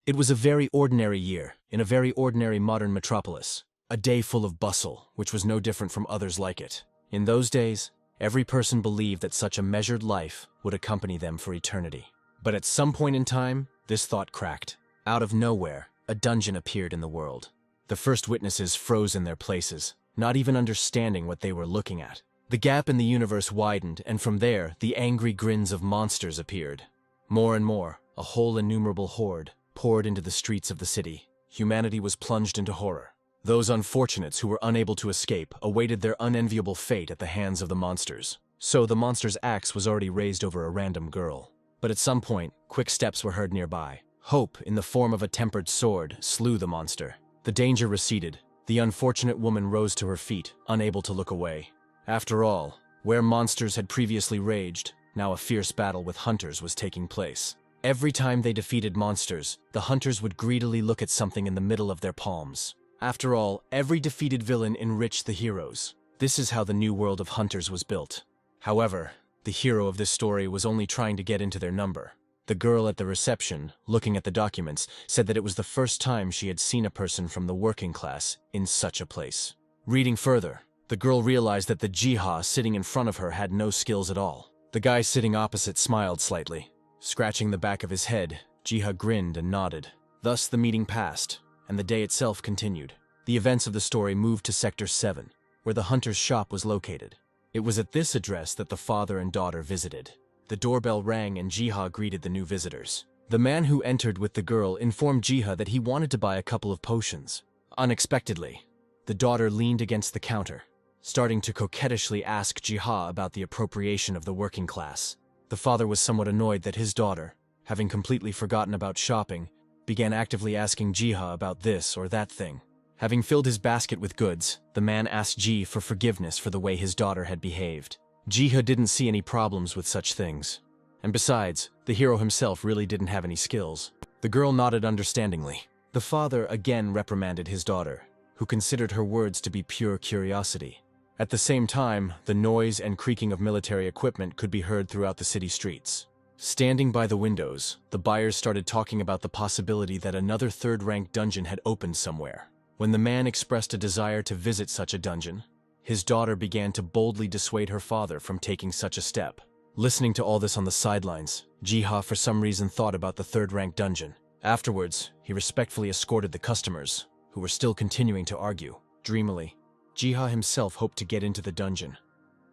It was a very ordinary year, in a very ordinary modern metropolis. A day full of bustle, which was no different from others like it. In those days, every person believed that such a measured life would accompany them for eternity. But at some point in time, this thought cracked. Out of nowhere, a dungeon appeared in the world. The first witnesses froze in their places, not even understanding what they were looking at. The gap in the universe widened, and from there, the angry grins of monsters appeared. More and more, a whole innumerable horde poured into the streets of the city. Humanity was plunged into horror. Those unfortunates who were unable to escape awaited their unenviable fate at the hands of the monsters. So the monster's axe was already raised over a random girl. But at some point, quick steps were heard nearby. Hope, in the form of a tempered sword, slew the monster. The danger receded. The unfortunate woman rose to her feet, unable to look away. After all, where monsters had previously raged, now a fierce battle with hunters was taking place. Every time they defeated monsters, the hunters would greedily look at something in the middle of their palms. After all, every defeated villain enriched the heroes. This is how the new world of hunters was built. However, the hero of this story was only trying to get into their number. The girl at the reception, looking at the documents, said that it was the first time she had seen a person from the working class in such a place. Reading further, the girl realized that the Jiha sitting in front of her had no skills at all. The guy sitting opposite smiled slightly. Scratching the back of his head, Jiha grinned and nodded. Thus the meeting passed, and the day itself continued. The events of the story moved to Sector 7, where the hunter's shop was located. It was at this address that the father and daughter visited. The doorbell rang and Jiha greeted the new visitors. The man who entered with the girl informed Jiha that he wanted to buy a couple of potions. Unexpectedly, the daughter leaned against the counter, starting to coquettishly ask Jiha about the appropriation of the working class. The father was somewhat annoyed that his daughter, having completely forgotten about shopping, began actively asking Jiha about this or that thing. Having filled his basket with goods, the man asked Ji for forgiveness for the way his daughter had behaved. Jiha didn't see any problems with such things. And besides, the hero himself really didn't have any skills. The girl nodded understandingly. The father again reprimanded his daughter, who considered her words to be pure curiosity. At the same time, the noise and creaking of military equipment could be heard throughout the city streets. Standing by the windows, the buyers started talking about the possibility that another third-rank dungeon had opened somewhere. When the man expressed a desire to visit such a dungeon, his daughter began to boldly dissuade her father from taking such a step. Listening to all this on the sidelines, Jiha for some reason thought about the third-rank dungeon. Afterwards, he respectfully escorted the customers, who were still continuing to argue. Dreamily, Jiha himself hoped to get into the dungeon,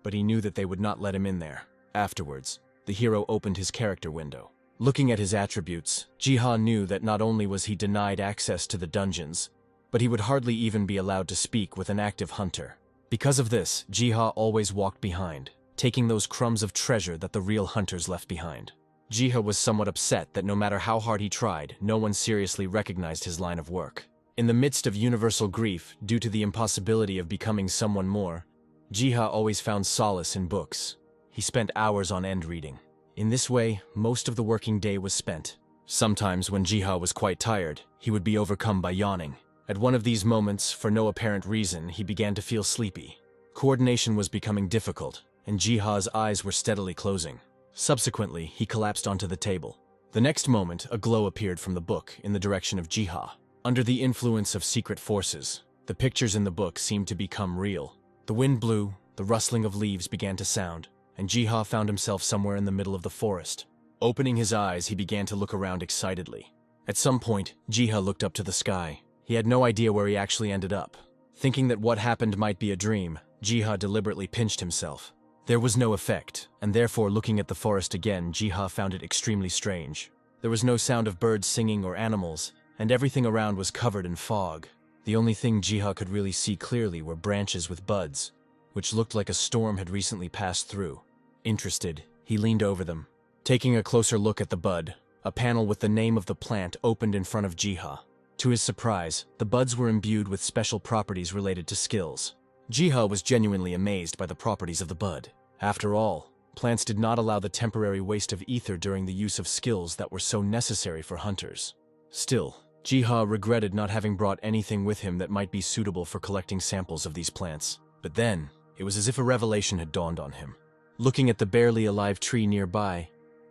but he knew that they would not let him in there. Afterwards, the hero opened his character window. Looking at his attributes, Jiha knew that not only was he denied access to the dungeons, but he would hardly even be allowed to speak with an active hunter. Because of this, Jiha always walked behind, taking those crumbs of treasure that the real hunters left behind. Jiha was somewhat upset that no matter how hard he tried, no one seriously recognized his line of work. In the midst of universal grief, due to the impossibility of becoming someone more, Jiha always found solace in books. He spent hours on end reading. In this way, most of the working day was spent. Sometimes, when Jiha was quite tired, he would be overcome by yawning. At one of these moments, for no apparent reason, he began to feel sleepy. Coordination was becoming difficult, and Jiha's eyes were steadily closing. Subsequently, he collapsed onto the table. The next moment, a glow appeared from the book in the direction of Jiha. Under the influence of secret forces, the pictures in the book seemed to become real. The wind blew, the rustling of leaves began to sound, and Jiha found himself somewhere in the middle of the forest. Opening his eyes, he began to look around excitedly. At some point, Jiha looked up to the sky. He had no idea where he actually ended up. Thinking that what happened might be a dream, Jiha deliberately pinched himself. There was no effect, and therefore looking at the forest again, Jiha found it extremely strange. There was no sound of birds singing or animals, and everything around was covered in fog. The only thing Jiha could really see clearly were branches with buds, which looked like a storm had recently passed through. Interested, he leaned over them. Taking a closer look at the bud, a panel with the name of the plant opened in front of Jiha. To his surprise, the buds were imbued with special properties related to skills. Jiha was genuinely amazed by the properties of the bud. After all, plants did not allow the temporary waste of ether during the use of skills that were so necessary for hunters. Still, Jiha regretted not having brought anything with him that might be suitable for collecting samples of these plants. But then, it was as if a revelation had dawned on him. Looking at the barely alive tree nearby,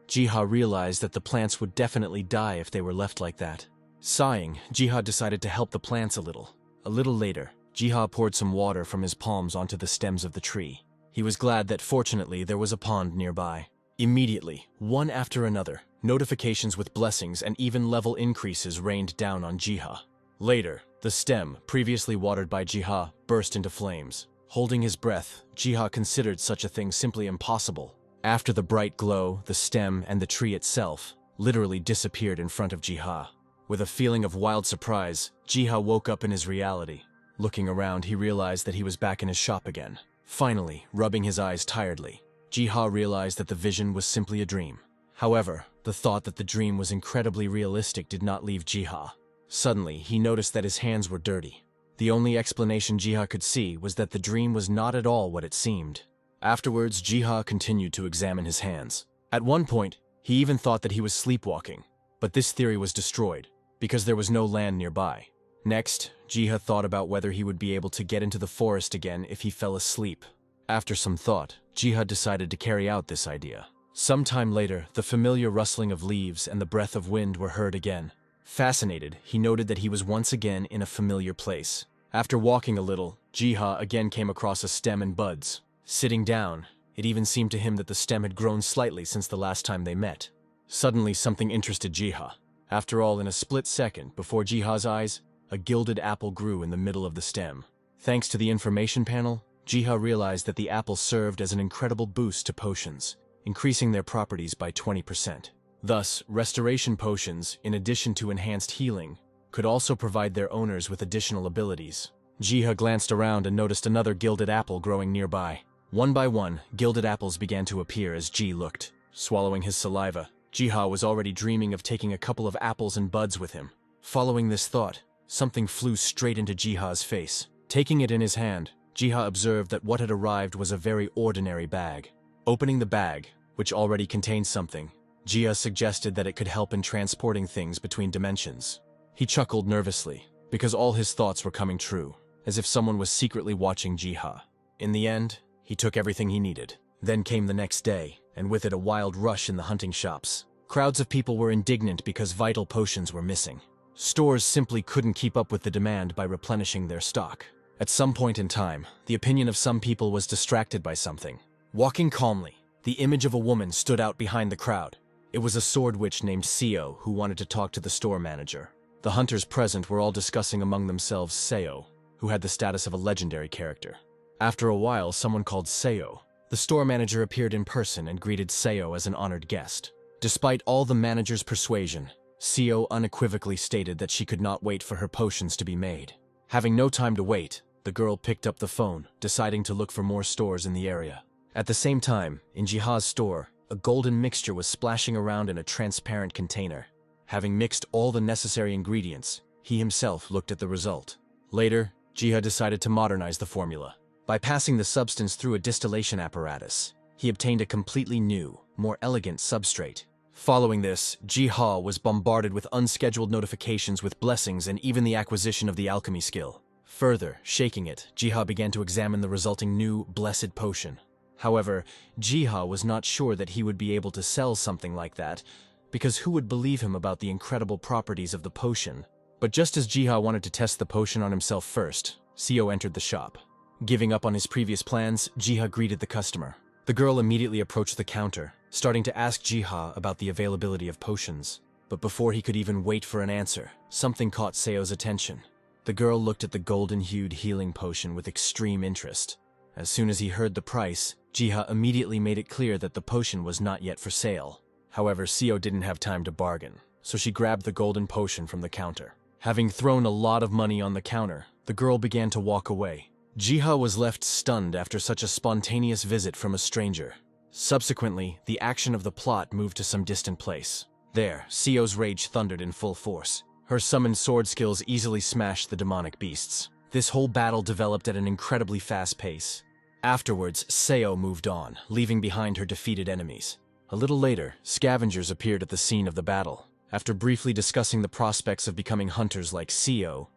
Jiha realized that the plants would definitely die if they were left like that. Sighing, Jiha decided to help the plants a little. A little later, Jiha poured some water from his palms onto the stems of the tree. He was glad that fortunately there was a pond nearby. Immediately, one after another, notifications with blessings and even level increases rained down on Jiha. Later, the stem, previously watered by Jiha, burst into flames. Holding his breath, Jiha considered such a thing simply impossible. After the bright glow, the stem and the tree itself literally disappeared in front of Jiha. With a feeling of wild surprise, Jiha woke up in his reality. Looking around, he realized that he was back in his shop again. Finally, rubbing his eyes tiredly, Jiha realized that the vision was simply a dream. However, the thought that the dream was incredibly realistic did not leave Jiha. Suddenly, he noticed that his hands were dirty. The only explanation Jiha could see was that the dream was not at all what it seemed. Afterwards, Jiha continued to examine his hands. At one point, he even thought that he was sleepwalking, but this theory was destroyed because there was no land nearby. Next, Jiha thought about whether he would be able to get into the forest again if he fell asleep. After some thought, Jiha decided to carry out this idea. Sometime later, the familiar rustling of leaves and the breath of wind were heard again. Fascinated, he noted that he was once again in a familiar place. After walking a little, Jiha again came across a stem and buds. Sitting down, it even seemed to him that the stem had grown slightly since the last time they met. Suddenly, something interested Jiha. After all, in a split second, before Jiha's eyes, a gilded apple grew in the middle of the stem. Thanks to the information panel, Jiha realized that the apple served as an incredible boost to potions, increasing their properties by 20%. Thus, restoration potions, in addition to enhanced healing, could also provide their owners with additional abilities. Jiha glanced around and noticed another gilded apple growing nearby. One by one, gilded apples began to appear as Ji looked. Swallowing his saliva, Jiha was already dreaming of taking a couple of apples and buds with him. Following this thought, something flew straight into Jiha's face. Taking it in his hand, Jiha observed that what had arrived was a very ordinary bag. Opening the bag, which already contained something, Jiha suggested that it could help in transporting things between dimensions. He chuckled nervously, because all his thoughts were coming true, as if someone was secretly watching Jiha. In the end, he took everything he needed. Then came the next day, and with it a wild rush in the hunting shops. Crowds of people were indignant because vital potions were missing. Stores simply couldn't keep up with the demand by replenishing their stock. At some point in time, the opinion of some people was distracted by something. Walking calmly, the image of a woman stood out behind the crowd. It was a sword witch named Seo who wanted to talk to the store manager. The hunters present were all discussing among themselves Seo, who had the status of a legendary character. After a while, someone called Seo. The store manager appeared in person and greeted Seo as an honored guest. Despite all the manager's persuasion, Seo unequivocally stated that she could not wait for her potions to be made. Having no time to wait, the girl picked up the phone, deciding to look for more stores in the area. At the same time, in Jiha's store, a golden mixture was splashing around in a transparent container. Having mixed all the necessary ingredients, he himself looked at the result. Later, Jiha decided to modernize the formula. By passing the substance through a distillation apparatus, he obtained a completely new, more elegant substrate. Following this, Jiha was bombarded with unscheduled notifications with blessings and even the acquisition of the alchemy skill. Further, shaking it, Jiha began to examine the resulting new, blessed potion. However, Jiha was not sure that he would be able to sell something like that, because who would believe him about the incredible properties of the potion? But just as Jiha wanted to test the potion on himself first, Seo entered the shop. Giving up on his previous plans, Jiha greeted the customer. The girl immediately approached the counter, starting to ask Jiha about the availability of potions. But before he could even wait for an answer, something caught Seo's attention. The girl looked at the golden-hued healing potion with extreme interest. As soon as he heard the price, Jiha immediately made it clear that the potion was not yet for sale. However, Seo didn't have time to bargain, so she grabbed the golden potion from the counter. Having thrown a lot of money on the counter, the girl began to walk away. Jiha was left stunned after such a spontaneous visit from a stranger. Subsequently, the action of the plot moved to some distant place. There, Seo's rage thundered in full force. Her summoned sword skills easily smashed the demonic beasts. This whole battle developed at an incredibly fast pace. Afterwards, Seo moved on, leaving behind her defeated enemies. A little later, scavengers appeared at the scene of the battle. After briefly discussing the prospects of becoming hunters like Seo,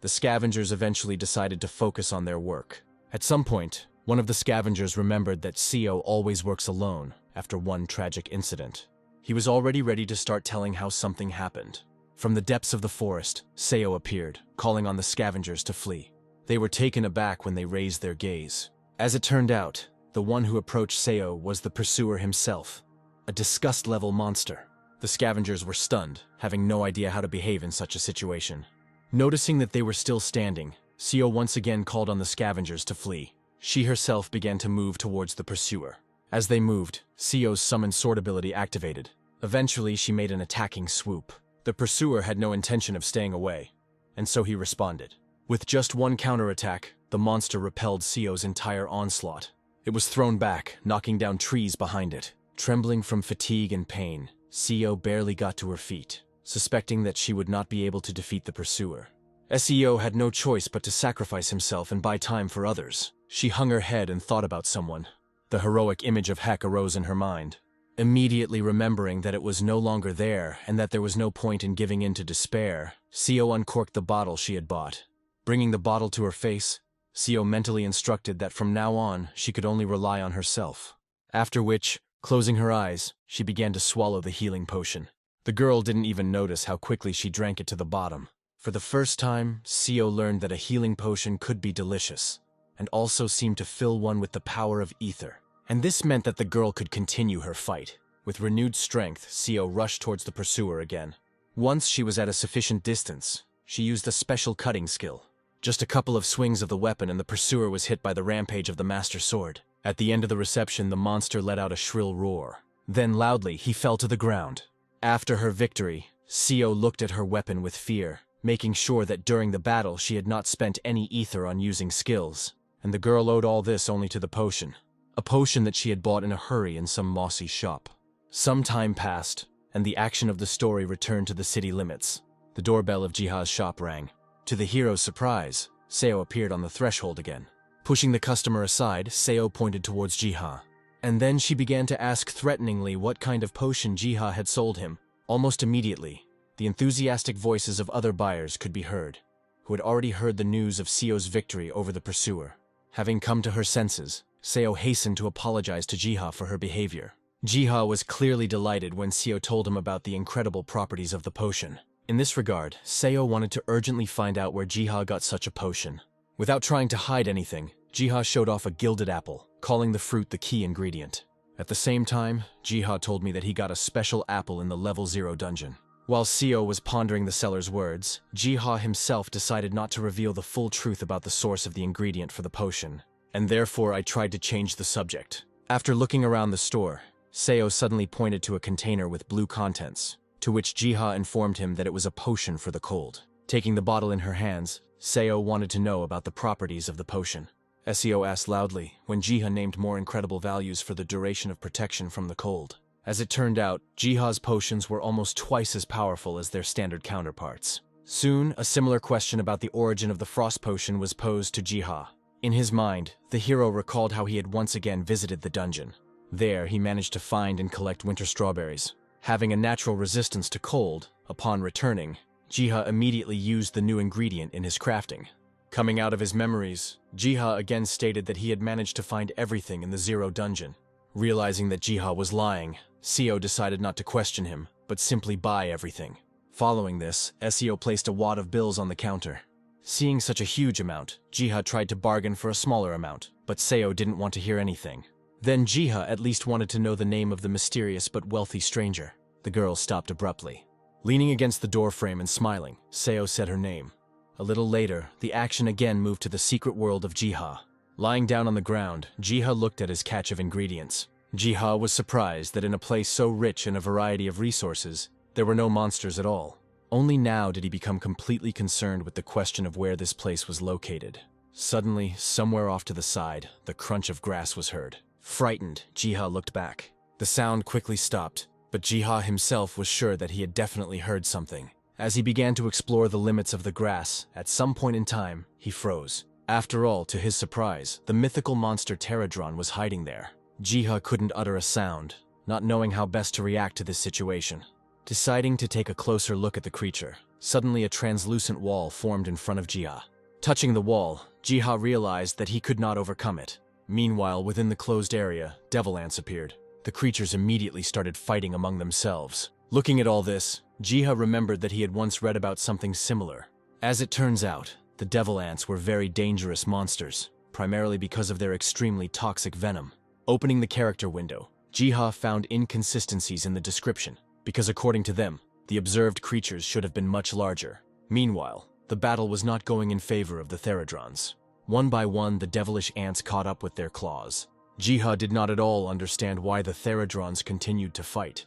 the scavengers eventually decided to focus on their work. At some point, one of the scavengers remembered that Seo always works alone after one tragic incident. He was already ready to start telling how something happened. From the depths of the forest, Seo appeared, calling on the scavengers to flee. They were taken aback when they raised their gaze. As it turned out, the one who approached Seo was the pursuer himself, a disgust-level monster. The scavengers were stunned, having no idea how to behave in such a situation. Noticing that they were still standing, Seo once again called on the scavengers to flee. She herself began to move towards the pursuer. As they moved, Seo's summoned sword ability activated. Eventually, she made an attacking swoop. The pursuer had no intention of staying away, and so he responded. With just one counterattack, the monster repelled Seo's entire onslaught. It was thrown back, knocking down trees behind it. Trembling from fatigue and pain, Seo barely got to her feet, suspecting that she would not be able to defeat the pursuer. Seo had no choice but to sacrifice himself and buy time for others. She hung her head and thought about someone. The heroic image of Hek arose in her mind. Immediately remembering that it was no longer there and that there was no point in giving in to despair, Seo uncorked the bottle she had bought. Bringing the bottle to her face, Seo mentally instructed that from now on she could only rely on herself. After which, closing her eyes, she began to swallow the healing potion. The girl didn't even notice how quickly she drank it to the bottom. For the first time, Seo learned that a healing potion could be delicious, and also seemed to fill one with the power of ether. And this meant that the girl could continue her fight. With renewed strength, Seo rushed towards the pursuer again. Once she was at a sufficient distance, she used a special cutting skill. Just a couple of swings of the weapon and the pursuer was hit by the rampage of the Master Sword. At the end of the reception, the monster let out a shrill roar. Then loudly, he fell to the ground. After her victory, Seo looked at her weapon with fear, making sure that during the battle she had not spent any ether on using skills. And the girl owed all this only to the potion. A potion that she had bought in a hurry in some mossy shop. Some time passed, and the action of the story returned to the city limits. The doorbell of Jiha's shop rang. To the hero's surprise, Seo appeared on the threshold again. Pushing the customer aside, Seo pointed towards Jiha. And then she began to ask threateningly what kind of potion Jiha had sold him. Almost immediately, the enthusiastic voices of other buyers could be heard, who had already heard the news of Seo's victory over the pursuer. Having come to her senses, Seo hastened to apologize to Jiha for her behavior. Jiha was clearly delighted when Seo told him about the incredible properties of the potion. In this regard, Seo wanted to urgently find out where Jiha got such a potion. Without trying to hide anything, Jiha showed off a gilded apple, calling the fruit the key ingredient. At the same time, Jiha told me that he got a special apple in the level 0 dungeon. While Seo was pondering the seller's words, Jiha himself decided not to reveal the full truth about the source of the ingredient for the potion, and therefore I tried to change the subject. After looking around the store, Seo suddenly pointed to a container with blue contents, to which Jiha informed him that it was a potion for the cold. Taking the bottle in her hands, Seo wanted to know about the properties of the potion. Seo asked loudly when Jiha named more incredible values for the duration of protection from the cold. As it turned out, Jiha's potions were almost twice as powerful as their standard counterparts. Soon, a similar question about the origin of the frost potion was posed to Jiha. In his mind, the hero recalled how he had once again visited the dungeon. There, he managed to find and collect winter strawberries. Having a natural resistance to cold, upon returning, Jiha immediately used the new ingredient in his crafting. Coming out of his memories, Jiha again stated that he had managed to find everything in the 0 dungeon. Realizing that Jiha was lying, Seo decided not to question him, but simply buy everything. Following this, Seo placed a wad of bills on the counter. Seeing such a huge amount, Jiha tried to bargain for a smaller amount, but Seo didn't want to hear anything. Then Jiha at least wanted to know the name of the mysterious but wealthy stranger. The girl stopped abruptly. Leaning against the doorframe and smiling, Seo said her name. A little later, the action again moved to the secret world of Jiha. Lying down on the ground, Jiha looked at his catch of ingredients. Jiha was surprised that in a place so rich in a variety of resources, there were no monsters at all. Only now did he become completely concerned with the question of where this place was located. Suddenly, somewhere off to the side, the crunch of grass was heard. Frightened, Jiha looked back. The sound quickly stopped, but Jiha himself was sure that he had definitely heard something. As he began to explore the limits of the grass, at some point in time, he froze. After all, to his surprise, the mythical monster Pterodron was hiding there. Jiha couldn't utter a sound, not knowing how best to react to this situation. Deciding to take a closer look at the creature, suddenly a translucent wall formed in front of Jiha. Touching the wall, Jiha realized that he could not overcome it. Meanwhile, within the closed area, devil ants appeared. The creatures immediately started fighting among themselves. Looking at all this, Jiha remembered that he had once read about something similar. As it turns out, the devil ants were very dangerous monsters, primarily because of their extremely toxic venom. Opening the character window, Jiha found inconsistencies in the description, because according to them, the observed creatures should have been much larger. Meanwhile, the battle was not going in favor of the Theradrons. One by one, the devilish ants caught up with their claws. Jiha did not at all understand why the Theradrons continued to fight,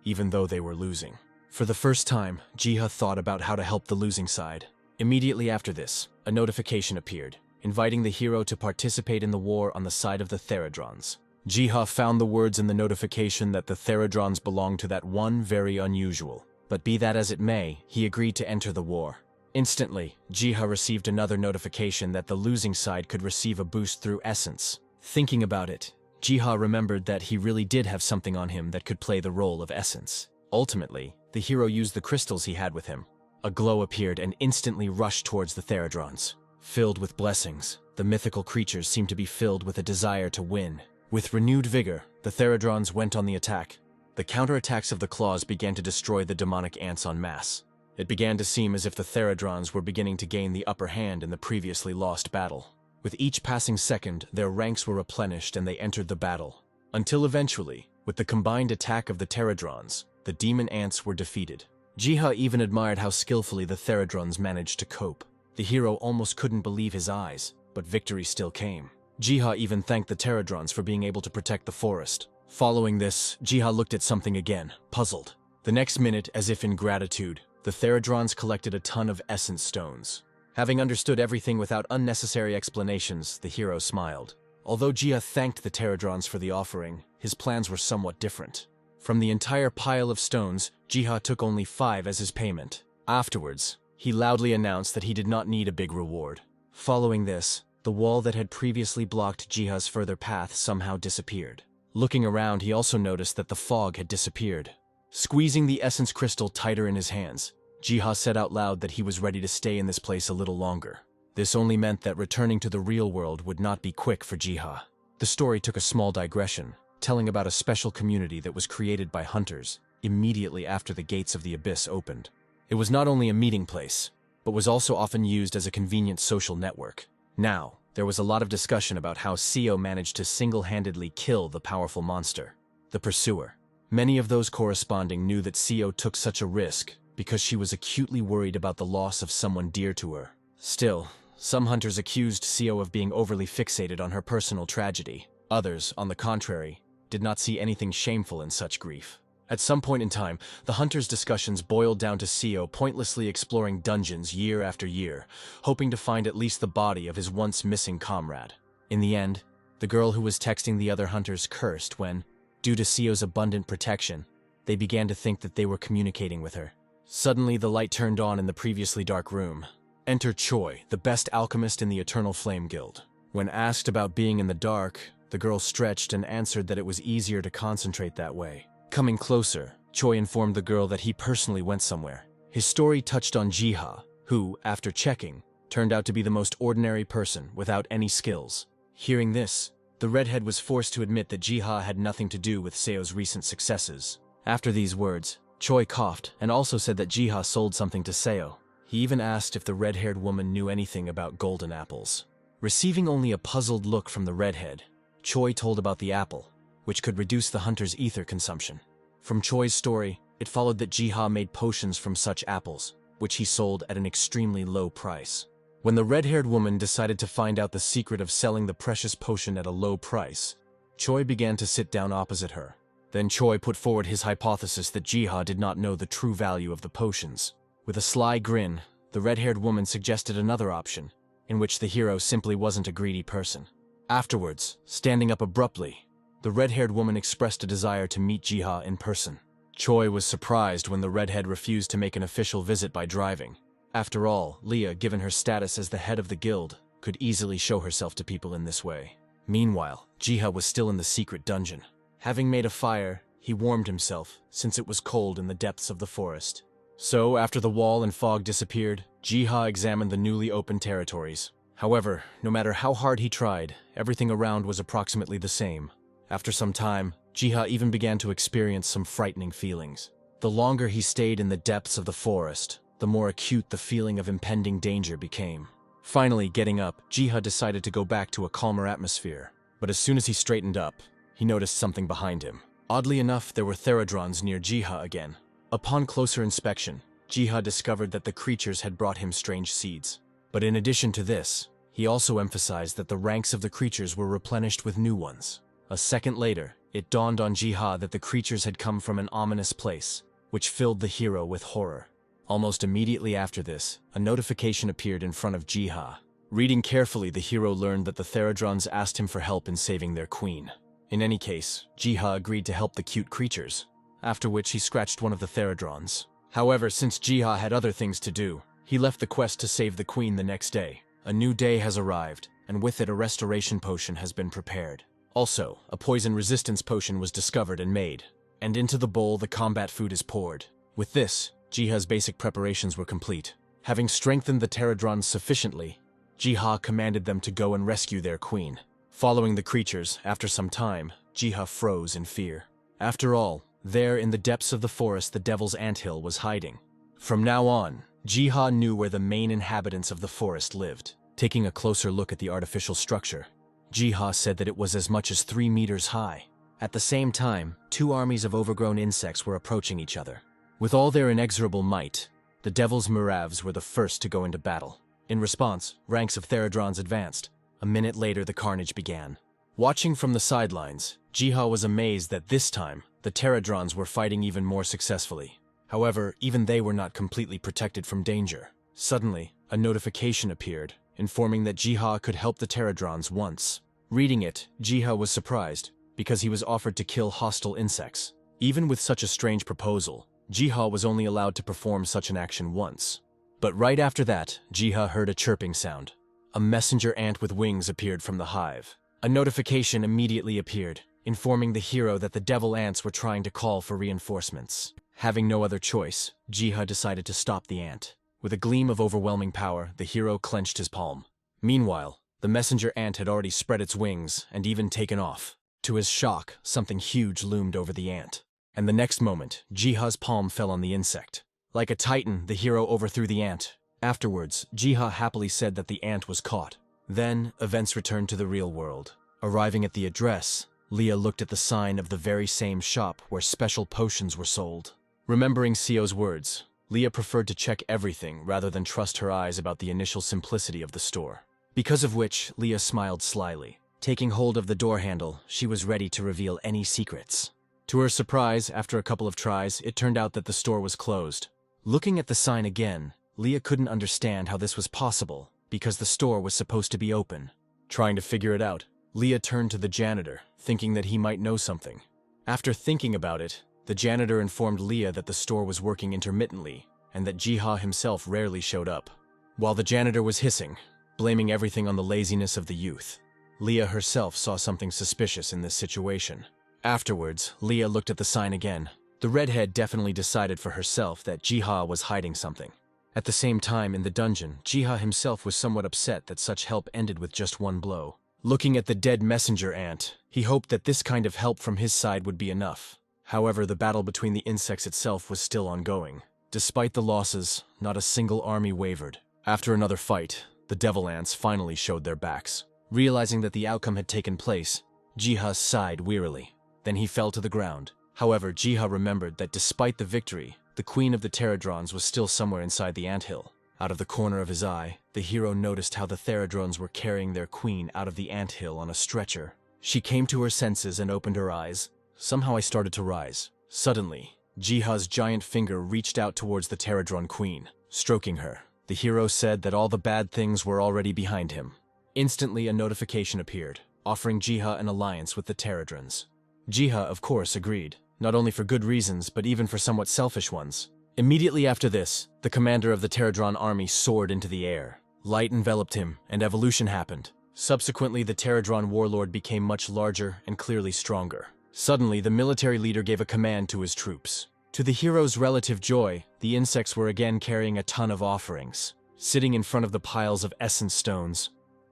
even though they were losing. For the first time, Jiha thought about how to help the losing side. Immediately after this, a notification appeared, inviting the hero to participate in the war on the side of the Theradrons. Jiha found the words in the notification that the Theradrons belonged to that one very unusual. But be that as it may, he agreed to enter the war. Instantly, Jiha received another notification that the losing side could receive a boost through essence. Thinking about it, Jiha remembered that he really did have something on him that could play the role of essence. Ultimately, the hero used the crystals he had with him. A glow appeared and instantly rushed towards the Theradrons. Filled with blessings, the mythical creatures seemed to be filled with a desire to win. With renewed vigor, the Theradrons went on the attack. The counterattacks of the claws began to destroy the demonic ants en masse. It began to seem as if the Theradrons were beginning to gain the upper hand in the previously lost battle. With each passing second, their ranks were replenished and they entered the battle. Until eventually, with the combined attack of the Theradrons, the demon ants were defeated. Jiha even admired how skillfully the Theradrons managed to cope. The hero almost couldn't believe his eyes, but victory still came. Jiha even thanked the Theradrons for being able to protect the forest. Following this, Jiha looked at something again, puzzled. The next minute, as if in gratitude, the Theradrons collected a ton of essence stones. Having understood everything without unnecessary explanations, the hero smiled. Although Jiha thanked the Theradrons for the offering, his plans were somewhat different. From the entire pile of stones, Jiha took only 5 as his payment. Afterwards, he loudly announced that he did not need a big reward. Following this, the wall that had previously blocked Jiha's further path somehow disappeared. Looking around, he also noticed that the fog had disappeared. Squeezing the essence crystal tighter in his hands, Jiha said out loud that he was ready to stay in this place a little longer. This only meant that returning to the real world would not be quick for Jiha. The story took a small digression, telling about a special community that was created by hunters immediately after the gates of the abyss opened. It was not only a meeting place, but was also often used as a convenient social network. Now, there was a lot of discussion about how Seo managed to single-handedly kill the powerful monster, the Pursuer. Many of those corresponding knew that Seo took such a risk because she was acutely worried about the loss of someone dear to her. Still, some hunters accused Seo of being overly fixated on her personal tragedy. Others, on the contrary, did not see anything shameful in such grief. At some point in time, the hunters' discussions boiled down to Seo pointlessly exploring dungeons year after year, hoping to find at least the body of his once missing comrade. In the end, the girl who was texting the other hunters cursed when, due to Seo's abundant protection, they began to think that they were communicating with her. Suddenly, the light turned on in the previously dark room. Enter Choi, the best alchemist in the Eternal Flame Guild. When asked about being in the dark, the girl stretched and answered that it was easier to concentrate that way. Coming closer, Choi informed the girl that he personally went somewhere. His story touched on Jiha, who, after checking, turned out to be the most ordinary person without any skills. Hearing this, the redhead was forced to admit that Jiha had nothing to do with Seo's recent successes. After these words, Choi coughed and also said that Jiha sold something to Seo. He even asked if the red-haired woman knew anything about golden apples. Receiving only a puzzled look from the redhead, Choi told about the apple, which could reduce the hunter's ether consumption. From Choi's story, it followed that Jiha made potions from such apples, which he sold at an extremely low price. When the red-haired woman decided to find out the secret of selling the precious potion at a low price, Choi began to sit down opposite her. Then Choi put forward his hypothesis that Jiha did not know the true value of the potions. With a sly grin, the red-haired woman suggested another option, in which the hero simply wasn't a greedy person. Afterwards, standing up abruptly, the red-haired woman expressed a desire to meet Jiha in person. Choi was surprised when the redhead refused to make an official visit by driving. After all, Leah, given her status as the head of the guild, could easily show herself to people in this way. Meanwhile, Jiha was still in the secret dungeon. Having made a fire, he warmed himself, since it was cold in the depths of the forest. So, after the wall and fog disappeared, Jiha examined the newly opened territories. However, no matter how hard he tried, everything around was approximately the same. After some time, Jiha even began to experience some frightening feelings. The longer he stayed in the depths of the forest, the more acute the feeling of impending danger became. Finally, getting up, Jiha decided to go back to a calmer atmosphere. But as soon as he straightened up, he noticed something behind him. Oddly enough, there were Theradrons near Jiha again. Upon closer inspection, Jiha discovered that the creatures had brought him strange seeds. But in addition to this, he also emphasized that the ranks of the creatures were replenished with new ones. A second later, it dawned on Jiha that the creatures had come from an ominous place, which filled the hero with horror. Almost immediately after this, a notification appeared in front of Jiha. Reading carefully, the hero learned that the Theradrons asked him for help in saving their queen. In any case, Jiha agreed to help the cute creatures, after which he scratched one of the Theradrons. However, since Jiha had other things to do, he left the quest to save the queen the next day. A new day has arrived, and with it a restoration potion has been prepared. Also, a poison resistance potion was discovered and made, and into the bowl the combat food is poured. With this, Jiha's basic preparations were complete. Having strengthened the Theradrons sufficiently, Jiha commanded them to go and rescue their queen. Following the creatures, after some time, Jiha froze in fear. After all, there in the depths of the forest the Devil's Anthill was hiding. From now on, Jiha knew where the main inhabitants of the forest lived. Taking a closer look at the artificial structure, Jiha said that it was as much as 3 meters high. At the same time, 2 armies of overgrown insects were approaching each other. With all their inexorable might, the Devil's Muravs were the first to go into battle. In response, ranks of Theradrons advanced. A minute later, the carnage began. Watching from the sidelines, Jiha was amazed that this time, the Theradrons were fighting even more successfully. However, even they were not completely protected from danger. Suddenly, a notification appeared, informing that Jiha could help the Theradrons once. Reading it, Jiha was surprised, because he was offered to kill hostile insects. Even with such a strange proposal, Jiha was only allowed to perform such an action once. But right after that, Jiha heard a chirping sound. A messenger ant with wings appeared from the hive. A notification immediately appeared, informing the hero that the devil ants were trying to call for reinforcements. Having no other choice, Jiha decided to stop the ant. With a gleam of overwhelming power, the hero clenched his palm. Meanwhile, the messenger ant had already spread its wings and even taken off. To his shock, something huge loomed over the ant. And the next moment, Jiha's palm fell on the insect. Like a titan, the hero overthrew the ant. Afterwards, Jiha happily said that the ant was caught. Then, events returned to the real world. Arriving at the address, Leah looked at the sign of the very same shop where special potions were sold. Remembering Sio's words, Leah preferred to check everything rather than trust her eyes about the initial simplicity of the store. Because of which, Leah smiled slyly. Taking hold of the door handle, she was ready to reveal any secrets. To her surprise, after a couple of tries, it turned out that the store was closed. Looking at the sign again, Leah couldn't understand how this was possible, because the store was supposed to be open. Trying to figure it out, Leah turned to the janitor, thinking that he might know something. After thinking about it, the janitor informed Leah that the store was working intermittently, and that Jiha himself rarely showed up. While the janitor was hissing, blaming everything on the laziness of the youth, Leah herself saw something suspicious in this situation. Afterwards, Leah looked at the sign again. The redhead definitely decided for herself that Jiha was hiding something. At the same time, in the dungeon, Jiha himself was somewhat upset that such help ended with just one blow. Looking at the dead messenger ant, he hoped that this kind of help from his side would be enough. However, the battle between the insects itself was still ongoing. Despite the losses, not a single army wavered. After another fight, the devil ants finally showed their backs. Realizing that the outcome had taken place, Jiha sighed wearily. Then he fell to the ground. However, Jiha remembered that despite the victory, the queen of the Theradrons was still somewhere inside the anthill. Out of the corner of his eye, the hero noticed how the Theradrons were carrying their queen out of the anthill on a stretcher. She came to her senses and opened her eyes. Somehow I started to rise. Suddenly, Jiha's giant finger reached out towards the Theradron queen, stroking her. The hero said that all the bad things were already behind him. Instantly, a notification appeared, offering Jiha an alliance with the Theradrons. Jiha, of course, agreed, not only for good reasons, but even for somewhat selfish ones. Immediately after this, the commander of the Theradron army soared into the air. Light enveloped him, and evolution happened. Subsequently, the Theradron warlord became much larger and clearly stronger. Suddenly, the military leader gave a command to his troops. To the hero's relative joy, the insects were again carrying a ton of offerings. Sitting in front of the piles of essence stones,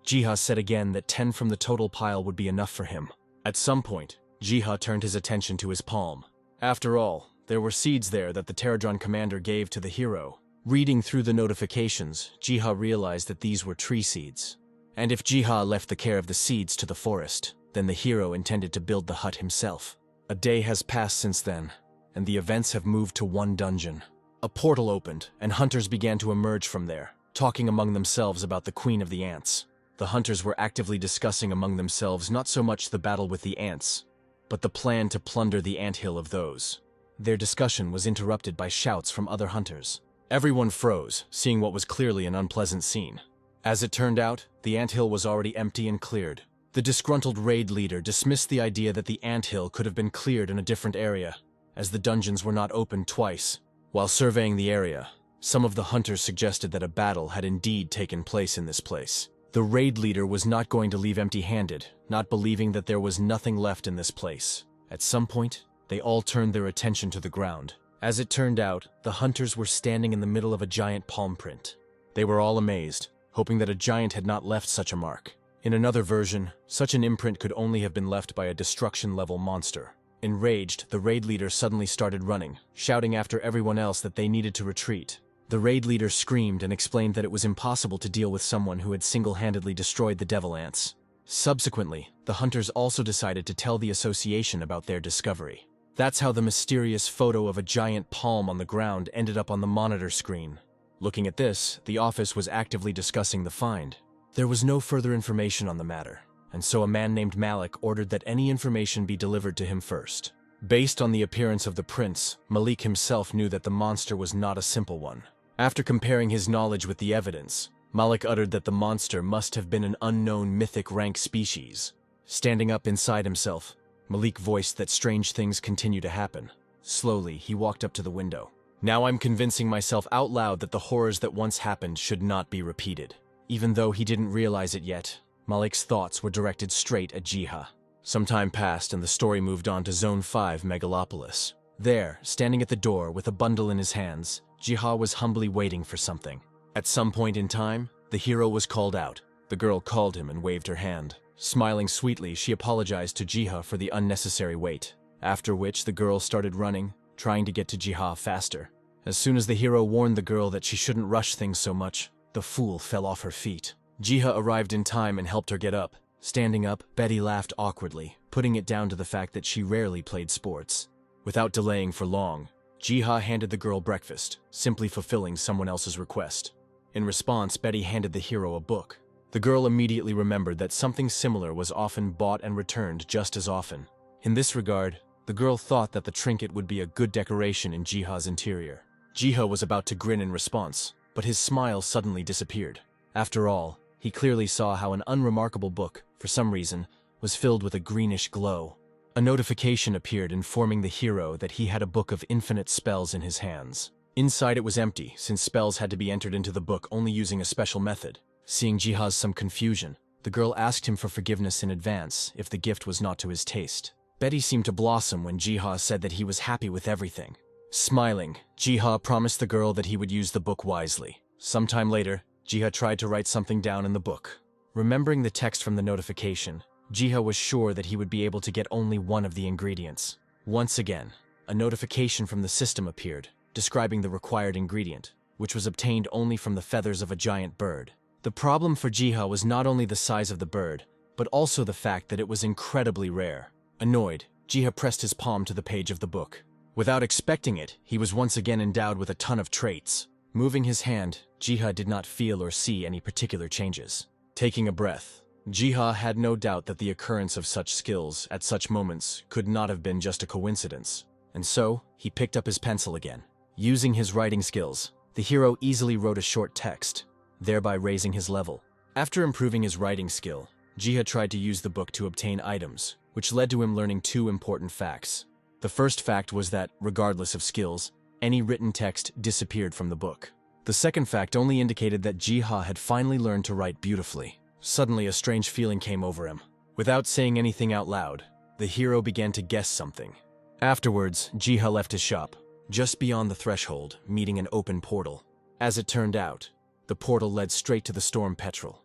Jiha said again that 10 from the total pile would be enough for him. At some point, Jiha turned his attention to his palm. After all, There were seeds there that the Pterodron commander gave to the hero. Reading through the notifications, Jiha realized that these were tree seeds. And if Jiha left the care of the seeds to the forest, then the hero intended to build the hut himself. A day has passed since then, and the events have moved to one dungeon. A portal opened, and hunters began to emerge from there, talking among themselves about the Queen of the Ants. The hunters were actively discussing among themselves not so much the battle with the ants, but the plan to plunder the anthill of those. Their discussion was interrupted by shouts from other hunters. Everyone froze, seeing what was clearly an unpleasant scene. As it turned out, the anthill was already empty and cleared. The disgruntled raid leader dismissed the idea that the anthill could have been cleared in a different area, as the dungeons were not opened twice. While surveying the area, some of the hunters suggested that a battle had indeed taken place in this place. The raid leader was not going to leave empty-handed, not believing that there was nothing left in this place. At some point, they all turned their attention to the ground. As it turned out, the hunters were standing in the middle of a giant palm print. They were all amazed, hoping that a giant had not left such a mark. In another version, such an imprint could only have been left by a destruction-level monster. Enraged, the raid leader suddenly started running, shouting after everyone else that they needed to retreat. The raid leader screamed and explained that it was impossible to deal with someone who had single-handedly destroyed the devil ants. Subsequently, the hunters also decided to tell the association about their discovery. That's how the mysterious photo of a giant palm on the ground ended up on the monitor screen. Looking at this, the office was actively discussing the find. There was no further information on the matter, and so a man named Malik ordered that any information be delivered to him first. Based on the appearance of the prince, Malik himself knew that the monster was not a simple one. After comparing his knowledge with the evidence, Malik uttered that the monster must have been an unknown mythic rank species. Standing up inside himself, Malik voiced that strange things continue to happen. Slowly, he walked up to the window. Now I'm convincing myself out loud that the horrors that once happened should not be repeated. Even though he didn't realize it yet, Malik's thoughts were directed straight at Jiha. Some time passed and the story moved on to Zone 5 Megalopolis. There, standing at the door with a bundle in his hands, Jiha was humbly waiting for something. At some point in time, the hero was called out. The girl called him and waved her hand. Smiling sweetly, she apologized to Jiha for the unnecessary wait, after which the girl started running, trying to get to Jiha faster. As soon as the hero warned the girl that she shouldn't rush things so much, the fool fell off her feet. Jiha arrived in time and helped her get up. Standing up, Betty laughed awkwardly, putting it down to the fact that she rarely played sports. Without delaying for long, Jiha handed the girl breakfast, simply fulfilling someone else's request. In response, Betty handed the hero a book. The girl immediately remembered that something similar was often bought and returned just as often. In this regard, the girl thought that the trinket would be a good decoration in Jiha's interior. Jiha was about to grin in response, but his smile suddenly disappeared. After all, he clearly saw how an unremarkable book, for some reason, was filled with a greenish glow. A notification appeared informing the hero that he had a book of infinite spells in his hands. Inside it was empty, since spells had to be entered into the book only using a special method. Seeing Jiha's some confusion, the girl asked him for forgiveness in advance if the gift was not to his taste. Betty seemed to blossom when Jiha said that he was happy with everything. Smiling, Jiha promised the girl that he would use the book wisely. Sometime later, Jiha tried to write something down in the book. Remembering the text from the notification, Jiha was sure that he would be able to get only one of the ingredients. Once again, a notification from the system appeared, describing the required ingredient, which was obtained only from the feathers of a giant bird. The problem for Jiha was not only the size of the bird, but also the fact that it was incredibly rare. Annoyed, Jiha pressed his palm to the page of the book. Without expecting it, he was once again endowed with a ton of traits. Moving his hand, Jiha did not feel or see any particular changes. Taking a breath, Jiha had no doubt that the occurrence of such skills at such moments could not have been just a coincidence. And so, he picked up his pencil again. Using his writing skills, the hero easily wrote a short text, thereby raising his level. After improving his writing skill, Jiha tried to use the book to obtain items, which led to him learning two important facts. The first fact was that, regardless of skills, any written text disappeared from the book. The second fact only indicated that Jiha had finally learned to write beautifully. Suddenly, a strange feeling came over him. Without saying anything out loud, the hero began to guess something. Afterwards, Jiha left his shop, just beyond the threshold, meeting an open portal. As it turned out, the portal led straight to the Storm Petrel,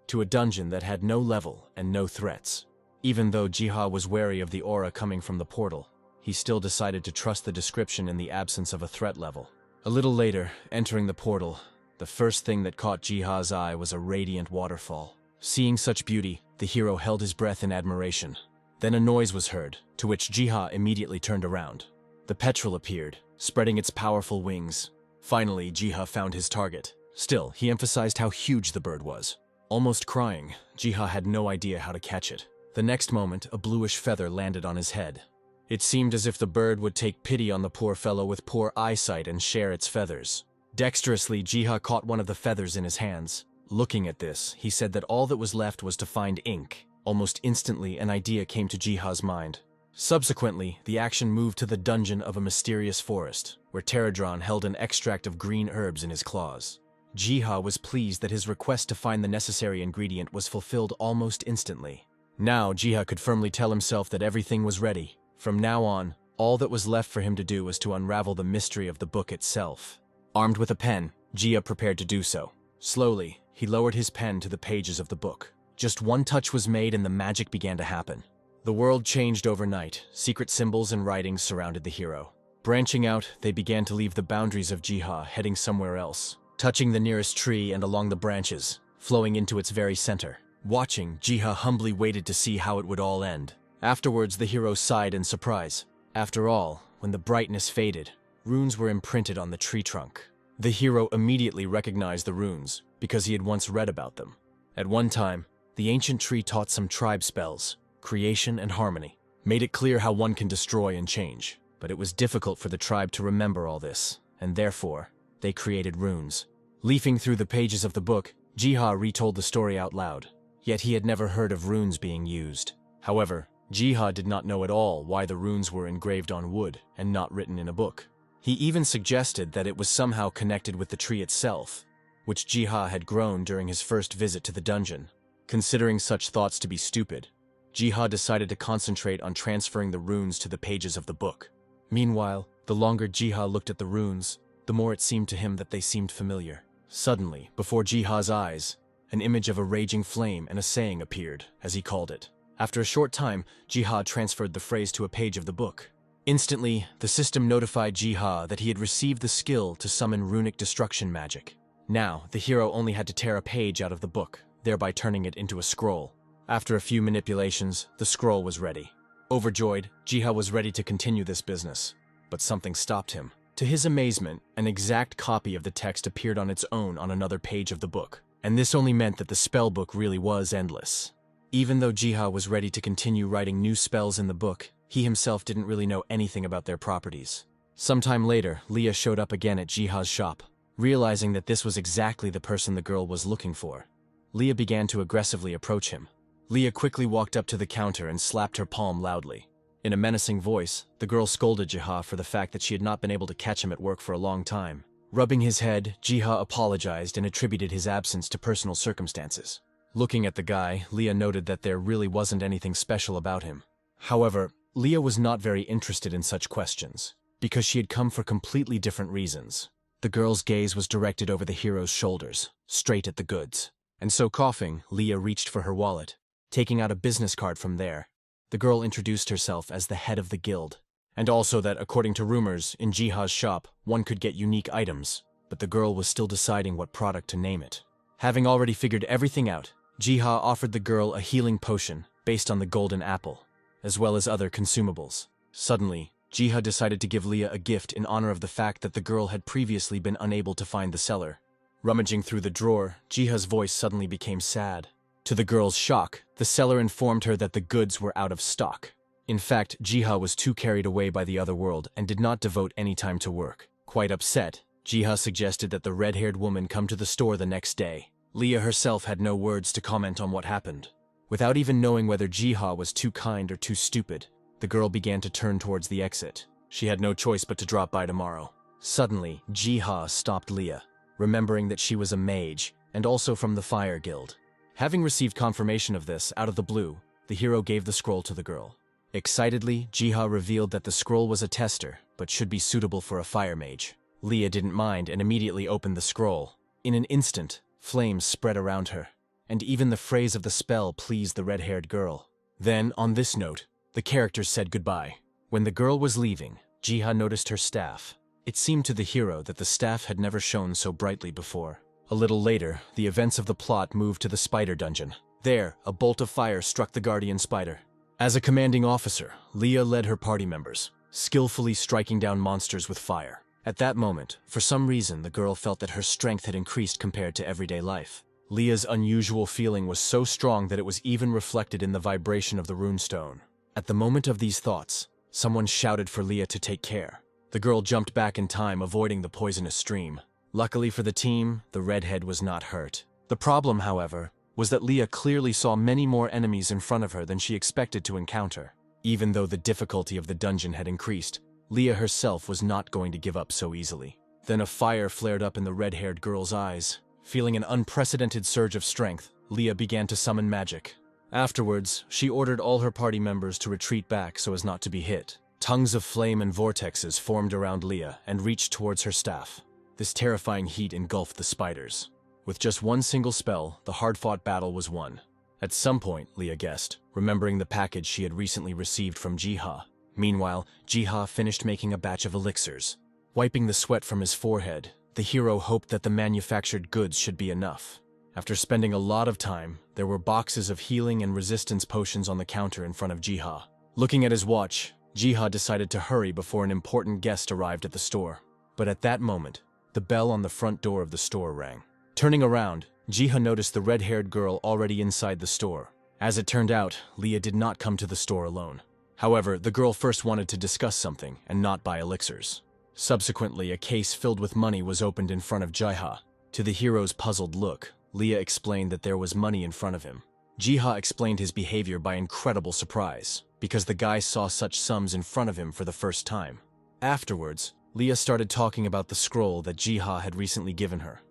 to a dungeon that had no level and no threats. Even though Jiha was wary of the aura coming from the portal, he still decided to trust the description in the absence of a threat level. A little later, entering the portal, the first thing that caught Jiha's eye was a radiant waterfall. Seeing such beauty, the hero held his breath in admiration. Then a noise was heard, to which Jiha immediately turned around. The petrel appeared, spreading its powerful wings. Finally, Jiha found his target. Still, he emphasized how huge the bird was. Almost crying, Jiha had no idea how to catch it. The next moment, a bluish feather landed on his head. It seemed as if the bird would take pity on the poor fellow with poor eyesight and share its feathers. Dexterously, Jiha caught one of the feathers in his hands. Looking at this, he said that all that was left was to find ink. Almost instantly, an idea came to Jiha's mind. Subsequently, the action moved to the dungeon of a mysterious forest, where Pterodron held an extract of green herbs in his claws. Jiha was pleased that his request to find the necessary ingredient was fulfilled almost instantly. Now, Jiha could firmly tell himself that everything was ready. From now on, all that was left for him to do was to unravel the mystery of the book itself. Armed with a pen, Jiha prepared to do so. Slowly, he lowered his pen to the pages of the book. Just one touch was made and the magic began to happen. The world changed overnight. Secret symbols and writings surrounded the hero. Branching out, they began to leave the boundaries of Jiha, heading somewhere else, touching the nearest tree and along the branches, flowing into its very center. Watching, Jiha humbly waited to see how it would all end. Afterwards, the hero sighed in surprise. After all, when the brightness faded, runes were imprinted on the tree trunk. The hero immediately recognized the runes, because he had once read about them. At one time, the ancient tree taught some tribe spells, creation and harmony, made it clear how one can destroy and change. But it was difficult for the tribe to remember all this, and therefore, they created runes. Leafing through the pages of the book, Jiha retold the story out loud. Yet he had never heard of runes being used. However, Jiha did not know at all why the runes were engraved on wood and not written in a book. He even suggested that it was somehow connected with the tree itself, which Jiha had grown during his first visit to the dungeon. Considering such thoughts to be stupid, Jiha decided to concentrate on transferring the runes to the pages of the book. Meanwhile, the longer Jiha looked at the runes, the more it seemed to him that they seemed familiar. Suddenly, before Jiha's eyes, an image of a raging flame and a saying appeared, as he called it. After a short time, Jiha transferred the phrase to a page of the book. Instantly, the system notified Jiha that he had received the skill to summon runic destruction magic. Now, the hero only had to tear a page out of the book, thereby turning it into a scroll. After a few manipulations, the scroll was ready. Overjoyed, Jiha was ready to continue this business, but something stopped him. To his amazement, an exact copy of the text appeared on its own on another page of the book, and this only meant that the spell book really was endless. Even though Jiha was ready to continue writing new spells in the book, he himself didn't really know anything about their properties. Sometime later, Leah showed up again at Jiha's shop. Realizing that this was exactly the person the girl was looking for, Leah began to aggressively approach him. Leah quickly walked up to the counter and slapped her palm loudly. In a menacing voice, the girl scolded Jiha for the fact that she had not been able to catch him at work for a long time. Rubbing his head, Jiha apologized and attributed his absence to personal circumstances. Looking at the guy, Leah noted that there really wasn't anything special about him. However, Leah was not very interested in such questions, because she had come for completely different reasons. The girl's gaze was directed over the hero's shoulders, straight at the goods. And so coughing, Leah reached for her wallet. Taking out a business card from there, the girl introduced herself as the head of the guild, and also that, according to rumors, in Jiha's shop, one could get unique items, but the girl was still deciding what product to name it. Having already figured everything out, Jiha offered the girl a healing potion based on the golden apple, as well as other consumables. Suddenly, Jiha decided to give Leah a gift in honor of the fact that the girl had previously been unable to find the seller. Rummaging through the drawer, Jiha's voice suddenly became sad. To the girl's shock, the seller informed her that the goods were out of stock. In fact, Jiha was too carried away by the other world and did not devote any time to work. Quite upset, Jiha suggested that the red-haired woman come to the store the next day. Leah herself had no words to comment on what happened. Without even knowing whether Jiha was too kind or too stupid, the girl began to turn towards the exit. She had no choice but to drop by tomorrow. Suddenly, Jiha stopped Leah, remembering that she was a mage, and also from the Fire Guild. Having received confirmation of this out of the blue, the hero gave the scroll to the girl. Excitedly, Jiha revealed that the scroll was a tester, but should be suitable for a fire mage. Leah didn't mind and immediately opened the scroll. In an instant, flames spread around her, and even the phrase of the spell pleased the red-haired girl. Then, on this note, the characters said goodbye. When the girl was leaving, Jiha noticed her staff. It seemed to the hero that the staff had never shone so brightly before. A little later, the events of the plot moved to the spider dungeon. There, a bolt of fire struck the guardian spider. As a commanding officer, Leah led her party members, skillfully striking down monsters with fire. At that moment, for some reason, the girl felt that her strength had increased compared to everyday life. Leah's unusual feeling was so strong that it was even reflected in the vibration of the runestone. At the moment of these thoughts, someone shouted for Leah to take care. The girl jumped back in time, avoiding the poisonous stream. Luckily for the team, the redhead was not hurt. The problem, however, was that Leah clearly saw many more enemies in front of her than she expected to encounter. Even though the difficulty of the dungeon had increased, Leah herself was not going to give up so easily. Then a fire flared up in the red-haired girl's eyes. Feeling an unprecedented surge of strength, Leah began to summon magic. Afterwards, she ordered all her party members to retreat back so as not to be hit. Tongues of flame and vortexes formed around Leah and reached towards her staff. This terrifying heat engulfed the spiders. With just one single spell, the hard-fought battle was won. At some point, Leah guessed, remembering the package she had recently received from Jiha. Meanwhile, Jiha finished making a batch of elixirs. Wiping the sweat from his forehead, the hero hoped that the manufactured goods should be enough. After spending a lot of time, there were boxes of healing and resistance potions on the counter in front of Jiha. Looking at his watch, Jiha decided to hurry before an important guest arrived at the store. But at that moment, the bell on the front door of the store rang. Turning around, Jiha noticed the red-haired girl already inside the store. As it turned out, Leah did not come to the store alone. However, the girl first wanted to discuss something and not buy elixirs. Subsequently, a case filled with money was opened in front of Jiha. To the hero's puzzled look, Leah explained that there was money in front of him. Jiha explained his behavior by incredible surprise, because the guy saw such sums in front of him for the first time. Afterwards, Leah started talking about the scroll that Jiha had recently given her,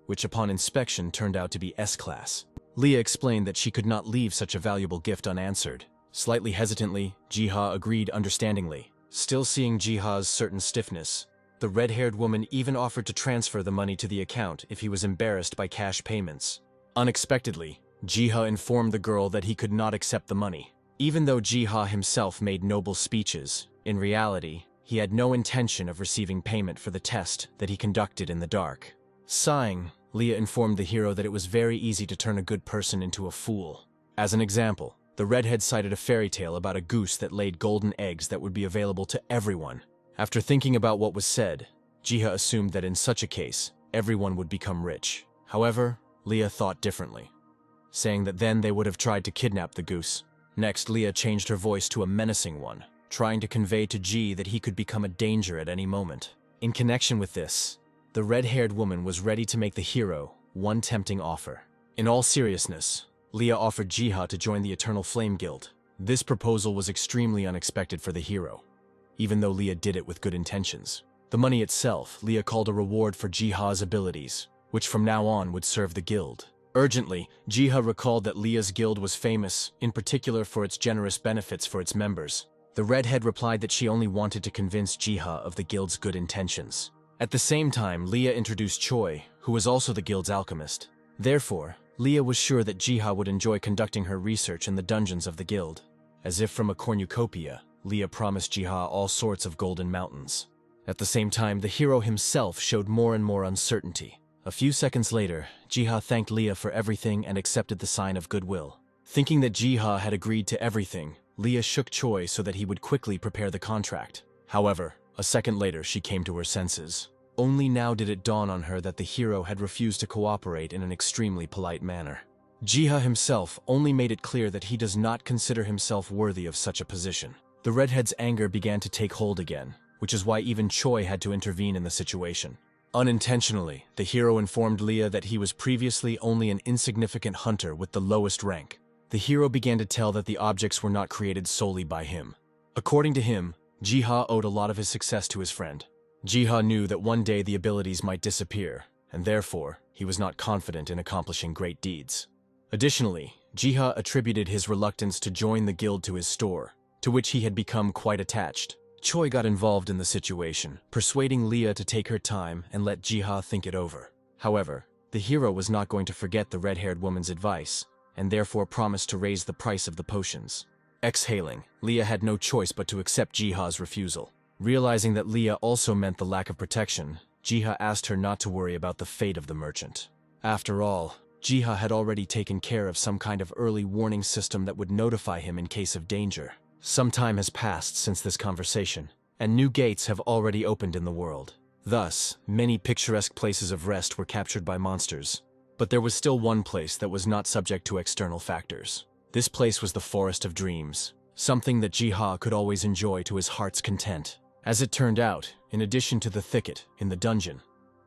which upon inspection turned out to be S-class. Leah explained that she could not leave such a valuable gift unanswered. Slightly hesitantly, Jiha agreed understandingly. Still seeing Jiha's certain stiffness, the red-haired woman even offered to transfer the money to the account if he was embarrassed by cash payments. Unexpectedly, Jiha informed the girl that he could not accept the money. Even though Jiha himself made noble speeches, in reality, he had no intention of receiving payment for the test that he conducted in the dark. Sighing, Leah informed the hero that it was very easy to turn a good person into a fool. As an example, the redhead cited a fairy tale about a goose that laid golden eggs that would be available to everyone. After thinking about what was said, Jiha assumed that in such a case, everyone would become rich. However, Leah thought differently, saying that then they would have tried to kidnap the goose. Next, Leah changed her voice to a menacing one, trying to convey to Ji that he could become a danger at any moment. In connection with this, the red-haired woman was ready to make the hero one tempting offer. In all seriousness, Leah offered Jiha to join the Eternal Flame Guild. This proposal was extremely unexpected for the hero, even though Leah did it with good intentions. The money itself, Leah called a reward for Jiha's abilities, which from now on would serve the guild. Urgently, Jiha recalled that Leah's guild was famous, in particular for its generous benefits for its members. The redhead replied that she only wanted to convince Jiha of the guild's good intentions. At the same time, Leah introduced Choi, who was also the guild's alchemist. Therefore, Leah was sure that Jiha would enjoy conducting her research in the dungeons of the guild. As if from a cornucopia, Leah promised Jiha all sorts of golden mountains. At the same time, the hero himself showed more and more uncertainty. A few seconds later, Jiha thanked Leah for everything and accepted the sign of goodwill. Thinking that Jiha had agreed to everything, Leah shook Choi so that he would quickly prepare the contract. However, a second later she came to her senses. Only now did it dawn on her that the hero had refused to cooperate in an extremely polite manner. Jiha himself only made it clear that he does not consider himself worthy of such a position. The redhead's anger began to take hold again, which is why even Choi had to intervene in the situation. Unintentionally, the hero informed Leah that he was previously only an insignificant hunter with the lowest rank. The hero began to tell that the objects were not created solely by him. According to him, Jiha owed a lot of his success to his friend. Jiha knew that one day the abilities might disappear, and therefore, he was not confident in accomplishing great deeds. Additionally, Jiha attributed his reluctance to join the guild to his store, to which he had become quite attached. Choi got involved in the situation, persuading Leah to take her time and let Jiha think it over. However, the hero was not going to forget the red-haired woman's advice, and therefore promised to raise the price of the potions. Exhaling, Leah had no choice but to accept Jiha's refusal. Realizing that Leah also meant the lack of protection, Jiha asked her not to worry about the fate of the merchant. After all, Jiha had already taken care of some kind of early warning system that would notify him in case of danger. Some time has passed since this conversation, and new gates have already opened in the world. Thus, many picturesque places of rest were captured by monsters. But there was still one place that was not subject to external factors. This place was the Forest of Dreams, something that Jiha could always enjoy to his heart's content. As it turned out, in addition to the thicket in the dungeon,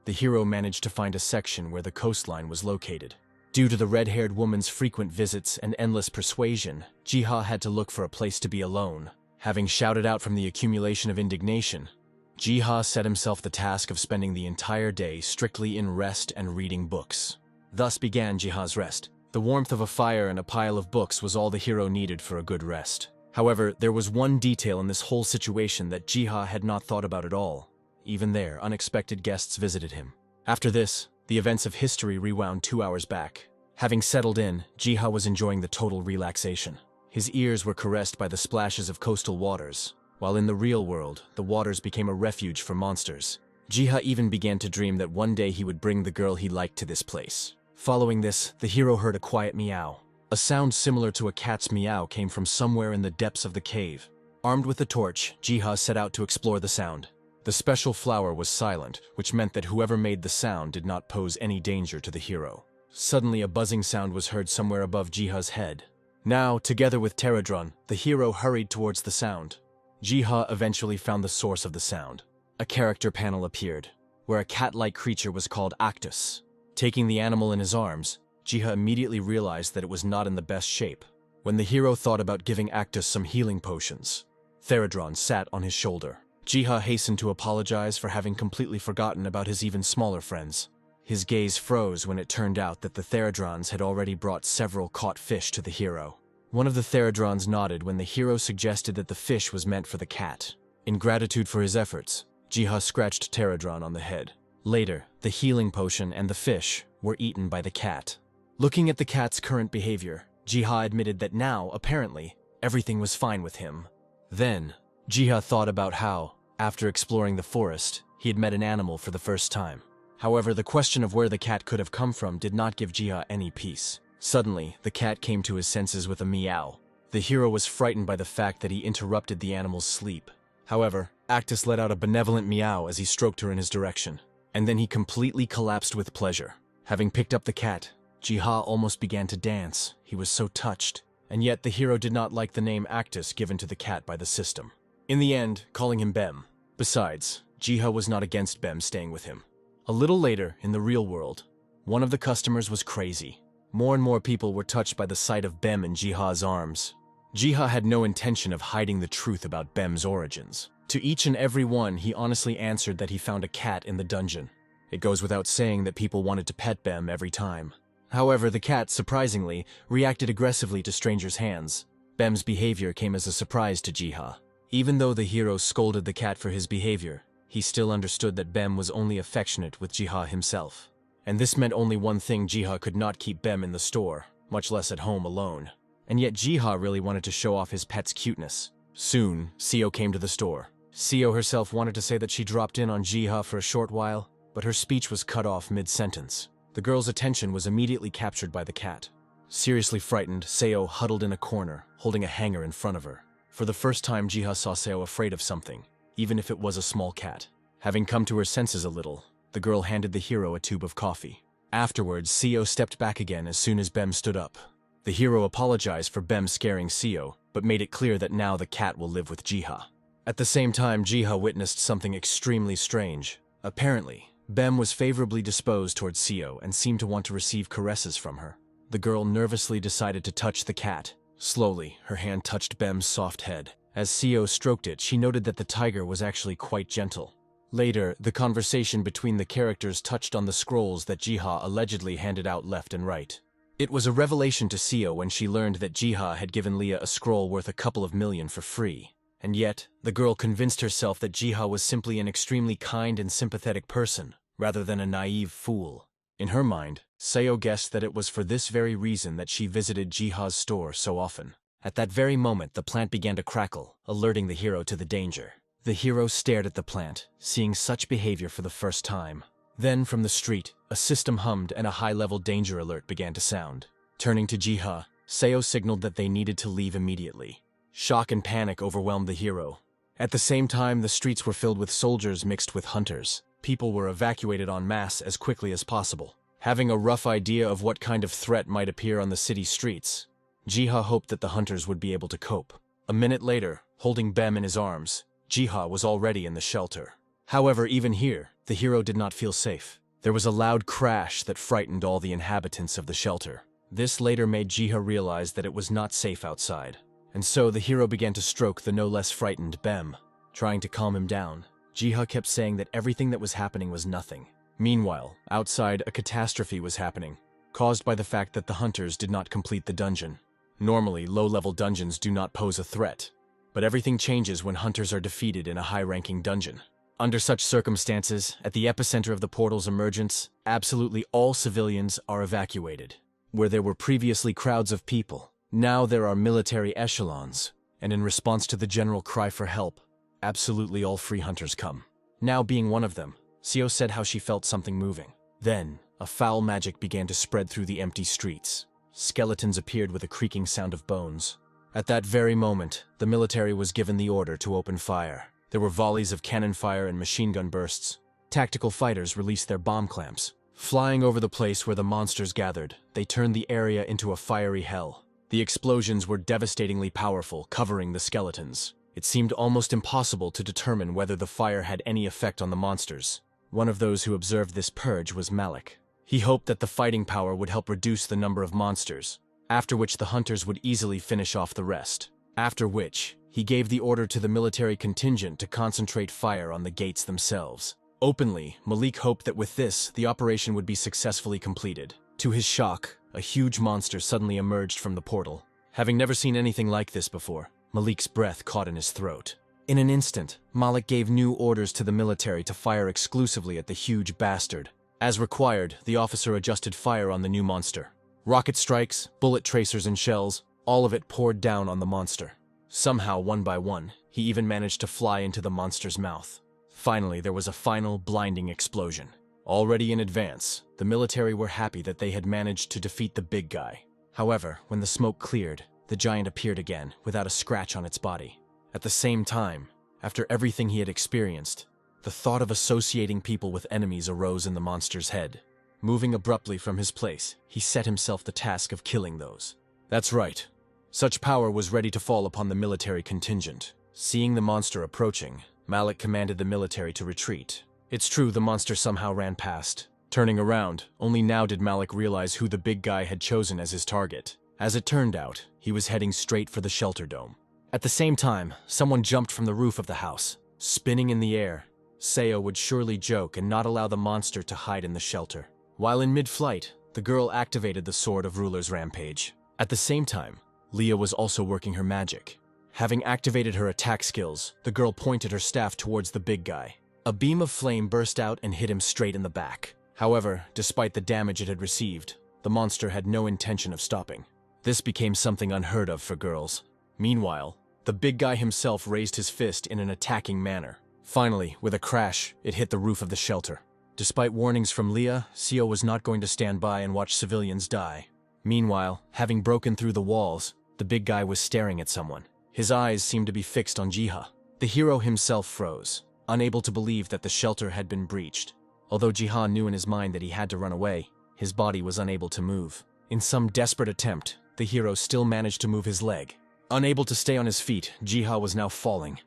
the hero managed to find a section where the coastline was located. Due to the red-haired woman's frequent visits and endless persuasion, Jiha had to look for a place to be alone. Having shouted out from the accumulation of indignation, Jiha set himself the task of spending the entire day strictly in rest and reading books. Thus began Jiha's rest. The warmth of a fire and a pile of books was all the hero needed for a good rest. However, there was one detail in this whole situation that Jiha had not thought about at all. Even there, unexpected guests visited him. After this, the events of history rewound 2 hours back. Having settled in, Jiha was enjoying the total relaxation. His ears were caressed by the splashes of coastal waters, while in the real world, the waters became a refuge for monsters. Jiha even began to dream that one day he would bring the girl he liked to this place. Following this, the hero heard a quiet meow. A sound similar to a cat's meow came from somewhere in the depths of the cave. Armed with a torch, Jiha set out to explore the sound. The special flower was silent, which meant that whoever made the sound did not pose any danger to the hero. Suddenly, a buzzing sound was heard somewhere above Jiha's head. Now, together with Pterodron, the hero hurried towards the sound. Jiha eventually found the source of the sound. A character panel appeared, where a cat-like creature was called Actus. Taking the animal in his arms, Jiha immediately realized that it was not in the best shape. When the hero thought about giving Actus some healing potions, Pterodron sat on his shoulder. Jiha hastened to apologize for having completely forgotten about his even smaller friends. His gaze froze when it turned out that the Pterodrons had already brought several caught fish to the hero. One of the Pterodrons nodded when the hero suggested that the fish was meant for the cat. In gratitude for his efforts, Jiha scratched Pterodron on the head. Later, the healing potion and the fish were eaten by the cat. Looking at the cat's current behavior, Jiha admitted that now, apparently, everything was fine with him. Then, Jiha thought about how, after exploring the forest, he had met an animal for the first time. However, the question of where the cat could have come from did not give Jiha any peace. Suddenly, the cat came to his senses with a meow. The hero was frightened by the fact that he interrupted the animal's sleep. However, Actus let out a benevolent meow as he stroked her in his direction. And then he completely collapsed with pleasure. Having picked up the cat, Jiha almost began to dance. He was so touched. And yet the hero did not like the name Actus given to the cat by the system. In the end, calling him Bem. Besides, Jiha was not against Bem staying with him. A little later, in the real world, one of the customers was crazy. More and more people were touched by the sight of Bem in Jiha's arms. Jiha had no intention of hiding the truth about Bem's origins. To each and every one, he honestly answered that he found a cat in the dungeon. It goes without saying that people wanted to pet Bem every time. However, the cat, surprisingly, reacted aggressively to strangers' hands. Bem's behavior came as a surprise to Jiha. Even though the hero scolded the cat for his behavior, he still understood that Bem was only affectionate with Jiha himself. And this meant only one thing: Jiha could not keep Bem in the store, much less at home alone. And yet Jiha really wanted to show off his pet's cuteness. Soon, Seo came to the store. Seo herself wanted to say that she dropped in on Jiha for a short while, but her speech was cut off mid-sentence. The girl's attention was immediately captured by the cat. Seriously frightened, Seo huddled in a corner, holding a hanger in front of her. For the first time, Jiha saw Seo afraid of something, even if it was a small cat. Having come to her senses a little, the girl handed the hero a tube of coffee. Afterwards, Seo stepped back again as soon as Bem stood up. The hero apologized for Bem scaring Seo, but made it clear that now the cat will live with Jiha. At the same time, Jiha witnessed something extremely strange. Apparently, Bem was favorably disposed towards Seo and seemed to want to receive caresses from her. The girl nervously decided to touch the cat. Slowly, her hand touched Bem's soft head. As Seo stroked it, she noted that the tiger was actually quite gentle. Later, the conversation between the characters touched on the scrolls that Jiha allegedly handed out left and right. It was a revelation to Seo when she learned that Jiha had given Leah a scroll worth a couple of million for free. And yet, the girl convinced herself that Jiha was simply an extremely kind and sympathetic person, rather than a naive fool. In her mind, Seo guessed that it was for this very reason that she visited Jiha's store so often. At that very moment, the plant began to crackle, alerting the hero to the danger. The hero stared at the plant, seeing such behavior for the first time. Then, from the street, a system hummed and a high-level danger alert began to sound. Turning to Jiha, Seo signaled that they needed to leave immediately. Shock and panic overwhelmed the hero. At the same time, the streets were filled with soldiers mixed with hunters. People were evacuated en masse as quickly as possible. Having a rough idea of what kind of threat might appear on the city streets, Jiha hoped that the hunters would be able to cope. A minute later, holding Bem in his arms, Jiha was already in the shelter. However, even here, the hero did not feel safe. There was a loud crash that frightened all the inhabitants of the shelter. This later made Jiha realize that it was not safe outside. And so the hero began to stroke the no less frightened Bem. Trying to calm him down, Jiha kept saying that everything that was happening was nothing. Meanwhile, outside, a catastrophe was happening, caused by the fact that the hunters did not complete the dungeon. Normally, low-level dungeons do not pose a threat, but everything changes when hunters are defeated in a high-ranking dungeon. Under such circumstances, at the epicenter of the portal's emergence, absolutely all civilians are evacuated. Where there were previously crowds of people, now there are military echelons, and in response to the general cry for help, absolutely all free hunters come. Now being one of them, Seo said how she felt something moving. Then, a foul magic began to spread through the empty streets. Skeletons appeared with a creaking sound of bones. At that very moment, the military was given the order to open fire. There were volleys of cannon fire and machine gun bursts. Tactical fighters released their bomb clamps. Flying over the place where the monsters gathered, they turned the area into a fiery hell. The explosions were devastatingly powerful, covering the skeletons. It seemed almost impossible to determine whether the fire had any effect on the monsters. One of those who observed this purge was Malik. He hoped that the fighting power would help reduce the number of monsters, after which the hunters would easily finish off the rest. After which, he gave the order to the military contingent to concentrate fire on the gates themselves. Openly, Malik hoped that with this, the operation would be successfully completed. To his shock, a huge monster suddenly emerged from the portal. Having never seen anything like this before, Malik's breath caught in his throat. In an instant, Malik gave new orders to the military to fire exclusively at the huge bastard. As required, the officer adjusted fire on the new monster. Rocket strikes, bullet tracers and shells, all of it poured down on the monster. Somehow, one by one, he even managed to fly into the monster's mouth. Finally, there was a final, blinding explosion. Already in advance, the military were happy that they had managed to defeat the big guy. However, when the smoke cleared, the giant appeared again, without a scratch on its body. At the same time, after everything he had experienced, the thought of associating people with enemies arose in the monster's head. Moving abruptly from his place, he set himself the task of killing those. That's right. Such power was ready to fall upon the military contingent. Seeing the monster approaching, Malik commanded the military to retreat. It's true the monster somehow ran past. Turning around, only now did Malik realize who the big guy had chosen as his target. As it turned out, he was heading straight for the shelter dome. At the same time, someone jumped from the roof of the house. Spinning in the air, Seo would surely joke and not allow the monster to hide in the shelter. While in mid-flight, the girl activated the Sword of Ruler's Rampage. At the same time, Leah was also working her magic. Having activated her attack skills, the girl pointed her staff towards the big guy. A beam of flame burst out and hit him straight in the back. However, despite the damage it had received, the monster had no intention of stopping. This became something unheard of for girls. Meanwhile, the big guy himself raised his fist in an attacking manner. Finally, with a crash, it hit the roof of the shelter. Despite warnings from Leah, Seo was not going to stand by and watch civilians die. Meanwhile, having broken through the walls, the big guy was staring at someone. His eyes seemed to be fixed on Jiha. The hero himself froze, unable to believe that the shelter had been breached. Although Jiha knew in his mind that he had to run away, his body was unable to move. In some desperate attempt, the hero still managed to move his leg. Unable to stay on his feet, Jiha was now falling,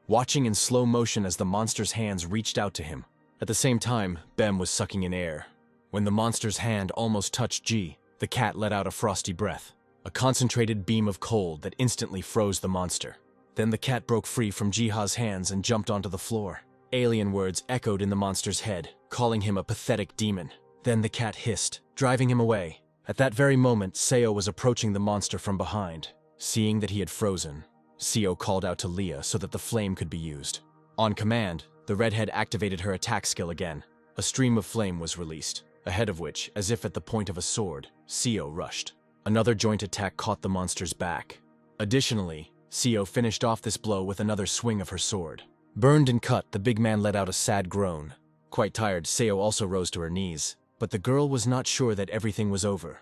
watching in slow motion as the monster's hands reached out to him. At the same time, Bem was sucking in air. When the monster's hand almost touched Ji, the cat let out a frosty breath, a concentrated beam of cold that instantly froze the monster. Then the cat broke free from Jiha's hands and jumped onto the floor. Alien words echoed in the monster's head, calling him a pathetic demon. Then the cat hissed, driving him away. At that very moment, Seo was approaching the monster from behind. Seeing that he had frozen, Seo called out to Leah so that the flame could be used. On command, the redhead activated her attack skill again. A stream of flame was released, ahead of which, as if at the point of a sword, Seo rushed. Another joint attack caught the monster's back. Additionally, Seo finished off this blow with another swing of her sword. Burned and cut, the big man let out a sad groan. Quite tired, Seo also rose to her knees. But the girl was not sure that everything was over,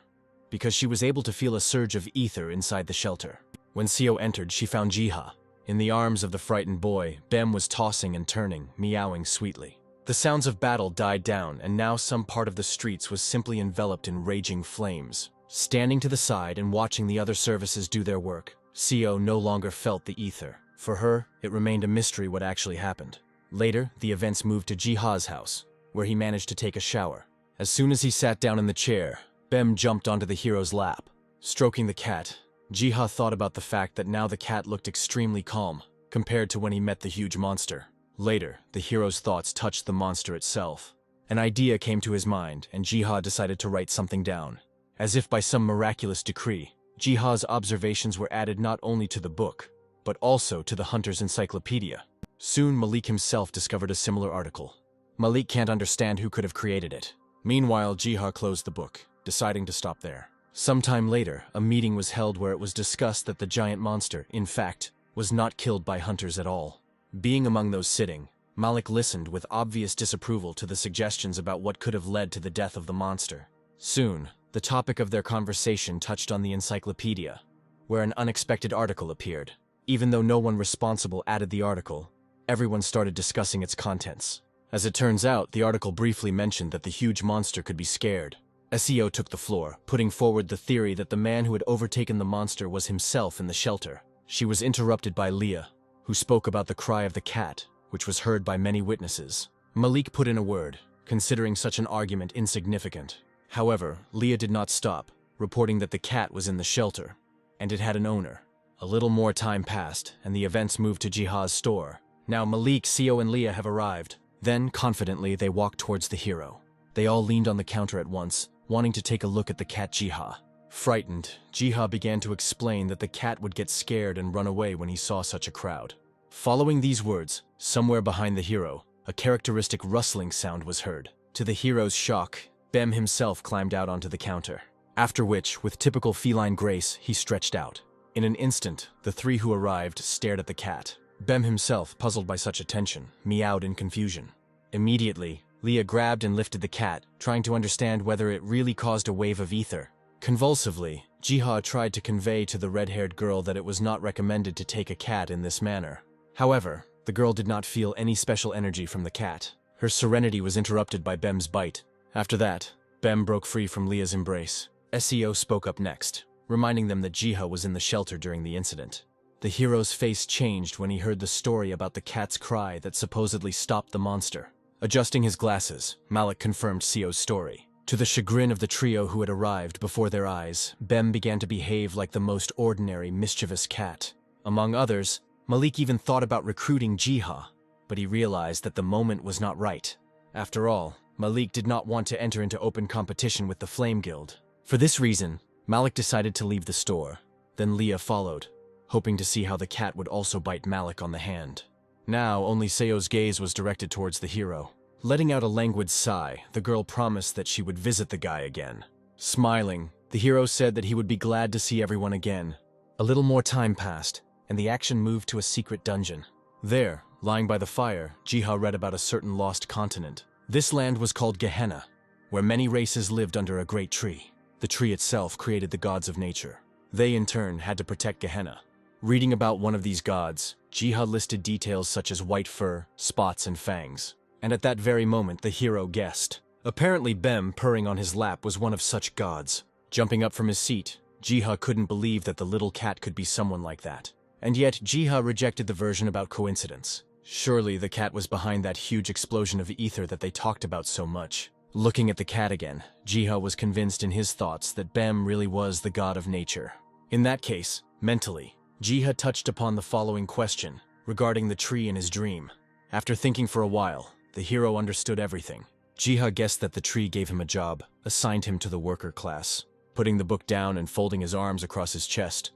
because she was able to feel a surge of ether inside the shelter. When Seo entered, she found Jiha. In the arms of the frightened boy, Bem was tossing and turning, meowing sweetly. The sounds of battle died down, and now some part of the streets was simply enveloped in raging flames. Standing to the side and watching the other services do their work, Seo no longer felt the ether. For her, it remained a mystery what actually happened. Later, the events moved to Jiha's house, where he managed to take a shower. As soon as he sat down in the chair, Bem jumped onto the hero's lap. Stroking the cat, Jiha thought about the fact that now the cat looked extremely calm, compared to when he met the huge monster. Later, the hero's thoughts touched the monster itself. An idea came to his mind, and Jiha decided to write something down. As if by some miraculous decree, Jiha's observations were added not only to the book, but also to the Hunter's Encyclopedia. Soon, Malik himself discovered a similar article. Malik can't understand who could have created it. Meanwhile, Jiha closed the book, deciding to stop there. Sometime later, a meeting was held where it was discussed that the giant monster, in fact, was not killed by hunters at all. Being among those sitting, Malik listened with obvious disapproval to the suggestions about what could have led to the death of the monster. Soon, the topic of their conversation touched on the encyclopedia, where an unexpected article appeared. Even though no one responsible added the article, everyone started discussing its contents. As it turns out, the article briefly mentioned that the huge monster could be scared. Seo took the floor, putting forward the theory that the man who had overtaken the monster was himself in the shelter. She was interrupted by Leah, who spoke about the cry of the cat, which was heard by many witnesses. Malik put in a word, considering such an argument insignificant. However, Leah did not stop, reporting that the cat was in the shelter, and it had an owner. A little more time passed, and the events moved to Jiha's store. Now Malik, Seo, and Leah have arrived. Then, confidently, they walked towards the hero. They all leaned on the counter at once, wanting to take a look at the cat Jiha. Frightened, Jiha began to explain that the cat would get scared and run away when he saw such a crowd. Following these words, somewhere behind the hero, a characteristic rustling sound was heard. To the hero's shock, Bem himself climbed out onto the counter. After which, with typical feline grace, he stretched out. In an instant, the three who arrived stared at the cat. Bem himself, puzzled by such attention, meowed in confusion. Immediately, Leah grabbed and lifted the cat, trying to understand whether it really caused a wave of ether. Convulsively, Jiha tried to convey to the red-haired girl that it was not recommended to take a cat in this manner. However, the girl did not feel any special energy from the cat. Her serenity was interrupted by Bem's bite. After that, Bem broke free from Leah's embrace. Seo spoke up next, reminding them that Jiha was in the shelter during the incident. The hero's face changed when he heard the story about the cat's cry that supposedly stopped the monster. Adjusting his glasses, Malik confirmed Seo's story. To the chagrin of the trio who had arrived before their eyes, Bem began to behave like the most ordinary, mischievous cat. Among others, Malik even thought about recruiting Jiha, but he realized that the moment was not right. After all, Malik did not want to enter into open competition with the Flame Guild. For this reason, Malik decided to leave the store. Then Leah followed, hoping to see how the cat would also bite Malik on the hand. Now, only Seo's gaze was directed towards the hero. Letting out a languid sigh, the girl promised that she would visit the guy again. Smiling, the hero said that he would be glad to see everyone again. A little more time passed, and the action moved to a secret dungeon. There, lying by the fire, Jiha read about a certain lost continent. This land was called Gehenna, where many races lived under a great tree. The tree itself created the gods of nature. They, in turn, had to protect Gehenna. Reading about one of these gods, Jiha listed details such as white fur, spots, and fangs. And at that very moment, the hero guessed. Apparently, Bem, purring on his lap, was one of such gods. Jumping up from his seat, Jiha couldn't believe that the little cat could be someone like that. And yet, Jiha rejected the version about coincidence. Surely the cat was behind that huge explosion of ether that they talked about so much. Looking at the cat again, Jiha was convinced in his thoughts that Bem really was the god of nature. In that case, mentally, Jiha touched upon the following question regarding the tree in his dream. After thinking for a while, the hero understood everything. Jiha guessed that the tree gave him a job, assigned him to the worker class. Putting the book down and folding his arms across his chest,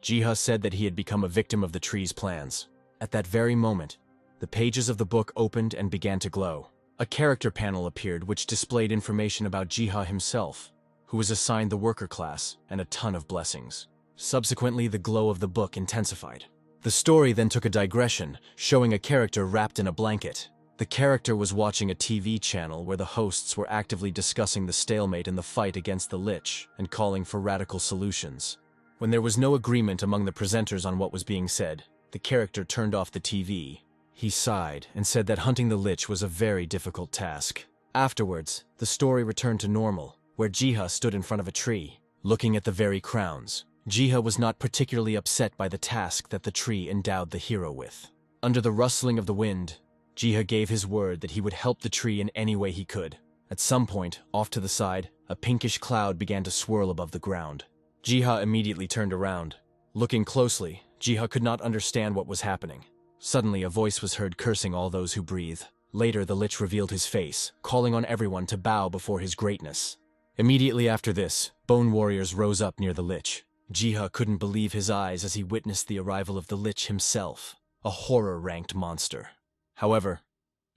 Jiha said that he had become a victim of the tree's plans. At that very moment, the pages of the book opened and began to glow. A character panel appeared which displayed information about Jiha himself, who was assigned the worker class and a ton of blessings. Subsequently, the glow of the book intensified. The story then took a digression, showing a character wrapped in a blanket. The character was watching a TV channel where the hosts were actively discussing the stalemate in the fight against the Lich and calling for radical solutions. When there was no agreement among the presenters on what was being said, the character turned off the TV. He sighed and said that hunting the Lich was a very difficult task. Afterwards, the story returned to normal, where Jiha stood in front of a tree, looking at the very crowns. Jiha was not particularly upset by the task that the tree endowed the hero with. Under the rustling of the wind, Jiha gave his word that he would help the tree in any way he could. At some point, off to the side, a pinkish cloud began to swirl above the ground. Jiha immediately turned around. Looking closely, Jiha could not understand what was happening. Suddenly, a voice was heard cursing all those who breathe. Later, the Lich revealed his face, calling on everyone to bow before his greatness. Immediately after this, bone warriors rose up near the Lich. Jiha couldn't believe his eyes as he witnessed the arrival of the Lich himself, a horror-ranked monster. However,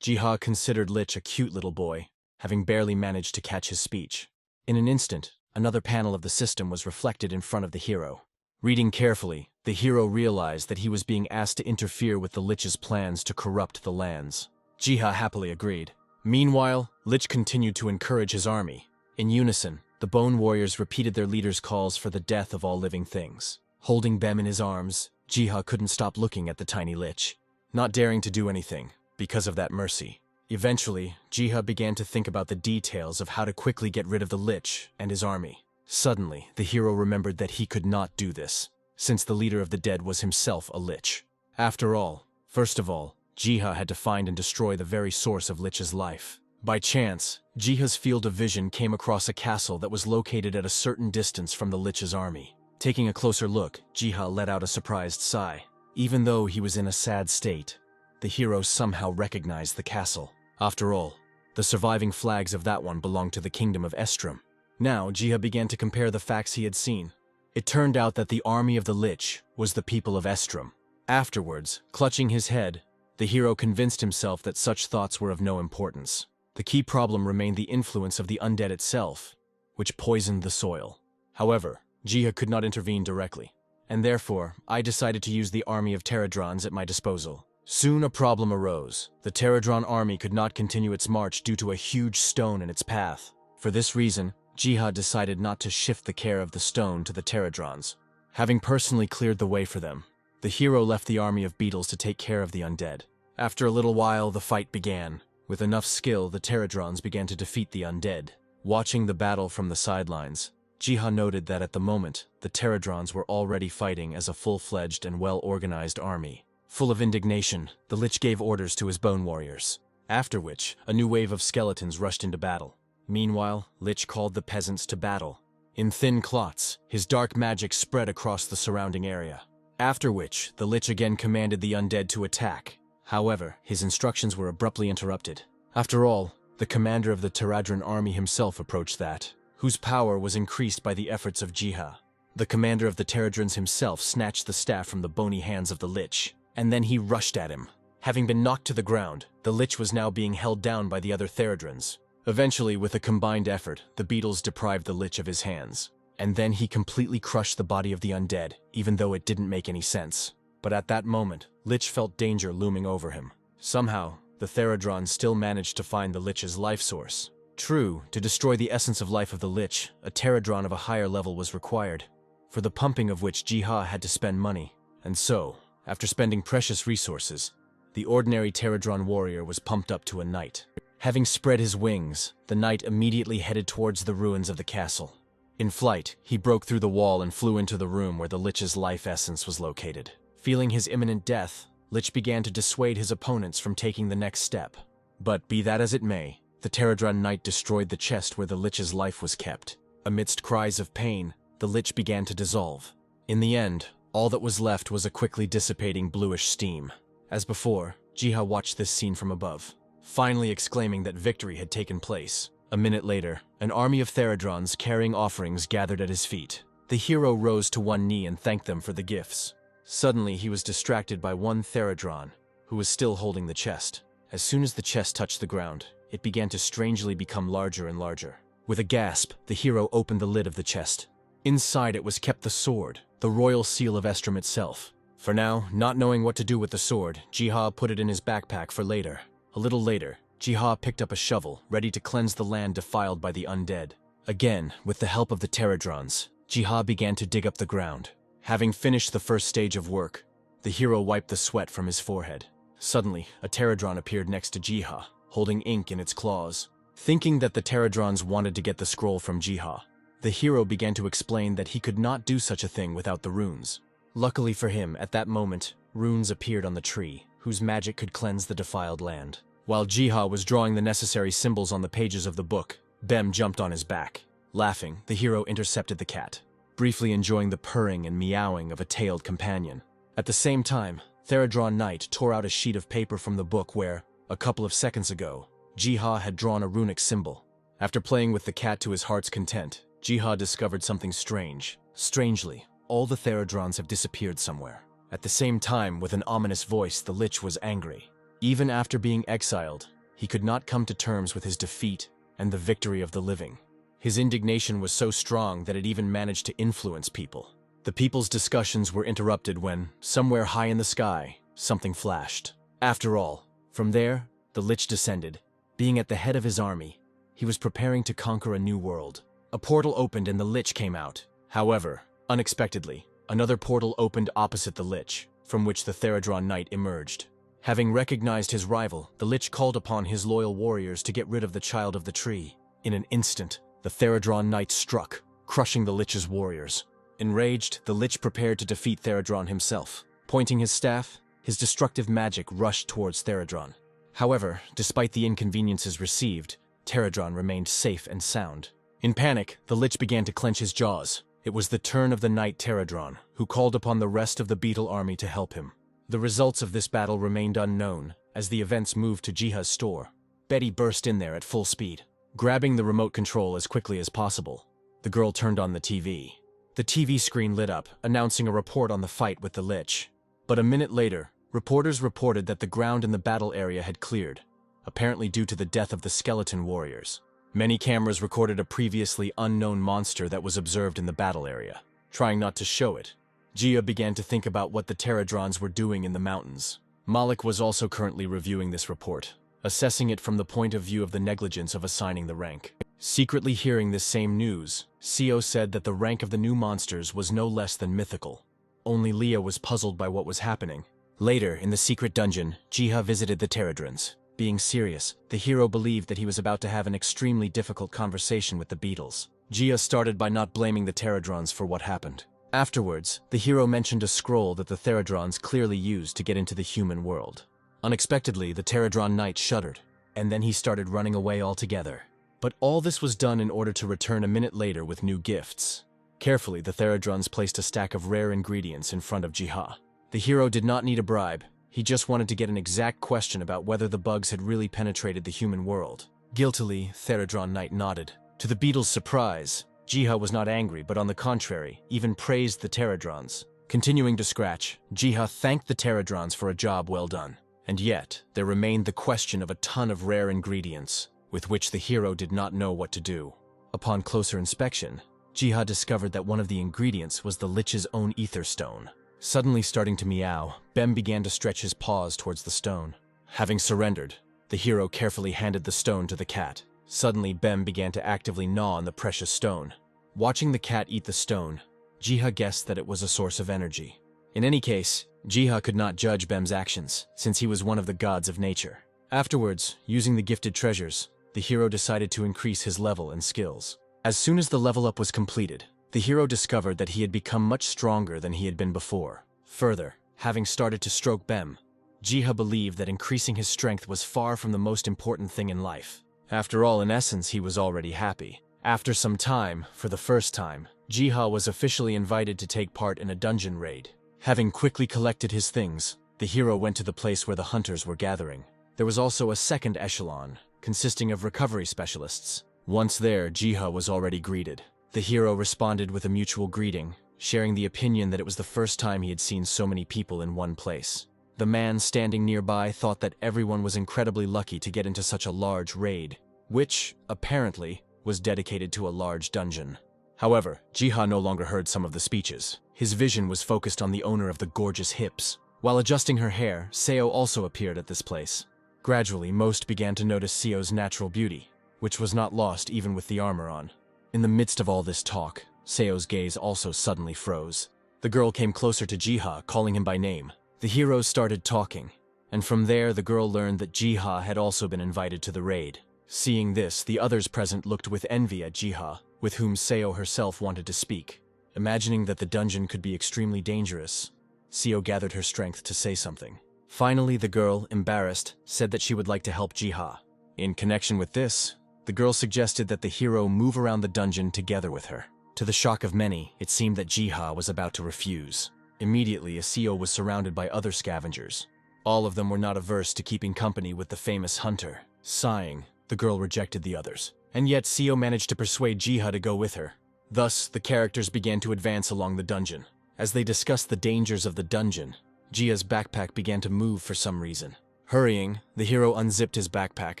Jiha considered Lich a cute little boy, having barely managed to catch his speech. In an instant, another panel of the system was reflected in front of the hero. Reading carefully, the hero realized that he was being asked to interfere with the Lich's plans to corrupt the lands. Jiha happily agreed. Meanwhile, Lich continued to encourage his army. In unison, the Bone Warriors repeated their leader's calls for the death of all living things. Holding them in his arms, Jiha couldn't stop looking at the tiny Lich, not daring to do anything because of that mercy. Eventually, Jiha began to think about the details of how to quickly get rid of the Lich and his army. Suddenly, the hero remembered that he could not do this, since the leader of the dead was himself a Lich. After all, first of all, Jiha had to find and destroy the very source of Lich's life. By chance, Jiha's field of vision came across a castle that was located at a certain distance from the Lich's army. Taking a closer look, Jiha let out a surprised sigh. Even though he was in a sad state, the hero somehow recognized the castle. After all, the surviving flags of that one belonged to the kingdom of Estrum. Now, Jiha began to compare the facts he had seen. It turned out that the army of the Lich was the people of Estrum. Afterwards, clutching his head, the hero convinced himself that such thoughts were of no importance. The key problem remained the influence of the undead itself, which poisoned the soil. However, Jiha could not intervene directly, and therefore, I decided to use the army of Pterodrons at my disposal. Soon a problem arose. The Pterodron army could not continue its march due to a huge stone in its path. For this reason, Jiha decided not to shift the care of the stone to the Pterodrons. Having personally cleared the way for them, the hero left the army of beetles to take care of the undead. After a little while, the fight began. With enough skill, the Pterodrons began to defeat the undead. Watching the battle from the sidelines, Jiha noted that at the moment, the Pterodrons were already fighting as a full-fledged and well-organized army. Full of indignation, the Lich gave orders to his bone warriors, after which, a new wave of skeletons rushed into battle. Meanwhile, Lich called the peasants to battle. In thin clots, his dark magic spread across the surrounding area. After which, the Lich again commanded the undead to attack. However, his instructions were abruptly interrupted. After all, the commander of the Pterodron army himself approached that, whose power was increased by the efforts of Jiha. The commander of the Pterodrons himself snatched the staff from the bony hands of the Lich, and then he rushed at him. Having been knocked to the ground, the Lich was now being held down by the other Pterodrons. Eventually, with a combined effort, the beetles deprived the Lich of his hands. And then he completely crushed the body of the undead, even though it didn't make any sense. But at that moment, Lich felt danger looming over him. Somehow, the Pterodrons still managed to find the Lich's life source. True, to destroy the essence of life of the Lich, a Pterodron of a higher level was required, for the pumping of which Jiha had to spend money. And so, after spending precious resources, the ordinary Pterodron warrior was pumped up to a knight. Having spread his wings, the knight immediately headed towards the ruins of the castle. In flight, he broke through the wall and flew into the room where the Lich's life essence was located. Feeling his imminent death, Lich began to dissuade his opponents from taking the next step. But be that as it may, the Pterodron knight destroyed the chest where the Lich's life was kept. Amidst cries of pain, the Lich began to dissolve. In the end, all that was left was a quickly dissipating bluish steam. As before, Jiha watched this scene from above, finally exclaiming that victory had taken place. A minute later, an army of Pterodrons carrying offerings gathered at his feet. The hero rose to one knee and thanked them for the gifts. Suddenly, he was distracted by one Pterodron, who was still holding the chest. As soon as the chest touched the ground, it began to strangely become larger and larger. With a gasp, the hero opened the lid of the chest. Inside it was kept the sword the royal seal of Estrom itself. For now, not knowing what to do with the sword, Jiha put it in his backpack for later. A little later, Jiha picked up a shovel, ready to cleanse the land defiled by the undead. Again, with the help of the pterodrons, Jiha began to dig up the ground. Having finished the first stage of work, the hero wiped the sweat from his forehead. Suddenly, a pterodron appeared next to Jiha, holding ink in its claws. Thinking that the pterodrons wanted to get the scroll from Jiha, the hero began to explain that he could not do such a thing without the runes. Luckily for him, at that moment, runes appeared on the tree, whose magic could cleanse the defiled land. While Jiha was drawing the necessary symbols on the pages of the book, Bem jumped on his back. Laughing, the hero intercepted the cat, briefly enjoying the purring and meowing of a tailed companion. At the same time, Theradron Knight tore out a sheet of paper from the book where, a couple of seconds ago, Jiha had drawn a runic symbol. After playing with the cat to his heart's content, Jiha discovered something strange. Strangely, all the Theradrons have disappeared somewhere. At the same time, with an ominous voice, the Lich was angry. Even after being exiled, he could not come to terms with his defeat and the victory of the living. His indignation was so strong that it even managed to influence people. The people's discussions were interrupted when, somewhere high in the sky, something flashed. After all, from there, the Lich descended. Being at the head of his army, he was preparing to conquer a new world. A portal opened and the Lich came out. However, unexpectedly, another portal opened opposite the Lich, from which the Theradron Knight emerged. Having recognized his rival, the Lich called upon his loyal warriors to get rid of the Child of the Tree. In an instant, the Theradron Knight struck, crushing the Lich's warriors. Enraged, the Lich prepared to defeat Theradron himself. Pointing his staff, his destructive magic rushed towards Theradron. However, despite the inconveniences received, Theradron remained safe and sound. In panic, the Lich began to clench his jaws. It was the turn of the Knight Theradron, who called upon the rest of the beetle army to help him. The results of this battle remained unknown, as the events moved to Jiha's store. Betty burst in there at full speed. Grabbing the remote control as quickly as possible, the girl turned on the TV. The TV screen lit up, announcing a report on the fight with the Lich. But a minute later, reporters reported that the ground in the battle area had cleared, apparently due to the death of the skeleton warriors. Many cameras recorded a previously unknown monster that was observed in the battle area. Trying not to show it, Jia began to think about what the Pterodrons were doing in the mountains. Malik was also currently reviewing this report, assessing it from the point of view of the negligence of assigning the rank. Secretly hearing this same news, Sio said that the rank of the new monsters was no less than mythical. Only Leah was puzzled by what was happening. Later, in the secret dungeon, Jiha visited the Pterodrons. Being serious, the hero believed that he was about to have an extremely difficult conversation with the beetles. Jia started by not blaming the Pterodrons for what happened. Afterwards, the hero mentioned a scroll that the Pterodrons clearly used to get into the human world. Unexpectedly, the Pterodron Knight shuddered, and then he started running away altogether. But all this was done in order to return a minute later with new gifts. Carefully, the Pterodrons placed a stack of rare ingredients in front of Jiha. The hero did not need a bribe. He just wanted to get an exact question about whether the bugs had really penetrated the human world. Guiltily, Pterodron Knight nodded. To the beetle's surprise, Jiha was not angry, but on the contrary, even praised the Pterodrons. Continuing to scratch, Jiha thanked the Pterodrons for a job well done. And yet, there remained the question of a ton of rare ingredients, with which the hero did not know what to do. Upon closer inspection, Jiha discovered that one of the ingredients was the Lich's own ether stone. Suddenly starting to meow, Bem began to stretch his paws towards the stone. Having surrendered, the hero carefully handed the stone to the cat. Suddenly, Bem began to actively gnaw on the precious stone. Watching the cat eat the stone, Jiha guessed that it was a source of energy. In any case, Jiha could not judge Bem's actions, since he was one of the gods of nature. Afterwards, using the gifted treasures, the hero decided to increase his level and skills. As soon as the level up was completed, the hero discovered that he had become much stronger than he had been before. Further, having started to stroke Bem, Jiha believed that increasing his strength was far from the most important thing in life. After all, in essence, he was already happy. After some time, for the first time, Jiha was officially invited to take part in a dungeon raid. Having quickly collected his things, the hero went to the place where the hunters were gathering. There was also a second echelon, consisting of recovery specialists. Once there, Jiha was already greeted. The hero responded with a mutual greeting, sharing the opinion that it was the first time he had seen so many people in one place. The man standing nearby thought that everyone was incredibly lucky to get into such a large raid, which, apparently, was dedicated to a large dungeon. However, Jiha no longer heard some of the speeches. His vision was focused on the owner of the gorgeous hips. While adjusting her hair, Seo also appeared at this place. Gradually, most began to notice Seo's natural beauty, which was not lost even with the armor on. In the midst of all this talk, Seo's gaze also suddenly froze. The girl came closer to Jiha, calling him by name. The heroes started talking, and from there the girl learned that Jiha had also been invited to the raid. Seeing this, the others present looked with envy at Jiha, with whom Seo herself wanted to speak. Imagining that the dungeon could be extremely dangerous, Seo gathered her strength to say something. Finally, the girl, embarrassed, said that she would like to help Jiha. In connection with this, the girl suggested that the hero move around the dungeon together with her. To the shock of many, it seemed that Jiha was about to refuse. Immediately, Seo was surrounded by other scavengers. All of them were not averse to keeping company with the famous hunter. Sighing, the girl rejected the others. And yet Seo managed to persuade Jiha to go with her. Thus, the characters began to advance along the dungeon. As they discussed the dangers of the dungeon, Jiha's backpack began to move for some reason. Hurrying, the hero unzipped his backpack,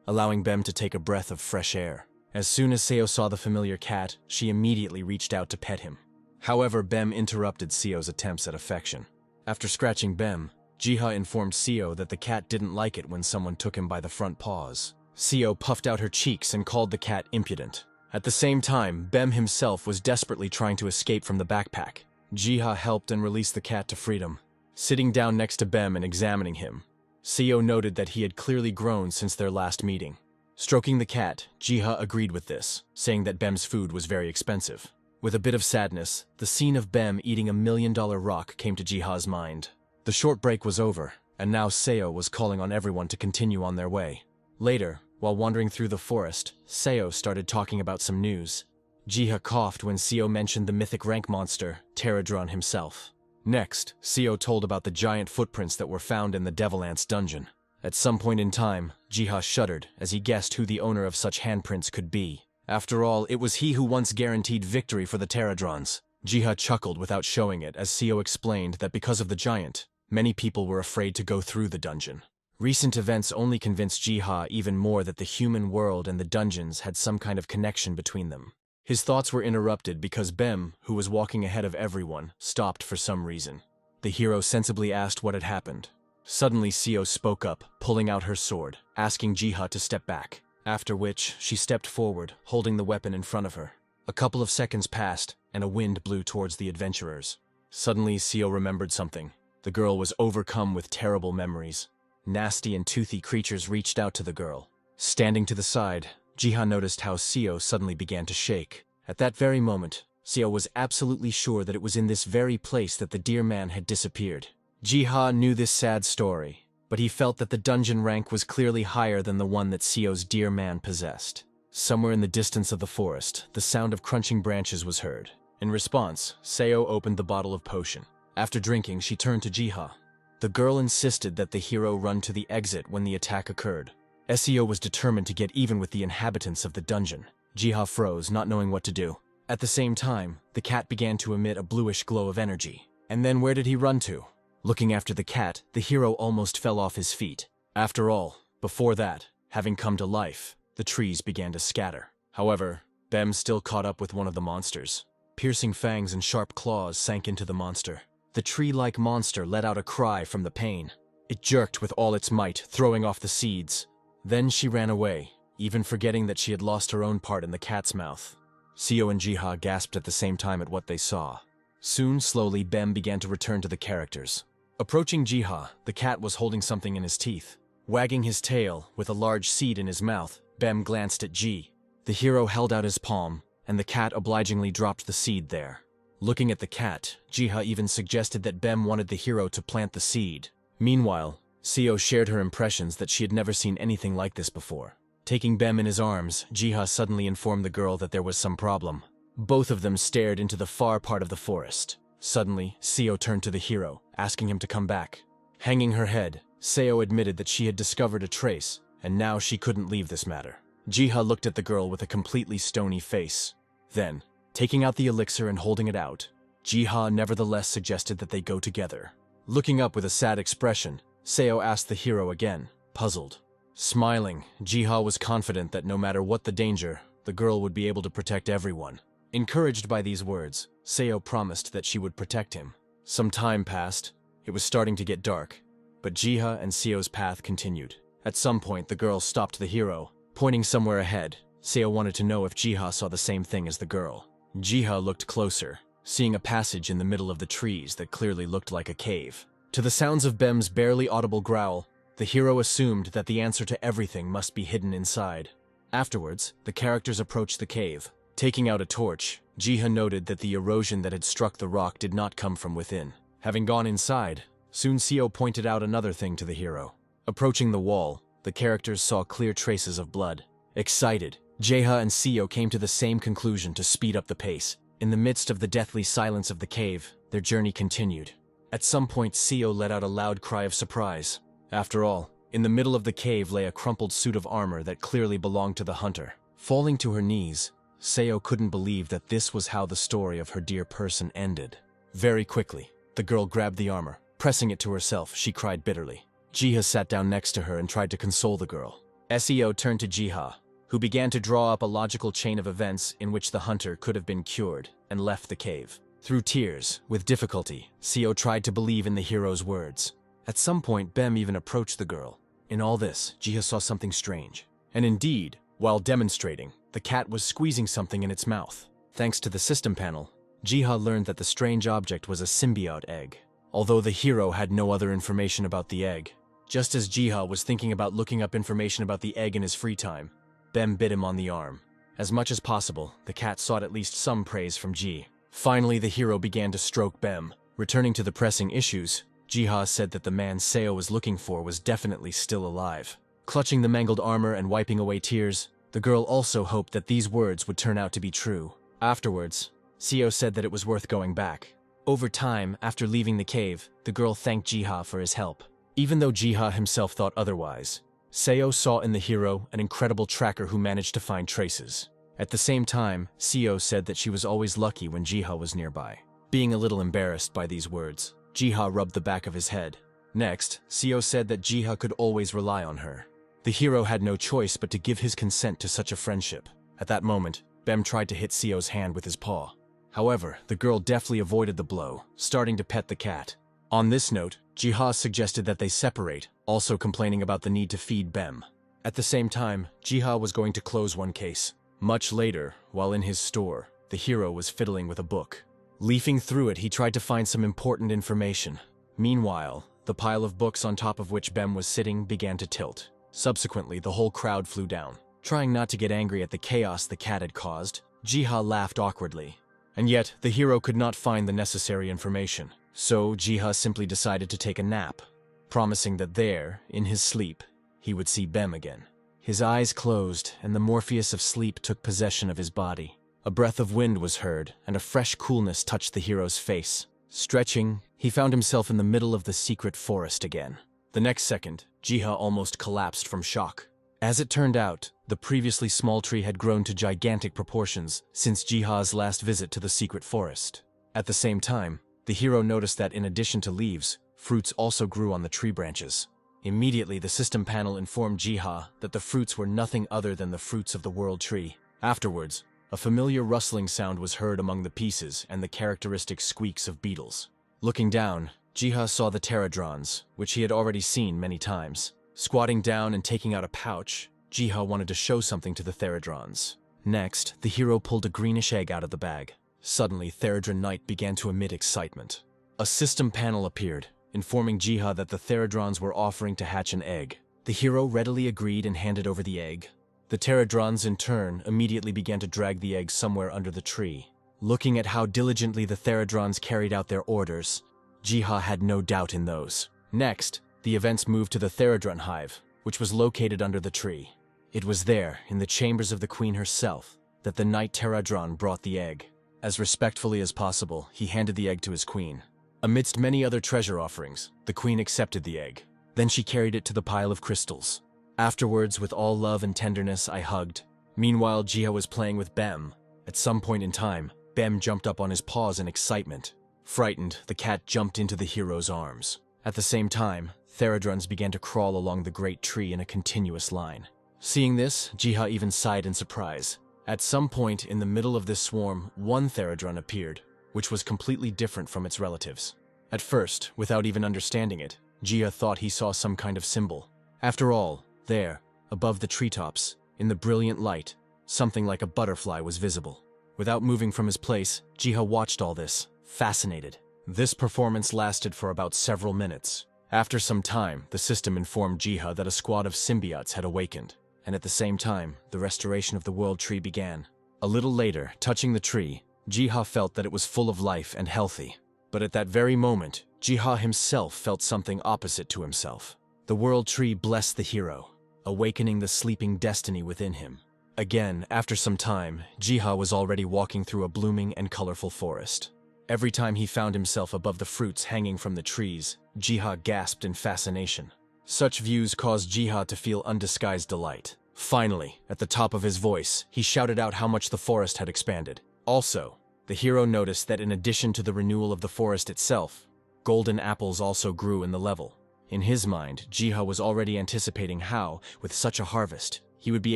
allowing Bem to take a breath of fresh air. As soon as Seo saw the familiar cat, she immediately reached out to pet him. However, Bem interrupted Seo's attempts at affection. After scratching Bem, Jiha informed Seo that the cat didn't like it when someone took him by the front paws. Seo puffed out her cheeks and called the cat impudent. At the same time, Bem himself was desperately trying to escape from the backpack. Jiha helped and released the cat to freedom. Sitting down next to Bem and examining him, Seo noted that he had clearly grown since their last meeting. Stroking the cat, Jiha agreed with this, saying that Bem's food was very expensive. With a bit of sadness, the scene of Bem eating $1 million rock came to Jiha's mind. The short break was over, and now Seo was calling on everyone to continue on their way. Later, while wandering through the forest, Seo started talking about some news. Jiha coughed when Seo mentioned the mythic rank monster, Pterodron himself. Next, Seo told about the giant footprints that were found in the Devil Ant's dungeon. At some point in time, Jiha shuddered as he guessed who the owner of such handprints could be. After all, it was he who once guaranteed victory for the Pterodrons. Jiha chuckled without showing it as Seo explained that because of the giant, many people were afraid to go through the dungeon. Recent events only convinced Jiha even more that the human world and the dungeons had some kind of connection between them. His thoughts were interrupted because Bem, who was walking ahead of everyone, stopped for some reason. The hero sensibly asked what had happened. Suddenly Seo spoke up, pulling out her sword, asking Jiha to step back, after which she stepped forward, holding the weapon in front of her. A couple of seconds passed, and a wind blew towards the adventurers. Suddenly Seo remembered something. The girl was overcome with terrible memories. Nasty and toothy creatures reached out to the girl. Standing to the side, Jiha noticed how Seo suddenly began to shake. At that very moment, Seo was absolutely sure that it was in this very place that the dear man had disappeared. Jiha knew this sad story, but he felt that the dungeon rank was clearly higher than the one that Seo's dear man possessed. Somewhere in the distance of the forest, the sound of crunching branches was heard. In response, Seo opened the bottle of potion. After drinking, she turned to Jiha. The girl insisted that the hero run to the exit when the attack occurred. Seo was determined to get even with the inhabitants of the dungeon. Jiha froze, not knowing what to do. At the same time, the cat began to emit a bluish glow of energy. And then where did he run to? Looking after the cat, the hero almost fell off his feet. After all, before that, having come to life, the trees began to scatter. However, Bem still caught up with one of the monsters. Piercing fangs and sharp claws sank into the monster. The tree-like monster let out a cry from the pain. It jerked with all its might, throwing off the seeds. Then she ran away, even forgetting that she had lost her own part in the cat's mouth. Seo and Jiha gasped at the same time at what they saw. Soon, slowly, Bem began to return to the characters. Approaching Jiha, the cat was holding something in his teeth. Wagging his tail, with a large seed in his mouth, Bem glanced at Ji. The hero held out his palm, and the cat obligingly dropped the seed there. Looking at the cat, Jiha even suggested that Bem wanted the hero to plant the seed. Meanwhile, Seo shared her impressions that she had never seen anything like this before. Taking Bem in his arms, Jiha suddenly informed the girl that there was some problem. Both of them stared into the far part of the forest. Suddenly, Seo turned to the hero, asking him to come back. Hanging her head, Seo admitted that she had discovered a trace, and now she couldn't leave this matter. Jiha looked at the girl with a completely stony face. Then, taking out the elixir and holding it out, Jiha nevertheless suggested that they go together. Looking up with a sad expression, Seo asked the hero again, puzzled. Smiling, Jiha was confident that no matter what the danger, the girl would be able to protect everyone. Encouraged by these words, Seo promised that she would protect him. Some time passed. It was starting to get dark, but Jiha and Seo's path continued. At some point, the girl stopped the hero, pointing somewhere ahead. Seo wanted to know if Jiha saw the same thing as the girl. Jiha looked closer, seeing a passage in the middle of the trees that clearly looked like a cave. To the sounds of Bem's barely audible growl, the hero assumed that the answer to everything must be hidden inside. Afterwards, the characters approached the cave. Taking out a torch, Jiha noted that the erosion that had struck the rock did not come from within. Having gone inside, soon Seo pointed out another thing to the hero. Approaching the wall, the characters saw clear traces of blood. Excited, Jiha and Seo came to the same conclusion to speed up the pace. In the midst of the deathly silence of the cave, their journey continued. At some point, Seo let out a loud cry of surprise. After all, in the middle of the cave lay a crumpled suit of armor that clearly belonged to the hunter. Falling to her knees, Seo couldn't believe that this was how the story of her dear person ended. Very quickly, the girl grabbed the armor. Pressing it to herself, she cried bitterly. Jiha sat down next to her and tried to console the girl. Seo turned to Jiha, who began to draw up a logical chain of events in which the hunter could have been cured, and left the cave. Through tears, with difficulty, Seo tried to believe in the hero's words. At some point, Bem even approached the girl. In all this, Jiha saw something strange. And indeed, while demonstrating, the cat was squeezing something in its mouth. Thanks to the system panel, Jiha learned that the strange object was a symbiote egg. Although the hero had no other information about the egg. Just as Jiha was thinking about looking up information about the egg in his free time, Bem bit him on the arm. As much as possible, the cat sought at least some praise from Ji. Finally, the hero began to stroke Bem. Returning to the pressing issues, Jiha said that the man Seo was looking for was definitely still alive. Clutching the mangled armor and wiping away tears, the girl also hoped that these words would turn out to be true. Afterwards, Seo said that it was worth going back. Over time, after leaving the cave, the girl thanked Jiha for his help. Even though Jiha himself thought otherwise, Seo saw in the hero an incredible tracker who managed to find traces. At the same time, Seo said that she was always lucky when Jiha was nearby. Being a little embarrassed by these words, Jiha rubbed the back of his head. Next, Seo said that Jiha could always rely on her. The hero had no choice but to give his consent to such a friendship. At that moment, Bem tried to hit Seo's hand with his paw. However, the girl deftly avoided the blow, starting to pet the cat. On this note, Jiha suggested that they separate, also complaining about the need to feed Bem. At the same time, Jiha was going to close one case. Much later, while in his store, the hero was fiddling with a book. Leafing through it, he tried to find some important information. Meanwhile, the pile of books on top of which Bem was sitting began to tilt. Subsequently, the whole crowd flew down. Trying not to get angry at the chaos the cat had caused, Jiha laughed awkwardly. And yet, the hero could not find the necessary information. So, Jiha simply decided to take a nap, promising that there, in his sleep, he would see Bem again. His eyes closed, and the Morpheus of sleep took possession of his body. A breath of wind was heard, and a fresh coolness touched the hero's face. Stretching, he found himself in the middle of the secret forest again. The next second, Jiha almost collapsed from shock. As it turned out, the previously small tree had grown to gigantic proportions since Jiha's last visit to the secret forest. At the same time, the hero noticed that in addition to leaves, fruits also grew on the tree branches. Immediately, the system panel informed Jiha that the fruits were nothing other than the fruits of the world tree. Afterwards, a familiar rustling sound was heard among the pieces and the characteristic squeaks of beetles. Looking down, Jiha saw the pterodrons, which he had already seen many times. Squatting down and taking out a pouch, Jiha wanted to show something to the pterodrons. Next, the hero pulled a greenish egg out of the bag. Suddenly, Therodron Knight began to emit excitement. A system panel appeared, informing Jiha that the pterodrons were offering to hatch an egg. The hero readily agreed and handed over the egg. The pterodrons, in turn, immediately began to drag the egg somewhere under the tree. Looking at how diligently the pterodrons carried out their orders, Jiha had no doubt in those. Next, the events moved to the Therodron hive, which was located under the tree. It was there, in the chambers of the queen herself, that the knight Pterodron brought the egg. As respectfully as possible, he handed the egg to his queen. Amidst many other treasure offerings, the queen accepted the egg. Then she carried it to the pile of crystals. Afterwards, with all love and tenderness, I hugged. Meanwhile, Jiha was playing with Bem. At some point in time, Bem jumped up on his paws in excitement. Frightened, the cat jumped into the hero's arms. At the same time, Therodrons began to crawl along the great tree in a continuous line. Seeing this, Jiha even sighed in surprise. At some point in the middle of this swarm, one Therodron appeared. which was completely different from its relatives. At first, without even understanding it, Jiha thought he saw some kind of symbol. After all, there, above the treetops, in the brilliant light, something like a butterfly was visible. Without moving from his place, Jiha watched all this, fascinated. This performance lasted for about several minutes. After some time, the system informed Jiha that a squad of symbiotes had awakened, and at the same time, the restoration of the world tree began. A little later, touching the tree, Jiha felt that it was full of life and healthy. But at that very moment, Jiha himself felt something opposite to himself. The world tree blessed the hero, awakening the sleeping destiny within him. Again, after some time, Jiha was already walking through a blooming and colorful forest. Every time he found himself above the fruits hanging from the trees, Jiha gasped in fascination. Such views caused Jiha to feel undisguised delight. Finally, at the top of his voice, he shouted out how much the forest had expanded. Also, the hero noticed that in addition to the renewal of the forest itself, golden apples also grew in the level. In his mind, Jiha was already anticipating how, with such a harvest, he would be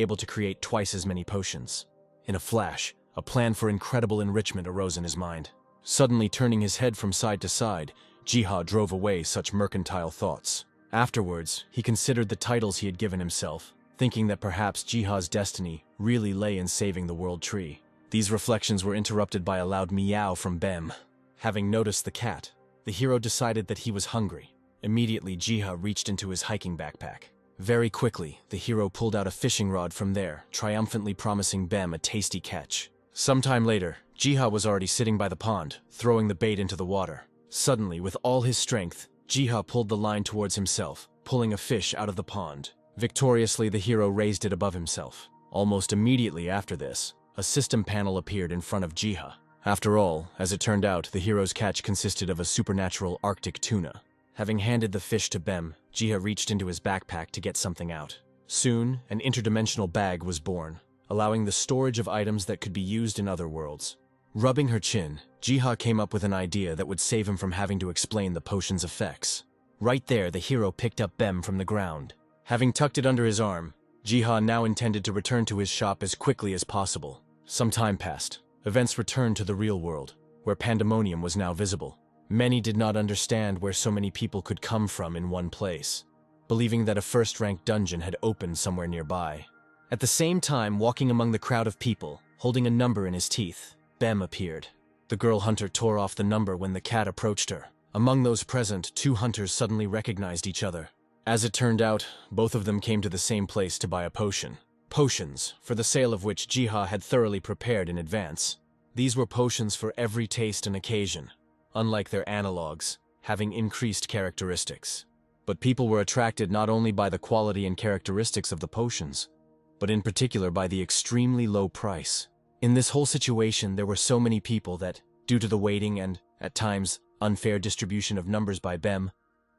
able to create twice as many potions. In a flash, a plan for incredible enrichment arose in his mind. Suddenly turning his head from side to side, Jiha drove away such mercantile thoughts. Afterwards, he considered the titles he had given himself, thinking that perhaps Jiha's destiny really lay in saving the world tree. These reflections were interrupted by a loud meow from Bem. Having noticed the cat, the hero decided that he was hungry. Immediately, Jiha reached into his hiking backpack. Very quickly, the hero pulled out a fishing rod from there, triumphantly promising Bem a tasty catch. Sometime later, Jiha was already sitting by the pond, throwing the bait into the water. Suddenly, with all his strength, Jiha pulled the line towards himself, pulling a fish out of the pond. Victoriously, the hero raised it above himself. Almost immediately after this, a system panel appeared in front of Jiha. After all, as it turned out, the hero's catch consisted of a supernatural Arctic tuna. Having handed the fish to Bem, Jiha reached into his backpack to get something out. Soon, an interdimensional bag was born, allowing the storage of items that could be used in other worlds. Rubbing her chin, Jiha came up with an idea that would save him from having to explain the potion's effects. Right there, the hero picked up Bem from the ground. Having tucked it under his arm, Jiha now intended to return to his shop as quickly as possible. Some time passed. Events returned to the real world, where pandemonium was now visible. Many did not understand where so many people could come from in one place, believing that a first-rank dungeon had opened somewhere nearby. At the same time, walking among the crowd of people, holding a number in his teeth, Bem appeared. The girl hunter tore off the number when the cat approached her. Among those present, two hunters suddenly recognized each other. As it turned out, both of them came to the same place to buy a potion. Potions, for the sale of which Jiha had thoroughly prepared in advance. These were potions for every taste and occasion, unlike their analogues, having increased characteristics. But people were attracted not only by the quality and characteristics of the potions, but in particular by the extremely low price. In this whole situation, there were so many people that, due to the waiting and, at times, unfair distribution of numbers by Bem,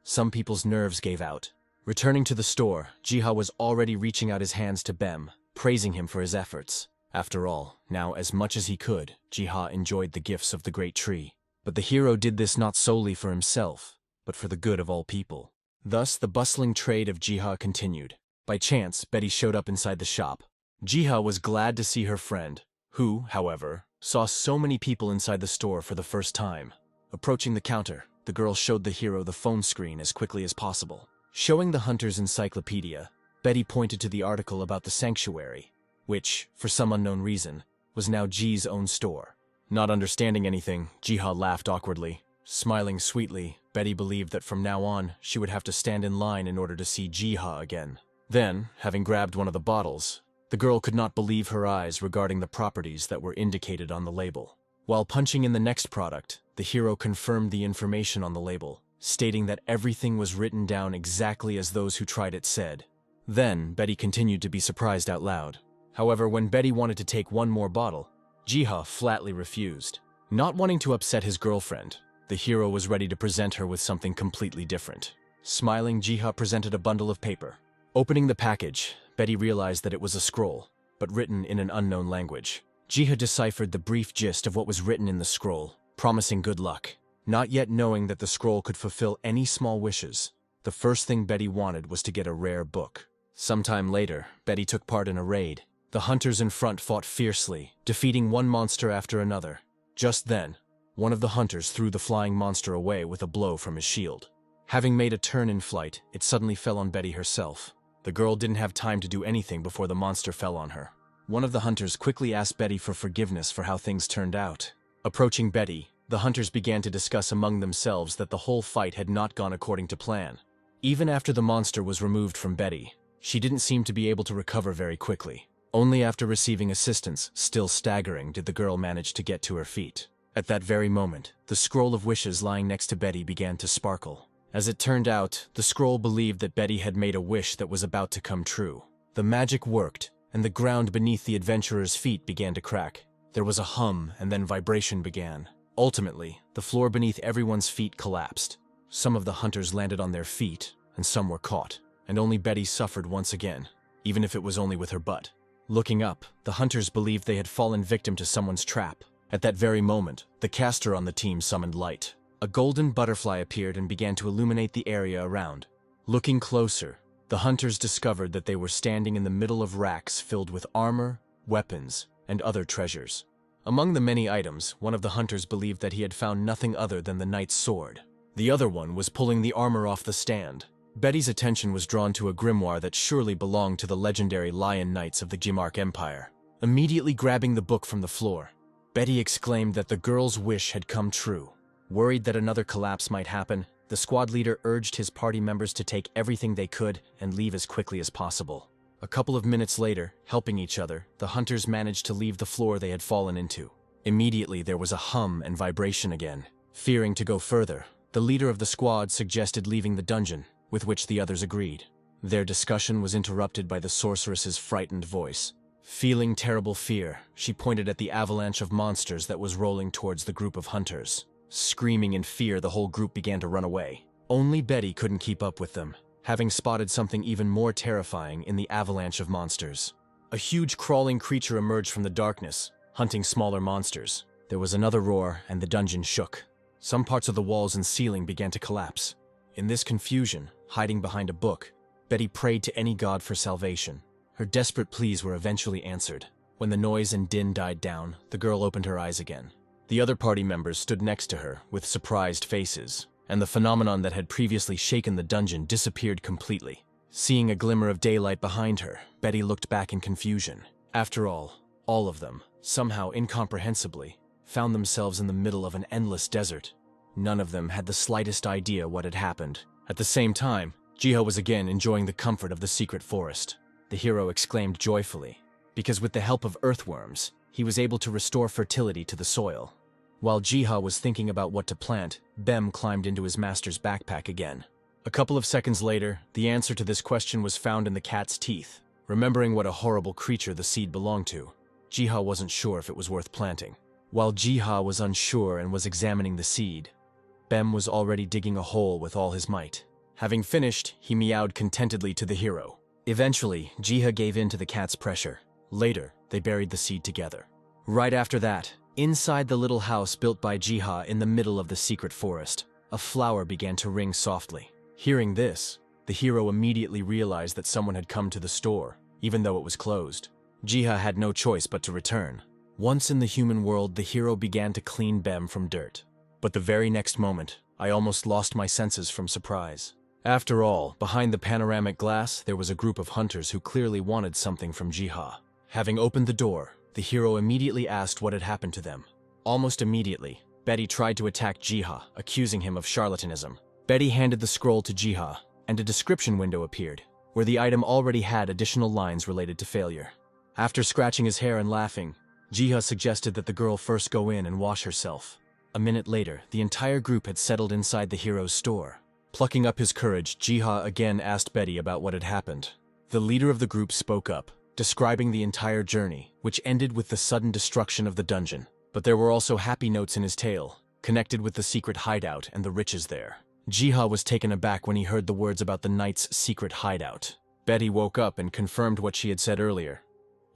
some people's nerves gave out. Returning to the store, Jiha was already reaching out his hands to Bem, praising him for his efforts. After all, now as much as he could, Jiha enjoyed the gifts of the great tree. But the hero did this not solely for himself, but for the good of all people. Thus, the bustling trade of Jiha continued. By chance, Betty showed up inside the shop. Jiha was glad to see her friend, who, however, saw so many people inside the store for the first time. Approaching the counter, the girl showed the hero the phone screen as quickly as possible. Showing the hunter's encyclopedia, Betty pointed to the article about the sanctuary, which, for some unknown reason, was now Ji's own store. Not understanding anything, Jiha laughed awkwardly. Smiling sweetly, Betty believed that from now on, she would have to stand in line in order to see Jiha again. Then, having grabbed one of the bottles, the girl could not believe her eyes regarding the properties that were indicated on the label. While punching in the next product, the hero confirmed the information on the label, stating that everything was written down exactly as those who tried it said. Then, Betty continued to be surprised out loud. However, when Betty wanted to take one more bottle, Jiha flatly refused. Not wanting to upset his girlfriend, the hero was ready to present her with something completely different. Smiling, Jiha presented a bundle of paper. Opening the package, Betty realized that it was a scroll, but written in an unknown language. Jiha deciphered the brief gist of what was written in the scroll, promising good luck. Not yet knowing that the scroll could fulfill any small wishes, the first thing Betty wanted was to get a rare book. Sometime later, Betty took part in a raid. The hunters in front fought fiercely, defeating one monster after another. Just then, one of the hunters threw the flying monster away with a blow from his shield. Having made a turn in flight, it suddenly fell on Betty herself. The girl didn't have time to do anything before the monster fell on her. One of the hunters quickly asked Betty for forgiveness for how things turned out. Approaching Betty, the hunters began to discuss among themselves that the whole fight had not gone according to plan. Even after the monster was removed from Betty, she didn't seem to be able to recover very quickly. Only after receiving assistance, still staggering, did the girl manage to get to her feet. At that very moment, the scroll of wishes lying next to Betty began to sparkle. As it turned out, the scroll believed that Betty had made a wish that was about to come true. The magic worked, and the ground beneath the adventurer's feet began to crack. There was a hum, and then vibration began. Ultimately, the floor beneath everyone's feet collapsed. Some of the hunters landed on their feet, and some were caught, and only Betty suffered once again, even if it was only with her butt. Looking up, the hunters believed they had fallen victim to someone's trap. At that very moment, the caster on the team summoned light. A golden butterfly appeared and began to illuminate the area around. Looking closer, the hunters discovered that they were standing in the middle of racks filled with armor, weapons, and other treasures. Among the many items, one of the hunters believed that he had found nothing other than the knight's sword. The other one was pulling the armor off the stand. Betty's attention was drawn to a grimoire that surely belonged to the legendary Lion Knights of the Gimark Empire. Immediately grabbing the book from the floor, Betty exclaimed that the girl's wish had come true. Worried that another collapse might happen, the squad leader urged his party members to take everything they could and leave as quickly as possible. A couple of minutes later, helping each other, the hunters managed to leave the floor they had fallen into. Immediately, there was a hum and vibration again. Fearing to go further, the leader of the squad suggested leaving the dungeon, with which the others agreed. Their discussion was interrupted by the sorceress's frightened voice. Feeling terrible fear, she pointed at the avalanche of monsters that was rolling towards the group of hunters. Screaming in fear, the whole group began to run away. Only Betty couldn't keep up with them, having spotted something even more terrifying in the avalanche of monsters. A huge crawling creature emerged from the darkness, hunting smaller monsters. There was another roar, and the dungeon shook. Some parts of the walls and ceiling began to collapse. In this confusion, hiding behind a book, Betty prayed to any god for salvation. Her desperate pleas were eventually answered. When the noise and din died down, the girl opened her eyes again. The other party members stood next to her with surprised faces, and the phenomenon that had previously shaken the dungeon disappeared completely. Seeing a glimmer of daylight behind her, Betty looked back in confusion. After all of them, somehow incomprehensibly, found themselves in the middle of an endless desert. None of them had the slightest idea what had happened. At the same time, Jiho was again enjoying the comfort of the secret forest. The hero exclaimed joyfully, because with the help of earthworms, he was able to restore fertility to the soil. While Jiha was thinking about what to plant, Bem climbed into his master's backpack again. A couple of seconds later, the answer to this question was found in the cat's teeth. Remembering what a horrible creature the seed belonged to, Jiha wasn't sure if it was worth planting. While Jiha was unsure and was examining the seed, Bem was already digging a hole with all his might. Having finished, he meowed contentedly to the hero. Eventually, Jiha gave in to the cat's pressure. Later, they buried the seed together. Right after that, inside the little house built by Jiha in the middle of the secret forest, a flower began to ring softly. Hearing this, the hero immediately realized that someone had come to the store, even though it was closed. Jiha had no choice but to return. Once in the human world, the hero began to clean Bem from dirt. But the very next moment, I almost lost my senses from surprise. After all, behind the panoramic glass, there was a group of hunters who clearly wanted something from Jiha. Having opened the door, the hero immediately asked what had happened to them. Almost immediately, Betty tried to attack Jiha, accusing him of charlatanism. Betty handed the scroll to Jiha, and a description window appeared, where the item already had additional lines related to failure. After scratching his hair and laughing, Jiha suggested that the girl first go in and wash herself. A minute later, the entire group had settled inside the hero's store. Plucking up his courage, Jiha again asked Betty about what had happened. The leader of the group spoke up, describing the entire journey, which ended with the sudden destruction of the dungeon. But there were also happy notes in his tale, connected with the secret hideout and the riches there. Jiha was taken aback when he heard the words about the knight's secret hideout. Betty woke up and confirmed what she had said earlier,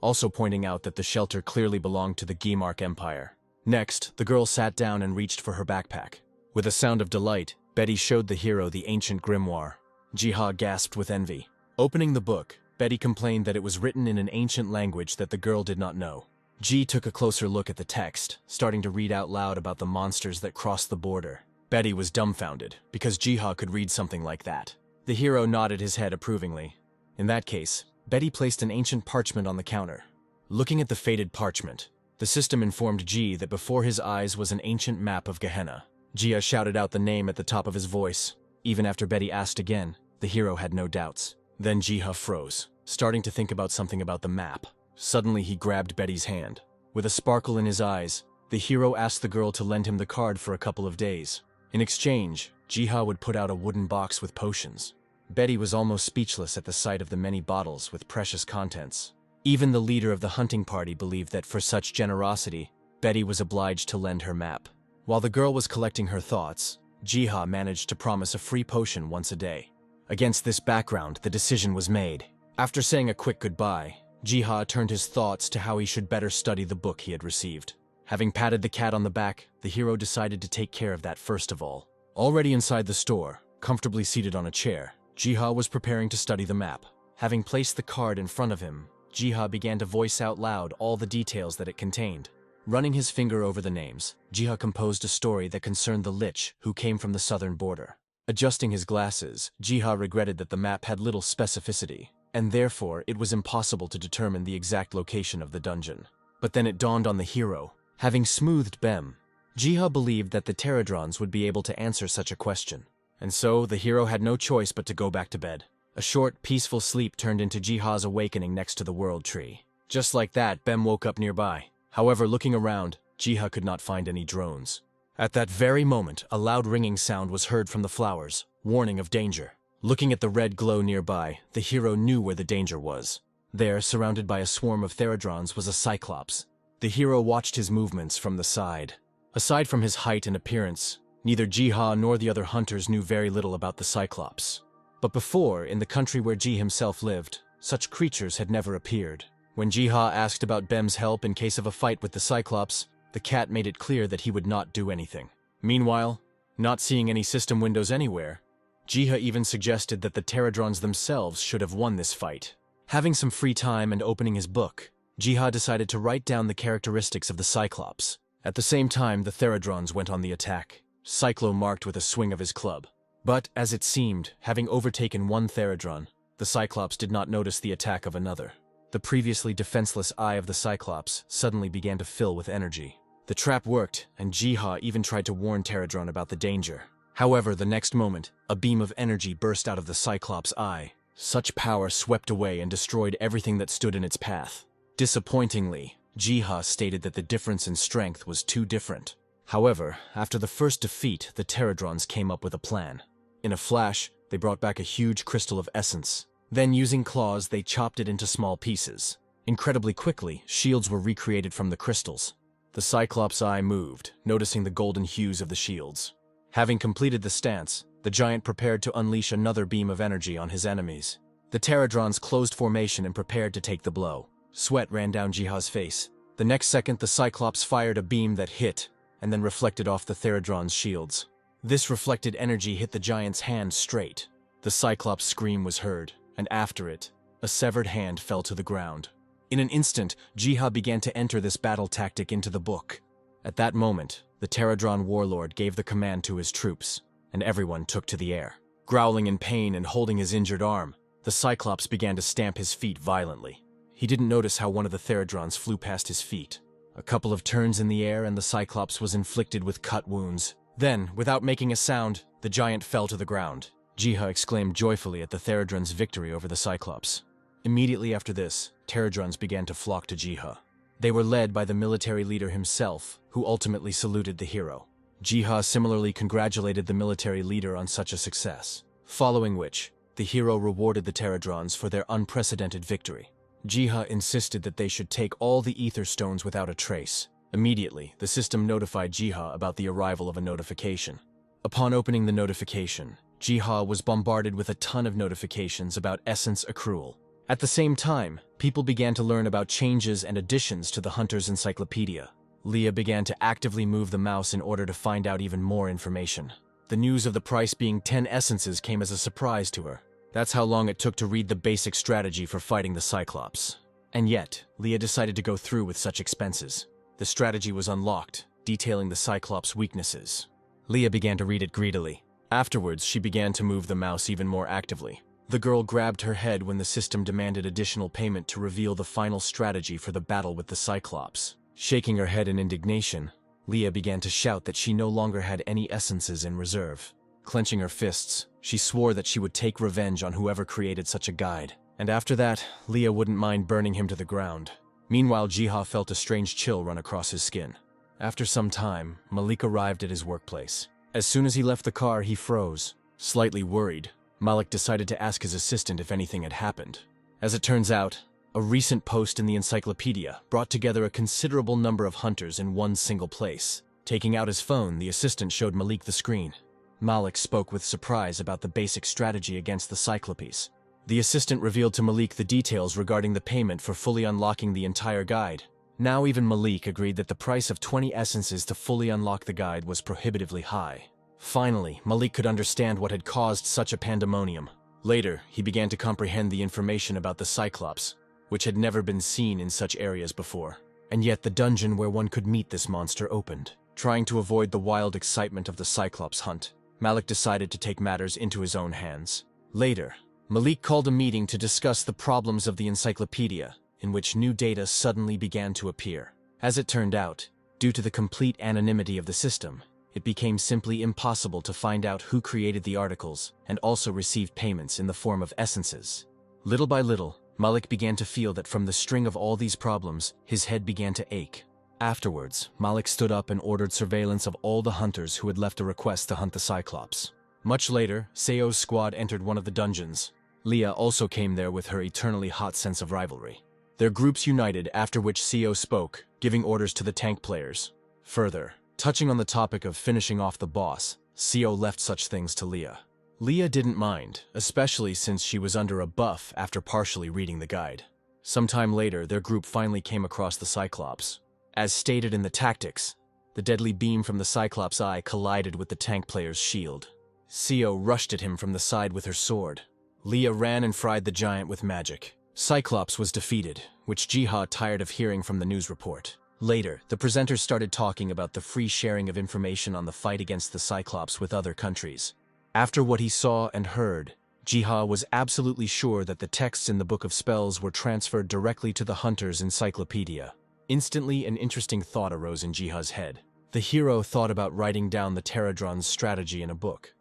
also pointing out that the shelter clearly belonged to the Gimark Empire. Next, the girl sat down and reached for her backpack. With a sound of delight, Betty showed the hero the ancient grimoire. Jiha gasped with envy. Opening the book, Betty complained that it was written in an ancient language that the girl did not know. G took a closer look at the text, starting to read out loud about the monsters that crossed the border. Betty was dumbfounded, because Jiha could read something like that. The hero nodded his head approvingly. In that case, Betty placed an ancient parchment on the counter. Looking at the faded parchment, the system informed G that before his eyes was an ancient map of Gehenna. Jia shouted out the name at the top of his voice. Even after Betty asked again, the hero had no doubts. Then Jiha froze, starting to think about something about the map. Suddenly he grabbed Betty's hand. With a sparkle in his eyes, the hero asked the girl to lend him the card for a couple of days. In exchange, Jiha would put out a wooden box with potions. Betty was almost speechless at the sight of the many bottles with precious contents. Even the leader of the hunting party believed that for such generosity, Betty was obliged to lend her map. While the girl was collecting her thoughts, Jiha managed to promise a free potion once a day. Against this background, the decision was made. After saying a quick goodbye, Jiha turned his thoughts to how he should better study the book he had received. Having patted the cat on the back, the hero decided to take care of that first of all. Already inside the store, comfortably seated on a chair, Jiha was preparing to study the map. Having placed the card in front of him, Jiha began to voice out loud all the details that it contained. Running his finger over the names, Jiha composed a story that concerned the Lich who came from the southern border. Adjusting his glasses, Jiha regretted that the map had little specificity, and therefore it was impossible to determine the exact location of the dungeon. But then it dawned on the hero. Having smoothed Bem, Jiha believed that the Pterodrons would be able to answer such a question. And so the hero had no choice but to go back to bed. A short, peaceful sleep turned into Jiha's awakening next to the World Tree. Just like that, Bem woke up nearby. However, looking around, Jiha could not find any drones. At that very moment, a loud ringing sound was heard from the flowers, warning of danger. Looking at the red glow nearby, the hero knew where the danger was. There, surrounded by a swarm of Pterodrons, was a Cyclops. The hero watched his movements from the side. Aside from his height and appearance, neither Jiha nor the other hunters knew very little about the Cyclops. But before, in the country where Ji himself lived, such creatures had never appeared. When Jiha asked about Bem's help in case of a fight with the Cyclops, the cat made it clear that he would not do anything. Meanwhile, not seeing any system windows anywhere, Jiha even suggested that the Pterodrons themselves should have won this fight. Having some free time and opening his book, Jiha decided to write down the characteristics of the Cyclops. At the same time, the Pterodrons went on the attack. Cyclo marked with a swing of his club. But, as it seemed, having overtaken one Pterodron, the Cyclops did not notice the attack of another. The previously defenseless eye of the Cyclops suddenly began to fill with energy. The trap worked, and Jiha even tried to warn Pterodron about the danger. However, the next moment, a beam of energy burst out of the Cyclops' eye. Such power swept away and destroyed everything that stood in its path. Disappointingly, Jiha stated that the difference in strength was too different. However, after the first defeat, the Pterodrons came up with a plan. In a flash, they brought back a huge crystal of essence. Then, using claws, they chopped it into small pieces. Incredibly quickly, shields were recreated from the crystals. The Cyclops' eye moved, noticing the golden hues of the shields. Having completed the stance, the giant prepared to unleash another beam of energy on his enemies. The Pterodrons closed formation and prepared to take the blow. Sweat ran down Jiha's face. The next second, the Cyclops fired a beam that hit, and then reflected off the Pterodrons' shields. This reflected energy hit the giant's hand straight. The Cyclops' scream was heard, and after it, a severed hand fell to the ground. In an instant, Jiha began to enter this battle tactic into the book. At that moment, the Pterodron warlord gave the command to his troops, and everyone took to the air. Growling in pain and holding his injured arm, the Cyclops began to stamp his feet violently. He didn't notice how one of the Pterodrons flew past his feet. A couple of turns in the air and the Cyclops was inflicted with cut wounds. Then, without making a sound, the giant fell to the ground. Jiha exclaimed joyfully at the Pterodron's victory over the Cyclops. Immediately after this, Pterodrons began to flock to Jiha. They were led by the military leader himself, who ultimately saluted the hero. Jiha similarly congratulated the military leader on such a success, following which, the hero rewarded the Pterodrons for their unprecedented victory. Jiha insisted that they should take all the ether stones without a trace. Immediately, the system notified Jiha about the arrival of a notification. Upon opening the notification, Jiha was bombarded with a ton of notifications about essence accrual. At the same time, people began to learn about changes and additions to the Hunter's Encyclopedia. Leah began to actively move the mouse in order to find out even more information. The news of the price being 10 essences came as a surprise to her. That's how long it took to read the basic strategy for fighting the Cyclops. And yet, Leah decided to go through with such expenses. The strategy was unlocked, detailing the Cyclops' weaknesses. Leah began to read it greedily. Afterwards, she began to move the mouse even more actively. The girl grabbed her head when the system demanded additional payment to reveal the final strategy for the battle with the Cyclops. Shaking her head in indignation, Leah began to shout that she no longer had any essences in reserve. Clenching her fists, she swore that she would take revenge on whoever created such a guide. And after that, Leah wouldn't mind burning him to the ground. Meanwhile, Jiha felt a strange chill run across his skin. After some time, Malik arrived at his workplace. As soon as he left the car, he froze. Slightly worried, Malik decided to ask his assistant if anything had happened. As it turns out, a recent post in the encyclopedia brought together a considerable number of hunters in one single place. Taking out his phone, the assistant showed Malik the screen. Malik spoke with surprise about the basic strategy against the Cyclopes. The assistant revealed to Malik the details regarding the payment for fully unlocking the entire guide. Now even Malik agreed that the price of 20 essences to fully unlock the guide was prohibitively high. Finally, Malik could understand what had caused such a pandemonium. Later, he began to comprehend the information about the Cyclops, which had never been seen in such areas before. And yet the dungeon where one could meet this monster opened. Trying to avoid the wild excitement of the Cyclops hunt, Malik decided to take matters into his own hands. Later, Malik called a meeting to discuss the problems of the encyclopedia, in which new data suddenly began to appear. As it turned out, due to the complete anonymity of the system, it became simply impossible to find out who created the articles and also received payments in the form of essences. Little by little, Malik began to feel that from the string of all these problems, his head began to ache. Afterwards, Malik stood up and ordered surveillance of all the hunters who had left a request to hunt the Cyclops. Much later, Seo's squad entered one of the dungeons. Leah also came there with her eternally hot sense of rivalry. Their groups united, after which Seo spoke, giving orders to the tank players. Further, touching on the topic of finishing off the boss, Seo left such things to Leah. Leah didn't mind, especially since she was under a buff after partially reading the guide. Sometime later, their group finally came across the Cyclops. As stated in the tactics, the deadly beam from the Cyclops' eye collided with the tank player's shield. Seo rushed at him from the side with her sword. Leah ran and fried the giant with magic. Cyclops was defeated, which Jiha tired of hearing from the news report. Later, the presenters started talking about the free sharing of information on the fight against the Cyclops with other countries. After what he saw and heard, Jiha was absolutely sure that the texts in the Book of Spells were transferred directly to the Hunter's encyclopedia. Instantly, an interesting thought arose in Jiha's head. The hero thought about writing down the Pterodron's strategy in a book,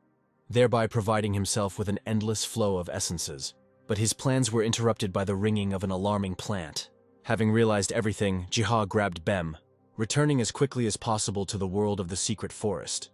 thereby providing himself with an endless flow of essences. But his plans were interrupted by the ringing of an alarming plant. Having realized everything, Jiha grabbed Bem, returning as quickly as possible to the world of the secret forest.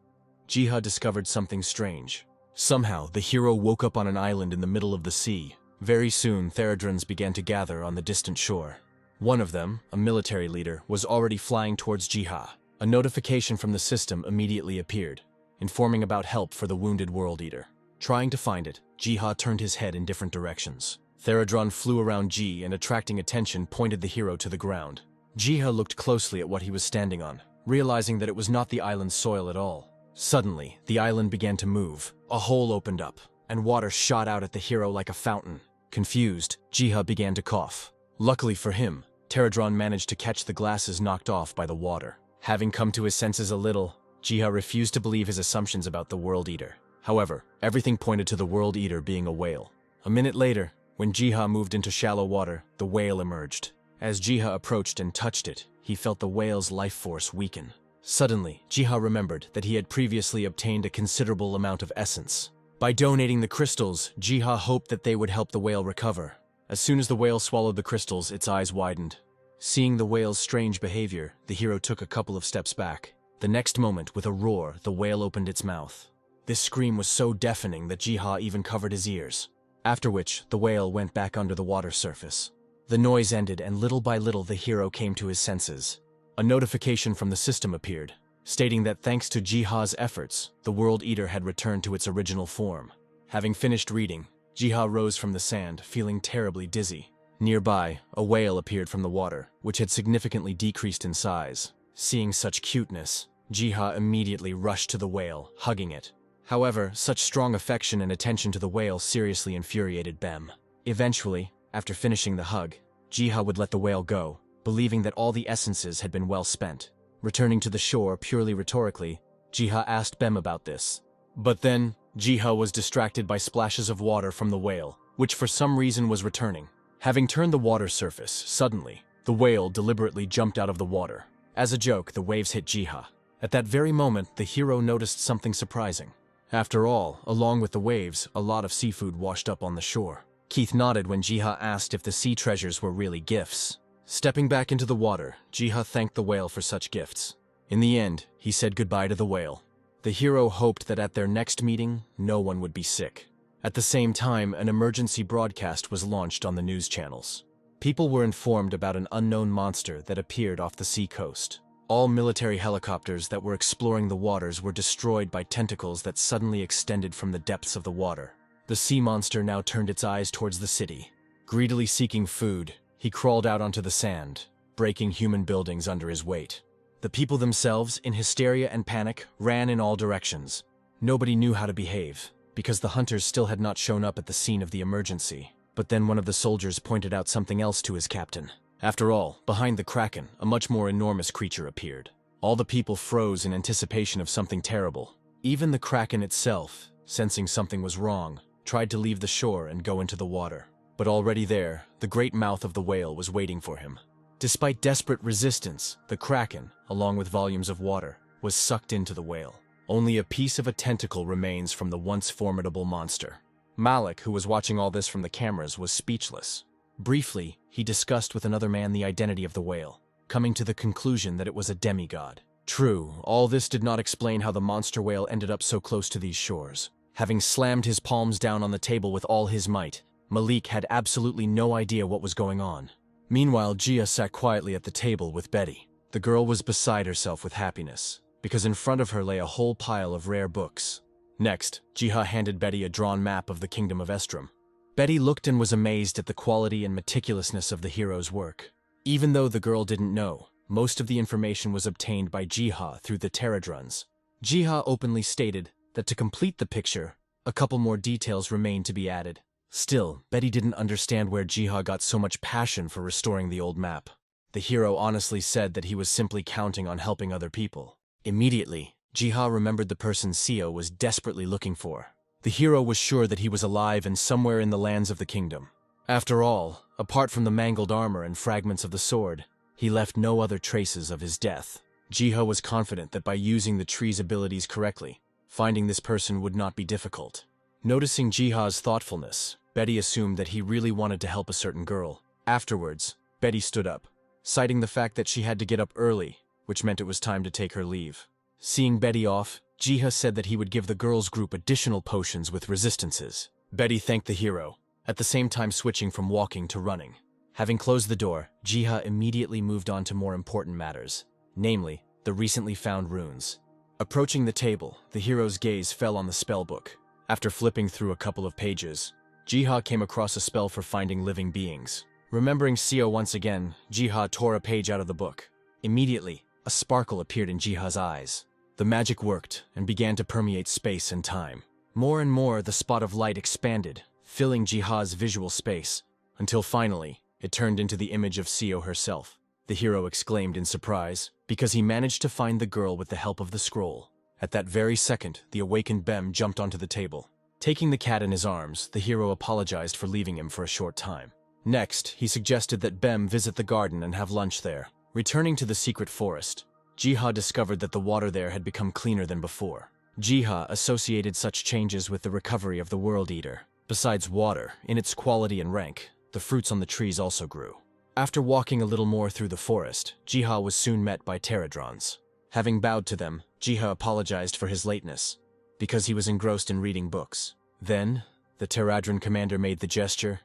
Jiha discovered something strange. Somehow, the hero woke up on an island in the middle of the sea. Very soon, Pterodrons began to gather on the distant shore. One of them, a military leader, was already flying towards Jiha. A notification from the system immediately appeared, informing about help for the wounded World Eater. Trying to find it, Jiha turned his head in different directions. Pterodron flew around Ji and, attracting attention, pointed the hero to the ground. Jiha looked closely at what he was standing on, realizing that it was not the island's soil at all. Suddenly, the island began to move. A hole opened up, and water shot out at the hero like a fountain. Confused, Jiha began to cough. Luckily for him, Pterodron managed to catch the glasses knocked off by the water. Having come to his senses a little, Jiha refused to believe his assumptions about the World Eater. However, everything pointed to the World Eater being a whale. A minute later, when Jiha moved into shallow water, the whale emerged. As Jiha approached and touched it, he felt the whale's life force weaken. Suddenly, Jiha remembered that he had previously obtained a considerable amount of essence. By donating the crystals, Jiha hoped that they would help the whale recover. As soon as the whale swallowed the crystals, its eyes widened. Seeing the whale's strange behavior, the hero took a couple of steps back. The next moment, with a roar, the whale opened its mouth. This scream was so deafening that Jiha even covered his ears. After which, the whale went back under the water surface. The noise ended, and little by little the hero came to his senses. A notification from the system appeared, stating that thanks to Jiha's efforts, the World Eater had returned to its original form. Having finished reading, Jiha rose from the sand, feeling terribly dizzy. Nearby, a whale appeared from the water, which had significantly decreased in size. Seeing such cuteness, Jiha immediately rushed to the whale, hugging it. However, such strong affection and attention to the whale seriously infuriated Bem. Eventually, after finishing the hug, Jiha would let the whale go, believing that all the essences had been well spent. Returning to the shore purely rhetorically, Jiha asked Bem about this. But then, Jiha was distracted by splashes of water from the whale, which for some reason was returning. Having turned the water surface, suddenly, the whale deliberately jumped out of the water. As a joke, the waves hit Jiha. At that very moment, the hero noticed something surprising. After all, along with the waves, a lot of seafood washed up on the shore. Keith nodded when Jiha asked if the sea treasures were really gifts. Stepping back into the water, Jiha thanked the whale for such gifts. In the end, he said goodbye to the whale. The hero hoped that at their next meeting, no one would be sick. At the same time, an emergency broadcast was launched on the news channels. People were informed about an unknown monster that appeared off the sea coast. All military helicopters that were exploring the waters were destroyed by tentacles that suddenly extended from the depths of the water. The sea monster now turned its eyes towards the city. Greedily seeking food, he crawled out onto the sand, breaking human buildings under his weight. The people themselves, in hysteria and panic, ran in all directions. Nobody knew how to behave, because the hunters still had not shown up at the scene of the emergency. But then one of the soldiers pointed out something else to his captain. After all, behind the kraken, a much more enormous creature appeared. All the people froze in anticipation of something terrible. Even the kraken itself, sensing something was wrong, tried to leave the shore and go into the water. But already there, the great mouth of the whale was waiting for him. Despite desperate resistance, the kraken, along with volumes of water, was sucked into the whale. Only a piece of a tentacle remains from the once formidable monster. Malik, who was watching all this from the cameras, was speechless. Briefly, he discussed with another man the identity of the whale, coming to the conclusion that it was a demigod. True, all this did not explain how the monster whale ended up so close to these shores. Having slammed his palms down on the table with all his might, Malik had absolutely no idea what was going on. Meanwhile, Gia sat quietly at the table with Betty. The girl was beside herself with happiness, because in front of her lay a whole pile of rare books. Next, Jiha handed Betty a drawn map of the Kingdom of Estrom. Betty looked and was amazed at the quality and meticulousness of the hero's work. Even though the girl didn't know, most of the information was obtained by Jiha through the Pterodrons. Jiha openly stated that to complete the picture, a couple more details remained to be added. Still, Betty didn't understand where Jiha got so much passion for restoring the old map. The hero honestly said that he was simply counting on helping other people. Immediately, Jiha remembered the person Seo was desperately looking for. The hero was sure that he was alive and somewhere in the lands of the kingdom. After all, apart from the mangled armor and fragments of the sword, he left no other traces of his death. Jiha was confident that by using the tree's abilities correctly, finding this person would not be difficult. Noticing Jiha's thoughtfulness, Betty assumed that he really wanted to help a certain girl. Afterwards, Betty stood up, citing the fact that she had to get up early, which meant it was time to take her leave. Seeing Betty off, Jiha said that he would give the girls' group additional potions with resistances. Betty thanked the hero, at the same time switching from walking to running. Having closed the door, Jiha immediately moved on to more important matters, namely, the recently found runes. Approaching the table, the hero's gaze fell on the spellbook. After flipping through a couple of pages, Jiha came across a spell for finding living beings. Remembering Seo once again, Jiha tore a page out of the book. Immediately, a sparkle appeared in Jiha's eyes. The magic worked and began to permeate space and time. More and more, the spot of light expanded, filling Jiha's visual space, until finally, it turned into the image of Seo herself. The hero exclaimed in surprise, because he managed to find the girl with the help of the scroll. At that very second, the awakened Bem jumped onto the table. Taking the cat in his arms, the hero apologized for leaving him for a short time. Next, he suggested that Bem visit the garden and have lunch there. Returning to the secret forest, Jiha discovered that the water there had become cleaner than before. Jiha associated such changes with the recovery of the World Eater. Besides water, in its quality and rank, the fruits on the trees also grew. After walking a little more through the forest, Jiha was soon met by Pterodrons. Having bowed to them, Jiha apologized for his lateness, because he was engrossed in reading books. Then, the Pterodron commander made the gesture,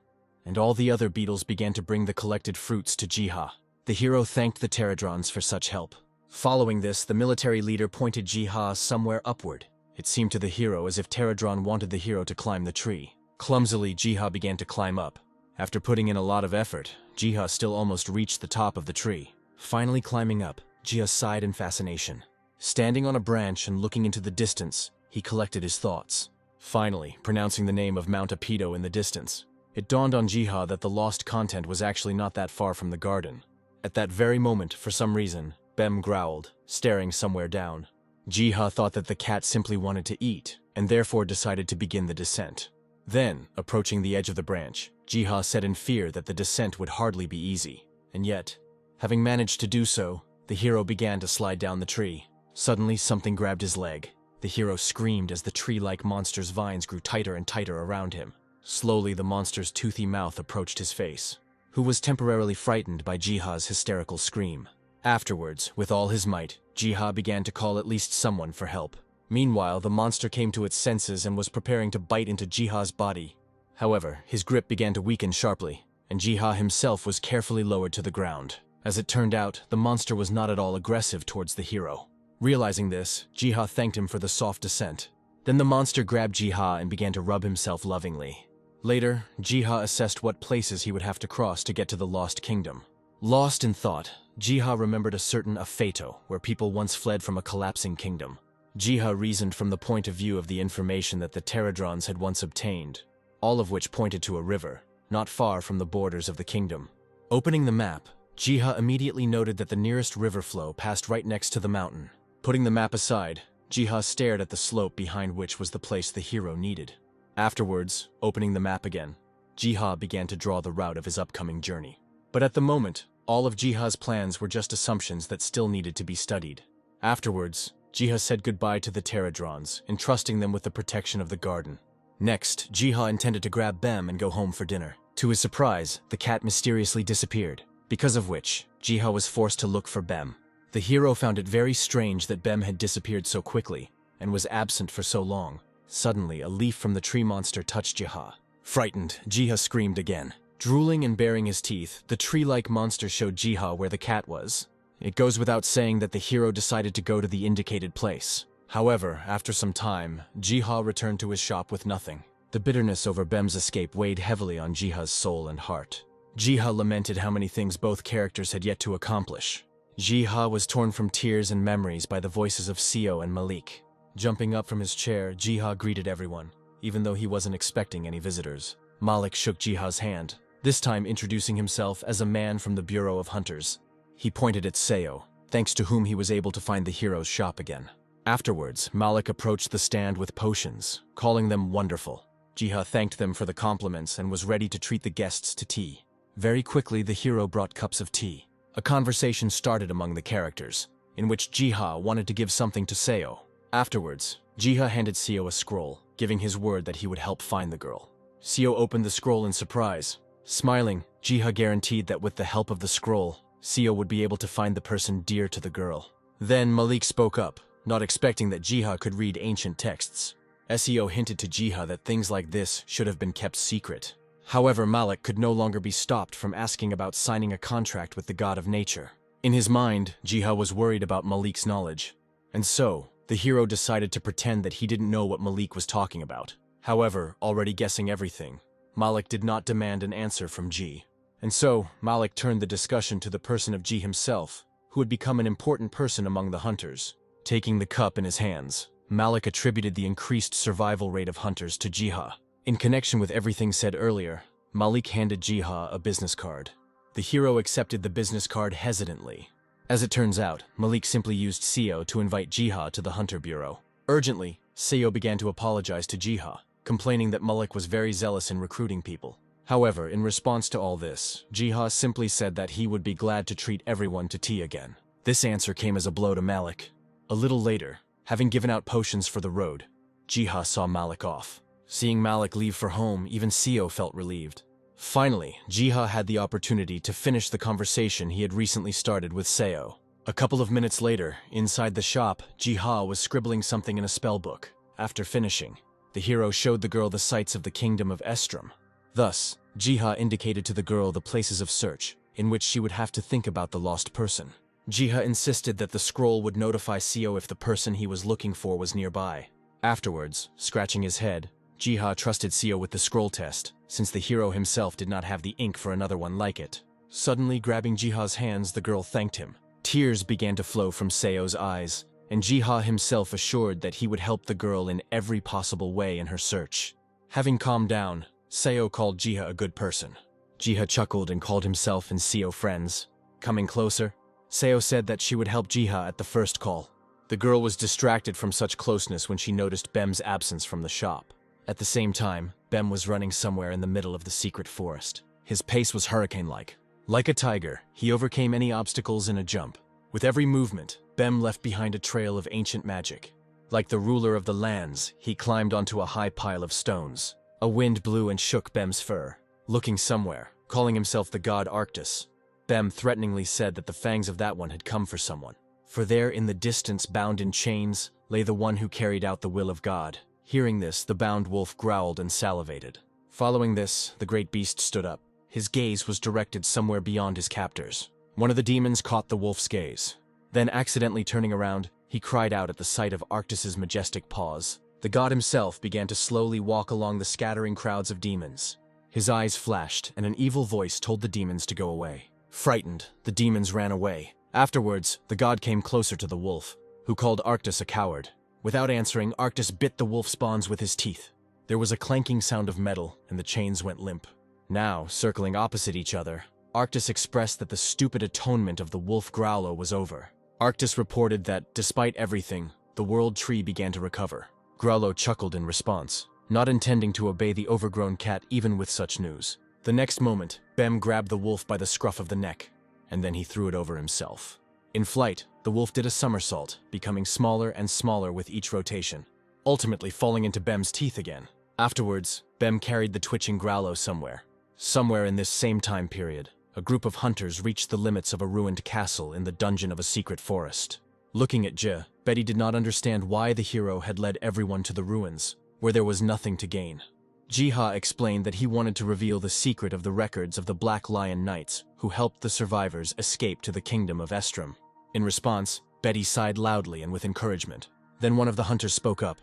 and all the other beetles began to bring the collected fruits to Jiha. The hero thanked the Pterodrons for such help. Following this, the military leader pointed Jiha somewhere upward. It seemed to the hero as if Pterodron wanted the hero to climb the tree. Clumsily, Jiha began to climb up. After putting in a lot of effort, Jiha still almost reached the top of the tree. Finally climbing up, Jiha sighed in fascination. Standing on a branch and looking into the distance, he collected his thoughts. Finally, pronouncing the name of Mount Apido in the distance, It dawned on Jiha that the lost content was actually not that far from the garden. At that very moment, for some reason, Bem growled, staring somewhere down. Jiha thought that the cat simply wanted to eat, and therefore decided to begin the descent. Then, approaching the edge of the branch, Jiha said in fear that the descent would hardly be easy. And yet, having managed to do so, the hero began to slide down the tree. Suddenly, something grabbed his leg. The hero screamed as the tree-like monster's vines grew tighter and tighter around him. Slowly, the monster's toothy mouth approached his face, who was temporarily frightened by Jiha's hysterical scream. Afterwards, with all his might, Jiha began to call at least someone for help. Meanwhile, the monster came to its senses and was preparing to bite into Jiha's body. However, his grip began to weaken sharply, and Jiha himself was carefully lowered to the ground. As it turned out, the monster was not at all aggressive towards the hero. Realizing this, Jiha thanked him for the soft descent. Then the monster grabbed Jiha and began to rub himself lovingly. Later, Jiha assessed what places he would have to cross to get to the Lost Kingdom. Lost in thought, Jiha remembered a certain Afeto, where people once fled from a collapsing kingdom. Jiha reasoned from the point of view of the information that the Pterodrons had once obtained, all of which pointed to a river, not far from the borders of the kingdom. Opening the map, Jiha immediately noted that the nearest river flow passed right next to the mountain. Putting the map aside, Jiha stared at the slope behind which was the place the hero needed. Afterwards, opening the map again, Jiha began to draw the route of his upcoming journey. But at the moment, all of Jiha's plans were just assumptions that still needed to be studied. Afterwards, Jiha said goodbye to the Pterodrons, entrusting them with the protection of the garden. Next, Jiha intended to grab Bem and go home for dinner. To his surprise, the cat mysteriously disappeared, because of which, Jiha was forced to look for Bem. The hero found it very strange that Bem had disappeared so quickly, and was absent for so long. Suddenly, a leaf from the tree monster touched Jiha. Frightened, Jiha screamed again. Drooling and baring his teeth, the tree-like monster showed Jiha where the cat was. It goes without saying that the hero decided to go to the indicated place. However, after some time, Jiha returned to his shop with nothing. The bitterness over Bem's escape weighed heavily on Jiha's soul and heart. Jiha lamented how many things both characters had yet to accomplish. Jiha was torn from tears and memories by the voices of Seo and Malik. Jumping up from his chair, Jiha greeted everyone, even though he wasn't expecting any visitors. Malik shook Jiha's hand, this time introducing himself as a man from the Bureau of Hunters. He pointed at Seo, thanks to whom he was able to find the hero's shop again. Afterwards, Malik approached the stand with potions, calling them wonderful. Jiha thanked them for the compliments and was ready to treat the guests to tea. Very quickly, the hero brought cups of tea. A conversation started among the characters, in which Jiha wanted to give something to Seo. Afterwards, Jiha handed Seo a scroll, giving his word that he would help find the girl. Seo opened the scroll in surprise. Smiling, Jiha guaranteed that with the help of the scroll, Seo would be able to find the person dear to the girl. Then Malik spoke up, not expecting that Jiha could read ancient texts. Seo hinted to Jiha that things like this should have been kept secret. However, Malik could no longer be stopped from asking about signing a contract with the god of nature. In his mind, Jiha was worried about Malik's knowledge, and so, the hero decided to pretend that he didn't know what Malik was talking about. However, already guessing everything, Malik did not demand an answer from Ji. And so, Malik turned the discussion to the person of Ji himself, who had become an important person among the hunters. Taking the cup in his hands, Malik attributed the increased survival rate of hunters to Jiha. In connection with everything said earlier, Malik handed Jiha a business card. The hero accepted the business card hesitantly. As it turns out, Malik simply used Seo to invite Jiha to the Hunter Bureau. Urgently, Seo began to apologize to Jiha, complaining that Malik was very zealous in recruiting people. However, in response to all this, Jiha simply said that he would be glad to treat everyone to tea again. This answer came as a blow to Malik. A little later, having given out potions for the road, Jiha saw Malik off. Seeing Malik leave for home, even Seo felt relieved. Finally, Jiha had the opportunity to finish the conversation he had recently started with Seo. A couple of minutes later, inside the shop, Jiha was scribbling something in a spellbook. After finishing, the hero showed the girl the sights of the kingdom of Estrom. Thus, Jiha indicated to the girl the places of search, in which she would have to think about the lost person. Jiha insisted that the scroll would notify Seo if the person he was looking for was nearby. Afterwards, scratching his head, Jiha trusted Seo with the scroll test, since the hero himself did not have the ink for another one like it. Suddenly grabbing Jiha's hands, the girl thanked him. Tears began to flow from Seo's eyes, and Jiha himself assured that he would help the girl in every possible way in her search. Having calmed down, Seo called Jiha a good person. Jiha chuckled and called himself and Seo friends. Coming closer, Seo said that she would help Jiha at the first call. The girl was distracted from such closeness when she noticed Bem's absence from the shop. At the same time, Bem was running somewhere in the middle of the secret forest. His pace was hurricane-like. Like a tiger, he overcame any obstacles in a jump. With every movement, Bem left behind a trail of ancient magic. Like the ruler of the lands, he climbed onto a high pile of stones. A wind blew and shook Bem's fur. Looking somewhere, calling himself the god Arctus, Bem threateningly said that the fangs of that one had come for someone. For there in the distance, bound in chains, lay the one who carried out the will of God. Hearing this, the bound wolf growled and salivated. Following this, the great beast stood up. His gaze was directed somewhere beyond his captors. One of the demons caught the wolf's gaze. Then, accidentally turning around, he cried out at the sight of Arctus's majestic paws. The god himself began to slowly walk along the scattering crowds of demons. His eyes flashed, and an evil voice told the demons to go away. Frightened, the demons ran away. Afterwards, the god came closer to the wolf, who called Arctus a coward. Without answering, Arctus bit the wolf's bonds with his teeth. There was a clanking sound of metal, and the chains went limp. Now, circling opposite each other, Arctus expressed that the stupid atonement of the wolf Growlo was over. Arctus reported that, despite everything, the world tree began to recover. Growlo chuckled in response, not intending to obey the overgrown cat even with such news. The next moment, Bem grabbed the wolf by the scruff of the neck, and then he threw it over himself. In flight, the wolf did a somersault, becoming smaller and smaller with each rotation, ultimately falling into Bem's teeth again. Afterwards, Bem carried the twitching Growlo somewhere. Somewhere in this same time period, a group of hunters reached the limits of a ruined castle in the dungeon of a secret forest. Looking at Je, Betty did not understand why the hero had led everyone to the ruins, where there was nothing to gain. Jiha explained that he wanted to reveal the secret of the records of the Black Lion Knights who helped the survivors escape to the kingdom of Estrom. In response, Betty sighed loudly and with encouragement. Then one of the hunters spoke up,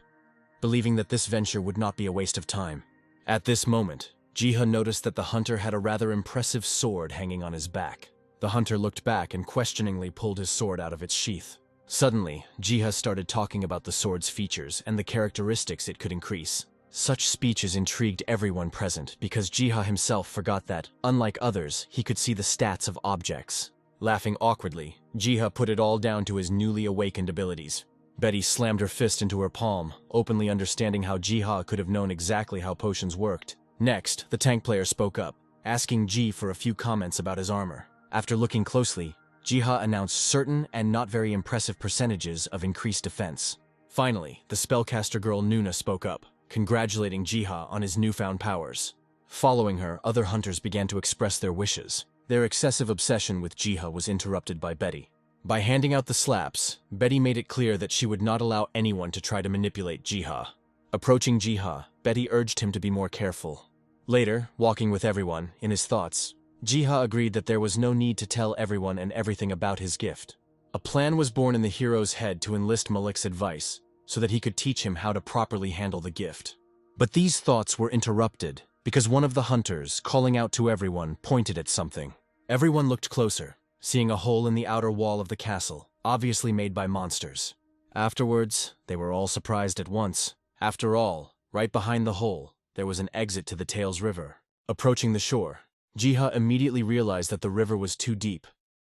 believing that this venture would not be a waste of time. At this moment, Jiha noticed that the hunter had a rather impressive sword hanging on his back. The hunter looked back and questioningly pulled his sword out of its sheath. Suddenly, Jiha started talking about the sword's features and the characteristics it could increase. Such speeches intrigued everyone present because Jiha himself forgot that, unlike others, he could see the stats of objects. Laughing awkwardly, Jiha put it all down to his newly awakened abilities. Betty slammed her fist into her palm, openly understanding how Jiha could have known exactly how potions worked. Next, the tank player spoke up, asking Ji for a few comments about his armor. After looking closely, Jiha announced certain and not very impressive percentages of increased defense. Finally, the spellcaster girl Nuna spoke up, congratulating Jiha on his newfound powers. Following her, other hunters began to express their wishes. Their excessive obsession with Jiha was interrupted by Betty. By handing out the slaps, Betty made it clear that she would not allow anyone to try to manipulate Jiha. Approaching Jiha, Betty urged him to be more careful. Later, walking with everyone, in his thoughts, Jiha agreed that there was no need to tell everyone and everything about his gift. A plan was born in the hero's head to enlist Malik's advice, so that he could teach him how to properly handle the gift. But these thoughts were interrupted, because one of the hunters, calling out to everyone, pointed at something. Everyone looked closer, seeing a hole in the outer wall of the castle, obviously made by monsters. Afterwards, they were all surprised at once. After all, right behind the hole, there was an exit to the Tails River. Approaching the shore, Jiha immediately realized that the river was too deep,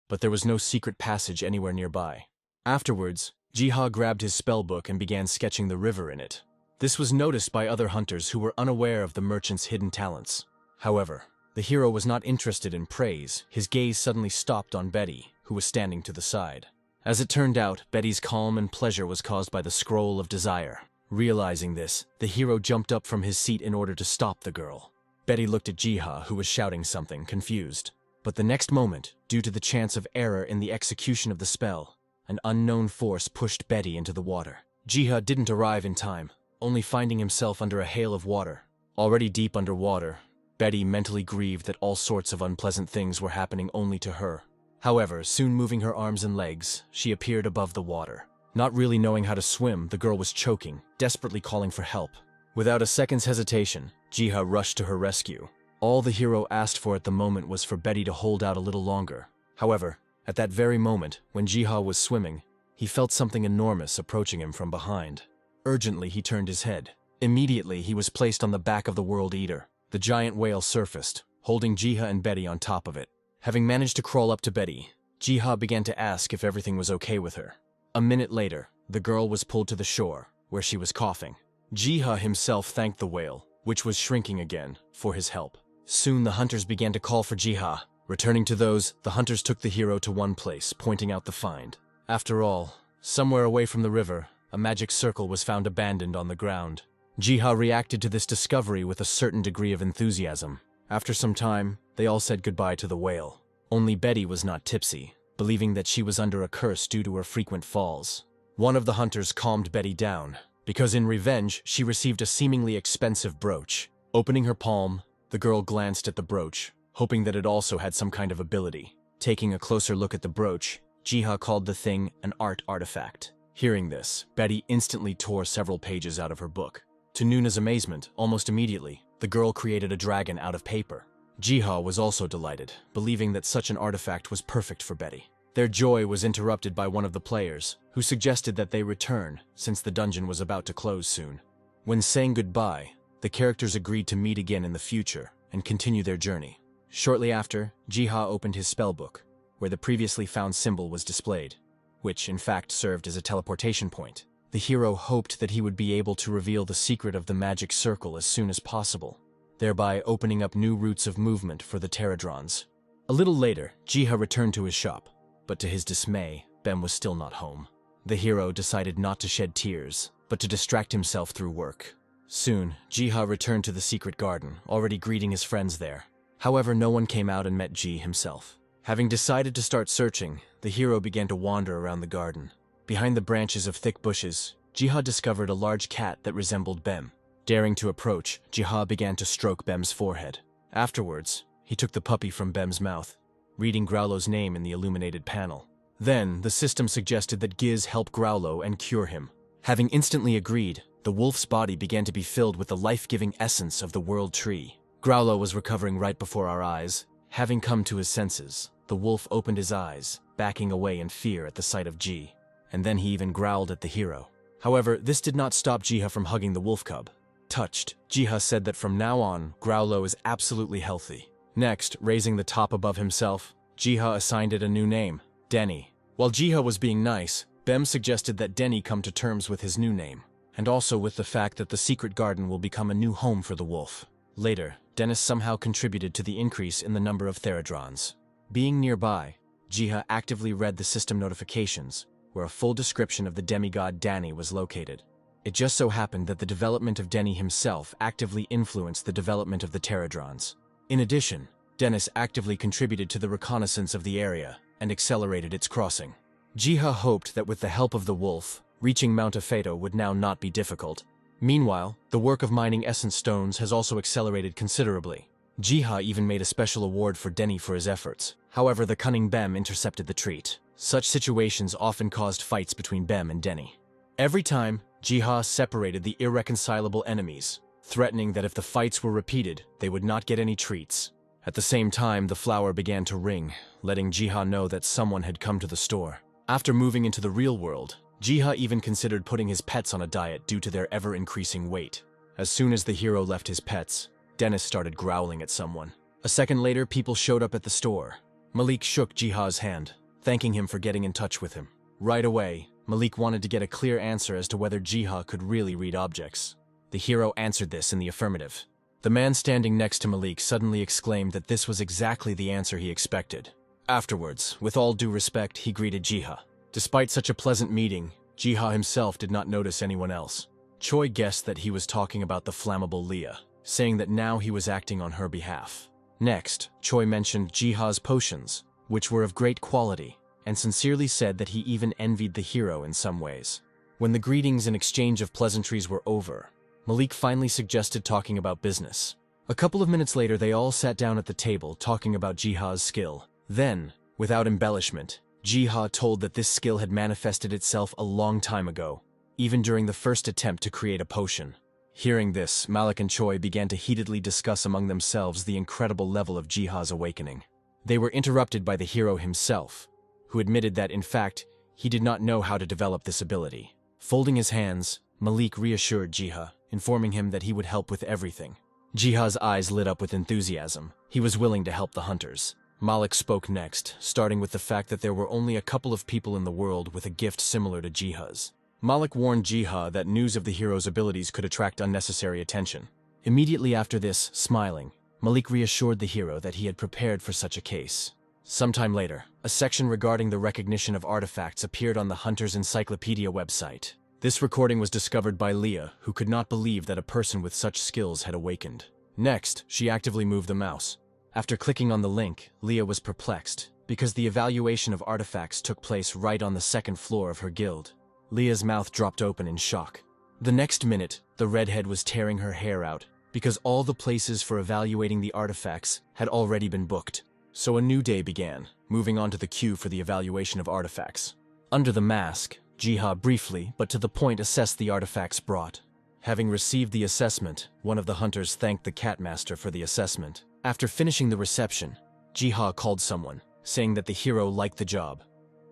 but there was no secret passage anywhere nearby. Afterwards, Jiha grabbed his spellbook and began sketching the river in it. This was noticed by other hunters who were unaware of the merchant's hidden talents. However, the hero was not interested in praise. His gaze suddenly stopped on Betty, who was standing to the side. As it turned out, Betty's calm and pleasure was caused by the Scroll of Desire. Realizing this, the hero jumped up from his seat in order to stop the girl. Betty looked at Jiha, who was shouting something, confused. But the next moment, due to the chance of error in the execution of the spell, an unknown force pushed Betty into the water. Jiha didn't arrive in time, only finding himself under a hail of water. Already deep underwater, Betty mentally grieved that all sorts of unpleasant things were happening only to her. However, soon moving her arms and legs, she appeared above the water. Not really knowing how to swim, the girl was choking, desperately calling for help. Without a second's hesitation, Jiha rushed to her rescue. All the hero asked for at the moment was for Betty to hold out a little longer. However, at that very moment, when Jiha was swimming, he felt something enormous approaching him from behind. Urgently, he turned his head. Immediately, he was placed on the back of the World Eater. The giant whale surfaced, holding Jiha and Betty on top of it. Having managed to crawl up to Betty, Jiha began to ask if everything was okay with her. A minute later, the girl was pulled to the shore, where she was coughing. Jiha himself thanked the whale, which was shrinking again, for his help. Soon the hunters began to call for Jiha. Returning to those, the hunters took the hero to one place, pointing out the find. After all, somewhere away from the river, a magic circle was found abandoned on the ground. Jiha reacted to this discovery with a certain degree of enthusiasm. After some time, they all said goodbye to the whale. Only Betty was not tipsy, believing that she was under a curse due to her frequent falls. One of the hunters calmed Betty down, because in revenge, she received a seemingly expensive brooch. Opening her palm, the girl glanced at the brooch, hoping that it also had some kind of ability. Taking a closer look at the brooch, Jiha called the thing an art artifact. Hearing this, Betty instantly tore several pages out of her book. To Nuna's amazement, almost immediately, the girl created a dragon out of paper. Jiha was also delighted, believing that such an artifact was perfect for Betty. Their joy was interrupted by one of the players, who suggested that they return, since the dungeon was about to close soon. When saying goodbye, the characters agreed to meet again in the future and continue their journey. Shortly after, Jiha opened his spellbook, where the previously found symbol was displayed, which in fact served as a teleportation point. The hero hoped that he would be able to reveal the secret of the magic circle as soon as possible, thereby opening up new routes of movement for the Pterodrons. A little later, Jiha returned to his shop, but to his dismay, Bem was still not home. The hero decided not to shed tears, but to distract himself through work. Soon, Jiha returned to the secret garden, already greeting his friends there. However, no one came out and met Ji himself. Having decided to start searching, the hero began to wander around the garden. Behind the branches of thick bushes, Jiha discovered a large cat that resembled Bem. Daring to approach, Jiha began to stroke Bem's forehead. Afterwards, he took the puppy from Bem's mouth, reading Growlo's name in the illuminated panel. Then, the system suggested that Giz help Growlo and cure him. Having instantly agreed, the wolf's body began to be filled with the life-giving essence of the world tree. Growlo was recovering right before our eyes. Having come to his senses, the wolf opened his eyes, backing away in fear at the sight of Ji. And then he even growled at the hero. However, this did not stop Jiha from hugging the wolf cub. Touched, Jiha said that from now on, Growlo is absolutely healthy. Next, raising the top above himself, Jiha assigned it a new name, Denny. While Jiha was being nice, Bem suggested that Denny come to terms with his new name, and also with the fact that the secret garden will become a new home for the wolf. Later, Dennis somehow contributed to the increase in the number of Pterodrons. Being nearby, Jiha actively read the system notifications, where a full description of the demigod Danny was located. It just so happened that the development of Denny himself actively influenced the development of the Pterodrons. In addition, Dennis actively contributed to the reconnaissance of the area and accelerated its crossing. Jiha hoped that with the help of the wolf, reaching Mount Afeto would now not be difficult. Meanwhile, the work of mining essence stones has also accelerated considerably. Jiha even made a special award for Denny for his efforts. However, the cunning Bem intercepted the treat. Such situations often caused fights between Bem and Denny. Every time, Jiha separated the irreconcilable enemies, threatening that if the fights were repeated, they would not get any treats. At the same time, the flower began to ring, letting Jiha know that someone had come to the store. After moving into the real world, Jiha even considered putting his pets on a diet due to their ever-increasing weight. As soon as the hero left his pets, Dennis started growling at someone. A second later, people showed up at the store. Malik shook Jiha's hand, thanking him for getting in touch with him. Right away, Malik wanted to get a clear answer as to whether Jiha could really read objects. The hero answered this in the affirmative. The man standing next to Malik suddenly exclaimed that this was exactly the answer he expected. Afterwards, with all due respect, he greeted Jiha. Despite such a pleasant meeting, Jiha himself did not notice anyone else. Choi guessed that he was talking about the flammable Leah, saying that now he was acting on her behalf. Next, Choi mentioned Jiha's potions, which were of great quality, and sincerely said that he even envied the hero in some ways. When the greetings and exchange of pleasantries were over, Malik finally suggested talking about business. A couple of minutes later, they all sat down at the table talking about Jiha's skill. Then, without embellishment, Jiha told that this skill had manifested itself a long time ago, even during the first attempt to create a potion. Hearing this, Malik and Choi began to heatedly discuss among themselves the incredible level of Jiha's awakening. They were interrupted by the hero himself, who admitted that, in fact, he did not know how to develop this ability. Folding his hands, Malik reassured Jiha, informing him that he would help with everything. Jiha's eyes lit up with enthusiasm. He was willing to help the hunters. Malik spoke next, starting with the fact that there were only a couple of people in the world with a gift similar to Jiha's. Malik warned Jiha that news of the hero's abilities could attract unnecessary attention. Immediately after this, smiling, Malik reassured the hero that he had prepared for such a case. Sometime later, a section regarding the recognition of artifacts appeared on the Hunter's Encyclopedia website. This recording was discovered by Leah, who could not believe that a person with such skills had awakened. Next, she actively moved the mouse. After clicking on the link, Leah was perplexed, because the evaluation of artifacts took place right on the second floor of her guild. Leah's mouth dropped open in shock. The next minute, the redhead was tearing her hair out, because all the places for evaluating the artifacts had already been booked. So a new day began, moving on to the queue for the evaluation of artifacts. Under the mask, Jiha briefly, but to the point, assessed the artifacts brought. Having received the assessment, one of the hunters thanked the Catmaster for the assessment. After finishing the reception, Jiha called someone, saying that the hero liked the job,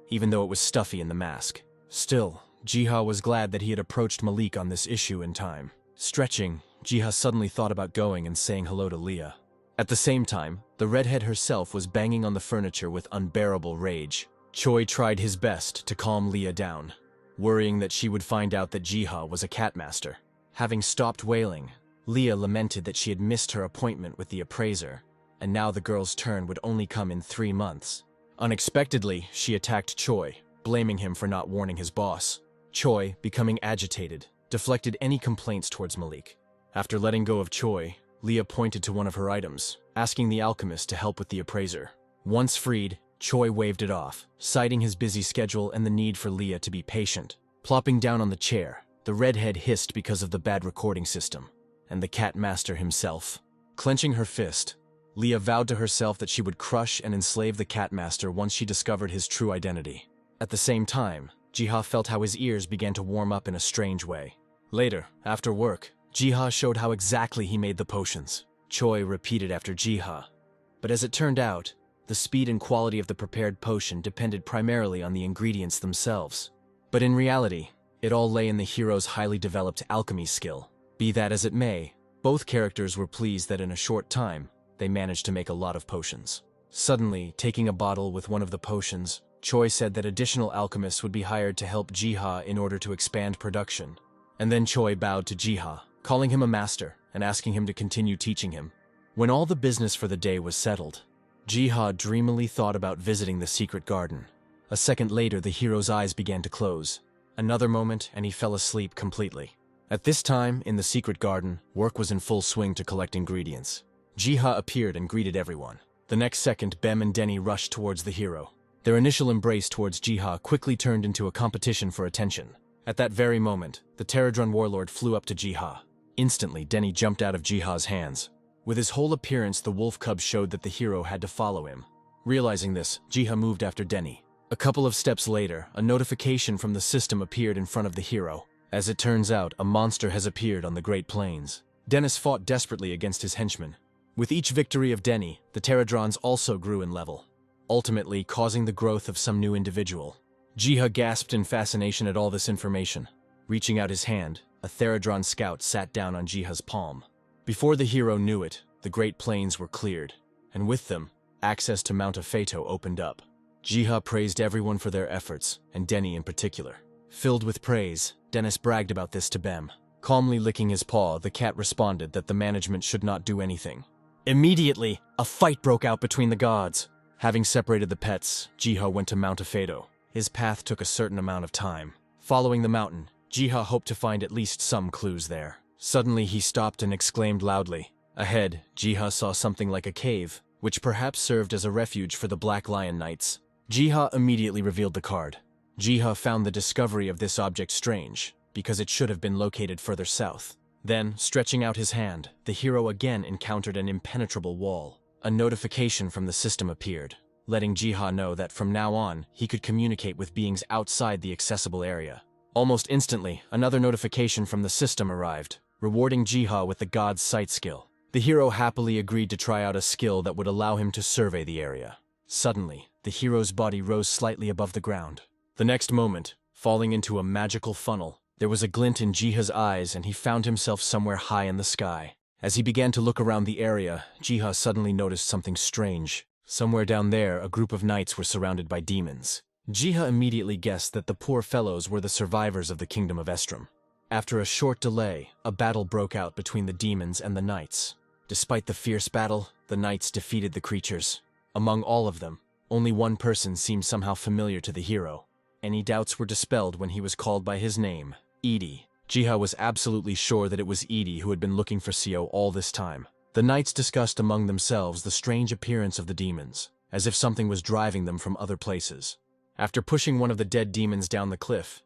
even though it was stuffy in the mask. Still, Jiha was glad that he had approached Malik on this issue in time. Stretching, Jiha suddenly thought about going and saying hello to Leah. At the same time, the redhead herself was banging on the furniture with unbearable rage. Choi tried his best to calm Leah down, worrying that she would find out that Jiha was a Catmaster. Having stopped wailing, Leah lamented that she had missed her appointment with the appraiser, and now the girl's turn would only come in 3 months. Unexpectedly, she attacked Choi, blaming him for not warning his boss. Choi, becoming agitated, deflected any complaints towards Malik. After letting go of Choi, Leah pointed to one of her items, asking the alchemist to help with the appraiser. Once freed, Choi waved it off, citing his busy schedule and the need for Leah to be patient. Plopping down on the chair, the redhead hissed because of the bad recording system, and the Catmaster himself. Clenching her fist, Leah vowed to herself that she would crush and enslave the Catmaster once she discovered his true identity. At the same time, Jiha felt how his ears began to warm up in a strange way. Later, after work, Jiha showed how exactly he made the potions. Choi repeated after Jiha. But as it turned out, the speed and quality of the prepared potion depended primarily on the ingredients themselves. But in reality, it all lay in the hero's highly developed alchemy skill. Be that as it may, both characters were pleased that in a short time, they managed to make a lot of potions. Suddenly, taking a bottle with one of the potions, Choi said that additional alchemists would be hired to help Jiha in order to expand production. And then Choi bowed to Jiha, calling him a master and asking him to continue teaching him. When all the business for the day was settled, Jiha dreamily thought about visiting the secret garden. A second later, the hero's eyes began to close. Another moment, and he fell asleep completely. At this time, in the secret garden, work was in full swing to collect ingredients. Jiha appeared and greeted everyone. The next second, Bem and Denny rushed towards the hero. Their initial embrace towards Jiha quickly turned into a competition for attention. At that very moment, the Pterodron warlord flew up to Jiha. Instantly, Denny jumped out of Jiha's hands. With his whole appearance, the wolf cub showed that the hero had to follow him. Realizing this, Jiha moved after Denny. A couple of steps later, a notification from the system appeared in front of the hero. As it turns out, a monster has appeared on the Great Plains. Dennis fought desperately against his henchmen. With each victory of Denny, the Pterodrons also grew in level, ultimately causing the growth of some new individual. Jiha gasped in fascination at all this information. Reaching out his hand, a Pterodron scout sat down on Jiha's palm. Before the hero knew it, the Great Plains were cleared, and with them, access to Mount Afeto opened up. Jiha praised everyone for their efforts, and Denny in particular. Filled with praise, Dennis bragged about this to Bem. Calmly licking his paw, the cat responded that the management should not do anything. Immediately, a fight broke out between the gods. Having separated the pets, Jiha went to Mount Afeto. His path took a certain amount of time. Following the mountain, Jiha hoped to find at least some clues there. Suddenly he stopped and exclaimed loudly. Ahead, Jiha saw something like a cave, which perhaps served as a refuge for the Black Lion Knights. Jiha immediately revealed the card. Jiha found the discovery of this object strange, because it should have been located further south. Then, stretching out his hand, the hero again encountered an impenetrable wall. A notification from the system appeared, letting Jiha know that from now on, he could communicate with beings outside the accessible area. Almost instantly, another notification from the system arrived, rewarding Jiha with the god's sight skill. The hero happily agreed to try out a skill that would allow him to survey the area. Suddenly, the hero's body rose slightly above the ground. The next moment, falling into a magical funnel, there was a glint in Jiha's eyes and he found himself somewhere high in the sky. As he began to look around the area, Jiha suddenly noticed something strange. Somewhere down there, a group of knights were surrounded by demons. Jiha immediately guessed that the poor fellows were the survivors of the kingdom of Estrom. After a short delay, a battle broke out between the demons and the knights. Despite the fierce battle, the knights defeated the creatures. Among all of them, only one person seemed somehow familiar to the hero. Any doubts were dispelled when he was called by his name, Edie. Jiha was absolutely sure that it was Edie who had been looking for Seo all this time. The knights discussed among themselves the strange appearance of the demons, as if something was driving them from other places. After pushing one of the dead demons down the cliff,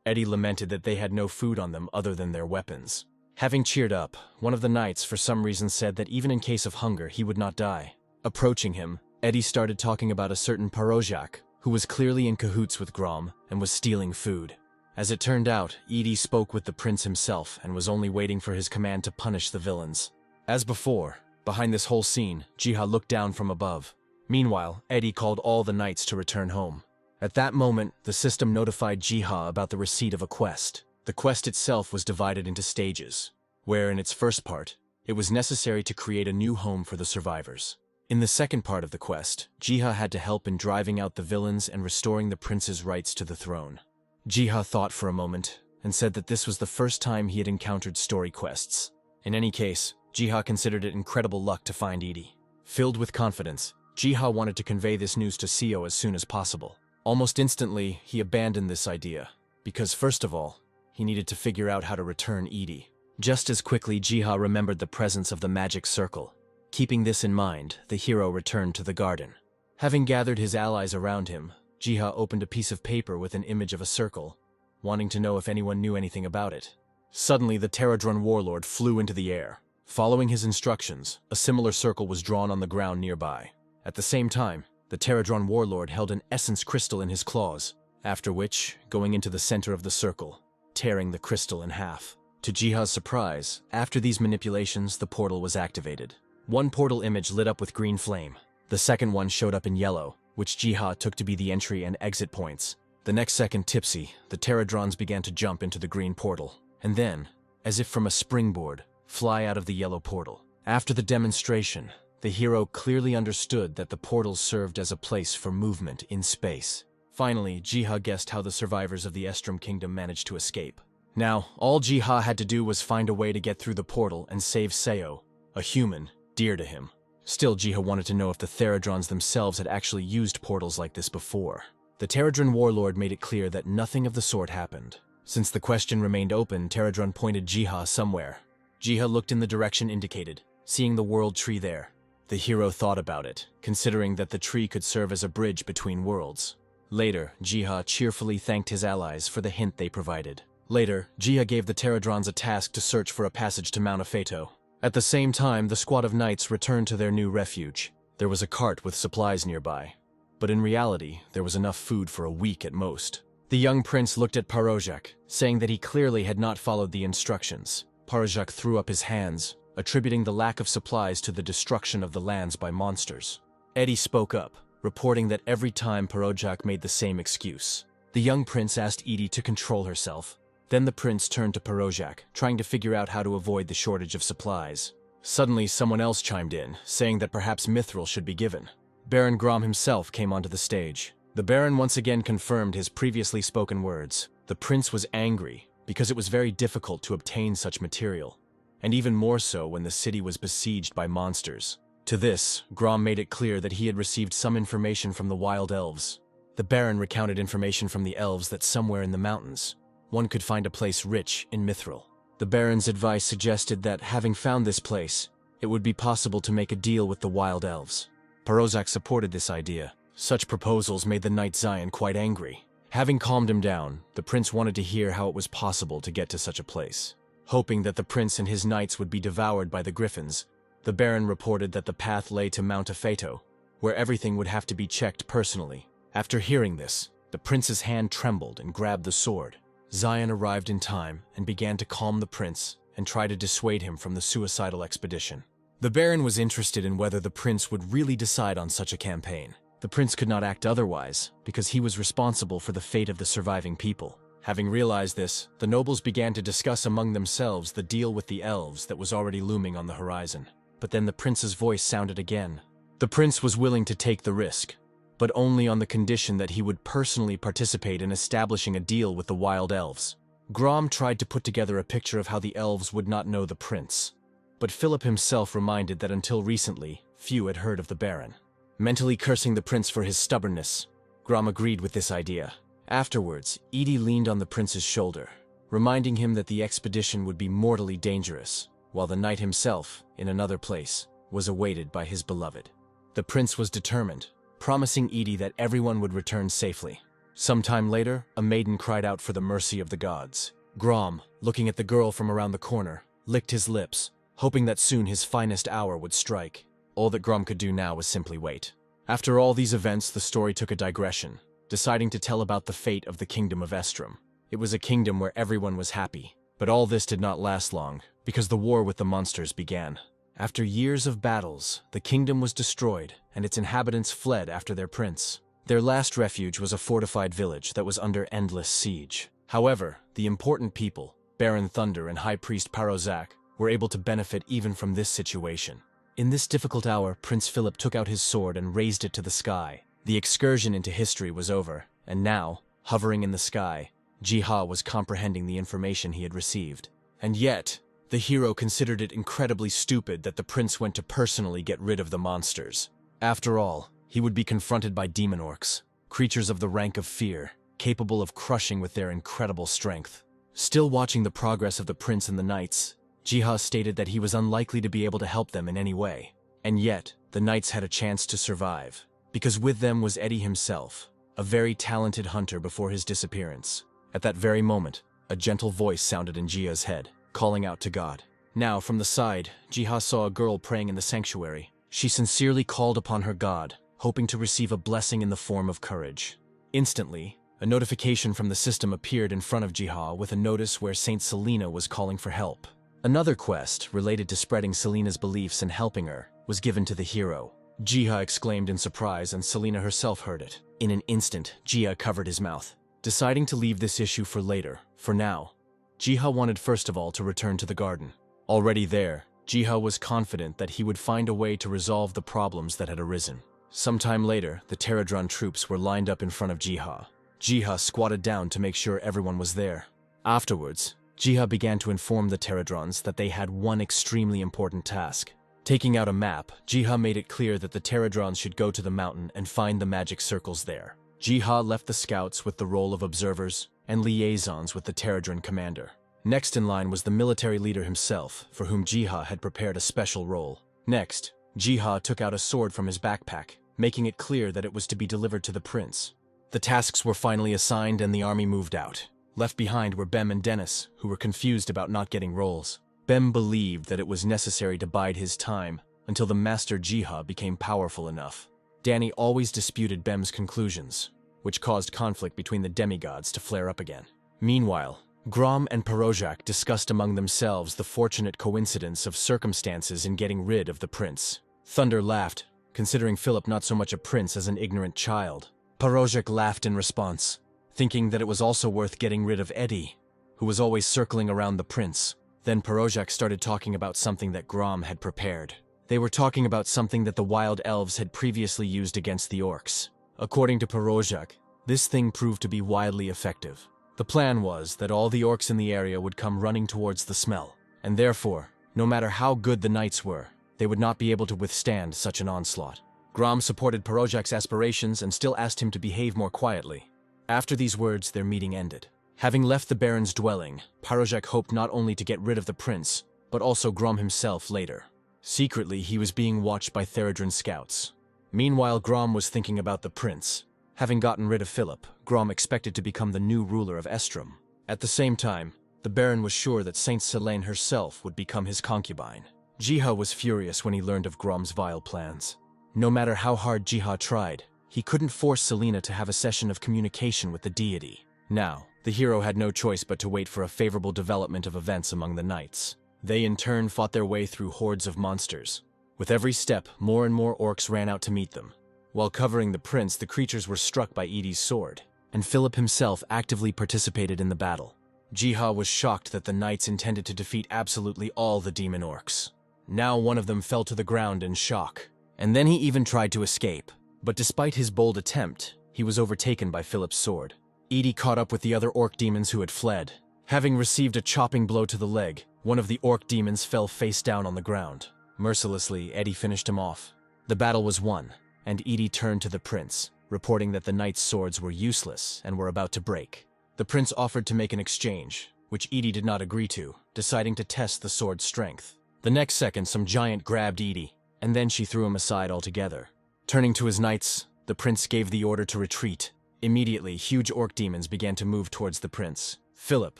Eddie lamented that they had no food on them other than their weapons. Having cheered up, one of the knights for some reason said that even in case of hunger he would not die. Approaching him, Eddie started talking about a certain Parojak, who was clearly in cahoots with Grom and was stealing food. As it turned out, Edie spoke with the prince himself and was only waiting for his command to punish the villains. As before, behind this whole scene, Jiha looked down from above. Meanwhile, Eddie called all the knights to return home. At that moment, the system notified Jiha about the receipt of a quest. The quest itself was divided into stages, where in its first part, it was necessary to create a new home for the survivors. In the second part of the quest, Jiha had to help in driving out the villains and restoring the prince's rights to the throne. Jiha thought for a moment, and said that this was the first time he had encountered story quests. In any case, Jiha considered it incredible luck to find Edie. Filled with confidence, Jiha wanted to convey this news to Seo as soon as possible. Almost instantly, he abandoned this idea, because first of all, he needed to figure out how to return Edie. Just as quickly, Jiha remembered the presence of the magic circle. Keeping this in mind, the hero returned to the garden. Having gathered his allies around him, Jiha opened a piece of paper with an image of a circle, wanting to know if anyone knew anything about it. Suddenly, the Pterodron warlord flew into the air. Following his instructions, a similar circle was drawn on the ground nearby. At the same time, the Pterodron warlord held an essence crystal in his claws, after which, going into the center of the circle, tearing the crystal in half. To Jiha's surprise, after these manipulations, the portal was activated. One portal image lit up with green flame. The second one showed up in yellow, which Jiha took to be the entry and exit points. The next second, tipsy, the Pterodrons began to jump into the green portal, and then, as if from a springboard, fly out of the yellow portal. After the demonstration, the hero clearly understood that the portals served as a place for movement in space. Finally, Jiha guessed how the survivors of the Estrom Kingdom managed to escape. Now, all Jiha had to do was find a way to get through the portal and save Seo, a human dear to him. Still, Jiha wanted to know if the Pterodrons themselves had actually used portals like this before. The Pterodron warlord made it clear that nothing of the sort happened. Since the question remained open, Pterodron pointed Jiha somewhere. Jiha looked in the direction indicated, seeing the world tree there. The hero thought about it, considering that the tree could serve as a bridge between worlds. Later, Jiha cheerfully thanked his allies for the hint they provided. Later, Jiha gave the Pterodrons a task to search for a passage to Mount Afeto. At the same time, the squad of knights returned to their new refuge. There was a cart with supplies nearby, but in reality, there was enough food for a week at most. The young prince looked at Parojak, saying that he clearly had not followed the instructions. Parojak threw up his hands, attributing the lack of supplies to the destruction of the lands by monsters. Eddie spoke up, reporting that every time Parojak made the same excuse. The young prince asked Edie to control herself. Then the prince turned to Parojak, trying to figure out how to avoid the shortage of supplies. Suddenly, someone else chimed in, saying that perhaps Mithril should be given. Baron Grom himself came onto the stage. The Baron once again confirmed his previously spoken words. The prince was angry, because it was very difficult to obtain such material, and even more so when the city was besieged by monsters. To this, Grom made it clear that he had received some information from the wild elves. The Baron recounted information from the elves that somewhere in the mountains, one could find a place rich in mithril. The Baron's advice suggested that, having found this place, it would be possible to make a deal with the wild elves. Parojak supported this idea. Such proposals made the Knight Zion quite angry. Having calmed him down, the prince wanted to hear how it was possible to get to such a place. Hoping that the prince and his knights would be devoured by the griffins, the Baron reported that the path lay to Mount Afeto, where everything would have to be checked personally. After hearing this, the prince's hand trembled and grabbed the sword. Zion arrived in time and began to calm the prince and try to dissuade him from the suicidal expedition. The Baron was interested in whether the prince would really decide on such a campaign. The prince could not act otherwise, because he was responsible for the fate of the surviving people. Having realized this, the nobles began to discuss among themselves the deal with the elves that was already looming on the horizon. But then the prince's voice sounded again. The prince was willing to take the risk, but only on the condition that he would personally participate in establishing a deal with the wild elves. Grom tried to put together a picture of how the elves would not know the prince, but Philip himself reminded that until recently, few had heard of the Baron. Mentally cursing the prince for his stubbornness, Grom agreed with this idea. Afterwards, Edie leaned on the prince's shoulder, reminding him that the expedition would be mortally dangerous, while the knight himself, in another place, was awaited by his beloved. The prince was determined, promising Edie that everyone would return safely. Sometime later, a maiden cried out for the mercy of the gods. Grom, looking at the girl from around the corner, licked his lips, hoping that soon his finest hour would strike. All that Grom could do now was simply wait. After all these events, the story took a digression, deciding to tell about the fate of the kingdom of Estrom. It was a kingdom where everyone was happy, but all this did not last long, because the war with the monsters began. After years of battles, the kingdom was destroyed, and its inhabitants fled after their prince. Their last refuge was a fortified village that was under endless siege. However, the important people, Baron Thunder and High Priest Parozak, were able to benefit even from this situation. In this difficult hour, Prince Philip took out his sword and raised it to the sky. The excursion into history was over, and now, hovering in the sky, Jiha was comprehending the information he had received. And yet, the hero considered it incredibly stupid that the prince went to personally get rid of the monsters. After all, he would be confronted by demon orcs, creatures of the rank of fear, capable of crushing with their incredible strength. Still watching the progress of the prince and the knights, Jiha stated that he was unlikely to be able to help them in any way. And yet, the knights had a chance to survive, because with them was Eddie himself, a very talented hunter before his disappearance. At that very moment, a gentle voice sounded in Jiha's head, calling out to God. Now, from the side, Jiha saw a girl praying in the sanctuary. She sincerely called upon her God, hoping to receive a blessing in the form of courage. Instantly, a notification from the system appeared in front of Jiha with a notice where Saint Selena was calling for help. Another quest, related to spreading Selena's beliefs and helping her, was given to the hero. Jiha exclaimed in surprise, and Selena herself heard it. In an instant, Jiha covered his mouth, deciding to leave this issue for later. For now, Jiha wanted first of all to return to the garden. Already there, Jiha was confident that he would find a way to resolve the problems that had arisen. Sometime later, the Pterodron troops were lined up in front of Jiha. Jiha squatted down to make sure everyone was there. Afterwards, Jiha began to inform the Pterodrons that they had one extremely important task. Taking out a map, Jiha made it clear that the Pterodrons should go to the mountain and find the magic circles there. Jiha left the scouts with the role of observers and liaisons with the Pterodron commander. Next in line was the military leader himself, for whom Jiha had prepared a special role. Next, Jiha took out a sword from his backpack, making it clear that it was to be delivered to the prince. The tasks were finally assigned and the army moved out. Left behind were Bem and Dennis, who were confused about not getting roles. Bem believed that it was necessary to bide his time until the master Jiha became powerful enough. Danny always disputed Bem's conclusions, which caused conflict between the demigods to flare up again. Meanwhile, Grom and Parozak discussed among themselves the fortunate coincidence of circumstances in getting rid of the prince. Thunder laughed, considering Philip not so much a prince as an ignorant child. Parozak laughed in response, thinking that it was also worth getting rid of Eddie, who was always circling around the prince. Then Parozak started talking about something that Grom had prepared. They were talking about something that the wild elves had previously used against the orcs. According to Parozak, this thing proved to be wildly effective. The plan was that all the orcs in the area would come running towards the smell, and therefore, no matter how good the knights were, they would not be able to withstand such an onslaught. Grom supported Parozak's aspirations and still asked him to behave more quietly. After these words, their meeting ended. Having left the Baron's dwelling, Parozak hoped not only to get rid of the prince, but also Grom himself later. Secretly, he was being watched by Pterodron scouts. Meanwhile, Grom was thinking about the prince. Having gotten rid of Philip, Grom expected to become the new ruler of Estrom. At the same time, the Baron was sure that Saint Selene herself would become his concubine. Jiha was furious when he learned of Grom's vile plans. No matter how hard Jiha tried, he couldn't force Selena to have a session of communication with the deity. Now, the hero had no choice but to wait for a favorable development of events among the knights. They in turn fought their way through hordes of monsters. With every step, more and more orcs ran out to meet them. While covering the prince, the creatures were struck by Edie's sword. and Philip himself actively participated in the battle. Jiha was shocked that the knights intended to defeat absolutely all the demon orcs. Now one of them fell to the ground in shock, and then he even tried to escape. But despite his bold attempt, he was overtaken by Philip's sword. Edie caught up with the other orc demons who had fled. Having received a chopping blow to the leg, one of the orc demons fell face down on the ground. Mercilessly, Edie finished him off. The battle was won, and Edie turned to the prince, reporting that the knights' swords were useless and were about to break. The prince offered to make an exchange, which Edie did not agree to, deciding to test the sword's strength. The next second, some giant grabbed Edie, and then she threw him aside altogether. Turning to his knights, the prince gave the order to retreat. Immediately, huge orc demons began to move towards the prince. Philip,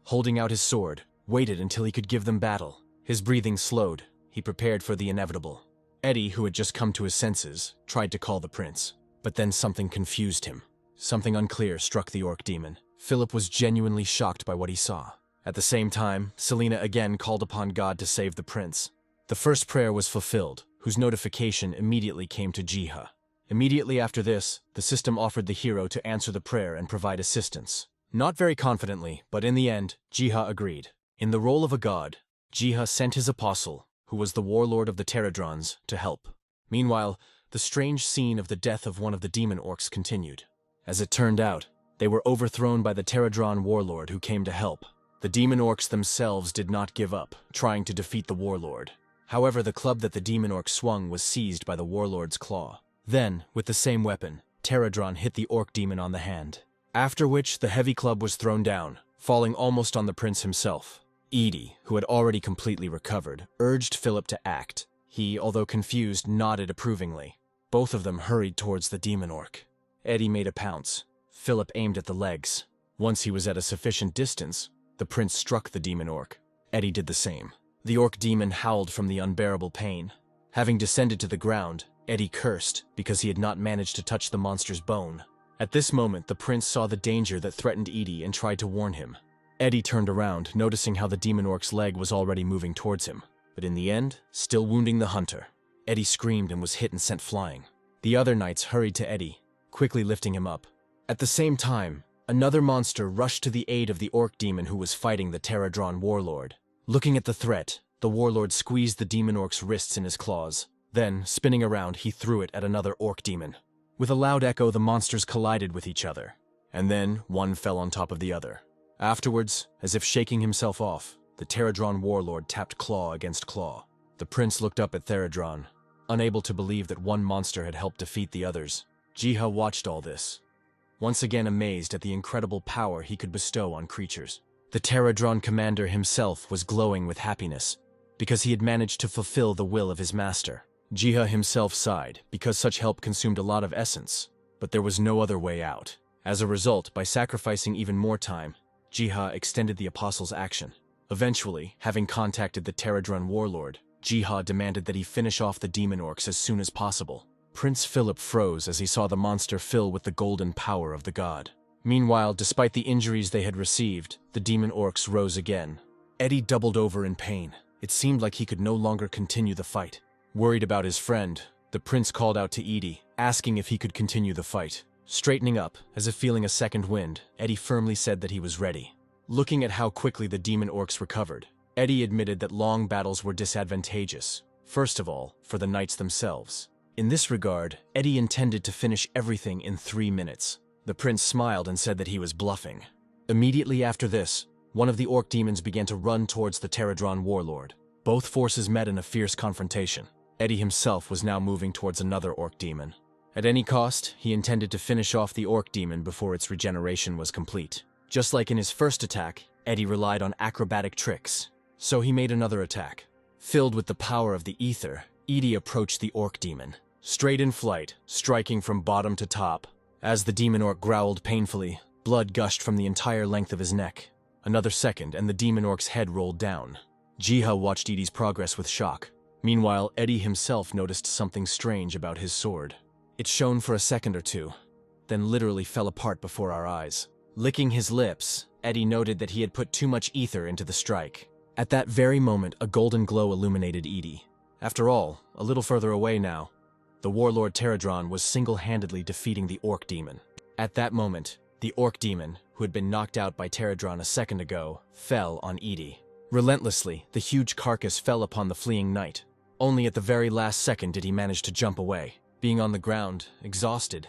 holding out his sword, waited until he could give them battle. His breathing slowed. He prepared for the inevitable. Eddie, who had just come to his senses, tried to call the prince. But then something confused him. Something unclear struck the orc demon. Philip was genuinely shocked by what he saw. At the same time, Selena again called upon God to save the prince. The first prayer was fulfilled, whose notification immediately came to Jiha. Immediately after this, the system offered the hero to answer the prayer and provide assistance. Not very confidently, but in the end, Jiha agreed. In the role of a god, Jiha sent his apostle, who was the warlord of the Pterodrons, to help. Meanwhile, the strange scene of the death of one of the demon orcs continued. As it turned out, they were overthrown by the Pterodron warlord who came to help. The demon orcs themselves did not give up, trying to defeat the warlord. However, the club that the demon orc swung was seized by the warlord's claw. Then, with the same weapon, Pterodron hit the orc demon on the hand. After which, the heavy club was thrown down, falling almost on the prince himself. Edie, who had already completely recovered, urged Philip to act. He, although confused, nodded approvingly. Both of them hurried towards the demon orc. Eddie made a pounce. Philip aimed at the legs. Once he was at a sufficient distance, the prince struck the demon orc. Eddie did the same. The orc demon howled from the unbearable pain. Having descended to the ground, Eddie cursed because he had not managed to touch the monster's bone. At this moment, the prince saw the danger that threatened Edie and tried to warn him. Eddie turned around, noticing how the demon orc's leg was already moving towards him. But in the end, still wounding the hunter. Eddie screamed and was hit and sent flying. The other knights hurried to Eddie, quickly lifting him up. At the same time, another monster rushed to the aid of the orc demon who was fighting the Pterodron warlord. Looking at the threat, the warlord squeezed the demon orc's wrists in his claws. Then, spinning around, he threw it at another orc demon. With a loud echo, the monsters collided with each other. And then, one fell on top of the other. Afterwards, as if shaking himself off, the Pterodron warlord tapped claw against claw. The prince looked up at Pterodron, unable to believe that one monster had helped defeat the others. Jiha watched all this, once again amazed at the incredible power he could bestow on creatures. The Pterodron commander himself was glowing with happiness, because he had managed to fulfill the will of his master. Jiha himself sighed, because such help consumed a lot of essence, but there was no other way out. As a result, by sacrificing even more time, Jiha extended the apostle's action. Eventually, having contacted the Pterodron warlord, Jiha demanded that he finish off the demon orcs as soon as possible. Prince Philip froze as he saw the monster fill with the golden power of the god. Meanwhile, despite the injuries they had received, the demon orcs rose again. Eddie doubled over in pain. It seemed like he could no longer continue the fight. Worried about his friend, the prince called out to Edie, asking if he could continue the fight. Straightening up, as if feeling a second wind, Eddie firmly said that he was ready. Looking at how quickly the demon orcs recovered, Eddie admitted that long battles were disadvantageous, first of all, for the knights themselves. In this regard, Eddie intended to finish everything in 3 minutes. The prince smiled and said that he was bluffing. Immediately after this, one of the orc demons began to run towards the Pterodron warlord. Both forces met in a fierce confrontation. Eddie himself was now moving towards another orc demon. At any cost, he intended to finish off the orc demon before its regeneration was complete. Just like in his first attack, Eddie relied on acrobatic tricks, so he made another attack. Filled with the power of the ether, Eddie approached the orc demon, straight in flight, striking from bottom to top. As the demon orc growled painfully, blood gushed from the entire length of his neck. Another second, and the demon orc's head rolled down. Jiha watched Eddie's progress with shock. Meanwhile, Eddie himself noticed something strange about his sword. It shone for a second or two, then literally fell apart before our eyes. Licking his lips, Eddie noted that he had put too much ether into the strike. At that very moment, a golden glow illuminated Eddie. After all, a little further away now, the warlord Pterodron was single-handedly defeating the orc demon. At that moment, The orc demon, who had been knocked out by Pterodron a second ago, fell on Edie. Relentlessly, the huge carcass fell upon the fleeing knight. Only at the very last second did he manage to jump away. Being on the ground, exhausted,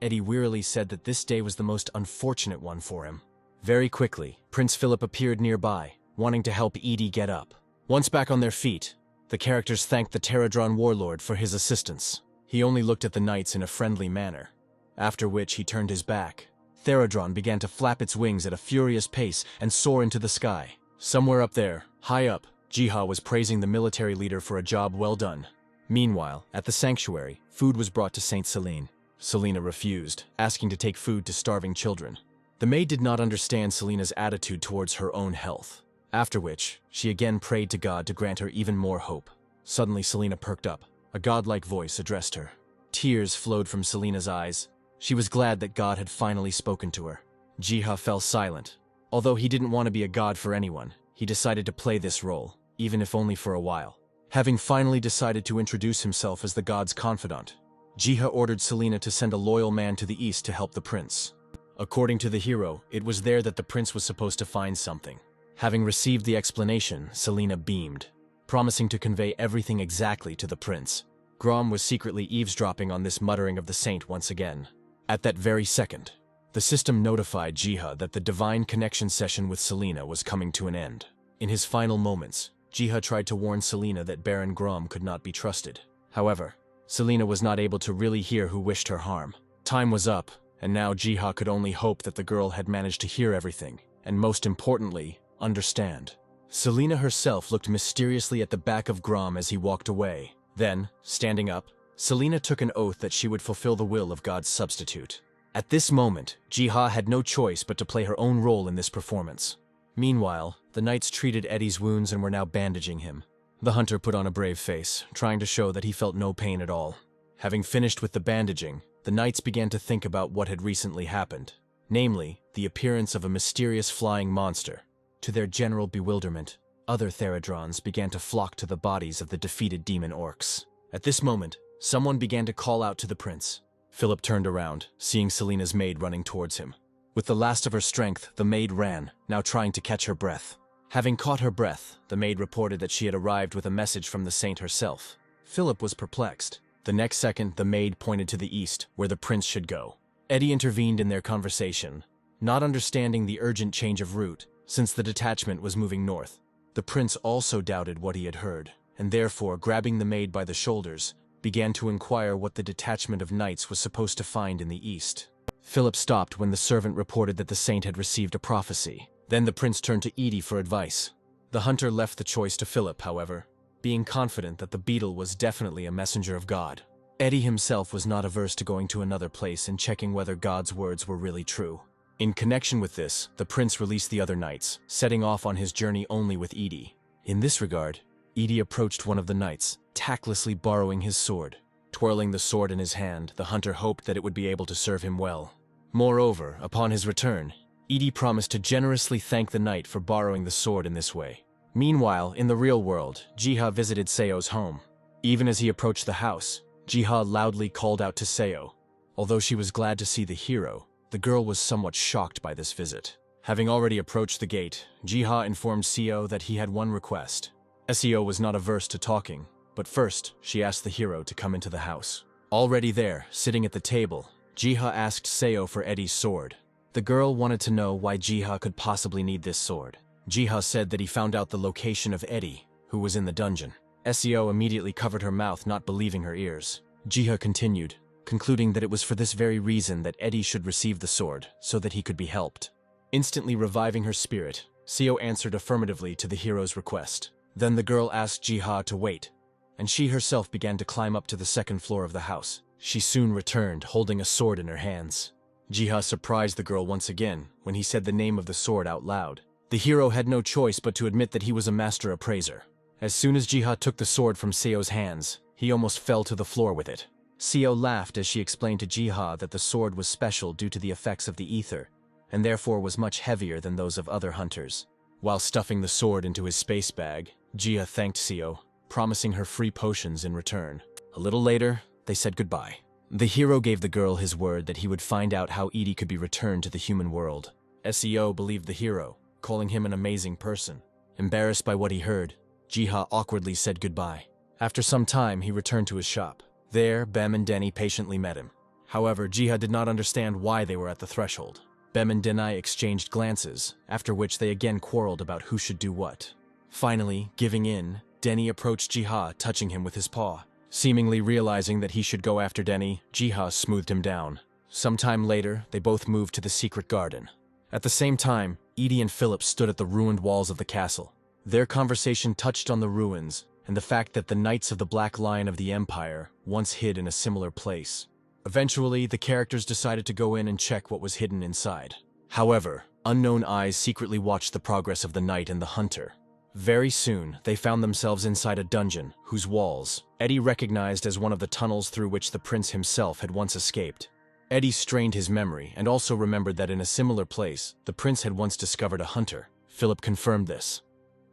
Eddie wearily said that this day was the most unfortunate one for him. Very quickly, Prince Philip appeared nearby, wanting to help Edie get up. Once back on their feet, the characters thanked the Pterodron warlord for his assistance. He only looked at the knights in a friendly manner, after which he turned his back. Pterodron began to flap its wings at a furious pace and soar into the sky. Somewhere up there, high up, Jiha was praising the military leader for a job well done. Meanwhile, at the sanctuary, food was brought to Saint Celine. Selena refused, asking to take food to starving children. The maid did not understand Selena's attitude towards her own health, after which she again prayed to God to grant her even more hope. Suddenly Selena perked up. A godlike voice addressed her. Tears flowed from Selena's eyes. She was glad that God had finally spoken to her. Jiha fell silent. Although he didn't want to be a god for anyone, he decided to play this role, even if only for a while. Having finally decided to introduce himself as the god's confidant, Jiha ordered Selena to send a loyal man to the east to help the prince. According to the hero, it was there that the prince was supposed to find something. Having received the explanation, Selena beamed, promising to convey everything exactly to the prince. Grom was secretly eavesdropping on this muttering of the saint once again. At that very second, the system notified Jiha that the divine connection session with Selena was coming to an end. In his final moments, Jiha tried to warn Selena that Baron Grom could not be trusted. However, Selena was not able to really hear who wished her harm. Time was up, and now Jiha could only hope that the girl had managed to hear everything, and most importantly, understand. Selena herself looked mysteriously at the back of Grom as he walked away. Then, standing up, Selena took an oath that she would fulfill the will of God's substitute. At this moment, Jiha had no choice but to play her own role in this performance. Meanwhile, the knights treated Eddie's wounds and were now bandaging him. The hunter put on a brave face, trying to show that he felt no pain at all. Having finished with the bandaging, the knights began to think about what had recently happened, namely, the appearance of a mysterious flying monster. To their general bewilderment, other Pterodrons began to flock to the bodies of the defeated demon orcs. At this moment, someone began to call out to the prince. Philip turned around, seeing Selena's maid running towards him. With the last of her strength, the maid ran, now trying to catch her breath. Having caught her breath, the maid reported that she had arrived with a message from the saint herself. Philip was perplexed. The next second, the maid pointed to the east, where the prince should go. Eddie intervened in their conversation, not understanding the urgent change of route, since the detachment was moving north. The prince also doubted what he had heard, and therefore, grabbing the maid by the shoulders, began to inquire what the detachment of knights was supposed to find in the east. Philip stopped when the servant reported that the saint had received a prophecy. Then the prince turned to Edie for advice. The hunter left the choice to Philip, however, being confident that the beetle was definitely a messenger of God. Eddie himself was not averse to going to another place and checking whether God's words were really true. In connection with this, the prince released the other knights, setting off on his journey only with Edie. In this regard, Edie approached one of the knights, tactlessly borrowing his sword. Twirling the sword in his hand, the hunter hoped that it would be able to serve him well. Moreover, upon his return, Edie promised to generously thank the knight for borrowing the sword in this way. Meanwhile, in the real world, Jiha visited Seo's home. Even as he approached the house, Jiha loudly called out to Seo. Although she was glad to see the hero, the girl was somewhat shocked by this visit. Having already approached the gate, Jiha informed Seo that he had one request. Seo was not averse to talking, but first, she asked the hero to come into the house. Already there, sitting at the table, Jiha asked Seo for Eddie's sword. The girl wanted to know why Jiha could possibly need this sword. Jiha said that he found out the location of Eddie, who was in the dungeon. Seo immediately covered her mouth, not believing her ears. Jiha continued, concluding that it was for this very reason that Eddie should receive the sword, so that he could be helped. Instantly reviving her spirit, Seo answered affirmatively to the hero's request. Then the girl asked Jiha to wait, and she herself began to climb up to the second floor of the house. She soon returned, holding a sword in her hands. Jiha surprised the girl once again when he said the name of the sword out loud. The hero had no choice but to admit that he was a master appraiser. As soon as Jiha took the sword from Seo's hands, he almost fell to the floor with it. Seo laughed as she explained to Jiha that the sword was special due to the effects of the ether, and therefore was much heavier than those of other hunters. While stuffing the sword into his space bag, Jiha thanked Seo, promising her free potions in return. A little later, they said goodbye. The hero gave the girl his word that he would find out how Edie could be returned to the human world. SEO believed the hero, calling him an amazing person. Embarrassed by what he heard, Jiha awkwardly said goodbye. After some time, he returned to his shop. There, Bem and Denny patiently met him. However, Jiha did not understand why they were at the threshold. Bem and Denny exchanged glances, after which they again quarreled about who should do what. Finally, giving in, Denny approached Jiha, touching him with his paw. Seemingly realizing that he should go after Denny, Jiha smoothed him down. Sometime later, they both moved to the secret garden. At the same time, Edie and Philip stood at the ruined walls of the castle. Their conversation touched on the ruins and the fact that the Knights of the Black Lion of the Empire once hid in a similar place. Eventually, the characters decided to go in and check what was hidden inside. However, unknown eyes secretly watched the progress of the knight and the hunter. Very soon, they found themselves inside a dungeon, whose walls Eddie recognized as one of the tunnels through which the prince himself had once escaped. Eddie strained his memory and also remembered that in a similar place, the prince had once discovered a hunter. Philip confirmed this.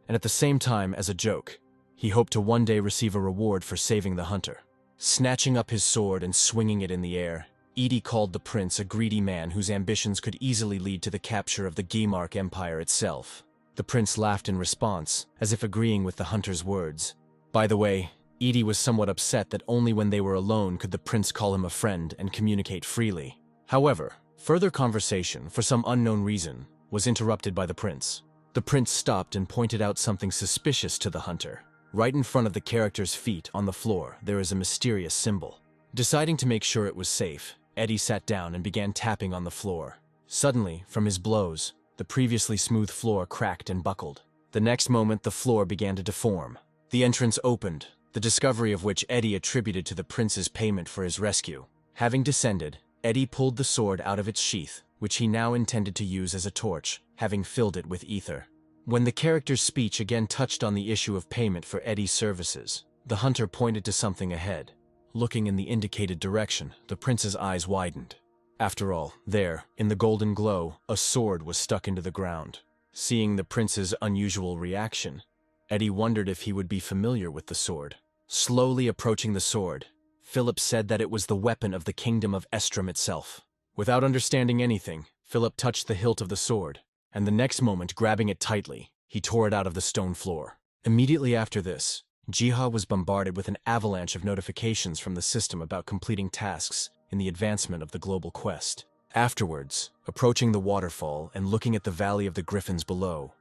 And at the same time, as a joke, he hoped to one day receive a reward for saving the hunter. Snatching up his sword and swinging it in the air, Edie called the prince a greedy man whose ambitions could easily lead to the capture of the Gimark Empire itself. The prince laughed in response, as if agreeing with the hunter's words. By the way, Edie was somewhat upset that only when they were alone could the prince call him a friend and communicate freely. However, further conversation, for some unknown reason, was interrupted by the prince. The prince stopped and pointed out something suspicious to the hunter. Right in front of the character's feet, on the floor, there is a mysterious symbol. Deciding to make sure it was safe, Eddie sat down and began tapping on the floor. Suddenly, from his blows, the previously smooth floor cracked and buckled. The next moment, the floor began to deform. The entrance opened, the discovery of which Eddie attributed to the prince's payment for his rescue. Having descended, Eddie pulled the sword out of its sheath, which he now intended to use as a torch, having filled it with ether. When the character's speech again touched on the issue of payment for Eddie's services, the hunter pointed to something ahead. Looking in the indicated direction, the prince's eyes widened. After all, there, in the golden glow, a sword was stuck into the ground. Seeing the prince's unusual reaction, Eddie wondered if he would be familiar with the sword. Slowly approaching the sword, Philip said that it was the weapon of the kingdom of Estrom itself. Without understanding anything, Philip touched the hilt of the sword, and the next moment, grabbing it tightly, he tore it out of the stone floor. Immediately after this, Jiha was bombarded with an avalanche of notifications from the system about completing tasks in the advancement of the global quest. Afterwards, approaching the waterfall and looking at the Valley of the Griffins below,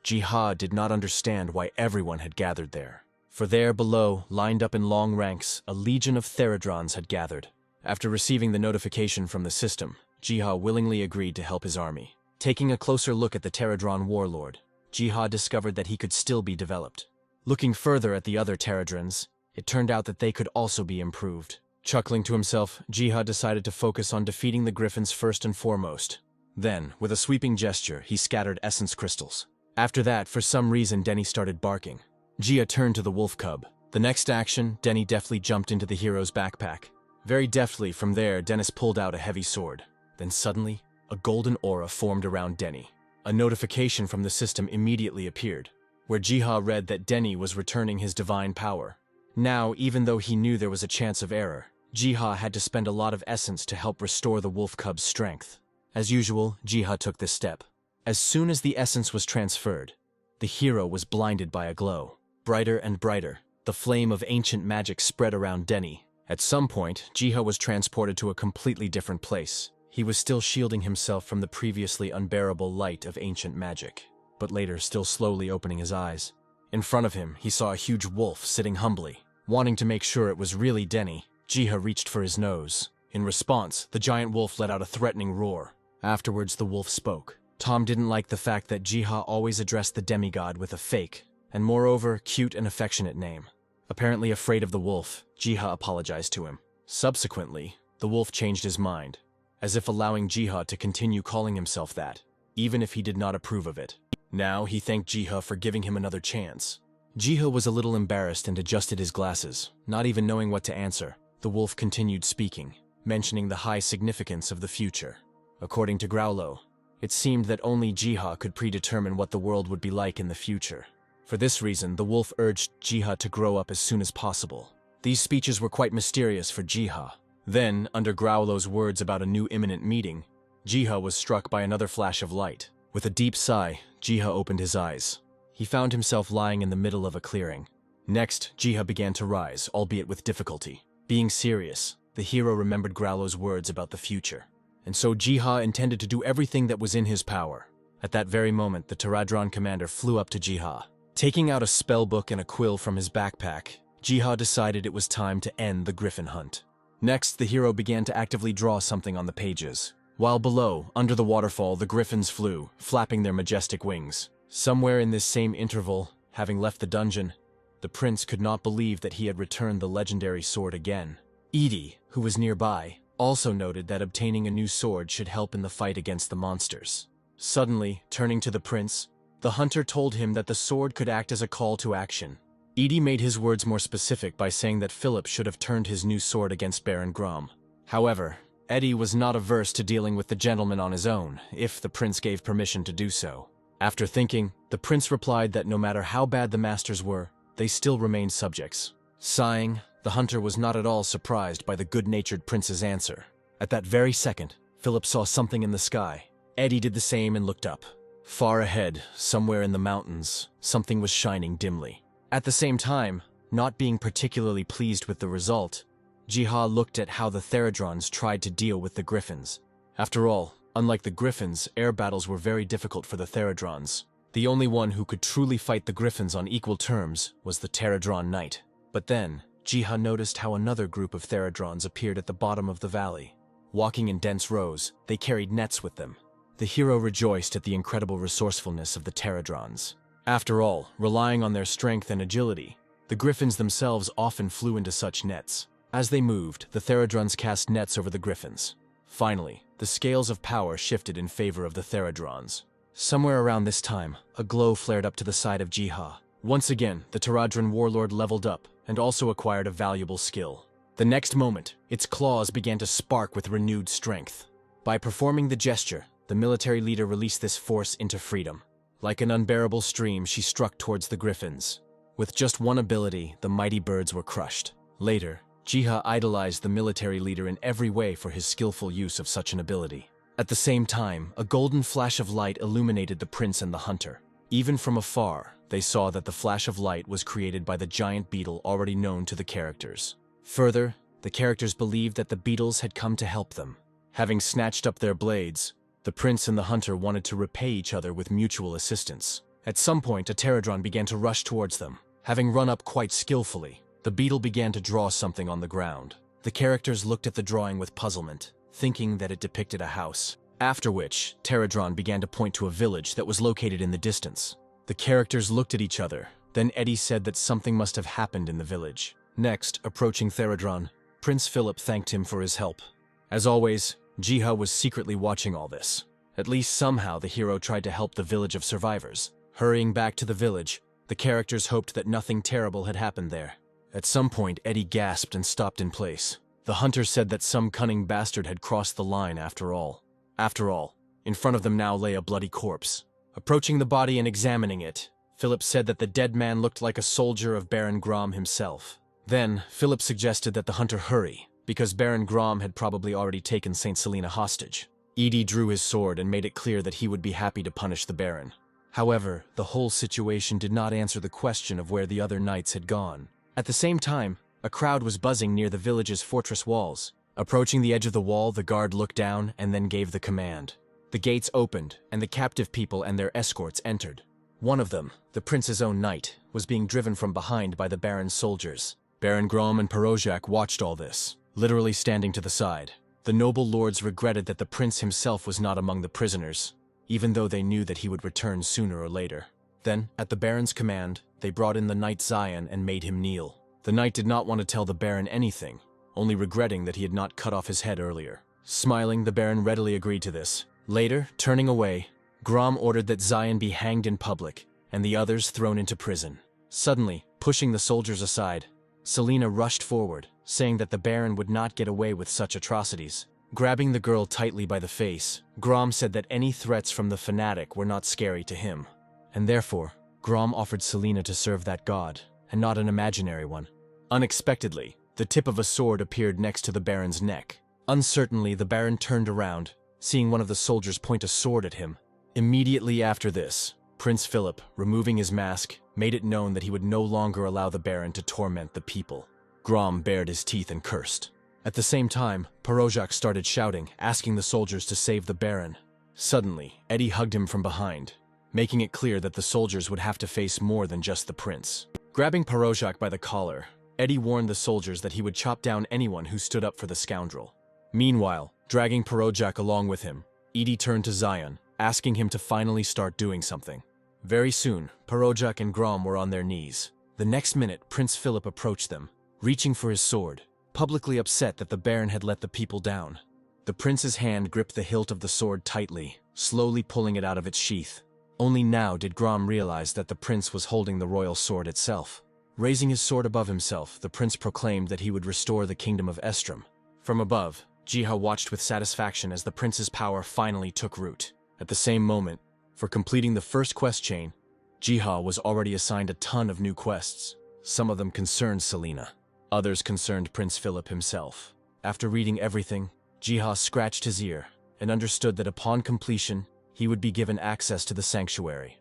Jiha did not understand why everyone had gathered there. For there below, lined up in long ranks, a legion of Theradrons had gathered. After receiving the notification from the system, Jiha willingly agreed to help his army. Taking a closer look at the Pterodron warlord, Jiha discovered that he could still be developed. Looking further at the other Pterodrons, it turned out that they could also be improved. Chuckling to himself, Jiha decided to focus on defeating the Griffins first and foremost. Then, with a sweeping gesture, he scattered essence crystals. After that, for some reason, Denny started barking. Jiha turned to the wolf cub. The next action, Denny deftly jumped into the hero's backpack. Very deftly, from there, Dennis pulled out a heavy sword. Then suddenly, a golden aura formed around Denny. A notification from the system immediately appeared, where Jiha read that Denny was returning his divine power. Now, even though he knew there was a chance of error, Jiha had to spend a lot of essence to help restore the wolf cub's strength. As usual, Jiha took this step. As soon as the essence was transferred, the hero was blinded by a glow. Brighter and brighter, the flame of ancient magic spread around Denny. At some point, Jiha was transported to a completely different place. He was still shielding himself from the previously unbearable light of ancient magic, but later still slowly opening his eyes. In front of him, he saw a huge wolf sitting humbly. Wanting to make sure it was really Denny, Jiha reached for his nose. In response, the giant wolf let out a threatening roar. Afterwards, the wolf spoke. Tom didn't like the fact that Jiha always addressed the demigod with a fake, and moreover, cute and affectionate name. Apparently afraid of the wolf, Jiha apologized to him. Subsequently, the wolf changed his mind, as if allowing Jiha to continue calling himself that, even if he did not approve of it. Now he thanked Jiha for giving him another chance. Jiha was a little embarrassed and adjusted his glasses, not even knowing what to answer. The wolf continued speaking, mentioning the high significance of the future. According to Growlo, it seemed that only Jiha could predetermine what the world would be like in the future. For this reason, the wolf urged Jiha to grow up as soon as possible. These speeches were quite mysterious for Jiha. Then, under Growlo's words about a new imminent meeting, Jiha was struck by another flash of light. With a deep sigh, Jiha opened his eyes. He found himself lying in the middle of a clearing. Next, Jiha began to rise, albeit with difficulty. Being serious, the hero remembered Growlo's words about the future. And so Jiha intended to do everything that was in his power. At that very moment, the Pterodron commander flew up to Jiha. Taking out a spellbook and a quill from his backpack, Jiha decided it was time to end the griffin hunt. Next, the hero began to actively draw something on the pages. While below, under the waterfall, the griffins flew, flapping their majestic wings. Somewhere in this same interval, having left the dungeon, the prince could not believe that he had returned the legendary sword again. Edie, who was nearby, also noted that obtaining a new sword should help in the fight against the monsters. Suddenly, turning to the prince, the hunter told him that the sword could act as a call to action. Edie made his words more specific by saying that Philip should have turned his new sword against Baron Grom. However, Eddie was not averse to dealing with the gentleman on his own, if the prince gave permission to do so. After thinking, the prince replied that no matter how bad the masters were, they still remained subjects. Sighing, the hunter was not at all surprised by the good-natured prince's answer. At that very second, Philip saw something in the sky. Eddie did the same and looked up. Far ahead, somewhere in the mountains, something was shining dimly. At the same time, not being particularly pleased with the result, Jiha looked at how the Pterodrons tried to deal with the griffins. After all, unlike the griffins, air battles were very difficult for the Pterodrons. The only one who could truly fight the griffins on equal terms was the Pterodron Knight. But then, Jiha noticed how another group of Pterodrons appeared at the bottom of the valley. Walking in dense rows, they carried nets with them. The hero rejoiced at the incredible resourcefulness of the Pterodrons. After all, relying on their strength and agility, the griffins themselves often flew into such nets. As they moved, the Pterodrons cast nets over the griffins. Finally, the scales of power shifted in favor of the Pterodrons. Somewhere around this time, a glow flared up to the side of Jiha. Once again, the Pterodron warlord leveled up and also acquired a valuable skill. The next moment, its claws began to spark with renewed strength. By performing the gesture, the military leader released this force into freedom. Like an unbearable stream, she struck towards the griffins. With just one ability, the mighty birds were crushed. Later, Jiha idolized the military leader in every way for his skillful use of such an ability. At the same time, a golden flash of light illuminated the prince and the hunter. Even from afar, they saw that the flash of light was created by the giant beetle already known to the characters. Further, the characters believed that the beetles had come to help them. Having snatched up their blades, the prince and the hunter wanted to repay each other with mutual assistance. At some point, a Pterodron began to rush towards them. Having run up quite skillfully, the beetle began to draw something on the ground. The characters looked at the drawing with puzzlement, thinking that it depicted a house. After which, Pterodron began to point to a village that was located in the distance. The characters looked at each other, then Eddie said that something must have happened in the village. Next, approaching Pterodron, Prince Philip thanked him for his help. As always, Jiha was secretly watching all this. At least somehow the hero tried to help the village of survivors. Hurrying back to the village, the characters hoped that nothing terrible had happened there. At some point, Eddie gasped and stopped in place. The hunter said that some cunning bastard had crossed the line after all. After all, in front of them now lay a bloody corpse. Approaching the body and examining it, Philip said that the dead man looked like a soldier of Baron Grom himself. Then, Philip suggested that the hunter hurry, because Baron Grom had probably already taken Saint Selena hostage. Edie drew his sword and made it clear that he would be happy to punish the Baron. However, the whole situation did not answer the question of where the other knights had gone. At the same time, a crowd was buzzing near the village's fortress walls. Approaching the edge of the wall, the guard looked down and then gave the command. The gates opened, and the captive people and their escorts entered. One of them, the prince's own knight, was being driven from behind by the Baron's soldiers. Baron Grom and Perozjak watched all this, literally standing to the side. The noble lords regretted that the prince himself was not among the prisoners, even though they knew that he would return sooner or later. Then, at the Baron's command, they brought in the knight Zion and made him kneel. The knight did not want to tell the Baron anything, only regretting that he had not cut off his head earlier. Smiling, the Baron readily agreed to this. Later, turning away, Grom ordered that Zion be hanged in public, and the others thrown into prison. Suddenly, pushing the soldiers aside, Selena rushed forward, saying that the Baron would not get away with such atrocities. Grabbing the girl tightly by the face, Grom said that any threats from the fanatic were not scary to him, and therefore, Grom offered Selena to serve that god, and not an imaginary one. Unexpectedly, The tip of a sword appeared next to the Baron's neck. Uncertainly, the Baron turned around, seeing one of the soldiers point a sword at him. Immediately after this, Prince Philip, removing his mask, made it known that he would no longer allow the Baron to torment the people. Grom bared his teeth and cursed. At the same time, Parojak started shouting, asking the soldiers to save the Baron. Suddenly, Eddie hugged him from behind, making it clear that the soldiers would have to face more than just the prince. Grabbing Parojak by the collar, Eddie warned the soldiers that he would chop down anyone who stood up for the scoundrel. Meanwhile, dragging Parojak along with him, Edie turned to Zion, asking him to finally start doing something. Very soon, Parojak and Grom were on their knees. The next minute, Prince Philip approached them, reaching for his sword, publicly upset that the Baron had let the people down. The prince's hand gripped the hilt of the sword tightly, slowly pulling it out of its sheath. Only now did Grom realize that the prince was holding the royal sword itself. Raising his sword above himself, the prince proclaimed that he would restore the kingdom of Estrom. From above, Jiha watched with satisfaction as the prince's power finally took root. At the same moment, for completing the first quest chain, Jiha was already assigned a ton of new quests. Some of them concerned Selena. Others concerned Prince Philip himself. After reading everything, Jiha scratched his ear and understood that upon completion, he would be given access to the sanctuary,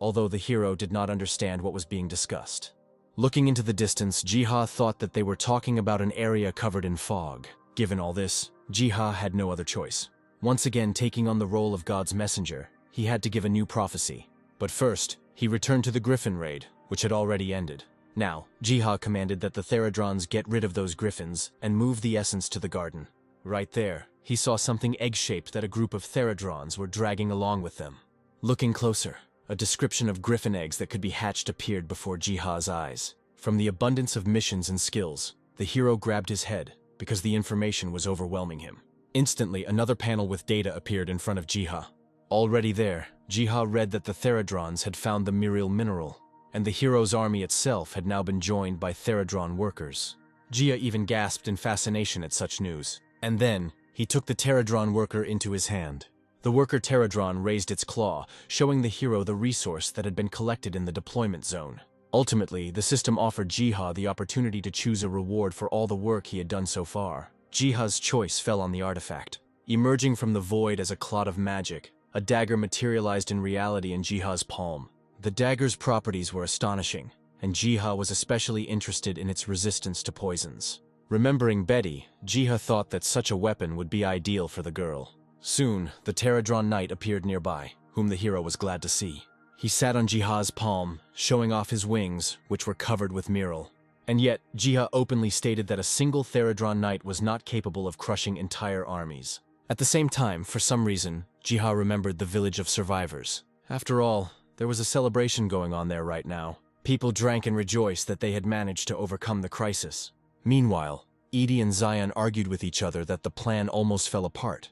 although the hero did not understand what was being discussed. Looking into the distance, Jiha thought that they were talking about an area covered in fog. Given all this, Jiha had no other choice. Once again taking on the role of God's messenger, he had to give a new prophecy. But first, he returned to the Griffin raid, which had already ended. Now, Jiha commanded that the Theradrons get rid of those griffins and move the essence to the garden. Right there, he saw something egg-shaped that a group of Theradrons were dragging along with them. Looking closer, a description of griffin eggs that could be hatched appeared before Jiha's eyes. From the abundance of missions and skills, the hero grabbed his head, because the information was overwhelming him. Instantly, another panel with data appeared in front of Jiha. Already there, Jiha read that the Theradrons had found the Miriel mineral, and the hero's army itself had now been joined by Theradron workers. Jiha even gasped in fascination at such news. And then, he took the Theradron worker into his hand. The worker Theradron raised its claw, showing the hero the resource that had been collected in the deployment zone. Ultimately, the system offered Jiha the opportunity to choose a reward for all the work he had done so far. Jiha's choice fell on the artifact. Emerging from the void as a clot of magic, a dagger materialized in reality in Jiha's palm. The dagger's properties were astonishing, and Jiha was especially interested in its resistance to poisons. Remembering Betty, Jiha thought that such a weapon would be ideal for the girl. Soon, the Theradron knight appeared nearby, whom the hero was glad to see. He sat on Jiha's palm, showing off his wings, which were covered with Miriel. And yet, Jiha openly stated that a single Theradron knight was not capable of crushing entire armies. At the same time, for some reason, Jiha remembered the village of survivors. After all, there was a celebration going on there right now. People drank and rejoiced that they had managed to overcome the crisis. Meanwhile, Edie and Zion argued with each other that the plan almost fell apart,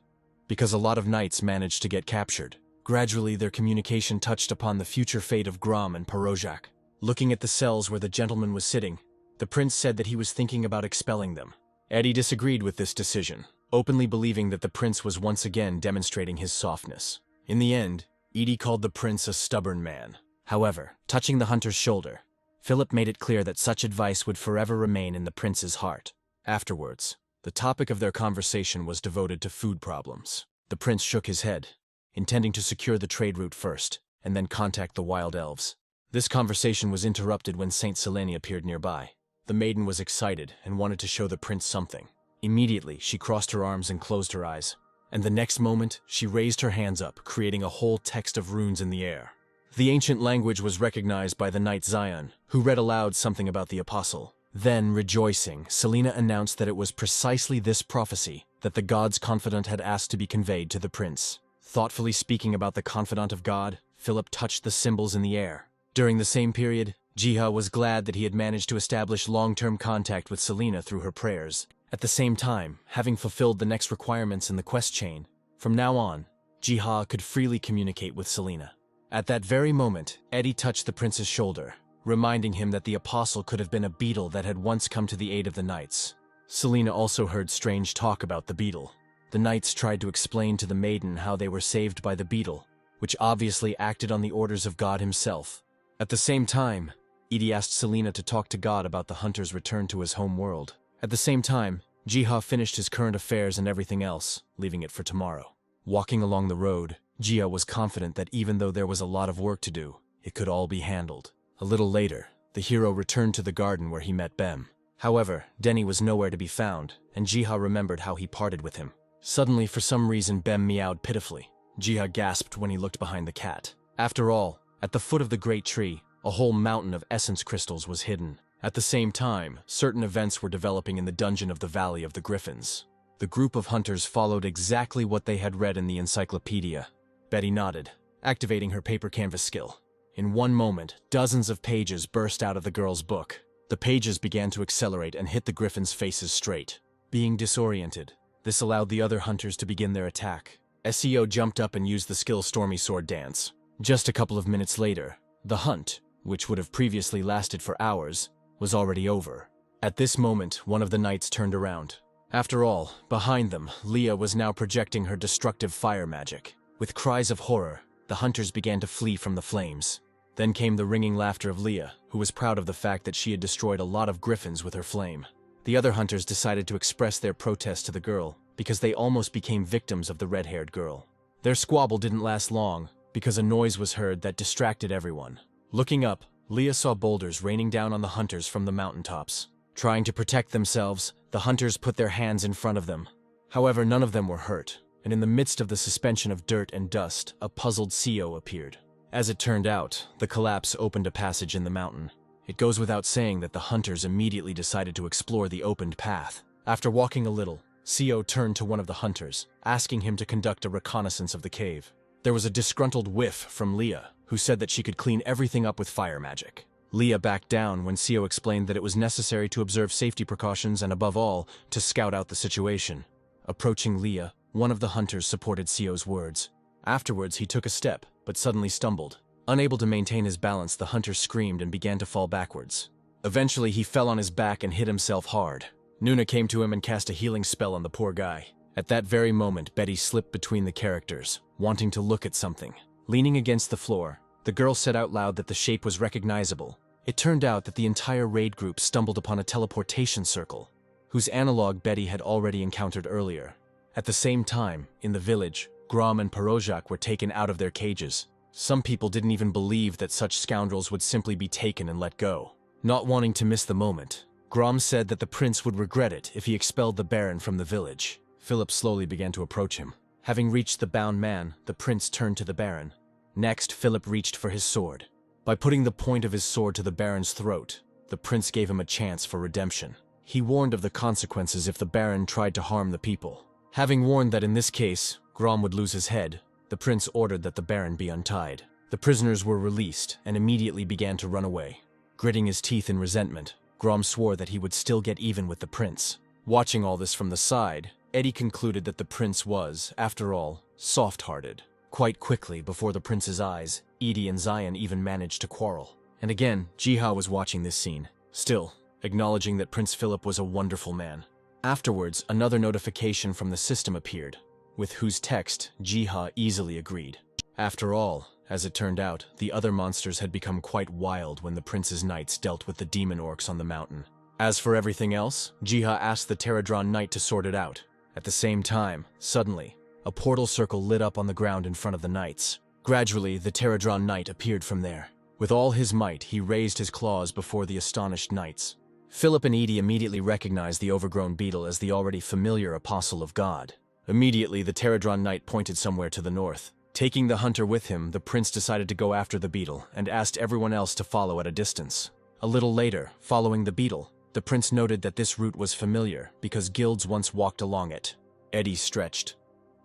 because a lot of knights managed to get captured. Gradually, their communication touched upon the future fate of Grom and Parojak. Looking at the cells where the gentleman was sitting, the prince said that he was thinking about expelling them. Eddie disagreed with this decision, openly believing that the prince was once again demonstrating his softness. In the end, Edie called the prince a stubborn man. However, touching the hunter's shoulder, Philip made it clear that such advice would forever remain in the prince's heart. Afterwards, the topic of their conversation was devoted to food problems. The prince shook his head, intending to secure the trade route first, and then contact the wild elves. This conversation was interrupted when Saint Selene appeared nearby. The maiden was excited and wanted to show the prince something. Immediately, she crossed her arms and closed her eyes, and the next moment, she raised her hands up, creating a whole text of runes in the air. The ancient language was recognized by the knight Zion, who read aloud something about the apostle. Then, rejoicing, Selena announced that it was precisely this prophecy that the god's confidant had asked to be conveyed to the prince. Thoughtfully speaking about the confidant of God, Philip touched the symbols in the air. During the same period, Jiha was glad that he had managed to establish long-term contact with Selena through her prayers. At the same time, having fulfilled the next requirements in the quest chain, from now on, Jiha could freely communicate with Selena. At that very moment, Eddie touched the prince's shoulder, reminding him that the apostle could have been a beetle that had once come to the aid of the knights. Selena also heard strange talk about the beetle. The knights tried to explain to the maiden how they were saved by the beetle, which obviously acted on the orders of God himself. At the same time, Edie asked Selena to talk to God about the hunter's return to his home world. At the same time, Jiha finished his current affairs and everything else, leaving it for tomorrow. Walking along the road, Jiha was confident that even though there was a lot of work to do, it could all be handled. A little later, the hero returned to the garden where he met Bem. However, Denny was nowhere to be found, and Jiha remembered how he parted with him. Suddenly, for some reason, Bem meowed pitifully. Jiha gasped when he looked behind the cat. After all, at the foot of the great tree, a whole mountain of essence crystals was hidden. At the same time, certain events were developing in the dungeon of the Valley of the Griffins. The group of hunters followed exactly what they had read in the encyclopedia. Betty nodded, activating her paper canvas skill. In one moment, dozens of pages burst out of the girl's book. The pages began to accelerate and hit the griffins' faces straight. Being disoriented, this allowed the other hunters to begin their attack. SEO jumped up and used the skill Stormy Sword Dance. Just a couple of minutes later, the hunt, which would have previously lasted for hours, was already over. At this moment, one of the knights turned around. After all, behind them, Leah was now projecting her destructive fire magic. With cries of horror, the hunters began to flee from the flames. Then came the ringing laughter of Leah, who was proud of the fact that she had destroyed a lot of griffins with her flame. The other hunters decided to express their protest to the girl, because they almost became victims of the red-haired girl. Their squabble didn't last long, because a noise was heard that distracted everyone. Looking up, Leah saw boulders raining down on the hunters from the mountaintops. Trying to protect themselves, the hunters put their hands in front of them. However, none of them were hurt, and in the midst of the suspension of dirt and dust, a puzzled CEO appeared. As it turned out, the collapse opened a passage in the mountain. It goes without saying that the hunters immediately decided to explore the opened path. After walking a little, CEO turned to one of the hunters, asking him to conduct a reconnaissance of the cave. There was a disgruntled whiff from Leah, who said that she could clean everything up with fire magic. Leah backed down when CEO explained that it was necessary to observe safety precautions and, above all, to scout out the situation. Approaching Leah, one of the hunters supported CEO's words. Afterwards, he took a step, but suddenly stumbled. Unable to maintain his balance, the hunter screamed and began to fall backwards. Eventually, he fell on his back and hit himself hard. Nuna came to him and cast a healing spell on the poor guy. At that very moment, Betty slipped between the characters, wanting to look at something. Leaning against the floor, the girl said out loud that the shape was recognizable. It turned out that the entire raid group stumbled upon a teleportation circle, whose analog Betty had already encountered earlier. At the same time, in the village, Grom and Parojak were taken out of their cages. Some people didn't even believe that such scoundrels would simply be taken and let go. Not wanting to miss the moment, Grom said that the prince would regret it if he expelled the Baron from the village. Philip slowly began to approach him. Having reached the bound man, the prince turned to the Baron. Next, Philip reached for his sword. By putting the point of his sword to the Baron's throat, the prince gave him a chance for redemption. He warned of the consequences if the Baron tried to harm the people. Having warned that in this case, Grom would lose his head, the prince ordered that the Baron be untied. The prisoners were released and immediately began to run away. Gritting his teeth in resentment, Grom swore that he would still get even with the prince. Watching all this from the side, Eddie concluded that the prince was, after all, soft-hearted. Quite quickly, before the prince's eyes, Edie and Zion even managed to quarrel. And again, Jiha was watching this scene, still acknowledging that Prince Philip was a wonderful man. Afterwards, another notification from the system appeared, with whose text Jiha easily agreed. After all, as it turned out, the other monsters had become quite wild when the prince's knights dealt with the demon orcs on the mountain. As for everything else, Jiha asked the Pterodron Knight to sort it out. At the same time, suddenly, a portal circle lit up on the ground in front of the knights. Gradually, the Pterodron Knight appeared from there. With all his might, he raised his claws before the astonished knights. Philip and Edie immediately recognized the overgrown beetle as the already familiar apostle of God. Immediately, the Pterodron Knight pointed somewhere to the north. Taking the hunter with him, the prince decided to go after the beetle and asked everyone else to follow at a distance. A little later, following the beetle, the prince noted that this route was familiar because guilds once walked along it. Eddie stretched,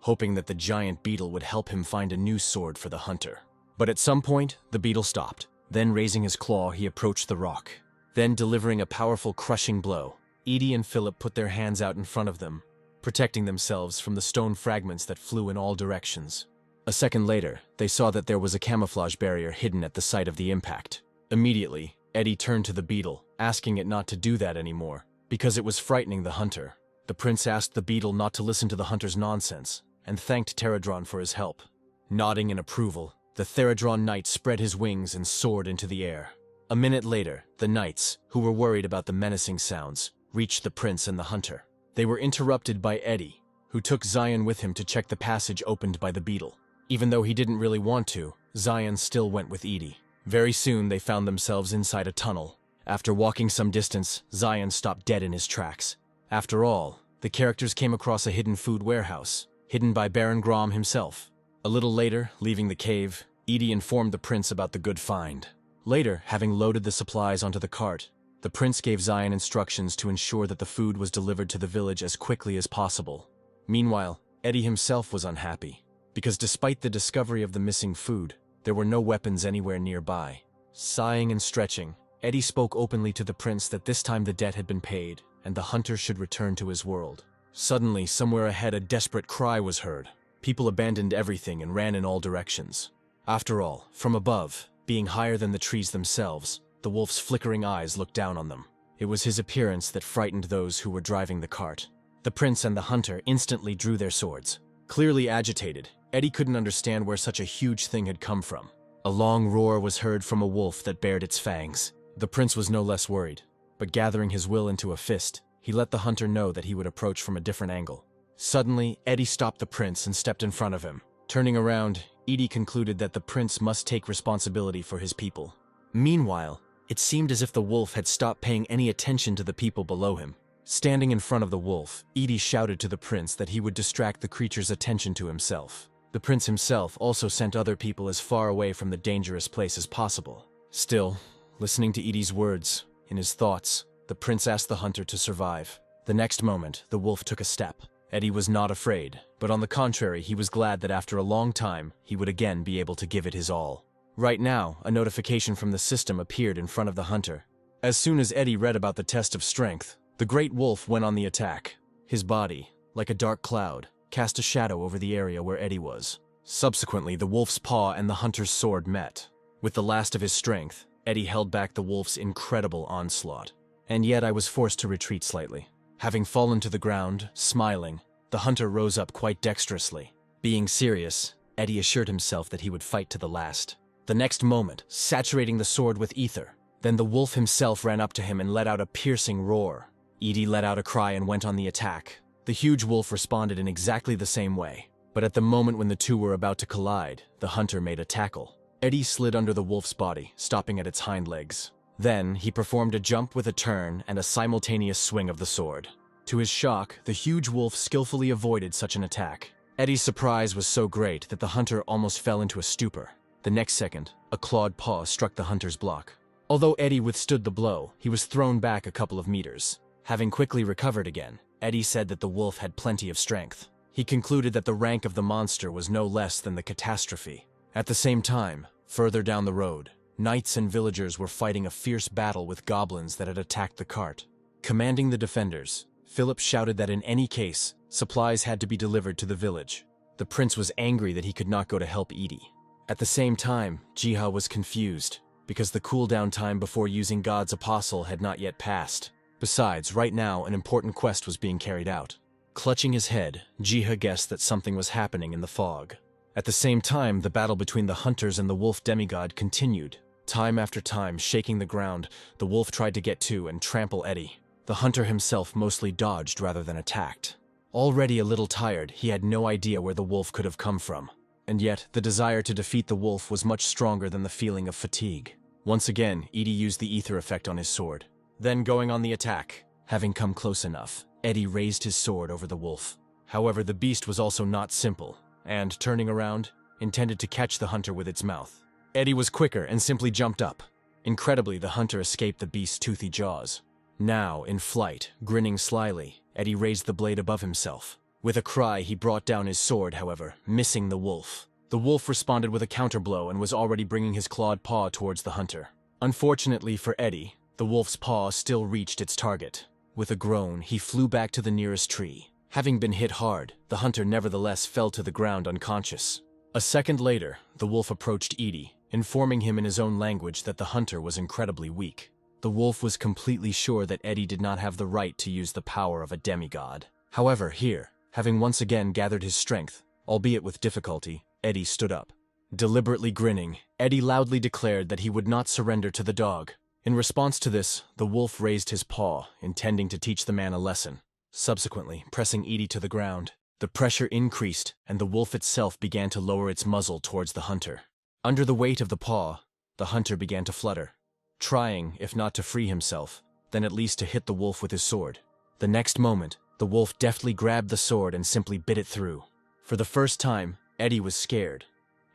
hoping that the giant beetle would help him find a new sword for the hunter. But at some point, the beetle stopped. Then raising his claw, he approached the rock. Then delivering a powerful crushing blow, Edie and Philip put their hands out in front of them, protecting themselves from the stone fragments that flew in all directions. A second later, they saw that there was a camouflage barrier hidden at the site of the impact. Immediately, Eddie turned to the beetle, asking it not to do that anymore, because it was frightening the hunter. The prince asked the beetle not to listen to the hunter's nonsense, and thanked Pterodron for his help. Nodding in approval, the Pterodron Knight spread his wings and soared into the air. A minute later, the knights, who were worried about the menacing sounds, reached the prince and the hunter. They were interrupted by Eddie, who took Zion with him to check the passage opened by the beetle. Even though he didn't really want to, Zion still went with Edie. Very soon they found themselves inside a tunnel. After walking some distance, Zion stopped dead in his tracks. After all, the characters came across a hidden food warehouse, hidden by Baron Grom himself. A little later, leaving the cave, Edie informed the prince about the good find. Later, having loaded the supplies onto the cart, the prince gave Zion instructions to ensure that the food was delivered to the village as quickly as possible. Meanwhile, Eddie himself was unhappy, because despite the discovery of the missing food, there were no weapons anywhere nearby. Sighing and stretching, Eddie spoke openly to the prince that this time the debt had been paid, and the hunter should return to his world. Suddenly, somewhere ahead, a desperate cry was heard. People abandoned everything and ran in all directions. After all, from above, being higher than the trees themselves, the wolf's flickering eyes looked down on them. It was his appearance that frightened those who were driving the cart. The prince and the hunter instantly drew their swords. Clearly agitated, Eddie couldn't understand where such a huge thing had come from. A long roar was heard from a wolf that bared its fangs. The prince was no less worried, but gathering his will into a fist, he let the hunter know that he would approach from a different angle. Suddenly, Eddie stopped the prince and stepped in front of him. Turning around, Edie concluded that the prince must take responsibility for his people. Meanwhile, it seemed as if the wolf had stopped paying any attention to the people below him. Standing in front of the wolf, Edie shouted to the prince that he would distract the creature's attention to himself. The prince himself also sent other people as far away from the dangerous place as possible. Still, listening to Edie's words, in his thoughts, the prince asked the hunter to survive. The next moment, the wolf took a step. Eddie was not afraid, but on the contrary, he was glad that after a long time, he would again be able to give it his all. Right now, a notification from the system appeared in front of the hunter. As soon as Eddie read about the test of strength, the great wolf went on the attack. His body, like a dark cloud, cast a shadow over the area where Eddie was. Subsequently, the wolf's paw and the hunter's sword met. With the last of his strength, Eddie held back the wolf's incredible onslaught. And yet I was forced to retreat slightly. Having fallen to the ground, smiling, the hunter rose up quite dexterously. Being serious, Eddie assured himself that he would fight to the last. The next moment, saturating the sword with ether. Then the wolf himself ran up to him and let out a piercing roar. Edie let out a cry and went on the attack. The huge wolf responded in exactly the same way. But at the moment when the two were about to collide, the hunter made a tackle. Eddie slid under the wolf's body, stopping at its hind legs. Then, he performed a jump with a turn and a simultaneous swing of the sword. To his shock, the huge wolf skillfully avoided such an attack. Eddie's surprise was so great that the hunter almost fell into a stupor. The next second, a clawed paw struck the hunter's block. Although Eddie withstood the blow, he was thrown back a couple of meters. Having quickly recovered again, Eddie said that the wolf had plenty of strength. He concluded that the rank of the monster was no less than the catastrophe. At the same time, further down the road, knights and villagers were fighting a fierce battle with goblins that had attacked the cart. Commanding the defenders, Philip shouted that in any case, supplies had to be delivered to the village. The prince was angry that he could not go to help Edie. At the same time, Jiha was confused, because the cooldown time before using God's apostle had not yet passed. Besides, right now, an important quest was being carried out. Clutching his head, Jiha guessed that something was happening in the fog. At the same time, the battle between the hunters and the wolf demigod continued. Time after time, shaking the ground, the wolf tried to get to and trample Eddie. The hunter himself mostly dodged rather than attacked. Already a little tired, he had no idea where the wolf could have come from. And yet, the desire to defeat the wolf was much stronger than the feeling of fatigue. Once again, Edie used the ether effect on his sword. Then going on the attack. Having come close enough, Eddie raised his sword over the wolf. However, the beast was also not simple, and, turning around, intended to catch the hunter with its mouth. Eddie was quicker and simply jumped up. Incredibly, the hunter escaped the beast's toothy jaws. Now, in flight, grinning slyly, Eddie raised the blade above himself. With a cry, he brought down his sword, however, missing the wolf. The wolf responded with a counterblow and was already bringing his clawed paw towards the hunter. Unfortunately for Eddie, the wolf's paw still reached its target. With a groan, he flew back to the nearest tree. Having been hit hard, the hunter nevertheless fell to the ground unconscious. A second later, the wolf approached Edie, informing him in his own language that the hunter was incredibly weak. The wolf was completely sure that Eddie did not have the right to use the power of a demigod. However, here, having once again gathered his strength, albeit with difficulty, Eddie stood up. Deliberately grinning, Eddie loudly declared that he would not surrender to the dog. In response to this, the wolf raised his paw, intending to teach the man a lesson. Subsequently, pressing Edie to the ground, the pressure increased and the wolf itself began to lower its muzzle towards the hunter. Under the weight of the paw, the hunter began to flutter, trying, if not to free himself, then at least to hit the wolf with his sword. The next moment, the wolf deftly grabbed the sword and simply bit it through. For the first time, Eddie was scared,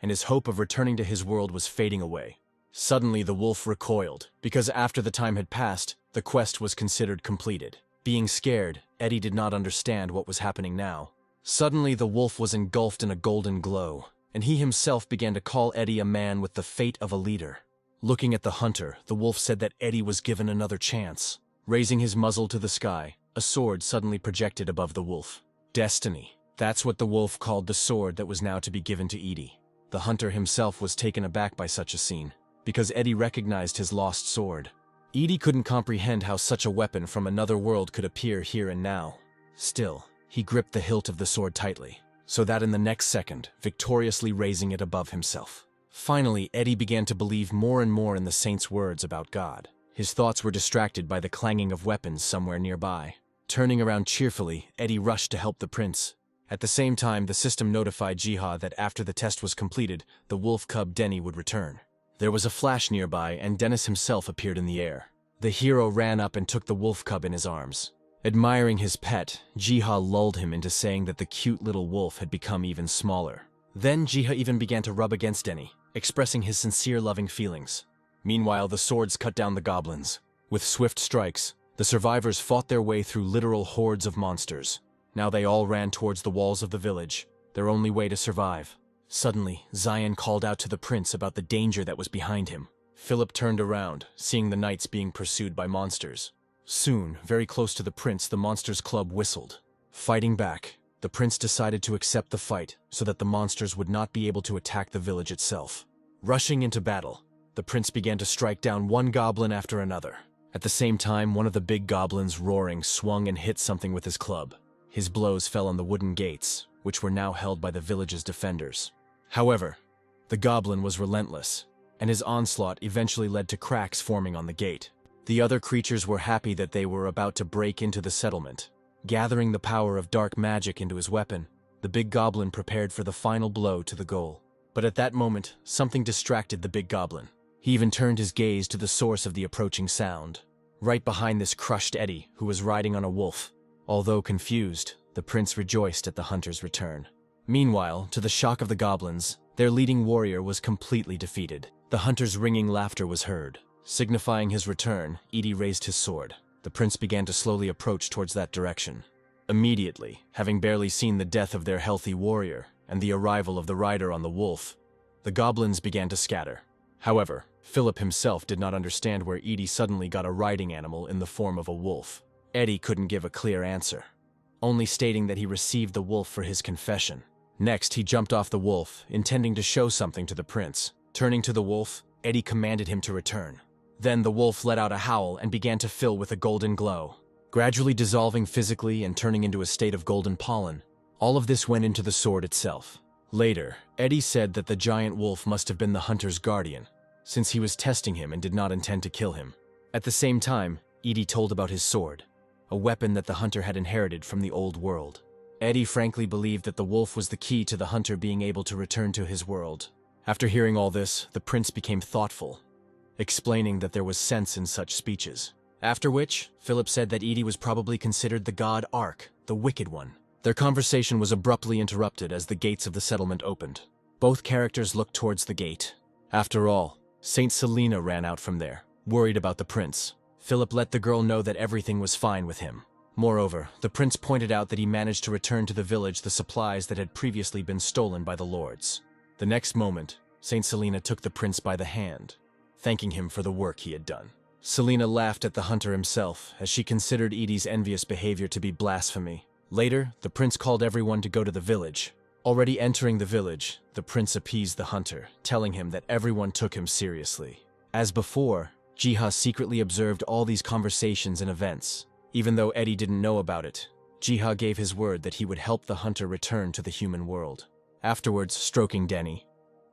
and his hope of returning to his world was fading away. Suddenly the wolf recoiled, because after the time had passed, the quest was considered completed. Being scared, Eddie did not understand what was happening now. Suddenly the wolf was engulfed in a golden glow, and he himself began to call Eddie a man with the fate of a leader. Looking at the hunter, the wolf said that Eddie was given another chance. Raising his muzzle to the sky, a sword suddenly projected above the wolf. Destiny. That's what the wolf called the sword that was now to be given to Edie. The hunter himself was taken aback by such a scene, because Eddie recognized his lost sword. Edie couldn't comprehend how such a weapon from another world could appear here and now. Still, he gripped the hilt of the sword tightly, so that in the next second, victoriously raising it above himself. Finally, Eddie began to believe more and more in the saint's words about God. His thoughts were distracted by the clanging of weapons somewhere nearby. Turning around cheerfully, Eddie rushed to help the prince. At the same time, the system notified Jiha that after the test was completed, the wolf cub Denny would return. There was a flash nearby, and Dennis himself appeared in the air. The hero ran up and took the wolf cub in his arms. Admiring his pet, Jiha lulled him into saying that the cute little wolf had become even smaller. Then Jiha even began to rub against Denny, expressing his sincere loving feelings. Meanwhile, the swords cut down the goblins. With swift strikes, the survivors fought their way through literal hordes of monsters. Now they all ran towards the walls of the village, their only way to survive. Suddenly, Zion called out to the prince about the danger that was behind him. Philip turned around, seeing the knights being pursued by monsters. Soon, very close to the prince, the monsters' club whistled. Fighting back, the prince decided to accept the fight so that the monsters would not be able to attack the village itself. Rushing into battle, the prince began to strike down one goblin after another. At the same time, one of the big goblins, roaring, swung and hit something with his club. His blows fell on the wooden gates, which were now held by the village's defenders. However, the goblin was relentless, and his onslaught eventually led to cracks forming on the gate. The other creatures were happy that they were about to break into the settlement. Gathering the power of dark magic into his weapon, the big goblin prepared for the final blow to the goal. But at that moment, something distracted the big goblin. He even turned his gaze to the source of the approaching sound. Right behind this crushed Eddie, who was riding on a wolf. Although confused, the prince rejoiced at the hunter's return. Meanwhile, to the shock of the goblins, their leading warrior was completely defeated. The hunter's ringing laughter was heard. Signifying his return, Edie raised his sword. The prince began to slowly approach towards that direction. Immediately, having barely seen the death of their healthy warrior and the arrival of the rider on the wolf, the goblins began to scatter. However, Philip himself did not understand where Edie suddenly got a riding animal in the form of a wolf. Eddie couldn't give a clear answer, only stating that he received the wolf for his confession. Next, he jumped off the wolf, intending to show something to the prince. Turning to the wolf, Eddie commanded him to return. Then the wolf let out a howl and began to fill with a golden glow, gradually dissolving physically and turning into a state of golden pollen. All of this went into the sword itself. Later, Eddie said that the giant wolf must have been the hunter's guardian, since he was testing him and did not intend to kill him. At the same time, Edie told about his sword, a weapon that the hunter had inherited from the old world. Eddie frankly believed that the wolf was the key to the hunter being able to return to his world. After hearing all this, the prince became thoughtful, explaining that there was sense in such speeches. After which, Philip said that Edie was probably considered the god Ark, the Wicked One. Their conversation was abruptly interrupted as the gates of the settlement opened. Both characters looked towards the gate. After all, Saint Selena ran out from there, worried about the prince. Philip let the girl know that everything was fine with him. Moreover, the prince pointed out that he managed to return to the village the supplies that had previously been stolen by the lords. The next moment, Saint Selena took the prince by the hand, thanking him for the work he had done. Selena laughed at the hunter himself, as she considered Edie's envious behavior to be blasphemy. Later, the prince called everyone to go to the village. Already entering the village, the prince appeased the hunter, telling him that everyone took him seriously. As before, Jiha secretly observed all these conversations and events. Even though Eddie didn't know about it, Jiha gave his word that he would help the hunter return to the human world. Afterwards, stroking Denny,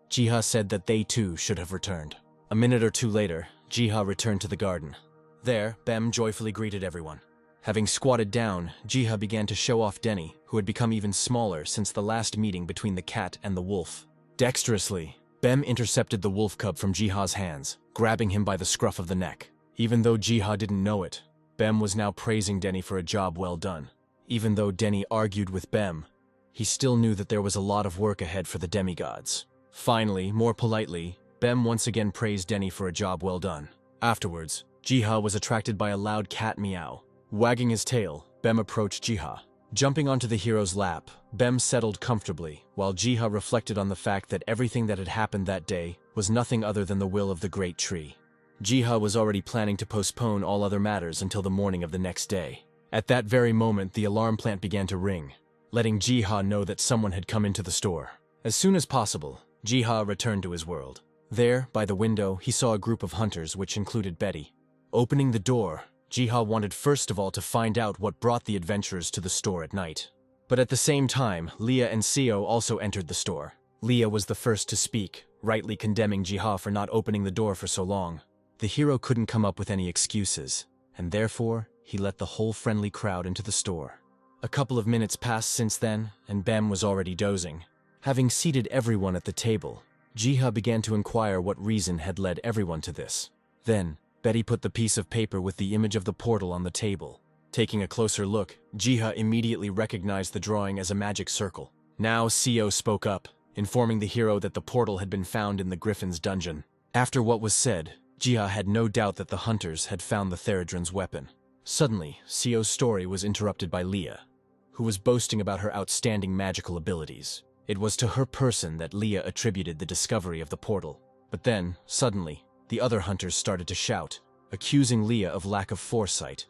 Jiha said that they too should have returned. A minute or two later, Jiha returned to the garden. There, Bem joyfully greeted everyone. Having squatted down, Jiha began to show off Denny, who had become even smaller since the last meeting between the cat and the wolf. Dexterously, Bem intercepted the wolf cub from Jiha's hands, grabbing him by the scruff of the neck. Even though Jiha didn't know it, Bem was now praising Denny for a job well done. Even though Denny argued with Bem, he still knew that there was a lot of work ahead for the demigods. Finally, more politely, Bem once again praised Denny for a job well done. Afterwards, Jiha was attracted by a loud cat meow. Wagging his tail, Bem approached Jiha. Jumping onto the hero's lap, Bem settled comfortably, while Jiha reflected on the fact that everything that had happened that day was nothing other than the will of the great tree. Jiha was already planning to postpone all other matters until the morning of the next day. At that very moment, the alarm plant began to ring, letting Jiha know that someone had come into the store. As soon as possible, Jiha returned to his world. There, by the window, he saw a group of hunters, which included Betty. Opening the door, Jiha wanted first of all to find out what brought the adventurers to the store at night. But at the same time, Leah and Seo also entered the store. Leah was the first to speak, rightly condemning Jiha for not opening the door for so long. The hero couldn't come up with any excuses, and therefore, he let the whole friendly crowd into the store. A couple of minutes passed since then, and Bem was already dozing. Having seated everyone at the table, Jiha began to inquire what reason had led everyone to this. Then, Betty put the piece of paper with the image of the portal on the table. Taking a closer look, Jiha immediately recognized the drawing as a magic circle. Now Seo spoke up, informing the hero that the portal had been found in the Griffin's dungeon. After what was said, Jiha had no doubt that the hunters had found the Theradron's weapon. Suddenly, Seo's story was interrupted by Leah, who was boasting about her outstanding magical abilities. It was to her person that Leah attributed the discovery of the portal. But then, suddenly, the other hunters started to shout, accusing Leah of lack of foresight,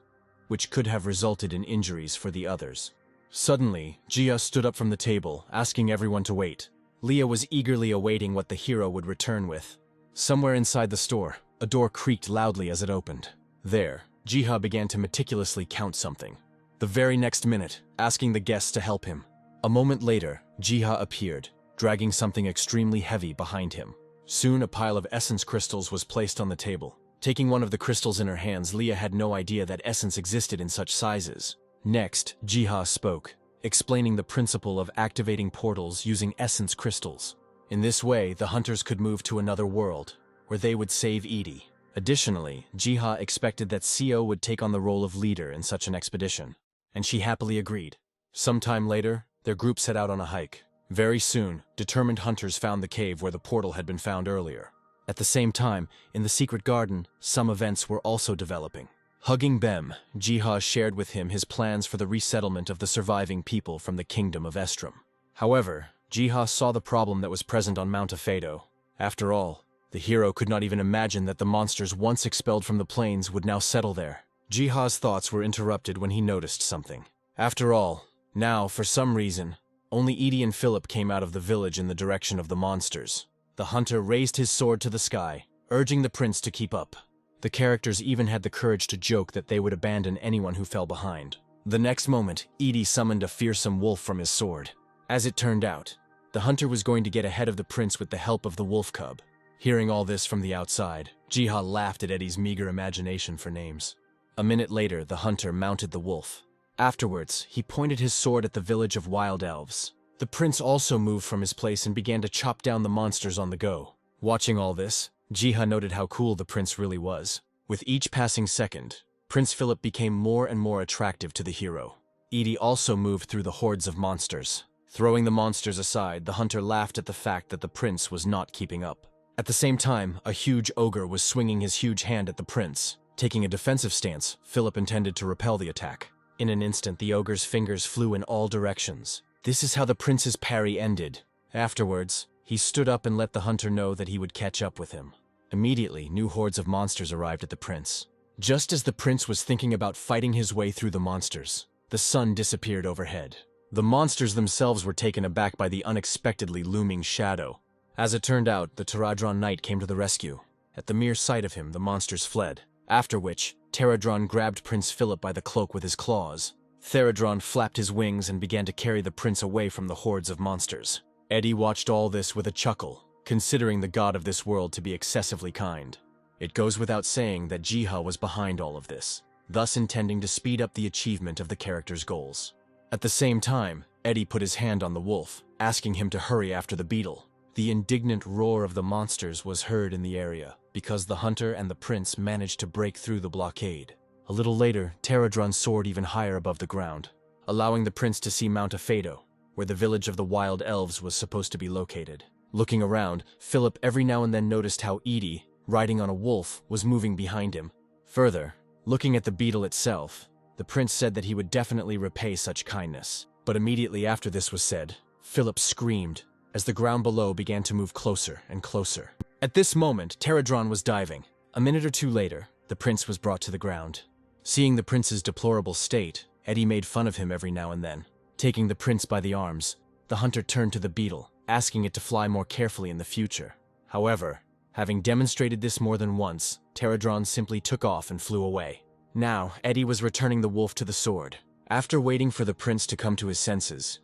which could have resulted in injuries for the others. Suddenly, Jiha stood up from the table, asking everyone to wait. Leah was eagerly awaiting what the hero would return with. Somewhere inside the store, a door creaked loudly as it opened. There, Jiha began to meticulously count something. The very next minute, asking the guests to help him. A moment later, Jiha appeared, dragging something extremely heavy behind him. Soon a pile of essence crystals was placed on the table. Taking one of the crystals in her hands, Leah had no idea that essence existed in such sizes. Next, Jiha spoke, explaining the principle of activating portals using essence crystals. In this way, the hunters could move to another world, where they would save Edie. Additionally, Jiha expected that Seo would take on the role of leader in such an expedition, and she happily agreed. Sometime later, their group set out on a hike. Very soon, determined hunters found the cave where the portal had been found earlier. At the same time, in the secret garden, some events were also developing. Hugging Bem, Jiha shared with him his plans for the resettlement of the surviving people from the kingdom of Estrom. However, Jiha saw the problem that was present on Mount Afedo. After all, the hero could not even imagine that the monsters once expelled from the plains would now settle there. Jiha's thoughts were interrupted when he noticed something. After all, now, for some reason, only Edie and Philip came out of the village in the direction of the monsters. The hunter raised his sword to the sky, urging the prince to keep up. The characters even had the courage to joke that they would abandon anyone who fell behind. The next moment, Edie summoned a fearsome wolf from his sword. As it turned out, the hunter was going to get ahead of the prince with the help of the wolf cub. Hearing all this from the outside, Jiha laughed at Eddie's meager imagination for names. A minute later, the hunter mounted the wolf. Afterwards, he pointed his sword at the village of wild elves. The prince also moved from his place and began to chop down the monsters on the go. Watching all this, Jiha noted how cool the prince really was. With each passing second, Prince Philip became more and more attractive to the hero. Edie also moved through the hordes of monsters. Throwing the monsters aside, the hunter laughed at the fact that the prince was not keeping up. At the same time, a huge ogre was swinging his huge hand at the prince. Taking a defensive stance, Philip intended to repel the attack. In an instant, the ogre's fingers flew in all directions. This is how the prince's parry ended. Afterwards, he stood up and let the hunter know that he would catch up with him. Immediately, new hordes of monsters arrived at the prince. Just as the prince was thinking about fighting his way through the monsters, the sun disappeared overhead. The monsters themselves were taken aback by the unexpectedly looming shadow. As it turned out, the Pterodron Knight came to the rescue. At the mere sight of him, the monsters fled. After which, Pterodron grabbed Prince Philip by the cloak with his claws. Theradron flapped his wings and began to carry the prince away from the hordes of monsters. Eddie watched all this with a chuckle, considering the god of this world to be excessively kind. It goes without saying that Jiha was behind all of this, thus intending to speed up the achievement of the character's goals. At the same time, Eddie put his hand on the wolf, asking him to hurry after the beetle. The indignant roar of the monsters was heard in the area, because the hunter and the prince managed to break through the blockade. A little later, Terradron soared even higher above the ground, allowing the prince to see Mount Afado, where the village of the wild elves was supposed to be located. Looking around, Philip every now and then noticed how Edie, riding on a wolf, was moving behind him. Further, looking at the beetle itself, the prince said that he would definitely repay such kindness. But immediately after this was said, Philip screamed, as the ground below began to move closer and closer. At this moment, Terradron was diving. A minute or two later, the prince was brought to the ground. Seeing the prince's deplorable state, Eddie made fun of him every now and then. Taking the prince by the arms, the hunter turned to the beetle, asking it to fly more carefully in the future. However, having demonstrated this more than once, Terradron simply took off and flew away. Now, Eddie was returning the wolf to the sword. After waiting for the prince to come to his senses,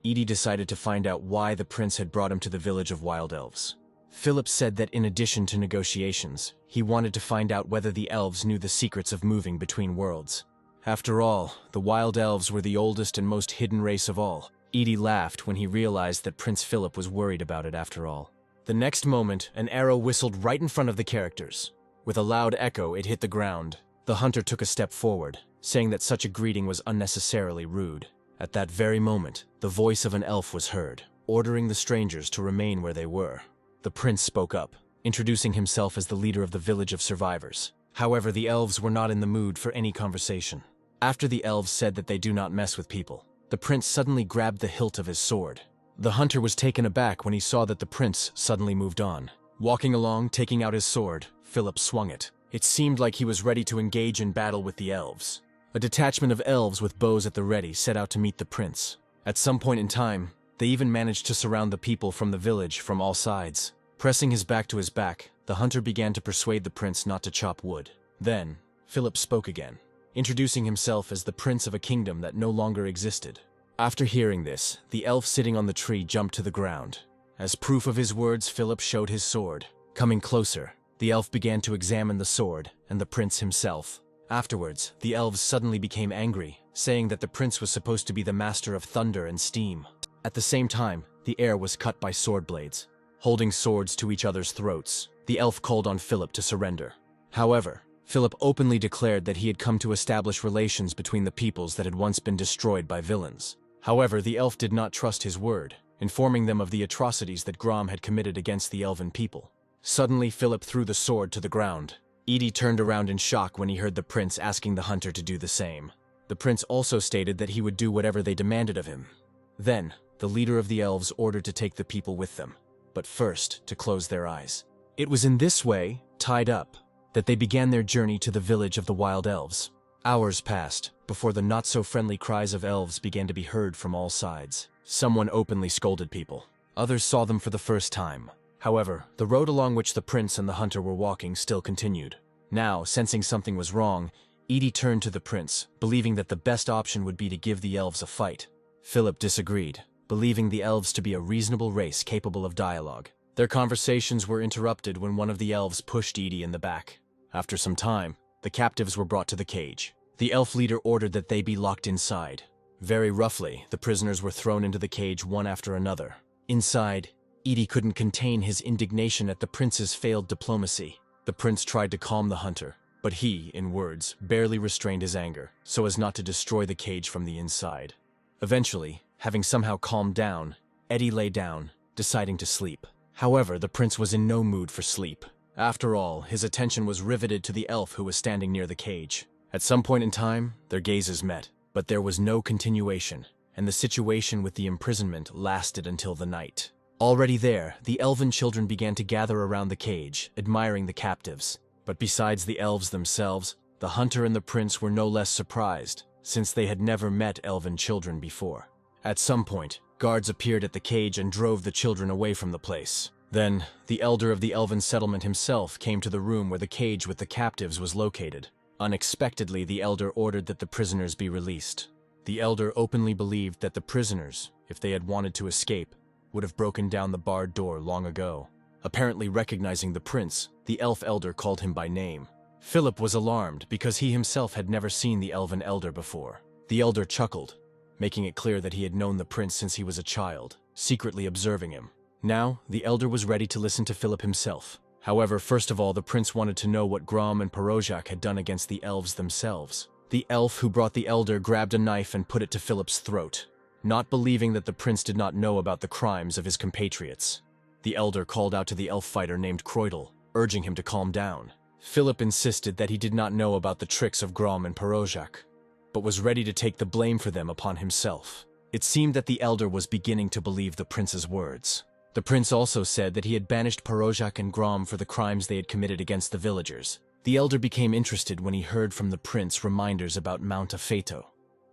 Edie decided to find out why the prince had brought him to the village of wild elves. Philip said that in addition to negotiations, he wanted to find out whether the elves knew the secrets of moving between worlds. After all, the wild elves were the oldest and most hidden race of all. Edie laughed when he realized that Prince Philip was worried about it after all. The next moment, an arrow whistled right in front of the characters. With a loud echo, it hit the ground. The hunter took a step forward, saying that such a greeting was unnecessarily rude. At that very moment, the voice of an elf was heard, ordering the strangers to remain where they were. The prince spoke up, introducing himself as the leader of the village of survivors. However, the elves were not in the mood for any conversation. After the elves said that they do not mess with people, the prince suddenly grabbed the hilt of his sword. The hunter was taken aback when he saw that the prince suddenly moved on. Walking along, taking out his sword, Philip swung it. It seemed like he was ready to engage in battle with the elves. A detachment of elves with bows at the ready set out to meet the prince. At some point in time, they even managed to surround the people from the village from all sides. Pressing his back to his back, the hunter began to persuade the prince not to chop wood. Then, Philip spoke again, introducing himself as the prince of a kingdom that no longer existed. After hearing this, the elf sitting on the tree jumped to the ground. As proof of his words, Philip showed his sword. Coming closer, the elf began to examine the sword and the prince himself. Afterwards, the elves suddenly became angry, saying that the prince was supposed to be the master of thunder and steam. At the same time, the air was cut by sword blades. Holding swords to each other's throats, the elf called on Philip to surrender. However, Philip openly declared that he had come to establish relations between the peoples that had once been destroyed by villains. However, the elf did not trust his word, informing them of the atrocities that Grom had committed against the elven people. Suddenly, Philip threw the sword to the ground. Edie turned around in shock when he heard the prince asking the hunter to do the same. The prince also stated that he would do whatever they demanded of him. Then, the leader of the elves ordered to take the people with them, but first to close their eyes. It was in this way, tied up, that they began their journey to the village of the wild elves. Hours passed before the not-so-friendly cries of elves began to be heard from all sides. Someone openly scolded people. Others saw them for the first time. However, the road along which the prince and the hunter were walking still continued. Now, sensing something was wrong, Edie turned to the prince, believing that the best option would be to give the elves a fight. Philip disagreed, believing the elves to be a reasonable race capable of dialogue. Their conversations were interrupted when one of the elves pushed Edie in the back. After some time, the captives were brought to the cage. The elf leader ordered that they be locked inside. Very roughly, the prisoners were thrown into the cage one after another. Inside, Edie couldn't contain his indignation at the prince's failed diplomacy. The prince tried to calm the hunter, but he, in words, barely restrained his anger, so as not to destroy the cage from the inside. Eventually, having somehow calmed down, Eddie lay down, deciding to sleep. However, the prince was in no mood for sleep. After all, his attention was riveted to the elf who was standing near the cage. At some point in time, their gazes met, but there was no continuation, and the situation with the imprisonment lasted until the night. Already there, the elven children began to gather around the cage, admiring the captives. But besides the elves themselves, the hunter and the prince were no less surprised, since they had never met elven children before. At some point, guards appeared at the cage and drove the children away from the place. Then, the elder of the elven settlement himself came to the room where the cage with the captives was located. Unexpectedly, the elder ordered that the prisoners be released. The elder openly believed that the prisoners, if they had wanted to escape, would have broken down the barred door long ago. Apparently recognizing the prince, the elf elder called him by name. Philip was alarmed because he himself had never seen the elven elder before. The elder chuckled, making it clear that he had known the prince since he was a child, secretly observing him. Now, the elder was ready to listen to Philip himself. However, first of all, the prince wanted to know what Grom and Parojak had done against the elves themselves. The elf who brought the elder grabbed a knife and put it to Philip's throat, not believing that the prince did not know about the crimes of his compatriots. The elder called out to the elf fighter named Croydle, urging him to calm down. Philip insisted that he did not know about the tricks of Grom and Parojak, but was ready to take the blame for them upon himself. It seemed that the elder was beginning to believe the prince's words. The prince also said that he had banished Parojak and Grom for the crimes they had committed against the villagers. The elder became interested when he heard from the prince reminders about Mount Afeto,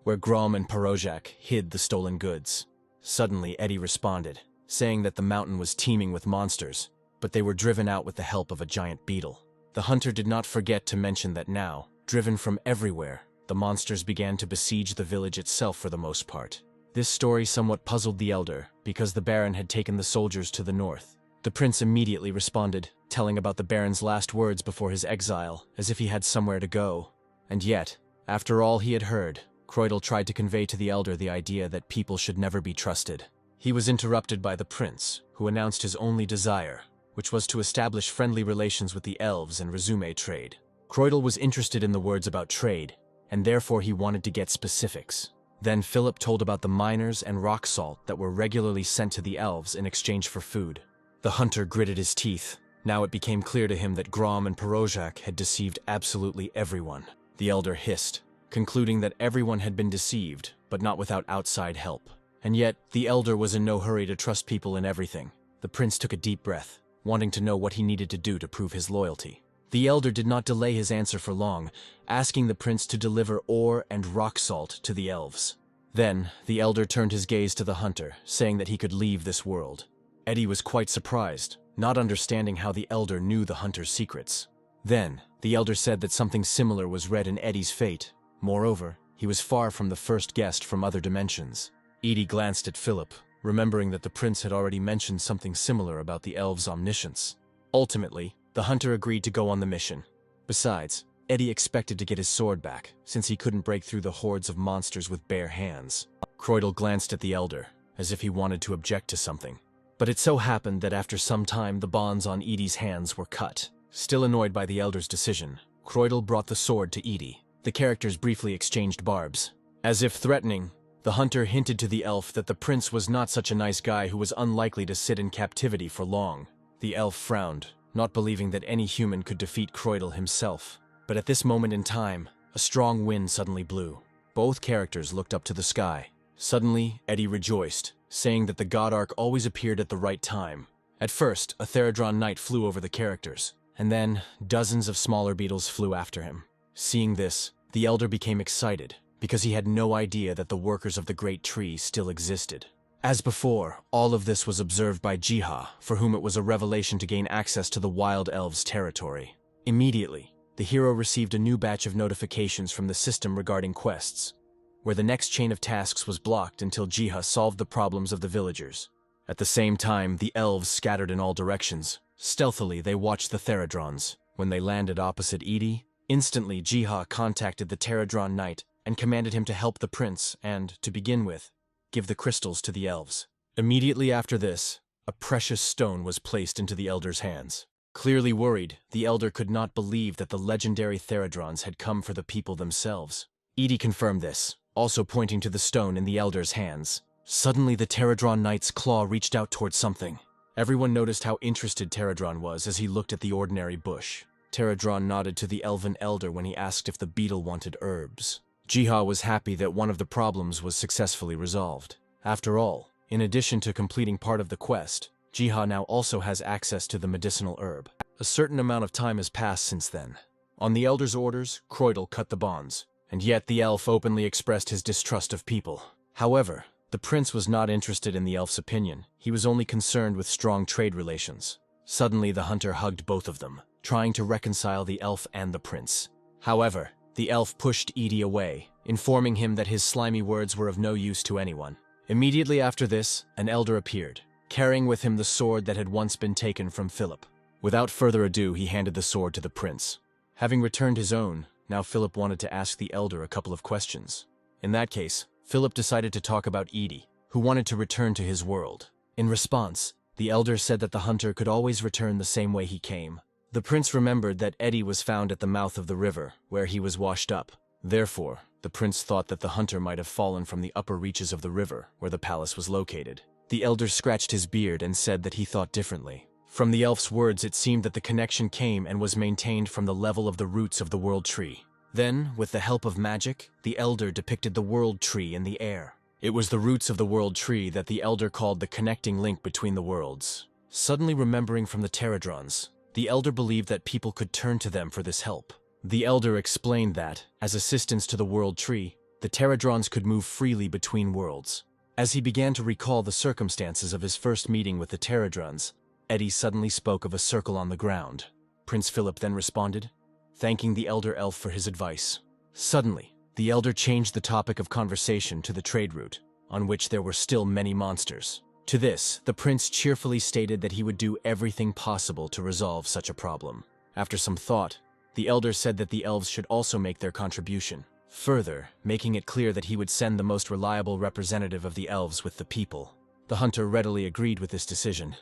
where Grom and Parojak hid the stolen goods. Suddenly, Eddie responded, saying that the mountain was teeming with monsters, but they were driven out with the help of a giant beetle. The hunter did not forget to mention that now, driven from everywhere, the monsters began to besiege the village itself for the most part. This story somewhat puzzled the elder, because the Baron had taken the soldiers to the north. The prince immediately responded, telling about the Baron's last words before his exile, as if he had somewhere to go. And yet, after all he had heard, Croydle tried to convey to the elder the idea that people should never be trusted. He was interrupted by the prince, who announced his only desire, which was to establish friendly relations with the elves and resume trade. Croydle was interested in the words about trade, and therefore he wanted to get specifics. Then Philip told about the miners and rock salt that were regularly sent to the elves in exchange for food. The hunter gritted his teeth. Now it became clear to him that Grom and Parojak had deceived absolutely everyone. The elder hissed, concluding that everyone had been deceived, but not without outside help. And yet, the elder was in no hurry to trust people in everything. The prince took a deep breath, wanting to know what he needed to do to prove his loyalty. The elder did not delay his answer for long, asking the prince to deliver ore and rock salt to the elves. Then, the elder turned his gaze to the hunter, saying that he could leave this world. Eddie was quite surprised, not understanding how the elder knew the hunter's secrets. Then, the elder said that something similar was read in Eddie's fate. Moreover, he was far from the first guest from other dimensions. Edie glanced at Philip, remembering that the prince had already mentioned something similar about the elves' omniscience. Ultimately, the hunter agreed to go on the mission. Besides, Eddie expected to get his sword back, since he couldn't break through the hordes of monsters with bare hands. Croydle glanced at the elder, as if he wanted to object to something. But it so happened that after some time the bonds on Edie's hands were cut. Still annoyed by the elder's decision, Croydle brought the sword to Edie. The characters briefly exchanged barbs. As if threatening, the hunter hinted to the elf that the prince was not such a nice guy who was unlikely to sit in captivity for long. The elf frowned, not believing that any human could defeat Croydle himself. But at this moment in time, a strong wind suddenly blew. Both characters looked up to the sky. Suddenly, Eddie rejoiced, saying that the god arc always appeared at the right time. At first, a Theradron knight flew over the characters, and then dozens of smaller beetles flew after him. Seeing this, the elder became excited, because he had no idea that the workers of the great tree still existed. As before, all of this was observed by Jiha, for whom it was a revelation to gain access to the wild elves' territory. Immediately, the hero received a new batch of notifications from the system regarding quests, where the next chain of tasks was blocked until Jiha solved the problems of the villagers. At the same time, the elves scattered in all directions. Stealthily, they watched the Theradrons. When they landed opposite Edie, instantly Jiha contacted the Theradron knight and commanded him to help the prince and, to begin with, give the crystals to the elves. Immediately after this, a precious stone was placed into the elder's hands. Clearly worried, the elder could not believe that the legendary Theradrons had come for the people themselves. Edie confirmed this, also pointing to the stone in the elder's hands. Suddenly, the Theradron knight's claw reached out towards something. Everyone noticed how interested Theradron was as he looked at the ordinary bush. Theradron nodded to the elven elder when he asked if the beetle wanted herbs. Jiha was happy that one of the problems was successfully resolved. After all, in addition to completing part of the quest, Jiha now also has access to the medicinal herb. A certain amount of time has passed since then. On the elder's orders, Croydle cut the bonds, and yet the elf openly expressed his distrust of people. However, the prince was not interested in the elf's opinion. He was only concerned with strong trade relations. Suddenly, the hunter hugged both of them, trying to reconcile the elf and the prince. However, the elf pushed Edie away, informing him that his slimy words were of no use to anyone. Immediately after this, an elder appeared, carrying with him the sword that had once been taken from Philip. Without further ado, he handed the sword to the prince. Having returned his own, now Philip wanted to ask the elder a couple of questions. In that case, Philip decided to talk about Edie, who wanted to return to his world. In response, the elder said that the hunter could always return the same way he came. The prince remembered that Edie was found at the mouth of the river, where he was washed up. Therefore, the prince thought that the hunter might have fallen from the upper reaches of the river, where the palace was located. The elder scratched his beard and said that he thought differently. From the elf's words, it seemed that the connection came and was maintained from the level of the roots of the world tree. Then, with the help of magic, the elder depicted the world tree in the air. It was the roots of the world tree that the elder called the connecting link between the worlds. Suddenly remembering from the Pterodrons, the elder believed that people could turn to them for this help. The elder explained that, as assistance to the world tree, the Pterodrons could move freely between worlds. As he began to recall the circumstances of his first meeting with the Pterodrons, Edie suddenly spoke of a circle on the ground. Prince Philip then responded, thanking the elder elf for his advice. Suddenly, the elder changed the topic of conversation to the trade route, on which there were still many monsters. To this, the prince cheerfully stated that he would do everything possible to resolve such a problem. After some thought, the elder said that the elves should also make their contribution, further making it clear that he would send the most reliable representative of the elves with the people. The hunter readily agreed with this decision.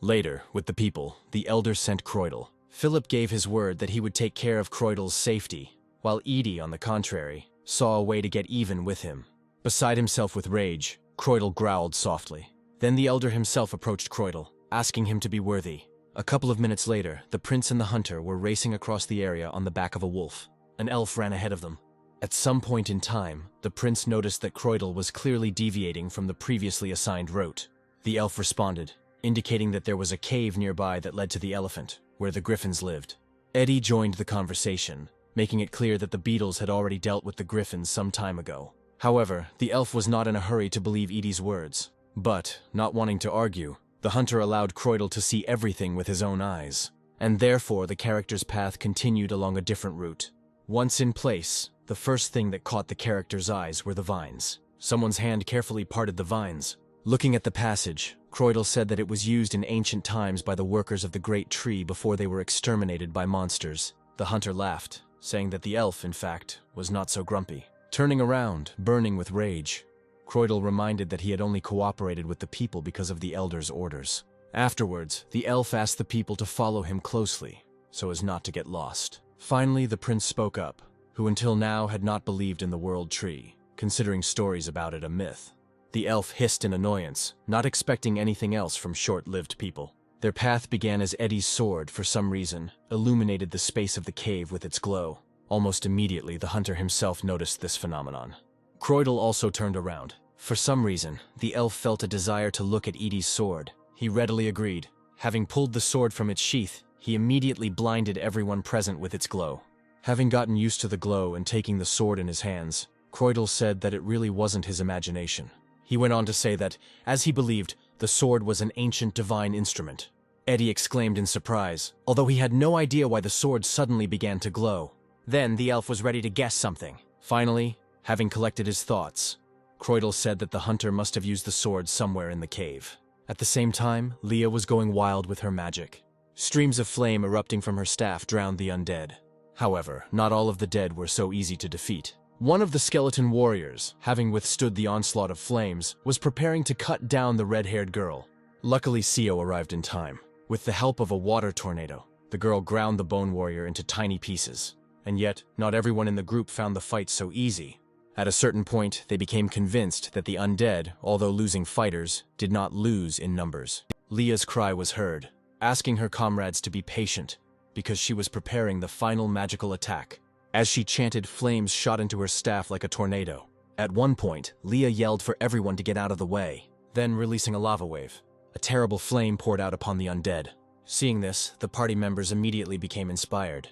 Later, with the people, the elder sent Croydle. Philip gave his word that he would take care of Croydle's safety, while Edie, on the contrary, saw a way to get even with him. Beside himself with rage, Croydle growled softly. Then the elder himself approached Croydle, asking him to be worthy. A couple of minutes later, the prince and the hunter were racing across the area on the back of a wolf. An elf ran ahead of them. At some point in time, the prince noticed that Croydle was clearly deviating from the previously assigned route. The elf responded, indicating that there was a cave nearby that led to the elephant, where the griffins lived. Edie joined the conversation, making it clear that the beetles had already dealt with the griffins some time ago. However, the elf was not in a hurry to believe Edie's words. But, not wanting to argue, the hunter allowed Croydle to see everything with his own eyes, and therefore the character's path continued along a different route. Once in place, the first thing that caught the character's eyes were the vines. Someone's hand carefully parted the vines. Looking at the passage, Croydle said that it was used in ancient times by the workers of the Great Tree before they were exterminated by monsters. The hunter laughed, saying that the elf, in fact, was not so grumpy. Turning around, burning with rage, Croydle reminded that he had only cooperated with the people because of the elder's orders. Afterwards, the elf asked the people to follow him closely, so as not to get lost. Finally, the prince spoke up, who until now had not believed in the world tree, considering stories about it a myth. The elf hissed in annoyance, not expecting anything else from short-lived people. Their path began as Edie's sword, for some reason, illuminated the space of the cave with its glow. Almost immediately, the hunter himself noticed this phenomenon. Croydle also turned around. For some reason, the elf felt a desire to look at Edie's sword. He readily agreed. Having pulled the sword from its sheath, he immediately blinded everyone present with its glow. Having gotten used to the glow and taking the sword in his hands, Croydle said that it really wasn't his imagination. He went on to say that, as he believed, the sword was an ancient divine instrument. Edie exclaimed in surprise, although he had no idea why the sword suddenly began to glow. Then the elf was ready to guess something. Finally, having collected his thoughts, Croydle said that the hunter must have used the sword somewhere in the cave. At the same time, Leah was going wild with her magic. Streams of flame erupting from her staff drowned the undead. However, not all of the dead were so easy to defeat. One of the skeleton warriors, having withstood the onslaught of flames, was preparing to cut down the red-haired girl. Luckily, Sio arrived in time. With the help of a water tornado, the girl ground the bone warrior into tiny pieces. And yet, not everyone in the group found the fight so easy. At a certain point, they became convinced that the undead, although losing fighters, did not lose in numbers. Leah's cry was heard, asking her comrades to be patient, because she was preparing the final magical attack. As she chanted, flames shot into her staff like a tornado. At one point, Leah yelled for everyone to get out of the way, then releasing a lava wave. A terrible flame poured out upon the undead. Seeing this, the party members immediately became inspired.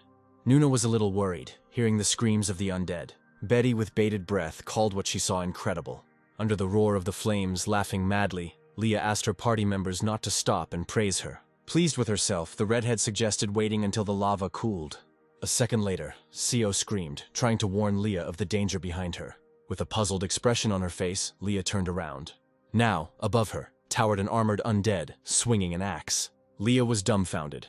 Nuna was a little worried, hearing the screams of the undead. Betty, with bated breath, called what she saw incredible. Under the roar of the flames, laughing madly, Leah asked her party members not to stop and praise her. Pleased with herself, the redhead suggested waiting until the lava cooled. A second later, Sio screamed, trying to warn Leah of the danger behind her. With a puzzled expression on her face, Leah turned around. Now, above her, towered an armored undead, swinging an axe. Leah was dumbfounded,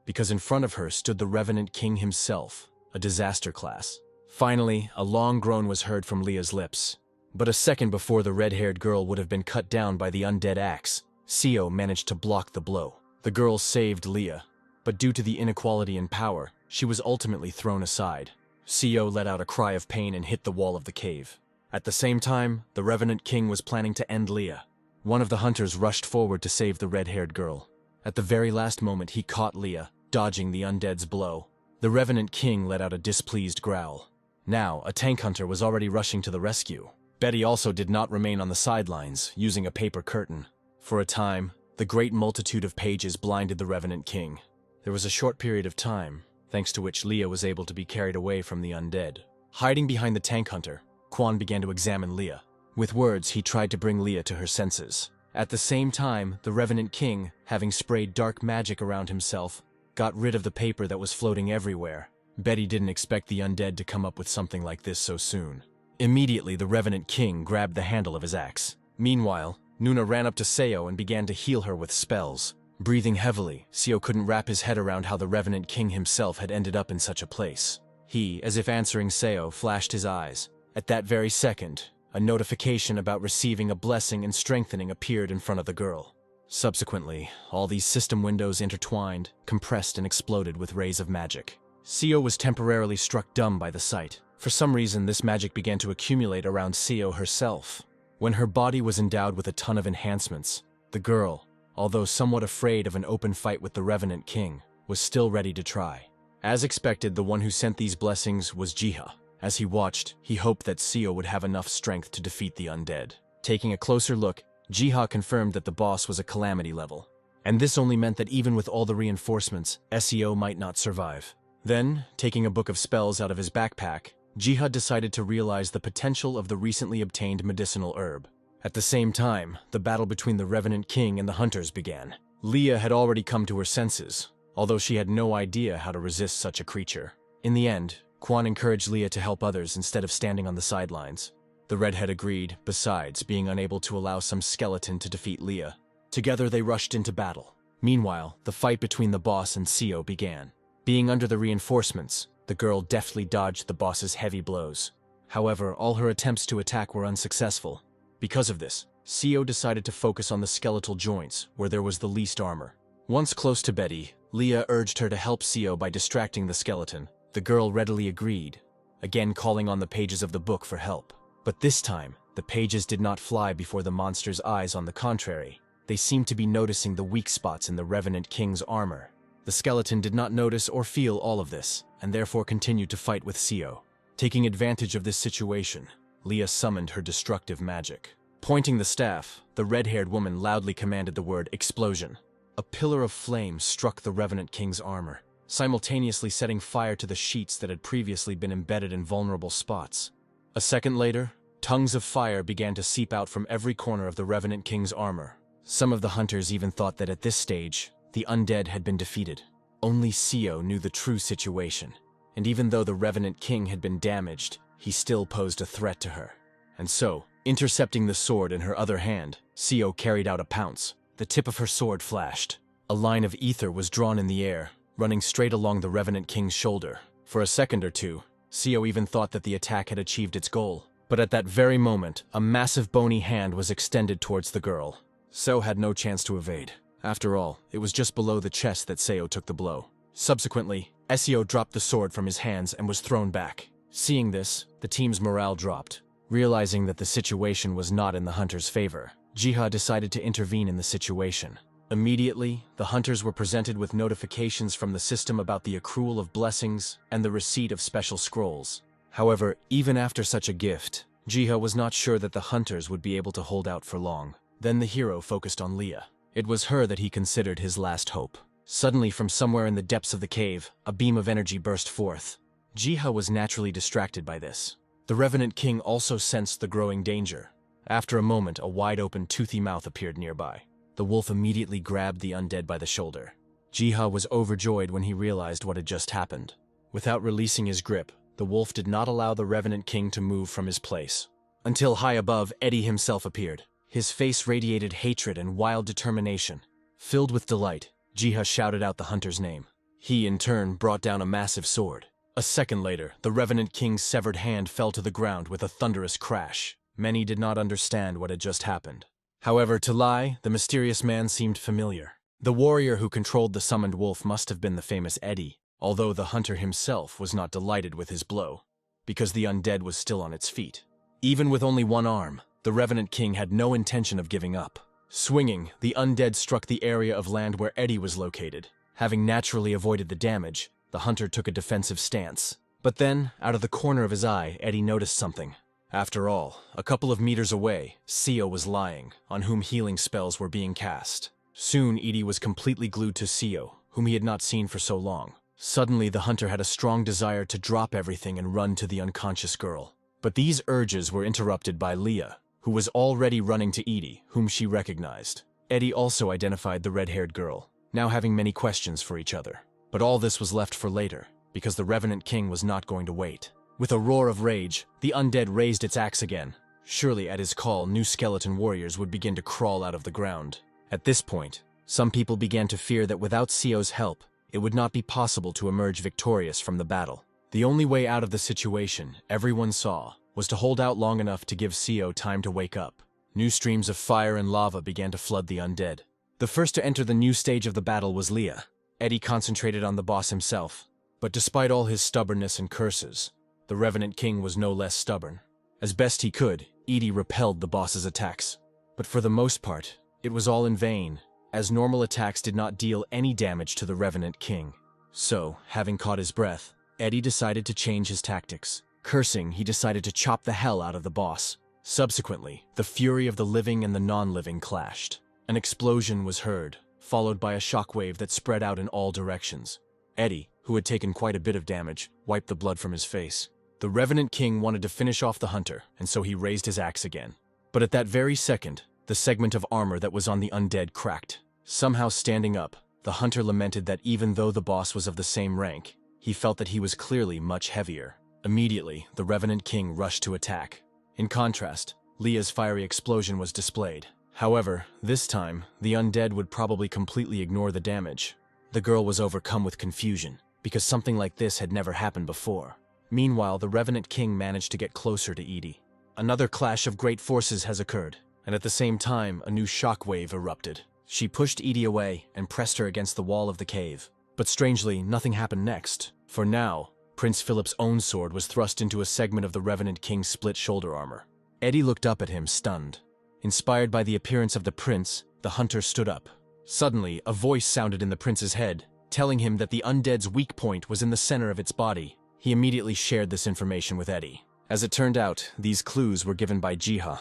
because in front of her stood the Revenant King himself, a disaster class. Finally, a long groan was heard from Leah's lips. But a second before the red-haired girl would have been cut down by the undead axe, Seo managed to block the blow. The girl saved Leah, but due to the inequality in power, she was ultimately thrown aside. Seo let out a cry of pain and hit the wall of the cave. At the same time, the Revenant King was planning to end Leah. One of the hunters rushed forward to save the red-haired girl. At the very last moment, he caught Leah, dodging the undead's blow. The Revenant King let out a displeased growl. Now, a tank hunter was already rushing to the rescue. Betty also did not remain on the sidelines, using a paper curtain. For a time, the great multitude of pages blinded the Revenant King. There was a short period of time, thanks to which Leah was able to be carried away from the undead. Hiding behind the tank hunter, Quan began to examine Leah. With words, he tried to bring Leah to her senses. At the same time, the Revenant King, having sprayed dark magic around himself, got rid of the paper that was floating everywhere. Betty didn't expect the undead to come up with something like this so soon. Immediately, the Revenant King grabbed the handle of his axe. Meanwhile, Nuna ran up to Seo and began to heal her with spells. Breathing heavily, Seo couldn't wrap his head around how the Revenant King himself had ended up in such a place. He, as if answering Seo, flashed his eyes. At that very second, a notification about receiving a blessing and strengthening appeared in front of the girl. Subsequently, all these system windows intertwined, compressed and exploded with rays of magic. Seo was temporarily struck dumb by the sight. For some reason, this magic began to accumulate around Seo herself. When her body was endowed with a ton of enhancements, the girl, although somewhat afraid of an open fight with the Revenant King, was still ready to try. As expected, the one who sent these blessings was Jiha. As he watched, he hoped that Seo would have enough strength to defeat the undead. Taking a closer look, Jiha confirmed that the boss was a calamity level. And this only meant that even with all the reinforcements, Seo might not survive. Then, taking a book of spells out of his backpack, Jiha decided to realize the potential of the recently obtained medicinal herb. At the same time, the battle between the Revenant King and the hunters began. Leah had already come to her senses, although she had no idea how to resist such a creature. In the end, Quan encouraged Leah to help others instead of standing on the sidelines. The redhead agreed, besides being unable to allow some skeleton to defeat Leah. Together they rushed into battle. Meanwhile, the fight between the boss and Seo began. Being under the reinforcements, the girl deftly dodged the boss's heavy blows. However, all her attempts to attack were unsuccessful. Because of this, Seo decided to focus on the skeletal joints, where there was the least armor. Once close to Betty, Leah urged her to help Seo by distracting the skeleton. The girl readily agreed, again calling on the pages of the book for help. But this time, the pages did not fly before the monster's eyes. On the contrary, they seemed to be noticing the weak spots in the Revenant King's armor. The skeleton did not notice or feel all of this, and therefore continued to fight with Seo. Taking advantage of this situation, Leah summoned her destructive magic. Pointing the staff, the red-haired woman loudly commanded the word explosion. A pillar of flame struck the Revenant King's armor, simultaneously setting fire to the sheets that had previously been embedded in vulnerable spots. A second later, tongues of fire began to seep out from every corner of the Revenant King's armor. Some of the hunters even thought that at this stage, the undead had been defeated. Only Seo knew the true situation, and even though the Revenant King had been damaged, he still posed a threat to her. And so, intercepting the sword in her other hand, Seo carried out a pounce. The tip of her sword flashed. A line of ether was drawn in the air, running straight along the Revenant King's shoulder. For a second or two, Seo even thought that the attack had achieved its goal. But at that very moment, a massive bony hand was extended towards the girl. Seo had no chance to evade. After all, it was just below the chest that Seo took the blow. Subsequently, Seo dropped the sword from his hands and was thrown back. Seeing this, the team's morale dropped. Realizing that the situation was not in the hunters' favor, Jiha decided to intervene in the situation. Immediately, the hunters were presented with notifications from the system about the accrual of blessings and the receipt of special scrolls. However, even after such a gift, Jiha was not sure that the hunters would be able to hold out for long. Then the hero focused on Leah. It was her that he considered his last hope. Suddenly, from somewhere in the depths of the cave, a beam of energy burst forth. Jiha was naturally distracted by this. The Revenant King also sensed the growing danger. After a moment, a wide-open, toothy mouth appeared nearby. The wolf immediately grabbed the undead by the shoulder. Jiha was overjoyed when he realized what had just happened. Without releasing his grip, the wolf did not allow the Revenant King to move from his place. Until high above, Eddie himself appeared. His face radiated hatred and wild determination. Filled with delight, Jiha shouted out the hunter's name. He, in turn, brought down a massive sword. A second later, the Revenant King's severed hand fell to the ground with a thunderous crash. Many did not understand what had just happened. However, to Lai, the mysterious man seemed familiar. The warrior who controlled the summoned wolf must have been the famous Eddie, although the hunter himself was not delighted with his blow, because the undead was still on its feet. Even with only one arm, the Revenant King had no intention of giving up. Swinging, the undead struck the area of land where Eddie was located. Having naturally avoided the damage, the hunter took a defensive stance. But then, out of the corner of his eye, Eddie noticed something. After all, a couple of meters away, Sio was lying, on whom healing spells were being cast. Soon, Edie was completely glued to Sio, whom he had not seen for so long. Suddenly, the hunter had a strong desire to drop everything and run to the unconscious girl. But these urges were interrupted by Leah, who was already running to Edie, whom she recognized. Eddie also identified the red-haired girl, now having many questions for each other. But all this was left for later, because the Revenant King was not going to wait. With a roar of rage, the undead raised its axe again. Surely at his call, new skeleton warriors would begin to crawl out of the ground. At this point, some people began to fear that without Sio's help, it would not be possible to emerge victorious from the battle. The only way out of the situation, everyone saw, was to hold out long enough to give Sio time to wake up. New streams of fire and lava began to flood the undead. The first to enter the new stage of the battle was Leah. Eddie concentrated on the boss himself. But despite all his stubbornness and curses, the Revenant King was no less stubborn. As best he could, Edie repelled the boss's attacks. But for the most part, it was all in vain, as normal attacks did not deal any damage to the Revenant King. So, having caught his breath, Eddie decided to change his tactics. Cursing, he decided to chop the hell out of the boss. Subsequently, the fury of the living and the non-living clashed. An explosion was heard, followed by a shockwave that spread out in all directions. Eddie, who had taken quite a bit of damage, wiped the blood from his face. The Revenant King wanted to finish off the hunter, and so he raised his axe again. But at that very second, the segment of armor that was on the undead cracked. Somehow standing up, the hunter lamented that even though the boss was of the same rank, he felt that he was clearly much heavier. Immediately, the Revenant King rushed to attack. In contrast, Leah's fiery explosion was displayed. However, this time, the undead would probably completely ignore the damage. The girl was overcome with confusion, because something like this had never happened before. Meanwhile, the Revenant King managed to get closer to Edie. Another clash of great forces has occurred, and at the same time, a new shockwave erupted. She pushed Edie away and pressed her against the wall of the cave. But strangely, nothing happened next. For now, Prince Philip's own sword was thrust into a segment of the Revenant King's split shoulder armor. Eddie looked up at him, stunned. Inspired by the appearance of the prince, the hunter stood up. Suddenly, a voice sounded in the prince's head, telling him that the undead's weak point was in the center of its body. He immediately shared this information with Eddie. As it turned out, these clues were given by Jiha,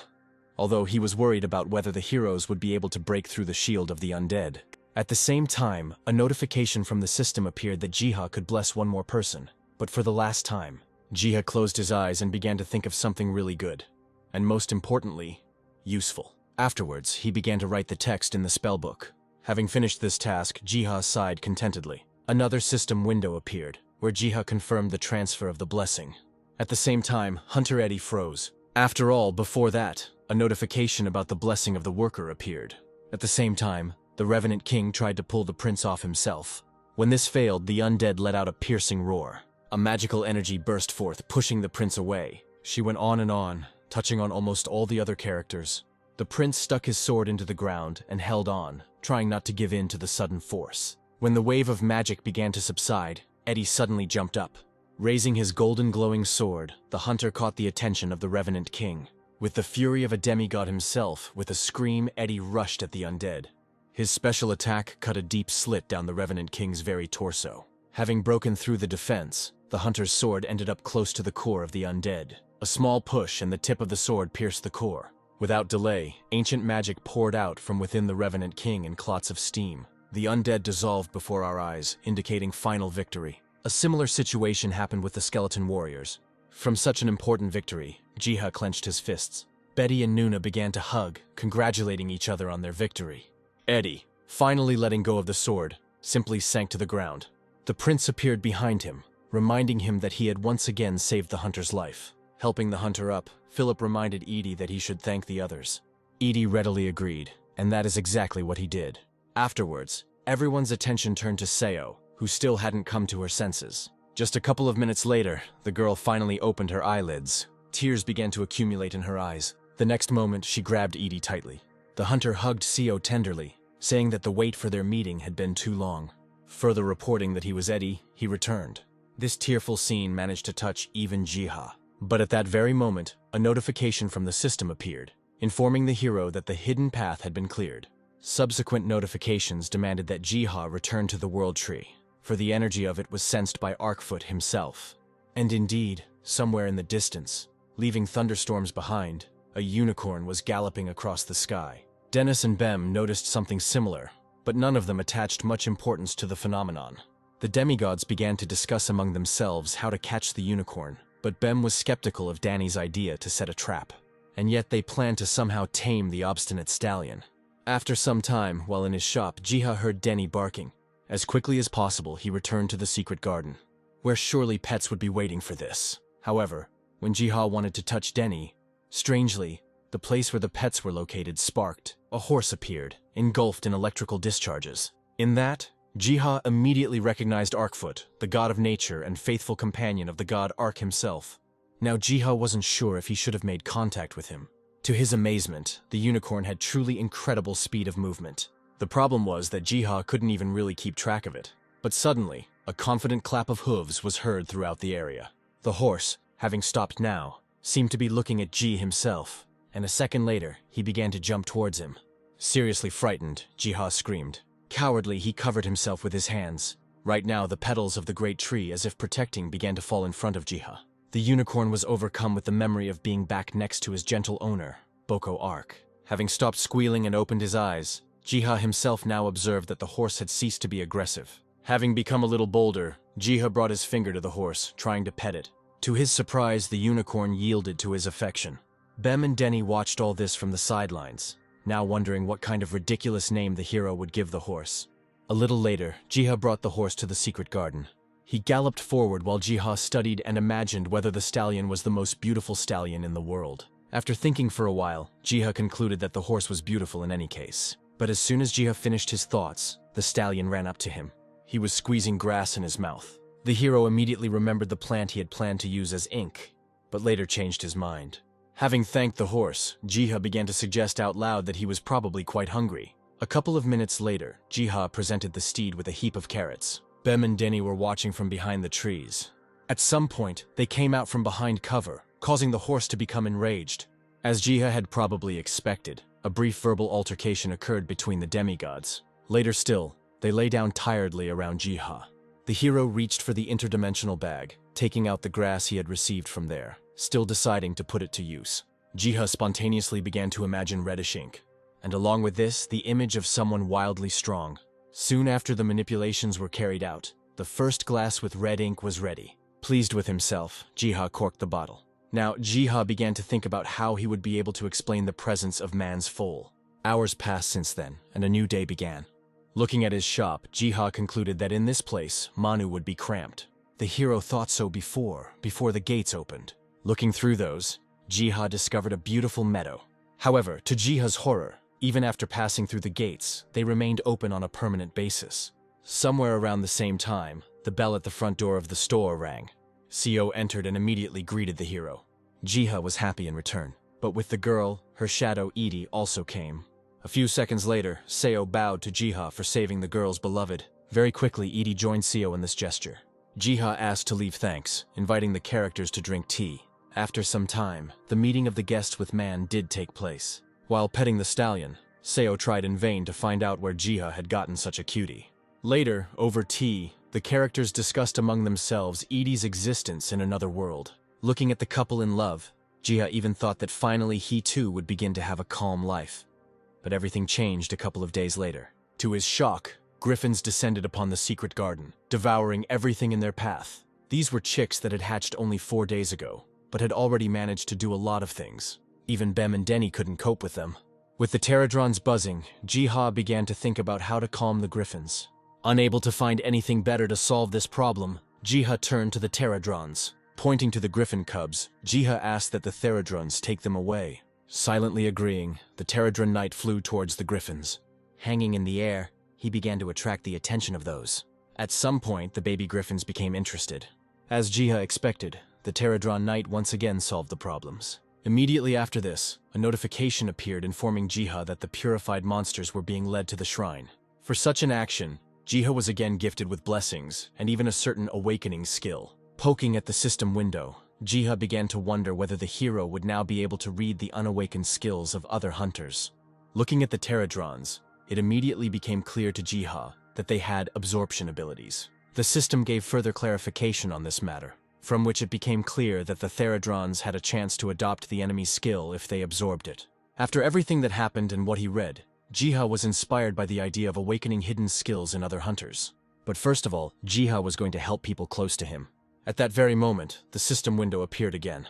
although he was worried about whether the heroes would be able to break through the shield of the undead. At the same time, a notification from the system appeared that Jiha could bless one more person. But for the last time, Jiha closed his eyes and began to think of something really good. And most importantly, useful. Afterwards, he began to write the text in the spellbook. Having finished this task, Jiha sighed contentedly. Another system window appeared, where Jiha confirmed the transfer of the blessing. At the same time, Hunter Eddie froze. After all, before that, a notification about the blessing of the worker appeared. At the same time, the Revenant King tried to pull the prince off himself. When this failed, the undead let out a piercing roar. A magical energy burst forth, pushing the prince away. She went on, touching on almost all the other characters. The prince stuck his sword into the ground and held on, trying not to give in to the sudden force. When the wave of magic began to subside, Eddie suddenly jumped up. Raising his golden glowing sword, the hunter caught the attention of the Revenant King. With the fury of a demigod himself, with a scream, Eddie rushed at the undead. His special attack cut a deep slit down the Revenant King's very torso. Having broken through the defense, the hunter's sword ended up close to the core of the undead. A small push and the tip of the sword pierced the core. Without delay, ancient magic poured out from within the Revenant King in clots of steam. The undead dissolved before our eyes, indicating final victory. A similar situation happened with the skeleton warriors. From such an important victory, Jiha clenched his fists. Betty and Nuna began to hug, congratulating each other on their victory. Eddie, finally letting go of the sword, simply sank to the ground. The prince appeared behind him, reminding him that he had once again saved the hunter's life. Helping the hunter up, Philip reminded Edie that he should thank the others. Edie readily agreed, and that is exactly what he did. Afterwards, everyone's attention turned to Seo, who still hadn't come to her senses. Just a couple of minutes later, the girl finally opened her eyelids. Tears began to accumulate in her eyes. The next moment, she grabbed Edie tightly. The hunter hugged Seo tenderly, saying that the wait for their meeting had been too long. Further reporting that he was Eddie, he returned. This tearful scene managed to touch even Jiha. But at that very moment, a notification from the system appeared, informing the hero that the hidden path had been cleared. Subsequent notifications demanded that Jiha return to the World Tree, for the energy of it was sensed by Arkfoot himself. And indeed, somewhere in the distance, leaving thunderstorms behind, a unicorn was galloping across the sky. Dennis and Bem noticed something similar, but none of them attached much importance to the phenomenon. The demigods began to discuss among themselves how to catch the unicorn, but Bem was skeptical of Danny's idea to set a trap. And yet they planned to somehow tame the obstinate stallion. After some time, while in his shop, Jiha heard Denny barking. As quickly as possible, he returned to the secret garden, where surely pets would be waiting for this. However, when Jiha wanted to touch Denny, strangely, the place where the pets were located sparked. A horse appeared, engulfed in electrical discharges. In that, Jiha immediately recognized Arkfoot, the god of nature and faithful companion of the god Ark himself. Now Jiha wasn't sure if he should have made contact with him. To his amazement, the unicorn had truly incredible speed of movement. The problem was that Jiha couldn't even really keep track of it. But suddenly, a confident clap of hooves was heard throughout the area. The horse, having stopped now, seemed to be looking at Ji himself, and a second later, he began to jump towards him. Seriously frightened, Jiha screamed. Cowardly, he covered himself with his hands. Right now, the petals of the great tree, as if protecting, began to fall in front of Jiha. The unicorn was overcome with the memory of being back next to his gentle owner, Boko Ark. Having stopped squealing and opened his eyes, Jiha himself now observed that the horse had ceased to be aggressive. Having become a little bolder, Jiha brought his finger to the horse, trying to pet it. To his surprise, the unicorn yielded to his affection. Bem and Denny watched all this from the sidelines, now wondering what kind of ridiculous name the hero would give the horse. A little later, Jiha brought the horse to the secret garden. He galloped forward while Jiha studied and imagined whether the stallion was the most beautiful stallion in the world. After thinking for a while, Jiha concluded that the horse was beautiful in any case. But as soon as Jiha finished his thoughts, the stallion ran up to him. He was squeezing grass in his mouth. The hero immediately remembered the plant he had planned to use as ink, but later changed his mind. Having thanked the horse, Jiha began to suggest out loud that he was probably quite hungry. A couple of minutes later, Jiha presented the steed with a heap of carrots. Bem and Denny were watching from behind the trees. At some point, they came out from behind cover, causing the horse to become enraged. As Jiha had probably expected, a brief verbal altercation occurred between the demigods. Later still, they lay down tiredly around Jiha. The hero reached for the interdimensional bag, taking out the grass he had received from there, still deciding to put it to use. Jiha spontaneously began to imagine reddish ink, and along with this, the image of someone wildly strong. Soon after the manipulations were carried out, the first glass with red ink was ready. Pleased with himself, Jiha corked the bottle. Now, Jiha began to think about how he would be able to explain the presence of man's foal. Hours passed since then, and a new day began. Looking at his shop, Jiha concluded that in this place, Manu would be cramped. The hero thought so before the gates opened. Looking through those, Jiha discovered a beautiful meadow. However, to Jiha's horror, even after passing through the gates, they remained open on a permanent basis. Somewhere around the same time, the bell at the front door of the store rang. Seo entered and immediately greeted the hero. Jiha was happy in return, but with the girl, her shadow Edie also came. A few seconds later, Seo bowed to Jiha for saving the girl's beloved. Very quickly, Edie joined Seo in this gesture. Jiha asked to leave thanks, inviting the characters to drink tea. After some time, the meeting of the guests with Man did take place. While petting the stallion, Seo tried in vain to find out where Jiha had gotten such a cutie. Later, over tea, the characters discussed among themselves Edie's existence in another world. Looking at the couple in love, Jiha even thought that finally he too would begin to have a calm life. But everything changed a couple of days later. To his shock, griffins descended upon the secret garden, devouring everything in their path. These were chicks that had hatched only 4 days ago, but had already managed to do a lot of things. Even Bem and Denny couldn't cope with them. With the pterodrons buzzing, Jiha began to think about how to calm the griffins. Unable to find anything better to solve this problem, Jiha turned to the pterodrons. Pointing to the griffin cubs, Jiha asked that the pterodrons take them away. Silently agreeing, the Pterodron Knight flew towards the griffins. Hanging in the air, he began to attract the attention of those. At some point, the baby griffins became interested. As Jiha expected, the Pterodron Knight once again solved the problems. Immediately after this, a notification appeared informing Jiha that the purified monsters were being led to the shrine. For such an action, Jiha was again gifted with blessings and even a certain awakening skill. Poking at the system window, Jiha began to wonder whether the hero would now be able to read the unawakened skills of other hunters. Looking at the Pterodrons, it immediately became clear to Jiha that they had absorption abilities. The system gave further clarification on this matter, from which it became clear that the Pterodrons had a chance to adopt the enemy's skill if they absorbed it. After everything that happened and what he read, Jiha was inspired by the idea of awakening hidden skills in other hunters. But first of all, Jiha was going to help people close to him. At that very moment, the system window appeared again,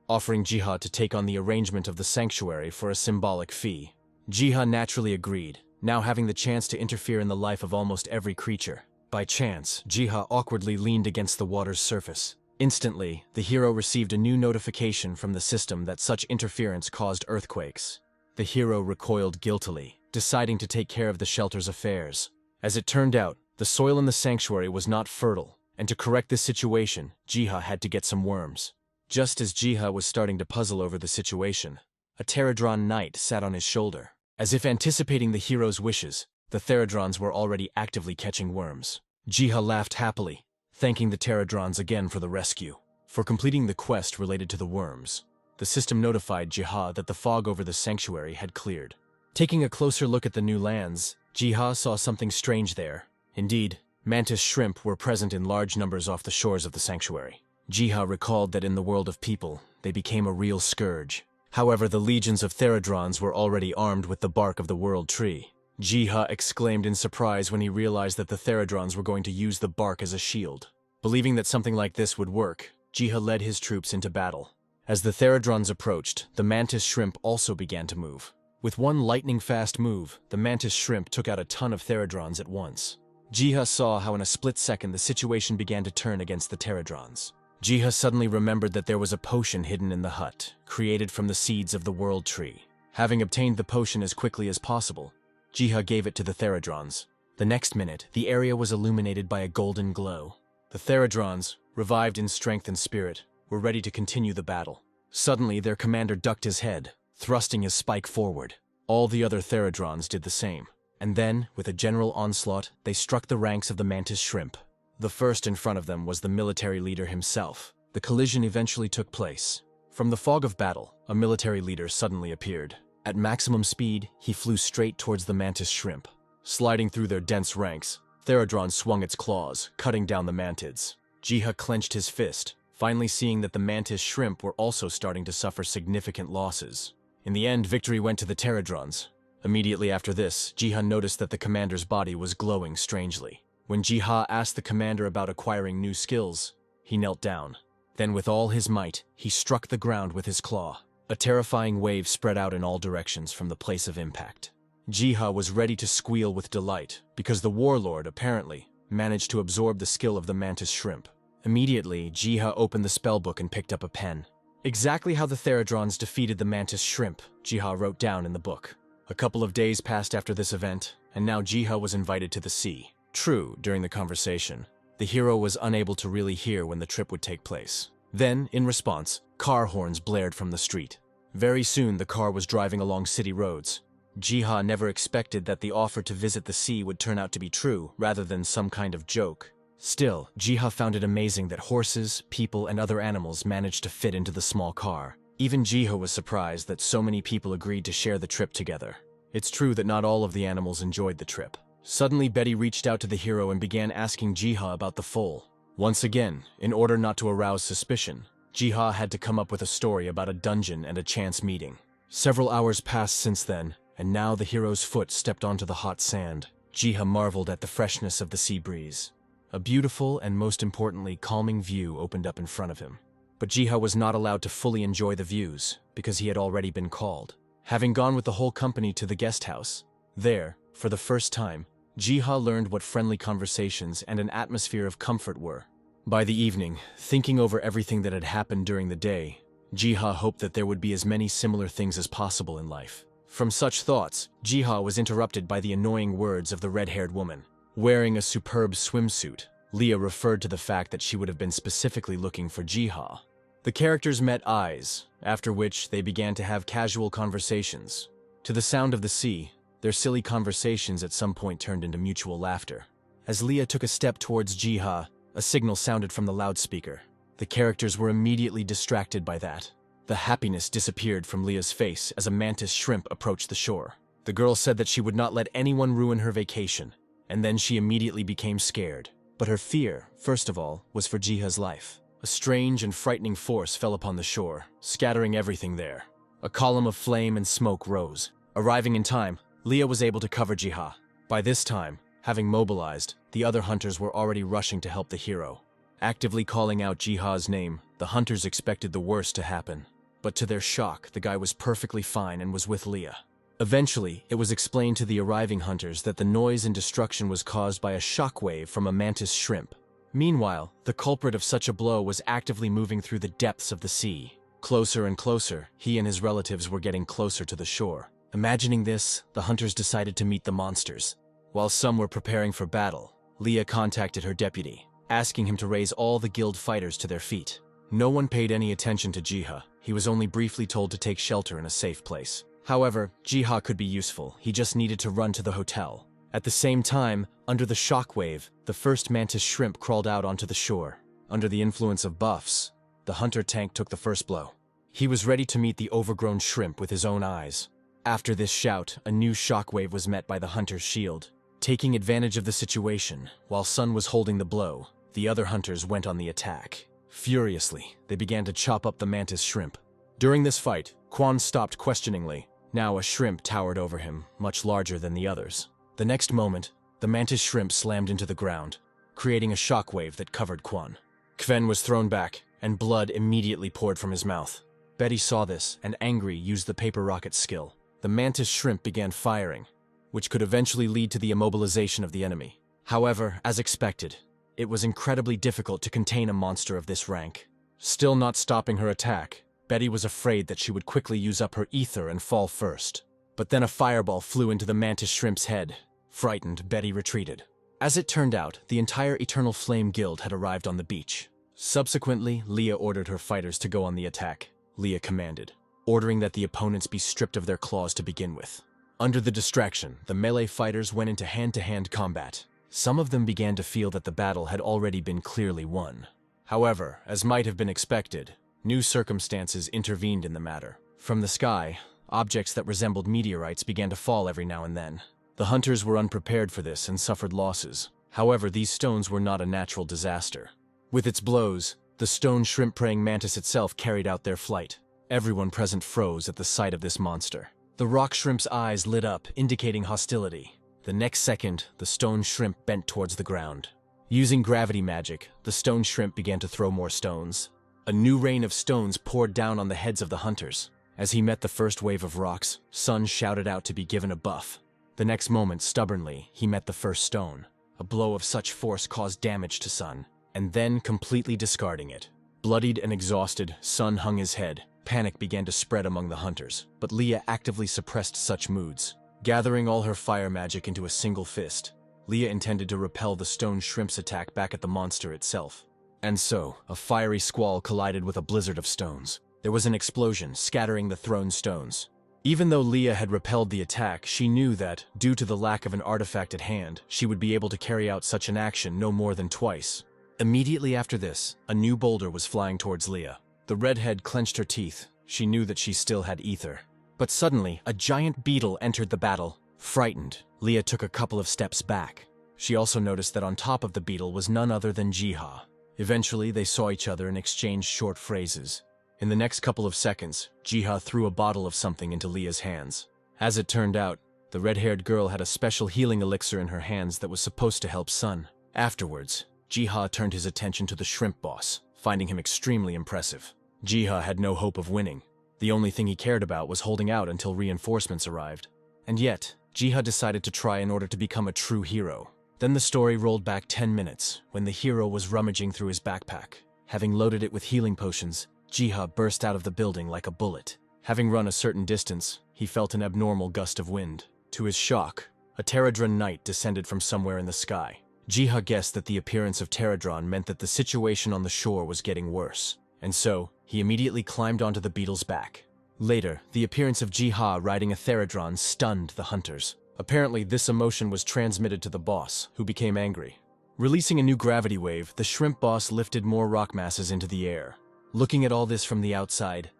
offering Jiha to take on the arrangement of the sanctuary for a symbolic fee. Jiha naturally agreed, now having the chance to interfere in the life of almost every creature. By chance, Jiha awkwardly leaned against the water's surface. Instantly, the hero received a new notification from the system that such interference caused earthquakes. The hero recoiled guiltily, deciding to take care of the shelter's affairs. As it turned out, the soil in the sanctuary was not fertile, and to correct this situation, Jiha had to get some worms. Just as Jiha was starting to puzzle over the situation, a Pterodron Knight sat on his shoulder. As if anticipating the hero's wishes, the Pterodrons were already actively catching worms. Jiha laughed happily, thanking the Pterodrons again for the rescue. For completing the quest related to the worms, the system notified Jiha that the fog over the sanctuary had cleared. Taking a closer look at the new lands, Jiha saw something strange there. Indeed, mantis shrimp were present in large numbers off the shores of the sanctuary. Jiha recalled that in the world of people, they became a real scourge. However, the legions of Pterodrons were already armed with the bark of the world tree. Jiha exclaimed in surprise when he realized that the Pterodrons were going to use the bark as a shield. Believing that something like this would work, Jiha led his troops into battle. As the Pterodrons approached, the mantis shrimp also began to move. With one lightning-fast move, the mantis shrimp took out a ton of Pterodrons at once. Jiha saw how in a split second the situation began to turn against the Pterodrons. Jiha suddenly remembered that there was a potion hidden in the hut, created from the seeds of the world tree. Having obtained the potion as quickly as possible, Jiha gave it to the Pterodrons. The next minute, the area was illuminated by a golden glow. The Pterodrons, revived in strength and spirit, were ready to continue the battle. Suddenly, their commander ducked his head, thrusting his spike forward. All the other Pterodrons did the same. And then, with a general onslaught, they struck the ranks of the mantis shrimp. The first in front of them was the military leader himself. The collision eventually took place. From the fog of battle, a military leader suddenly appeared. At maximum speed, he flew straight towards the mantis shrimp. Sliding through their dense ranks, Pterodron swung its claws, cutting down the mantids. Jiha clenched his fist, finally seeing that the mantis shrimp were also starting to suffer significant losses. In the end, victory went to the Pterodrons. Immediately after this, Jiha noticed that the commander's body was glowing strangely. When Jiha asked the commander about acquiring new skills, he knelt down. Then with all his might, he struck the ground with his claw. A terrifying wave spread out in all directions from the place of impact. Jiha was ready to squeal with delight, because the warlord, apparently, managed to absorb the skill of the mantis shrimp. Immediately, Jiha opened the spellbook and picked up a pen. Exactly how the Pterodrons defeated the mantis shrimp, Jiha wrote down in the book. A couple of days passed after this event, and now Jiha was invited to the sea. True, during the conversation, the hero was unable to really hear when the trip would take place. Then, in response, car horns blared from the street. Very soon, the car was driving along city roads. Jiha never expected that the offer to visit the sea would turn out to be true, rather than some kind of joke. Still, Jiha found it amazing that horses, people, and other animals managed to fit into the small car. Even Jiha was surprised that so many people agreed to share the trip together. It's true that not all of the animals enjoyed the trip. Suddenly, Betty reached out to the hero and began asking Jiha about the foal. Once again, in order not to arouse suspicion, Jiha had to come up with a story about a dungeon and a chance meeting. Several hours passed since then, and now the hero's foot stepped onto the hot sand. Jiha marveled at the freshness of the sea breeze. A beautiful and, most importantly, calming view opened up in front of him. But Jiha was not allowed to fully enjoy the views, because he had already been called. Having gone with the whole company to the guest house, there, for the first time, Jiha learned what friendly conversations and an atmosphere of comfort were. By the evening, thinking over everything that had happened during the day, Jiha hoped that there would be as many similar things as possible in life. From such thoughts, Jiha was interrupted by the annoying words of the red-haired woman. Wearing a superb swimsuit, Leah referred to the fact that she would have been specifically looking for Jiha. The characters met eyes, after which they began to have casual conversations. To the sound of the sea, their silly conversations at some point turned into mutual laughter. As Leah took a step towards Jiha, a signal sounded from the loudspeaker. The characters were immediately distracted by that. The happiness disappeared from Leah's face as a mantis shrimp approached the shore. The girl said that she would not let anyone ruin her vacation, and then she immediately became scared. But her fear, first of all, was for Jiha's life. A strange and frightening force fell upon the shore, scattering everything there. A column of flame and smoke rose. Arriving in time, Leah was able to cover Jiha. By this time, having mobilized, the other hunters were already rushing to help the hero. Actively calling out Jiha's name, the hunters expected the worst to happen. But to their shock, the guy was perfectly fine and was with Leah. Eventually, it was explained to the arriving hunters that the noise and destruction was caused by a shockwave from a mantis shrimp. Meanwhile, the culprit of such a blow was actively moving through the depths of the sea. Closer and closer, he and his relatives were getting closer to the shore. Imagining this, the hunters decided to meet the monsters. While some were preparing for battle, Leah contacted her deputy, asking him to raise all the guild fighters to their feet. No one paid any attention to Jiha. He was only briefly told to take shelter in a safe place. However, Jiha could be useful. He just needed to run to the hotel. At the same time, under the shockwave, the first mantis shrimp crawled out onto the shore. Under the influence of buffs, the hunter tank took the first blow. He was ready to meet the overgrown shrimp with his own eyes. After this shout, a new shockwave was met by the hunter's shield. Taking advantage of the situation, while Sun was holding the blow, the other hunters went on the attack. Furiously, they began to chop up the mantis shrimp. During this fight, Quan stopped questioningly. Now a shrimp towered over him, much larger than the others. The next moment, the mantis shrimp slammed into the ground, creating a shockwave that covered Quan. Kven was thrown back, and blood immediately poured from his mouth. Betty saw this, and angry, used the paper rocket skill. The mantis shrimp began firing, which could eventually lead to the immobilization of the enemy. However, as expected, it was incredibly difficult to contain a monster of this rank. Still not stopping her attack, Betty was afraid that she would quickly use up her ether and fall first. But then a fireball flew into the mantis shrimp's head. Frightened, Betty retreated. As it turned out, the entire Eternal Flame Guild had arrived on the beach. Subsequently, Leah ordered her fighters to go on the attack. Leah commanded, ordering that the opponents be stripped of their claws to begin with. Under the distraction, the melee fighters went into hand-to-hand combat. Some of them began to feel that the battle had already been clearly won. However, as might have been expected, new circumstances intervened in the matter. From the sky, objects that resembled meteorites began to fall every now and then. The hunters were unprepared for this and suffered losses. However, these stones were not a natural disaster. With its blows, the stone shrimp-preying mantis itself carried out their flight. Everyone present froze at the sight of this monster. The rock shrimp's eyes lit up, indicating hostility. The next second, the stone shrimp bent towards the ground. Using gravity magic, the stone shrimp began to throw more stones. A new rain of stones poured down on the heads of the hunters. As he met the first wave of rocks, Sun shouted out to be given a buff. The next moment, stubbornly, he met the first stone. A blow of such force caused damage to Sun, and then completely discarding it. Bloodied and exhausted, Sun hung his head. Panic began to spread among the hunters, but Leah actively suppressed such moods. Gathering all her fire magic into a single fist, Leah intended to repel the stone shrimp's attack back at the monster itself. And so, a fiery squall collided with a blizzard of stones. There was an explosion, scattering the thrown stones. Even though Leah had repelled the attack, she knew that, due to the lack of an artifact at hand, she would be able to carry out such an action no more than twice. Immediately after this, a new boulder was flying towards Leah. The redhead clenched her teeth. She knew that she still had ether. But suddenly, a giant beetle entered the battle. Frightened, Leah took a couple of steps back. She also noticed that on top of the beetle was none other than Jiha. Eventually, they saw each other and exchanged short phrases. In the next couple of seconds, Jiha threw a bottle of something into Leah's hands. As it turned out, the red-haired girl had a special healing elixir in her hands that was supposed to help Sun. Afterwards, Jiha turned his attention to the shrimp boss, finding him extremely impressive. Jiha had no hope of winning. The only thing he cared about was holding out until reinforcements arrived. And yet, Jiha decided to try in order to become a true hero. Then the story rolled back 10 minutes, when the hero was rummaging through his backpack. Having loaded it with healing potions, Jiha burst out of the building like a bullet. Having run a certain distance, he felt an abnormal gust of wind. To his shock, a Pterodron knight descended from somewhere in the sky. Jiha guessed that the appearance of Pterodron meant that the situation on the shore was getting worse, and so he immediately climbed onto the beetle's back. Later, the appearance of Jiha riding a Pterodron stunned the hunters. Apparently, this emotion was transmitted to the boss, who became angry. Releasing a new gravity wave, the shrimp boss lifted more rock masses into the air. Looking at all this from the outside,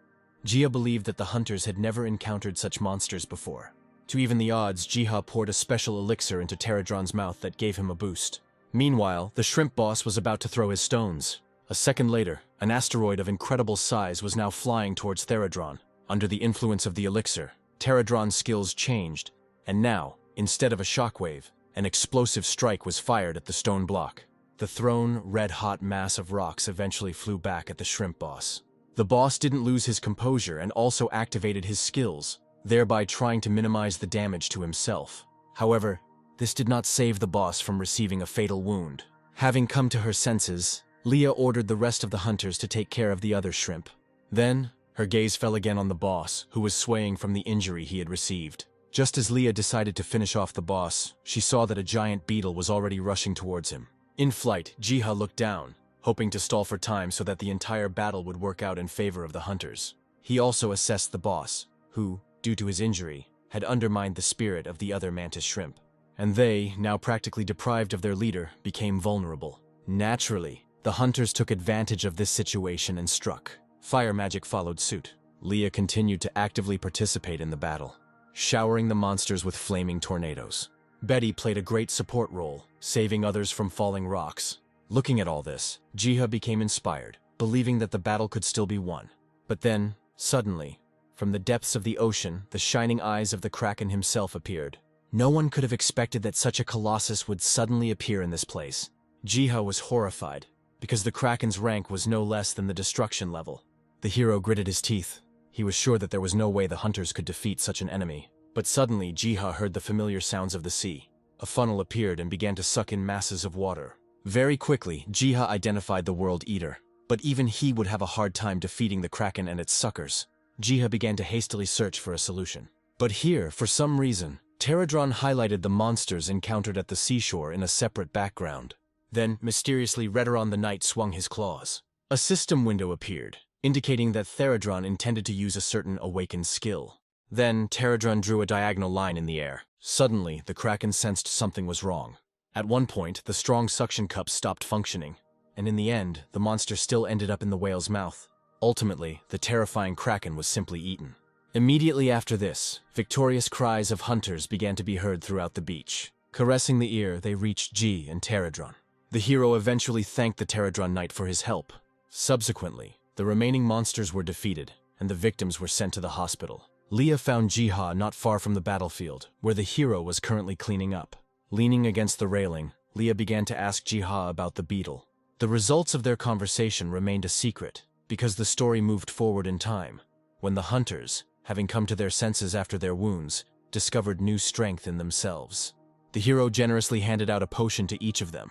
Jiha believed that the hunters had never encountered such monsters before. To even the odds, Jiha poured a special elixir into Pterodron's mouth that gave him a boost. Meanwhile, the shrimp boss was about to throw his stones. A second later, an asteroid of incredible size was now flying towards Pterodron. Under the influence of the elixir, Pterodron's skills changed, and now, instead of a shockwave, an explosive strike was fired at the stone block. The thrown, red-hot mass of rocks eventually flew back at the shrimp boss. The boss didn't lose his composure and also activated his skills, thereby trying to minimize the damage to himself. However, this did not save the boss from receiving a fatal wound. Having come to her senses, Leah ordered the rest of the hunters to take care of the other shrimp. Then, her gaze fell again on the boss, who was swaying from the injury he had received. Just as Leah decided to finish off the boss, she saw that a giant beetle was already rushing towards him. In flight, Jiha looked down, hoping to stall for time so that the entire battle would work out in favor of the hunters. He also assessed the boss, who, due to his injury, had undermined the spirit of the other mantis shrimp. And they, now practically deprived of their leader, became vulnerable. Naturally, the hunters took advantage of this situation and struck. Fire magic followed suit. Leah continued to actively participate in the battle, showering the monsters with flaming tornadoes. Betty played a great support role, saving others from falling rocks. Looking at all this, Jiha became inspired, believing that the battle could still be won. But then, suddenly, from the depths of the ocean, the shining eyes of the Kraken himself appeared. No one could have expected that such a colossus would suddenly appear in this place. Jiha was horrified, because the Kraken's rank was no less than the destruction level. The hero gritted his teeth. He was sure that there was no way the hunters could defeat such an enemy. But suddenly, Jiha heard the familiar sounds of the sea. A funnel appeared and began to suck in masses of water. Very quickly, Jiha identified the World Eater, but even he would have a hard time defeating the Kraken and its suckers. Jiha began to hastily search for a solution. But here, for some reason, Pterodron highlighted the monsters encountered at the seashore in a separate background. Then, mysteriously, Redoron the Knight swung his claws. A system window appeared, indicating that Pterodron intended to use a certain awakened skill. Then, Pterodron drew a diagonal line in the air. Suddenly, the Kraken sensed something was wrong. At one point, the strong suction cups stopped functioning, and in the end, the monster still ended up in the whale's mouth. Ultimately, the terrifying Kraken was simply eaten. Immediately after this, victorious cries of hunters began to be heard throughout the beach. Caressing the ear, they reached G and Pterodron. The hero eventually thanked the Pterodron Knight for his help. Subsequently, the remaining monsters were defeated, and the victims were sent to the hospital. Leah found Jiha not far from the battlefield, where the hero was currently cleaning up. Leaning against the railing, Leah began to ask Jiha about the beetle. The results of their conversation remained a secret, because the story moved forward in time, when the hunters, having come to their senses after their wounds, discovered new strength in themselves. The hero generously handed out a potion to each of them,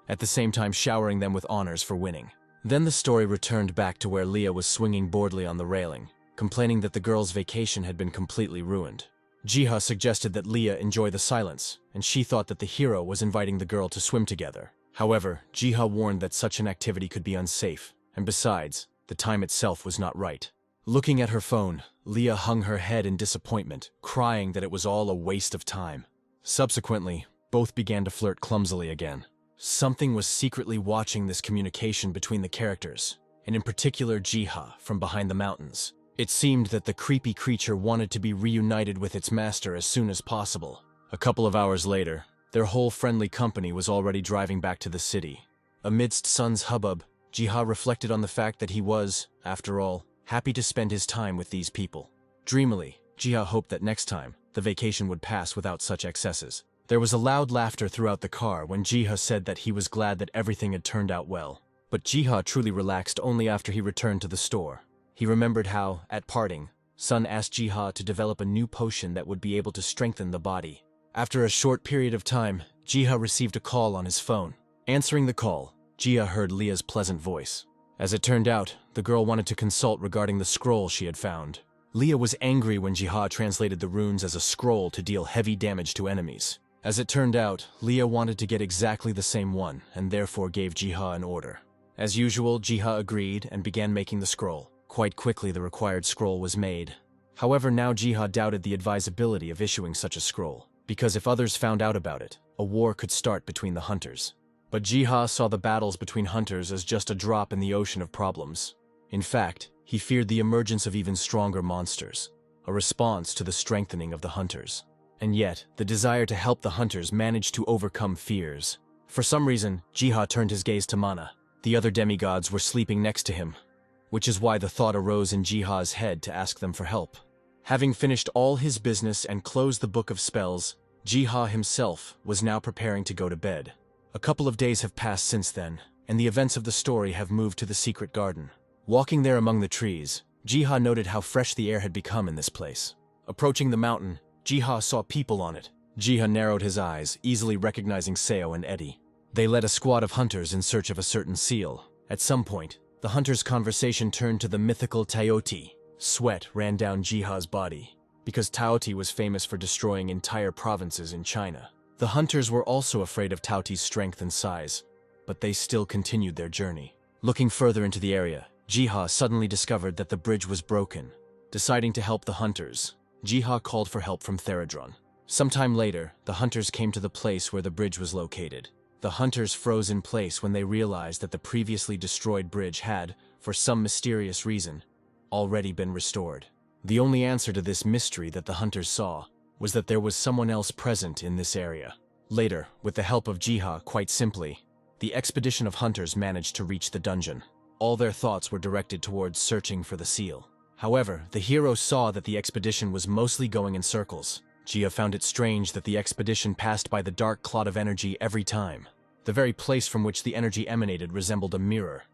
at the same time showering them with honors for winning. Then the story returned back to where Leah was swinging boredly on the railing, complaining that the girl's vacation had been completely ruined. Jiha suggested that Leah enjoy the silence, and she thought that the hero was inviting the girl to swim together. However, Jiha warned that such an activity could be unsafe, and besides, the time itself was not right. Looking at her phone, Leah hung her head in disappointment, crying that it was all a waste of time. Subsequently, both began to flirt clumsily again. Something was secretly watching this communication between the characters, and in particular Jiha, from behind the mountains. It seemed that the creepy creature wanted to be reunited with its master as soon as possible. A couple of hours later, their whole friendly company was already driving back to the city. Amidst Sun's hubbub, Jiha reflected on the fact that he was, after all, happy to spend his time with these people. Dreamily, Jiha hoped that next time, the vacation would pass without such excesses. There was a loud laughter throughout the car when Jiha said that he was glad that everything had turned out well. But Jiha truly relaxed only after he returned to the store. He remembered how, at parting, Sun asked Jiha to develop a new potion that would be able to strengthen the body. After a short period of time, Jiha received a call on his phone. Answering the call, Jiha heard Leah's pleasant voice. As it turned out, the girl wanted to consult regarding the scroll she had found. Leah was angry when Jiha translated the runes as a scroll to deal heavy damage to enemies. As it turned out, Leah wanted to get exactly the same one, and therefore gave Jiha an order. As usual, Jiha agreed and began making the scroll. Quite quickly, the required scroll was made. However, now Jiha doubted the advisability of issuing such a scroll, because if others found out about it, a war could start between the hunters. But Jiha saw the battles between hunters as just a drop in the ocean of problems. In fact, he feared the emergence of even stronger monsters, a response to the strengthening of the hunters. And yet, the desire to help the hunters managed to overcome fears. For some reason, Jiha turned his gaze to Mana. The other demigods were sleeping next to him, which is why the thought arose in Jiha's head to ask them for help. Having finished all his business and closed the book of spells, Jiha himself was now preparing to go to bed. A couple of days have passed since then, and the events of the story have moved to the secret garden. Walking there among the trees, Jiha noted how fresh the air had become in this place. Approaching the mountain, Jiha saw people on it. Jiha narrowed his eyes, easily recognizing Seo and Eddie. They led a squad of hunters in search of a certain seal. At some point, the hunters' conversation turned to the mythical Taoti. Sweat ran down Jiha's body, because Taoti was famous for destroying entire provinces in China. The hunters were also afraid of Taoti's strength and size, but they still continued their journey. Looking further into the area, Jiha suddenly discovered that the bridge was broken. Deciding to help the hunters, Jiha called for help from Theradron. Sometime later, the hunters came to the place where the bridge was located. The hunters froze in place when they realized that the previously destroyed bridge had, for some mysterious reason, already been restored. The only answer to this mystery that the hunters saw was that there was someone else present in this area. Later, with the help of Jiha, quite simply, the expedition of hunters managed to reach the dungeon. All their thoughts were directed towards searching for the seal. However, the hero saw that the expedition was mostly going in circles. Jiha found it strange that the expedition passed by the dark clot of energy every time. The very place from which the energy emanated resembled a mirror,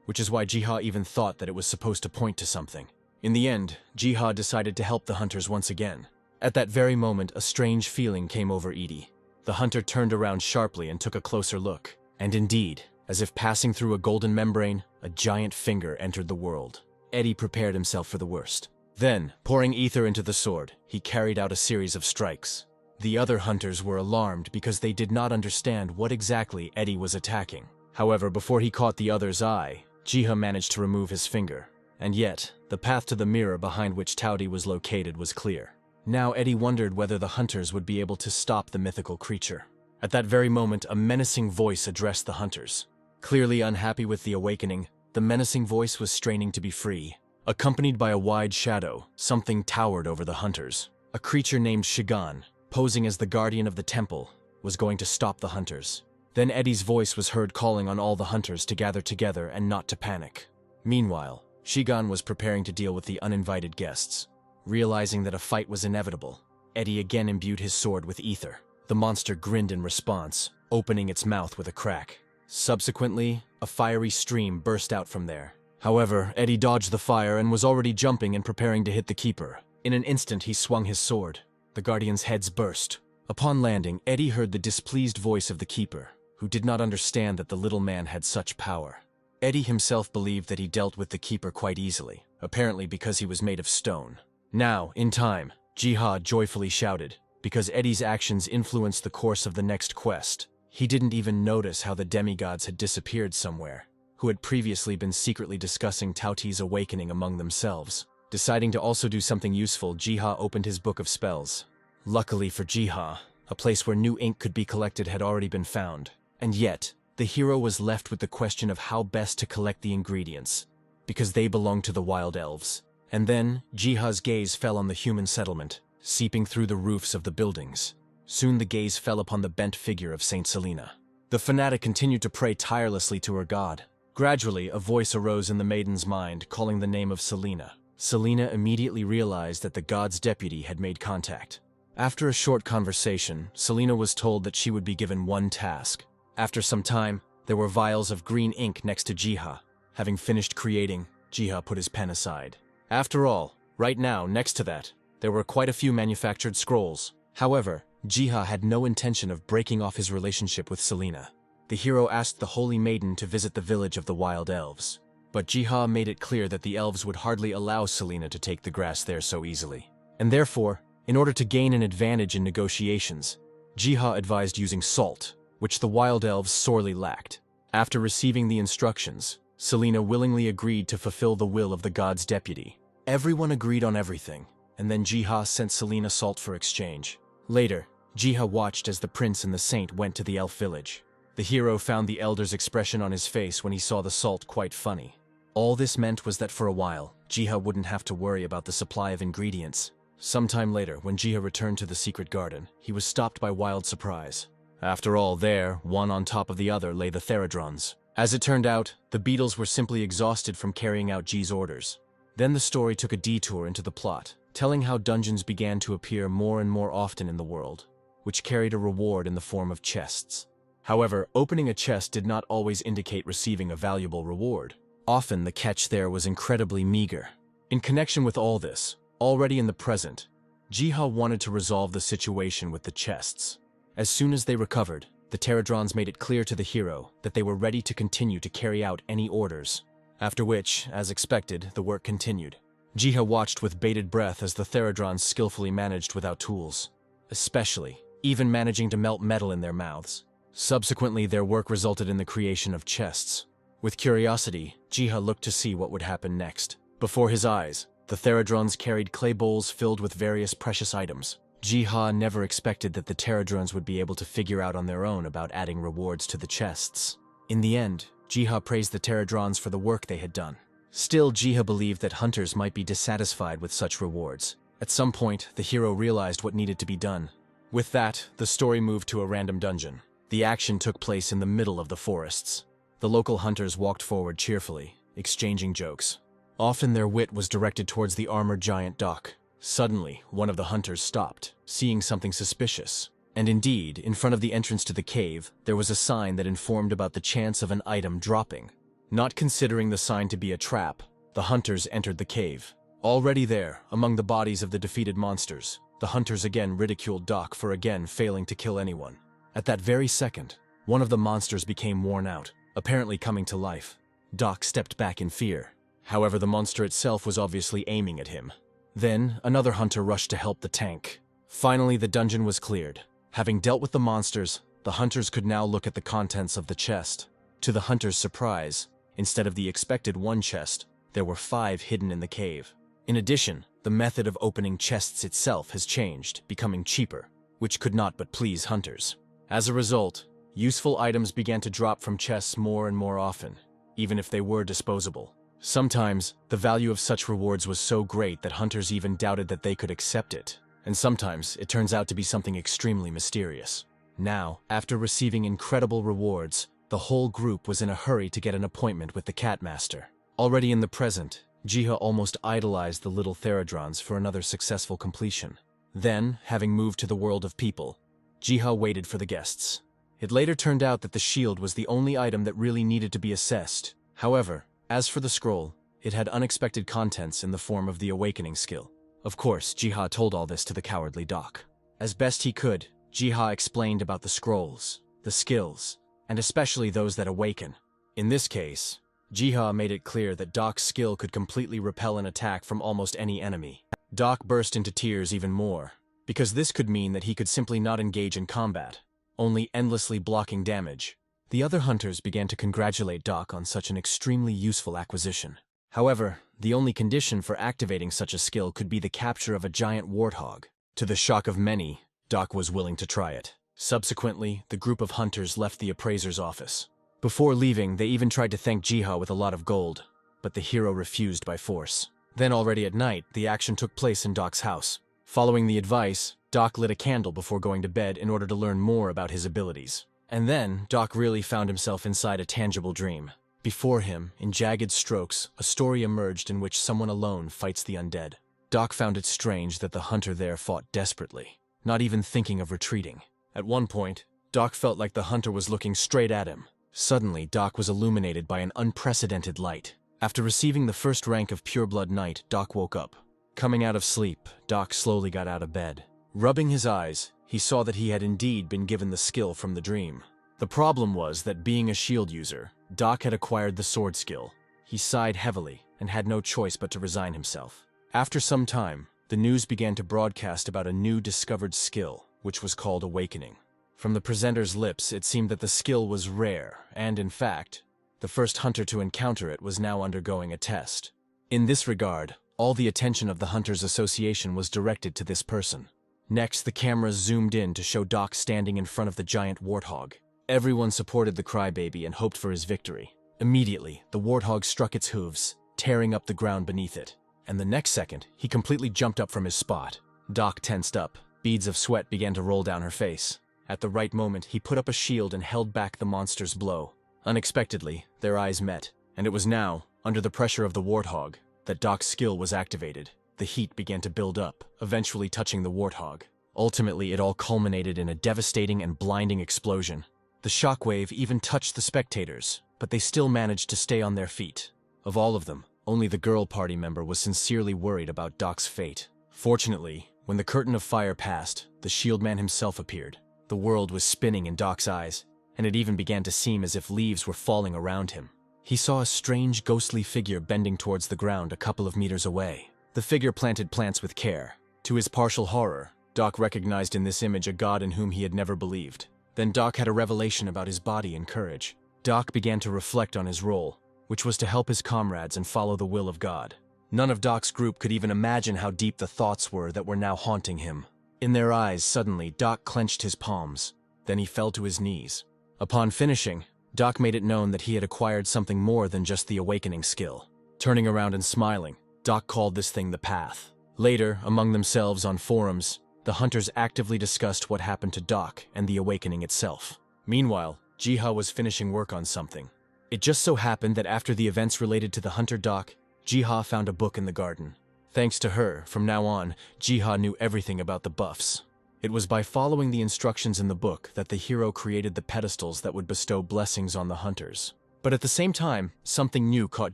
which is why Jiha even thought that it was supposed to point to something. In the end, Jiha decided to help the hunters once again. At that very moment, a strange feeling came over Edie. The hunter turned around sharply and took a closer look. And indeed, as if passing through a golden membrane, a giant finger entered the world. Eddie prepared himself for the worst. Then, pouring ether into the sword, he carried out a series of strikes. The other hunters were alarmed because they did not understand what exactly Eddie was attacking. However, before he caught the other's eye, Jiha managed to remove his finger. And yet, the path to the mirror behind which Taoti was located was clear. Now Eddie wondered whether the hunters would be able to stop the mythical creature. At that very moment, a menacing voice addressed the hunters. Clearly unhappy with the awakening, the menacing voice was straining to be free. Accompanied by a wide shadow, something towered over the hunters. A creature named Shigan, posing as the guardian of the temple, was going to stop the hunters. Then Eddie's voice was heard calling on all the hunters to gather together and not to panic. Meanwhile, Shigan was preparing to deal with the uninvited guests. Realizing that a fight was inevitable, Eddie again imbued his sword with ether. The monster grinned in response, opening its mouth with a crack. Subsequently, a fiery stream burst out from there. However, Eddie dodged the fire and was already jumping and preparing to hit the keeper. In an instant, he swung his sword. The guardians' heads burst. Upon landing, Eddie heard the displeased voice of the keeper, who did not understand that the little man had such power. Eddie himself believed that he dealt with the keeper quite easily, apparently because he was made of stone. Now, in time, Jiha joyfully shouted, because Eddie's actions influenced the course of the next quest. He didn't even notice how the demigods had disappeared somewhere, who had previously been secretly discussing Taoti's awakening among themselves. Deciding to also do something useful, Jiha opened his book of spells. Luckily for Jiha, a place where new ink could be collected had already been found. And yet, the hero was left with the question of how best to collect the ingredients, because they belonged to the wild elves. And then, Jiha's gaze fell on the human settlement, seeping through the roofs of the buildings. Soon the gaze fell upon the bent figure of Saint Selena. The fanatic continued to pray tirelessly to her god. Gradually, a voice arose in the maiden's mind, calling the name of Selena. Selena immediately realized that the god's deputy had made contact. After a short conversation, Selena was told that she would be given one task. After some time, there were vials of green ink next to Jiha. Having finished creating, Jiha put his pen aside. After all, right now, next to that, there were quite a few manufactured scrolls. However, Jiha had no intention of breaking off his relationship with Selena. The hero asked the holy maiden to visit the village of the wild elves. But Jiha made it clear that the elves would hardly allow Selena to take the grass there so easily. And therefore, in order to gain an advantage in negotiations, Jiha advised using salt, which the wild elves sorely lacked. After receiving the instructions, Selena willingly agreed to fulfill the will of the god's deputy. Everyone agreed on everything, and then Jiha sent Selena salt for exchange. Later, Jiha watched as the prince and the saint went to the elf village. The hero found the elder's expression on his face when he saw the salt quite funny. All this meant was that for a while, Jiha wouldn't have to worry about the supply of ingredients. Sometime later, when Jiha returned to the secret garden, he was stopped by wild surprise. After all, there, one on top of the other, lay the Theradrons. As it turned out, the beetles were simply exhausted from carrying out Ji's orders. Then the story took a detour into the plot, telling how dungeons began to appear more and more often in the world, which carried a reward in the form of chests. However, opening a chest did not always indicate receiving a valuable reward. Often the catch there was incredibly meager. In connection with all this, already in the present, Jiha wanted to resolve the situation with the chests. As soon as they recovered, the Pterodrons made it clear to the hero that they were ready to continue to carry out any orders. After which, as expected, the work continued. Jiha watched with bated breath as the Theradrons skillfully managed without tools, especially, even managing to melt metal in their mouths. Subsequently, their work resulted in the creation of chests. With curiosity, Jiha looked to see what would happen next. Before his eyes, the Theradrons carried clay bowls filled with various precious items. Jiha never expected that the Pterodrons would be able to figure out on their own about adding rewards to the chests. In the end, Jiha praised the Pterodrons for the work they had done. Still, Jiha believed that hunters might be dissatisfied with such rewards. At some point, the hero realized what needed to be done. With that, the story moved to a random dungeon. The action took place in the middle of the forests. The local hunters walked forward cheerfully, exchanging jokes. Often their wit was directed towards the armored giant Doc. Suddenly, one of the hunters stopped, seeing something suspicious. And indeed, in front of the entrance to the cave, there was a sign that informed about the chance of an item dropping. Not considering the sign to be a trap, the hunters entered the cave. Already there, among the bodies of the defeated monsters, the hunters again ridiculed Doc for again failing to kill anyone. At that very second, one of the monsters became worn out, apparently coming to life. Doc stepped back in fear. However, the monster itself was obviously aiming at him. Then, another hunter rushed to help the tank. Finally, the dungeon was cleared. Having dealt with the monsters, the hunters could now look at the contents of the chest. To the hunters' surprise, instead of the expected one chest, there were 5 hidden in the cave. In addition, the method of opening chests itself has changed, becoming cheaper, which could not but please hunters. As a result, useful items began to drop from chests more and more often, even if they were disposable. Sometimes, the value of such rewards was so great that hunters even doubted that they could accept it, and sometimes it turns out to be something extremely mysterious. Now, after receiving incredible rewards, the whole group was in a hurry to get an appointment with the Cat Master. Already in the present, Jiha almost idolized the little Theradrons for another successful completion. Then, having moved to the world of people, Jiha waited for the guests. It later turned out that the shield was the only item that really needed to be assessed. However, as for the scroll, it had unexpected contents in the form of the awakening skill. Of course, Jiha told all this to the cowardly Doc. As best he could, Jiha explained about the scrolls, the skills, and especially those that awaken. In this case, Jiha made it clear that Doc's skill could completely repel an attack from almost any enemy. Doc burst into tears even more, because this could mean that he could simply not engage in combat, only endlessly blocking damage. The other hunters began to congratulate Doc on such an extremely useful acquisition. However, the only condition for activating such a skill could be the capture of a giant warthog. To the shock of many, Doc was willing to try it. Subsequently, the group of hunters left the appraiser's office. Before leaving, they even tried to thank Jiha with a lot of gold, but the hero refused by force. Then already at night, the action took place in Doc's house. Following the advice, Doc lit a candle before going to bed in order to learn more about his abilities. And then, Doc really found himself inside a tangible dream. Before him, in jagged strokes, a story emerged in which someone alone fights the undead. Doc found it strange that the hunter there fought desperately, not even thinking of retreating. At one point, Doc felt like the hunter was looking straight at him. Suddenly, Doc was illuminated by an unprecedented light. After receiving the first rank of Pureblood Knight, Doc woke up. Coming out of sleep, Doc slowly got out of bed. Rubbing his eyes, he saw that he had indeed been given the skill from the dream. The problem was that being a shield user, Doc had acquired the sword skill. He sighed heavily and had no choice but to resign himself. After some time, the news began to broadcast about a new discovered skill, which was called awakening. From the presenter's lips, it seemed that the skill was rare, and in fact, the first hunter to encounter it was now undergoing a test. In this regard, all the attention of the Hunters Association was directed to this person. Next, the cameras zoomed in to show Doc standing in front of the giant warthog. Everyone supported the crybaby and hoped for his victory. Immediately, the warthog struck its hooves, tearing up the ground beneath it. And the next second, he completely jumped up from his spot. Doc tensed up. Beads of sweat began to roll down her face. At the right moment, he put up a shield and held back the monster's blow. Unexpectedly, their eyes met, and it was now, under the pressure of the warthog, that Doc's skill was activated. The heat began to build up, eventually touching the warthog. Ultimately, it all culminated in a devastating and blinding explosion. The shockwave even touched the spectators, but they still managed to stay on their feet. Of all of them, only the girl party member was sincerely worried about Doc's fate. Fortunately, when the curtain of fire passed, the shield man himself appeared. The world was spinning in Doc's eyes, and it even began to seem as if leaves were falling around him. He saw a strange, ghostly figure bending towards the ground a couple of meters away. The figure planted plants with care. To his partial horror, Doc recognized in this image a god in whom he had never believed. Then Doc had a revelation about his body and courage. Doc began to reflect on his role, which was to help his comrades and follow the will of God. None of Doc's group could even imagine how deep the thoughts were that were now haunting him. In their eyes, suddenly, Doc clenched his palms. Then he fell to his knees. Upon finishing, Doc made it known that he had acquired something more than just the awakening skill. Turning around and smiling, Doc called this thing the Path. Later, among themselves on forums, the hunters actively discussed what happened to Doc and the awakening itself. Meanwhile, Jiha was finishing work on something. It just so happened that after the events related to the hunter Doc, Jiha found a book in the garden. Thanks to her, from now on, Jiha knew everything about the buffs. It was by following the instructions in the book that the hero created the pedestals that would bestow blessings on the hunters. But at the same time, something new caught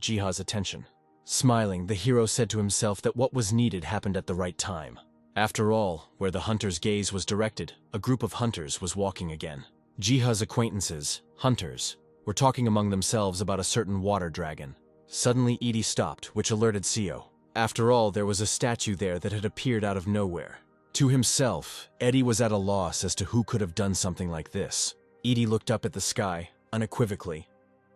Jiha's attention. Smiling, the hero said to himself that what was needed happened at the right time. After all, where the hunter's gaze was directed, a group of hunters was walking again. Jiha's acquaintances, hunters, were talking among themselves about a certain water dragon. Suddenly, Edie stopped, which alerted Seo. After all, there was a statue there that had appeared out of nowhere. To himself, Eddie was at a loss as to who could have done something like this. Edie looked up at the sky, unequivocally,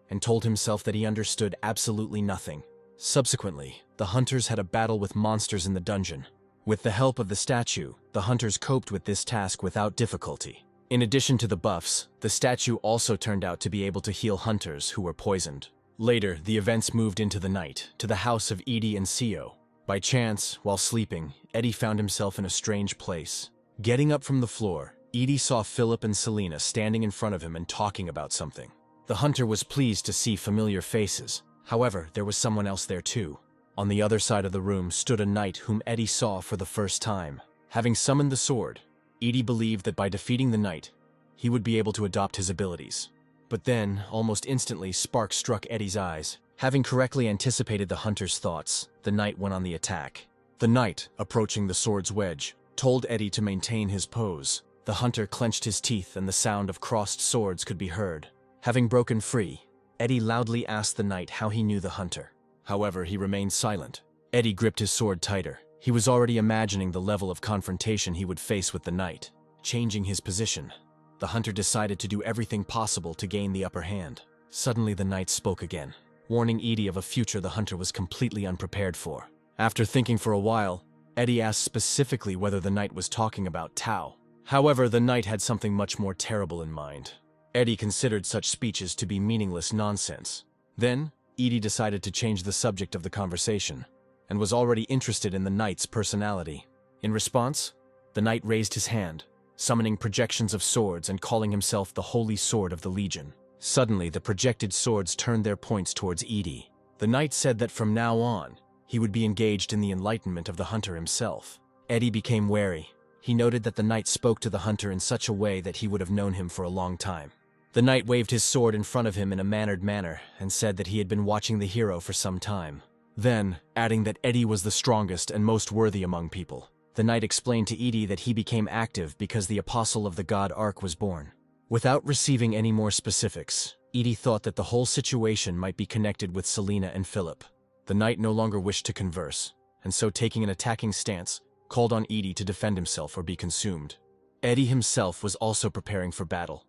and told himself that he understood absolutely nothing. Subsequently, the hunters had a battle with monsters in the dungeon. With the help of the statue, the hunters coped with this task without difficulty. In addition to the buffs, the statue also turned out to be able to heal hunters who were poisoned. Later, the events moved into the night, to the house of Edie and Seo. By chance, while sleeping, Eddie found himself in a strange place. Getting up from the floor, Edie saw Philip and Selena standing in front of him and talking about something. The hunter was pleased to see familiar faces. However, there was someone else there too. On the other side of the room stood a knight whom Eddie saw for the first time. Having summoned the sword, Edie believed that by defeating the knight, he would be able to adopt his abilities. But then, almost instantly, sparks struck Eddie's eyes. Having correctly anticipated the hunter's thoughts, the knight went on the attack. The knight, approaching the sword's wedge, told Eddie to maintain his pose. The hunter clenched his teeth and the sound of crossed swords could be heard. Having broken free, Eddie loudly asked the knight how he knew the hunter. However, he remained silent. Eddie gripped his sword tighter. He was already imagining the level of confrontation he would face with the knight. Changing his position, the hunter decided to do everything possible to gain the upper hand. Suddenly, the knight spoke again, warning Edie of a future the hunter was completely unprepared for. After thinking for a while, Eddie asked specifically whether the knight was talking about Tao. However, the knight had something much more terrible in mind. Eddie considered such speeches to be meaningless nonsense. Then, Edie decided to change the subject of the conversation, and was already interested in the knight's personality. In response, the knight raised his hand, summoning projections of swords and calling himself the Holy Sword of the Legion. Suddenly, the projected swords turned their points towards Edie. The knight said that from now on, he would be engaged in the enlightenment of the hunter himself. Eddie became wary. He noted that the knight spoke to the hunter in such a way that he would have known him for a long time. The knight waved his sword in front of him in a mannered manner and said that he had been watching the hero for some time. Then, adding that Eddie was the strongest and most worthy among people, the knight explained to Edie that he became active because the apostle of the god Ark was born. Without receiving any more specifics, Edie thought that the whole situation might be connected with Selena and Philip. The knight no longer wished to converse, and so taking an attacking stance, called on Edie to defend himself or be consumed. Edie himself was also preparing for battle,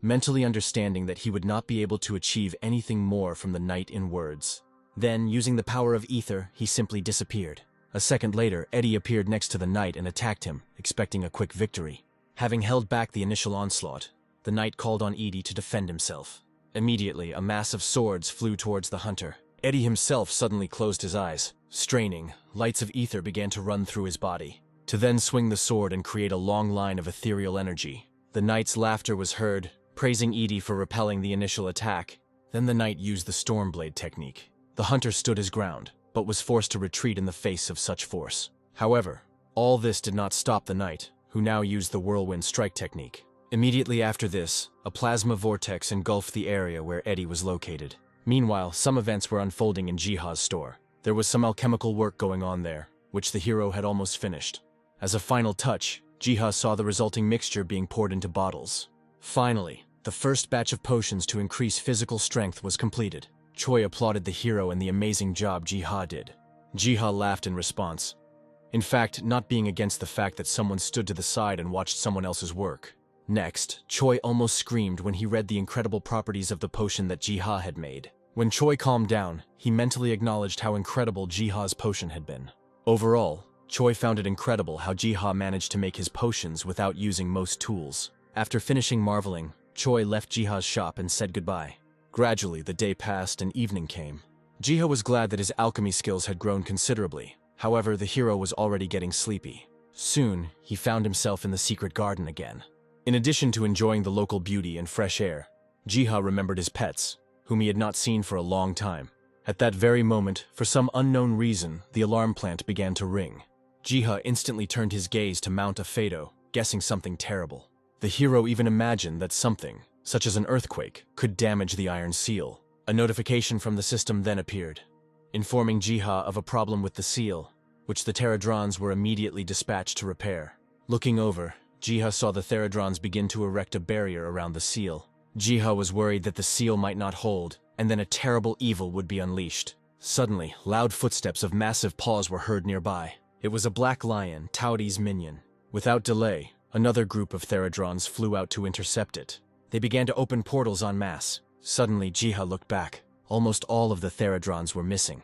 mentally understanding that he would not be able to achieve anything more from the knight in words. Then, using the power of ether, he simply disappeared. A second later, Edie appeared next to the knight and attacked him, expecting a quick victory. Having held back the initial onslaught, the knight called on Edie to defend himself. Immediately, a mass of swords flew towards the hunter. Edie himself suddenly closed his eyes. Straining, lights of ether began to run through his body, to then swing the sword and create a long line of ethereal energy. The knight's laughter was heard, praising Edie for repelling the initial attack. Then the knight used the Stormblade technique. The hunter stood his ground, but was forced to retreat in the face of such force. However, all this did not stop the knight, who now used the Whirlwind Strike technique. Immediately after this, a plasma vortex engulfed the area where Edie was located. Meanwhile, some events were unfolding in Jiha's store. There was some alchemical work going on there, which the hero had almost finished. As a final touch, Jiha saw the resulting mixture being poured into bottles. Finally, the first batch of potions to increase physical strength was completed. Choi applauded the hero and the amazing job Jiha did. Jiha laughed in response. In fact, not being against the fact that someone stood to the side and watched someone else's work. Next, Choi almost screamed when he read the incredible properties of the potion that Jiha had made. When Choi calmed down, he mentally acknowledged how incredible Jiha's potion had been. Overall, Choi found it incredible how Jiha managed to make his potions without using most tools. After finishing marveling, Choi left Jiha's shop and said goodbye. Gradually, the day passed and evening came. Jiha was glad that his alchemy skills had grown considerably. However, the hero was already getting sleepy. Soon, he found himself in the secret garden again. In addition to enjoying the local beauty and fresh air, Jiha remembered his pets, whom he had not seen for a long time. At that very moment, for some unknown reason, the alarm plant began to ring. Jiha instantly turned his gaze to Mount Afedo, guessing something terrible. The hero even imagined that something, such as an earthquake, could damage the iron seal. A notification from the system then appeared, informing Jiha of a problem with the seal, which the Pterodrons were immediately dispatched to repair. Looking over, Jiha saw the Pterodrons begin to erect a barrier around the seal. Jiha was worried that the seal might not hold, and then a terrible evil would be unleashed. Suddenly, loud footsteps of massive paws were heard nearby. It was a black lion, Taodi's minion. Without delay, another group of Pterodrons flew out to intercept it. They began to open portals en masse. Suddenly, Jiha looked back. Almost all of the Pterodrons were missing,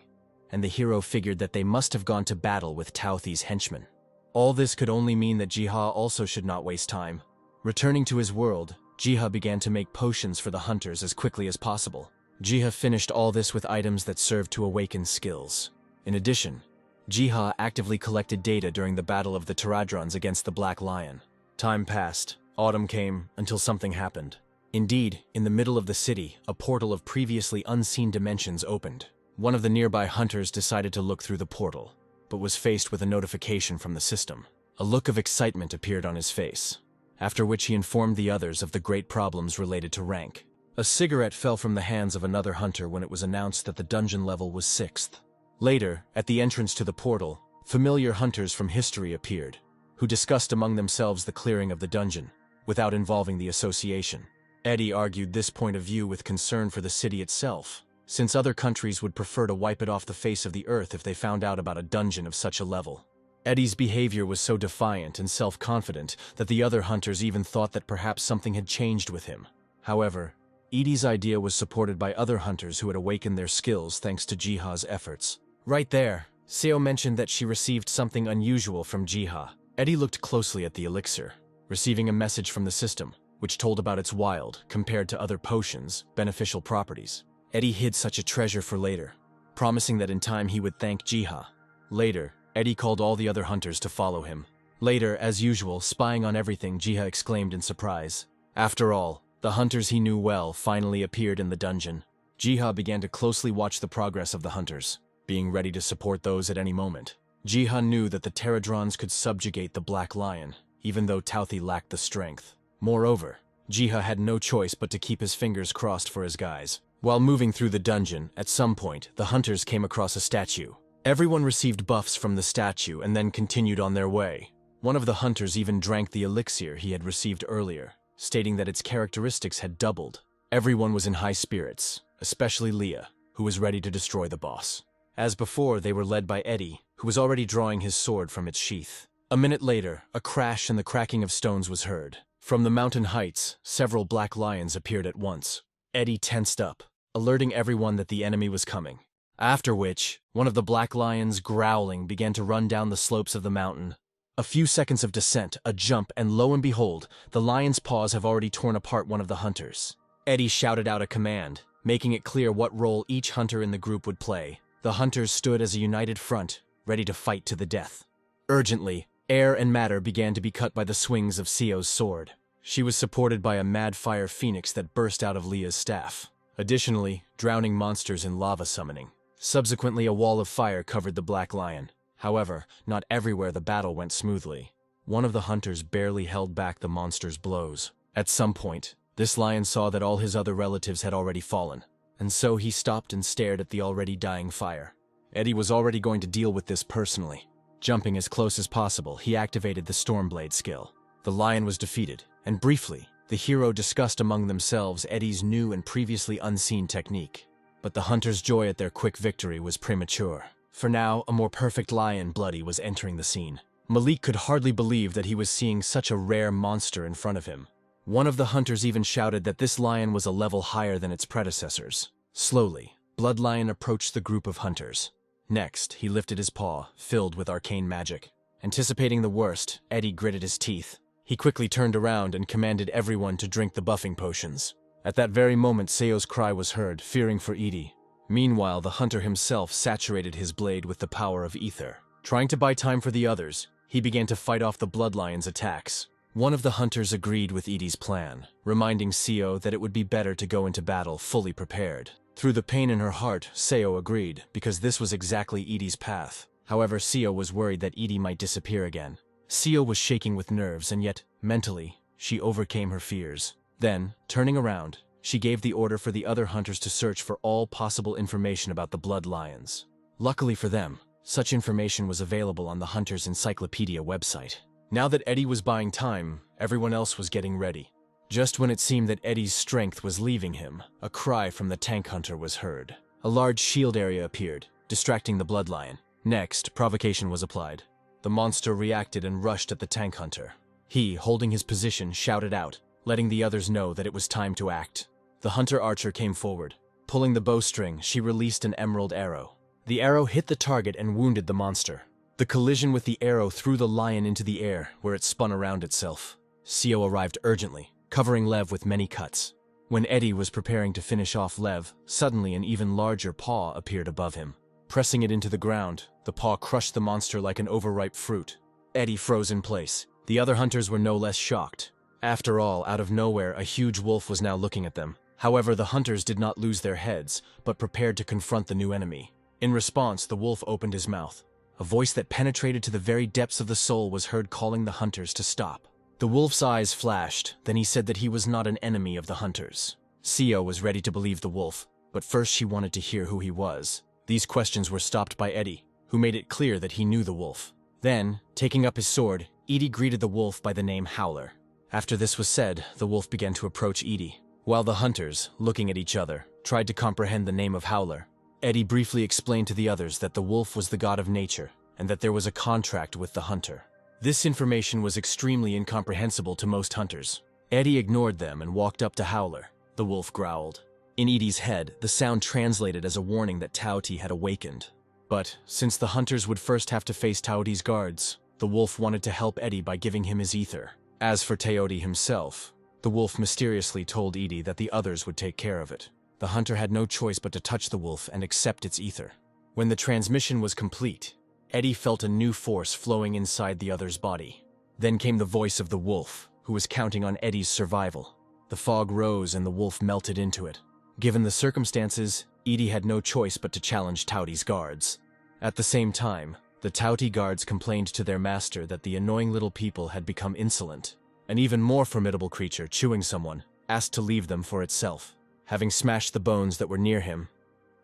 and the hero figured that they must have gone to battle with Taothi's henchmen. All this could only mean that Jiha also should not waste time. Returning to his world, Jiha began to make potions for the hunters as quickly as possible. Jiha finished all this with items that served to awaken skills. In addition, Jiha actively collected data during the battle of the Pterodrons against the Black Lion. Time passed, autumn came, until something happened. Indeed, in the middle of the city, a portal of previously unseen dimensions opened. One of the nearby hunters decided to look through the portal, but was faced with a notification from the system. A look of excitement appeared on his face, after which he informed the others of the great problems related to rank. A cigarette fell from the hands of another hunter when it was announced that the dungeon level was 6th. Later, at the entrance to the portal, familiar hunters from history appeared, who discussed among themselves the clearing of the dungeon, without involving the association. Edie argued this point of view with concern for the city itself, since other countries would prefer to wipe it off the face of the earth if they found out about a dungeon of such a level. Eddie's behavior was so defiant and self-confident that the other hunters even thought that perhaps something had changed with him. However, Edie's idea was supported by other hunters who had awakened their skills thanks to Jiha's efforts. Right there, Seo mentioned that she received something unusual from Jiha. Eddie looked closely at the elixir, receiving a message from the system, which told about its wild, compared to other potions, beneficial properties. Eddie hid such a treasure for later, promising that in time he would thank Jiha. Later, Eddie called all the other hunters to follow him. Later, as usual, spying on everything, Jiha exclaimed in surprise. After all, the hunters he knew well finally appeared in the dungeon. Jiha began to closely watch the progress of the hunters, being ready to support those at any moment. Jiha knew that the Pterodrons could subjugate the Black Lion, even though Taothi lacked the strength. Moreover, Jiha had no choice but to keep his fingers crossed for his guys. While moving through the dungeon, at some point, the hunters came across a statue. Everyone received buffs from the statue and then continued on their way. One of the hunters even drank the elixir he had received earlier, stating that its characteristics had doubled. Everyone was in high spirits, especially Leah, who was ready to destroy the boss. As before, they were led by Eddie, who was already drawing his sword from its sheath. A minute later, a crash and the cracking of stones was heard. From the mountain heights, several black lions appeared at once. Eddie tensed up, alerting everyone that the enemy was coming. After which, one of the black lions, growling, began to run down the slopes of the mountain. A few seconds of descent, a jump, and lo and behold, the lion's paws have already torn apart one of the hunters. Eddie shouted out a command, making it clear what role each hunter in the group would play. The hunters stood as a united front, ready to fight to the death. Urgently, air and matter began to be cut by the swings of Sio's sword. She was supported by a mad fire phoenix that burst out of Leah's staff. Additionally, drowning monsters in lava summoning. Subsequently, a wall of fire covered the black lion. However, not everywhere the battle went smoothly. One of the hunters barely held back the monster's blows. At some point, this lion saw that all his other relatives had already fallen, and so he stopped and stared at the already dying fire. Eddie was already going to deal with this personally. Jumping as close as possible, he activated the Stormblade skill. The lion was defeated, and briefly, the hero discussed among themselves Eddie's new and previously unseen technique. But the hunters' joy at their quick victory was premature. For now, a more perfect lion, Bloody, was entering the scene. Malik could hardly believe that he was seeing such a rare monster in front of him. One of the hunters even shouted that this lion was a level higher than its predecessors. Slowly, Blood Lion approached the group of hunters. Next, he lifted his paw, filled with arcane magic. Anticipating the worst, Eddie gritted his teeth. He quickly turned around and commanded everyone to drink the buffing potions. At that very moment, Seo's cry was heard, fearing for Edie. Meanwhile, the hunter himself saturated his blade with the power of ether. Trying to buy time for the others, he began to fight off the Bloodlion's attacks. One of the hunters agreed with Edie's plan, reminding Seo that it would be better to go into battle fully prepared. Through the pain in her heart, Seo agreed, because this was exactly Edie's path. However, Seo was worried that Edie might disappear again. Seo was shaking with nerves, and yet, mentally, she overcame her fears. Then, turning around, she gave the order for the other hunters to search for all possible information about the Blood Lions. Luckily for them, such information was available on the Hunter's Encyclopedia website. Now that Eddie was buying time, everyone else was getting ready. Just when it seemed that Eddie's strength was leaving him, a cry from the tank hunter was heard. A large shield area appeared, distracting the Blood Lion. Next, provocation was applied. The monster reacted and rushed at the tank hunter. He, holding his position, shouted out, letting the others know that it was time to act. The hunter archer came forward. Pulling the bowstring, she released an emerald arrow. The arrow hit the target and wounded the monster. The collision with the arrow threw the lion into the air, where it spun around itself. Seo arrived urgently, covering Lev with many cuts. When Eddie was preparing to finish off Lev, suddenly an even larger paw appeared above him. Pressing it into the ground, the paw crushed the monster like an overripe fruit. Eddie froze in place. The other hunters were no less shocked. After all, out of nowhere, a huge wolf was now looking at them. However, the hunters did not lose their heads, but prepared to confront the new enemy. In response, the wolf opened his mouth. A voice that penetrated to the very depths of the soul was heard calling the hunters to stop. The wolf's eyes flashed, then he said that he was not an enemy of the hunters. Seo was ready to believe the wolf, but first she wanted to hear who he was. These questions were stopped by Eddie, who made it clear that he knew the wolf. Then, taking up his sword, Edie greeted the wolf by the name Howler. After this was said, the wolf began to approach Edie. While the hunters, looking at each other, tried to comprehend the name of Howler, Eddie briefly explained to the others that the wolf was the god of nature, and that there was a contract with the hunter. This information was extremely incomprehensible to most hunters. Eddie ignored them and walked up to Howler. The wolf growled. In Edie's head, the sound translated as a warning that Taoti had awakened. But, since the hunters would first have to face Taoti's guards, the wolf wanted to help Eddie by giving him his ether. As for Taoti himself, the wolf mysteriously told Edie that the others would take care of it. The hunter had no choice but to touch the wolf and accept its ether. When the transmission was complete, Eddie felt a new force flowing inside the other's body. Then came the voice of the wolf, who was counting on Eddie's survival. The fog rose and the wolf melted into it. Given the circumstances, Edie had no choice but to challenge Taoti's guards. At the same time, the Taoti guards complained to their master that the annoying little people had become insolent. An even more formidable creature, chewing someone, asked to leave them for itself. Having smashed the bones that were near him,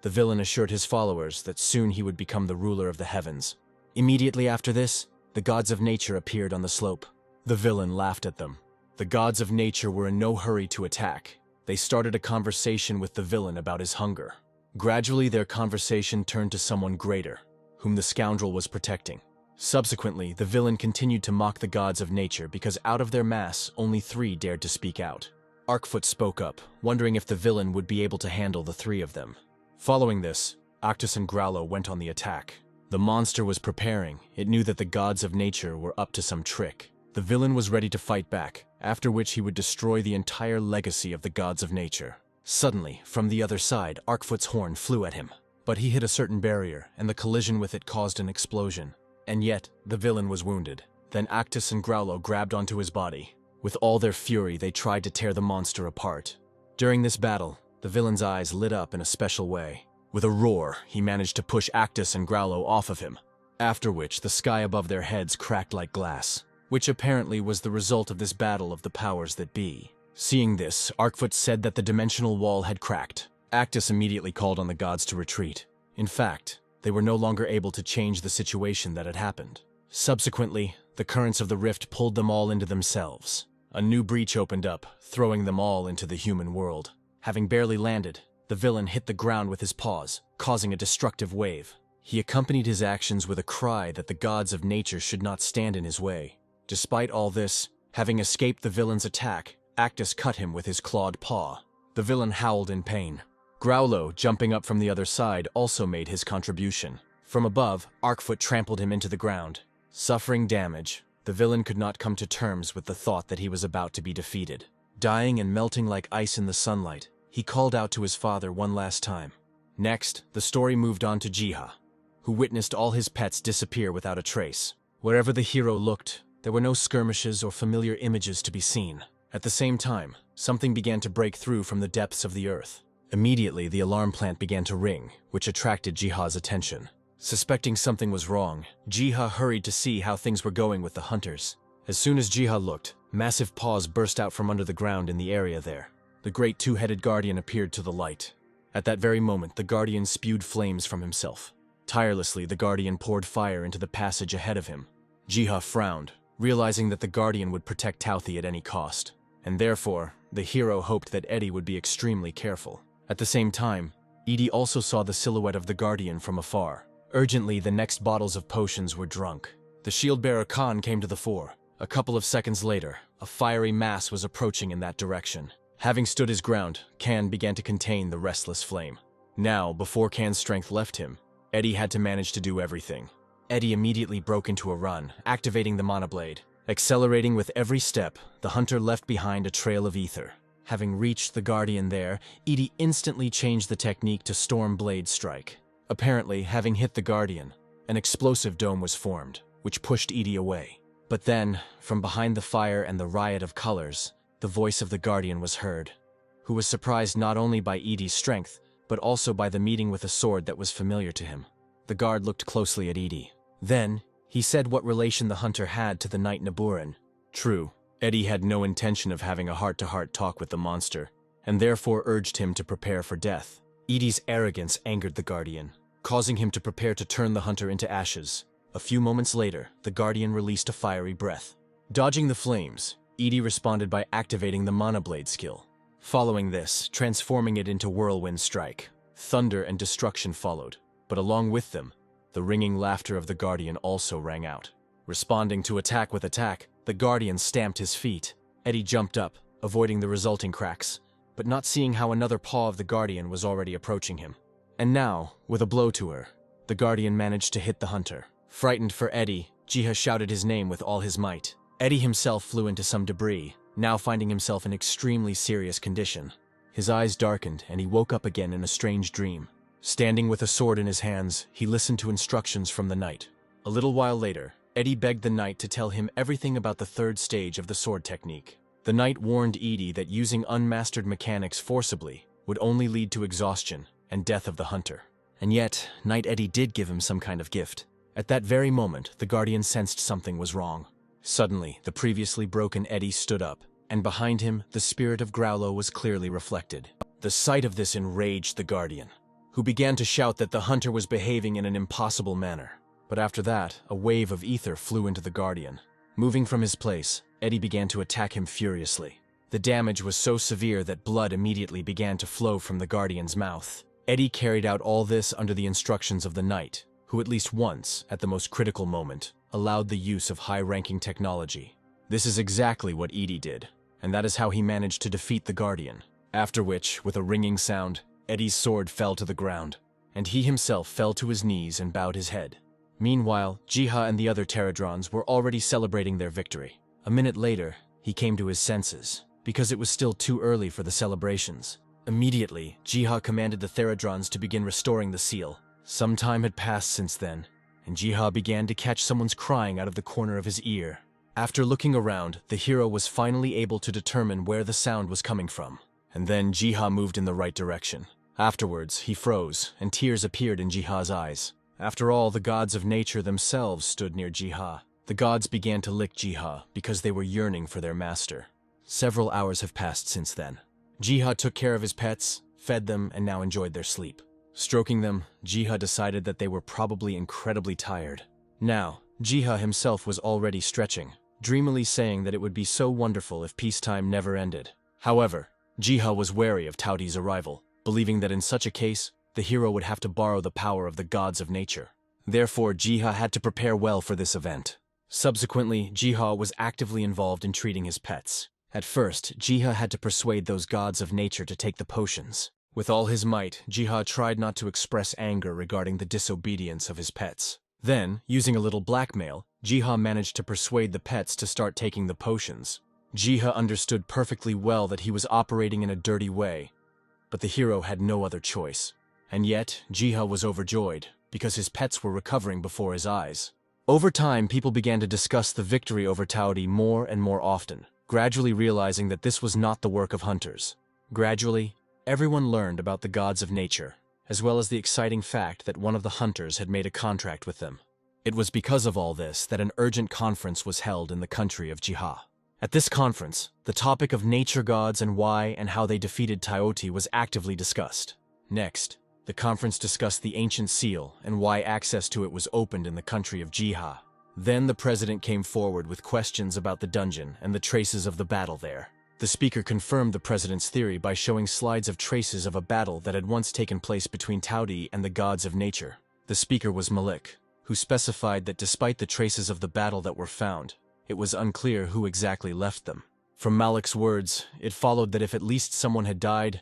the villain assured his followers that soon he would become the ruler of the heavens. Immediately after this, the gods of nature appeared on the slope. The villain laughed at them. The gods of nature were in no hurry to attack. they started a conversation with the villain about his hunger. Gradually, their conversation turned to someone greater, whom the scoundrel was protecting. Subsequently, the villain continued to mock the gods of nature because out of their mass, only 3 dared to speak out. Arkfoot spoke up, wondering if the villain would be able to handle the 3 of them. Following this, Actus and Growlo went on the attack. The monster was preparing. It knew that the gods of nature were up to some trick. The villain was ready to fight back, after which he would destroy the entire legacy of the gods of nature. Suddenly, from the other side, Arkfoot's horn flew at him. But he hit a certain barrier, and the collision with it caused an explosion. And yet, the villain was wounded. Then Actus and Growlo grabbed onto his body. With all their fury, they tried to tear the monster apart. During this battle, the villain's eyes lit up in a special way. With a roar, he managed to push Actus and Growlo off of him, after which the sky above their heads cracked like glass, which apparently was the result of this battle of the powers that be. Seeing this, Arkfoot said that the dimensional wall had cracked. Actus immediately called on the gods to retreat. In fact, they were no longer able to change the situation that had happened. Subsequently, the currents of the rift pulled them all into themselves. A new breach opened up, throwing them all into the human world. Having barely landed, the villain hit the ground with his paws, causing a destructive wave. He accompanied his actions with a cry that the gods of nature should not stand in his way. Despite all this, having escaped the villain's attack, Actus cut him with his clawed paw. The villain howled in pain. Growlo, jumping up from the other side, also made his contribution. From above, Arkfoot trampled him into the ground. Suffering damage, the villain could not come to terms with the thought that he was about to be defeated. Dying and melting like ice in the sunlight, he called out to his father one last time. Next, the story moved on to Jiha, who witnessed all his pets disappear without a trace. Wherever the hero looked, there were no skirmishes or familiar images to be seen. At the same time, something began to break through from the depths of the earth. Immediately, the alarm plant began to ring, which attracted Jiha's attention. Suspecting something was wrong, Jiha hurried to see how things were going with the hunters. As soon as Jiha looked, massive paws burst out from under the ground in the area there. The great 2-headed guardian appeared to the light. At that very moment, the guardian spewed flames from himself. Tirelessly, the guardian poured fire into the passage ahead of him. Jiha frowned, realizing that the guardian would protect Tauthi at any cost. And therefore, the hero hoped that Eddie would be extremely careful. At the same time, Edie also saw the silhouette of the guardian from afar. Urgently, the next bottles of potions were drunk. The shield-bearer Khan came to the fore. A couple of seconds later, a fiery mass was approaching in that direction. Having stood his ground, Khan began to contain the restless flame. Now, before Khan's strength left him, Eddie had to manage to do everything. Eddie immediately broke into a run, activating the mana blade. Accelerating with every step, the hunter left behind a trail of ether. Having reached the guardian there, Edie instantly changed the technique to Storm Blade Strike. Apparently, having hit the guardian, an explosive dome was formed, which pushed Edie away. But then, from behind the fire and the riot of colors, the voice of the guardian was heard, who was surprised not only by Edie's strength, but also by the meeting with a sword that was familiar to him. The guard looked closely at Edie. Then, he said what relation the hunter had to the knight Naburan. True, Eddie had no intention of having a heart-to-heart talk with the monster, and therefore urged him to prepare for death. Edie's arrogance angered the guardian, causing him to prepare to turn the hunter into ashes. A few moments later, the guardian released a fiery breath. Dodging the flames, Edie responded by activating the Mana Blade skill. Following this, transforming it into Whirlwind Strike. Thunder and destruction followed, but along with them, the ringing laughter of the guardian also rang out. Responding to attack with attack, the guardian stamped his feet. Eddie jumped up, avoiding the resulting cracks, but not seeing how another paw of the guardian was already approaching him. And now, with a blow to her, the guardian managed to hit the hunter. Frightened for Eddie, Jiha shouted his name with all his might. Eddie himself flew into some debris, now finding himself in extremely serious condition. His eyes darkened, and he woke up again in a strange dream. Standing with a sword in his hands, he listened to instructions from the knight. A little while later, Eddie begged the knight to tell him everything about the 3rd stage of the sword technique. The knight warned Edie that using unmastered mechanics forcibly would only lead to exhaustion and death of the hunter. And yet, Knight Eddie did give him some kind of gift. At that very moment, the guardian sensed something was wrong. Suddenly, the previously broken Eddie stood up, and behind him, the spirit of Growlo was clearly reflected. The sight of this enraged the guardian, who began to shout that the hunter was behaving in an impossible manner. But after that, a wave of ether flew into the guardian. Moving from his place, Eddie began to attack him furiously. The damage was so severe that blood immediately began to flow from the guardian's mouth. Eddie carried out all this under the instructions of the knight, who at least once, at the most critical moment, allowed the use of high-ranking technology. This is exactly what Edie did, and that is how he managed to defeat the guardian. After which, with a ringing sound, Eddie's sword fell to the ground, and he himself fell to his knees and bowed his head. Meanwhile, Jiha and the other Pterodrons were already celebrating their victory. A minute later, he came to his senses, because it was still too early for the celebrations. Immediately, Jiha commanded the Pterodrons to begin restoring the seal. Some time had passed since then, and Jiha began to catch someone's crying out of the corner of his ear. After looking around, the hero was finally able to determine where the sound was coming from. And then Jiha moved in the right direction. Afterwards, he froze, and tears appeared in Jiha's eyes. After all, the gods of nature themselves stood near Jiha. The gods began to lick Jiha because they were yearning for their master. Several hours have passed since then. Jiha took care of his pets, fed them, and now enjoyed their sleep. Stroking them, Jiha decided that they were probably incredibly tired. Now, Jiha himself was already stretching, dreamily saying that it would be so wonderful if peacetime never ended. However, Jiha was wary of Tauti's arrival, believing that in such a case, the hero would have to borrow the power of the gods of nature. Therefore, Jiha had to prepare well for this event. Subsequently, Jiha was actively involved in treating his pets. At first, Jiha had to persuade those gods of nature to take the potions. With all his might, Jiha tried not to express anger regarding the disobedience of his pets. Then, using a little blackmail, Jiha managed to persuade the pets to start taking the potions. Jiha understood perfectly well that he was operating in a dirty way, but the hero had no other choice. And yet, Jiha was overjoyed, because his pets were recovering before his eyes. Over time, people began to discuss the victory over Tauti more and more often, gradually realizing that this was not the work of hunters. Gradually, everyone learned about the gods of nature, as well as the exciting fact that one of the hunters had made a contract with them. It was because of all this that an urgent conference was held in the country of Jiha. At this conference, the topic of nature gods and why and how they defeated Tauti was actively discussed. Next, the conference discussed the ancient seal and why access to it was opened in the country of Jiha. Then the president came forward with questions about the dungeon and the traces of the battle there. The speaker confirmed the president's theory by showing slides of traces of a battle that had once taken place between Tauti and the gods of nature. The speaker was Malik, who specified that despite the traces of the battle that were found, it was unclear who exactly left them. From Malik's words, it followed that if at least someone had died,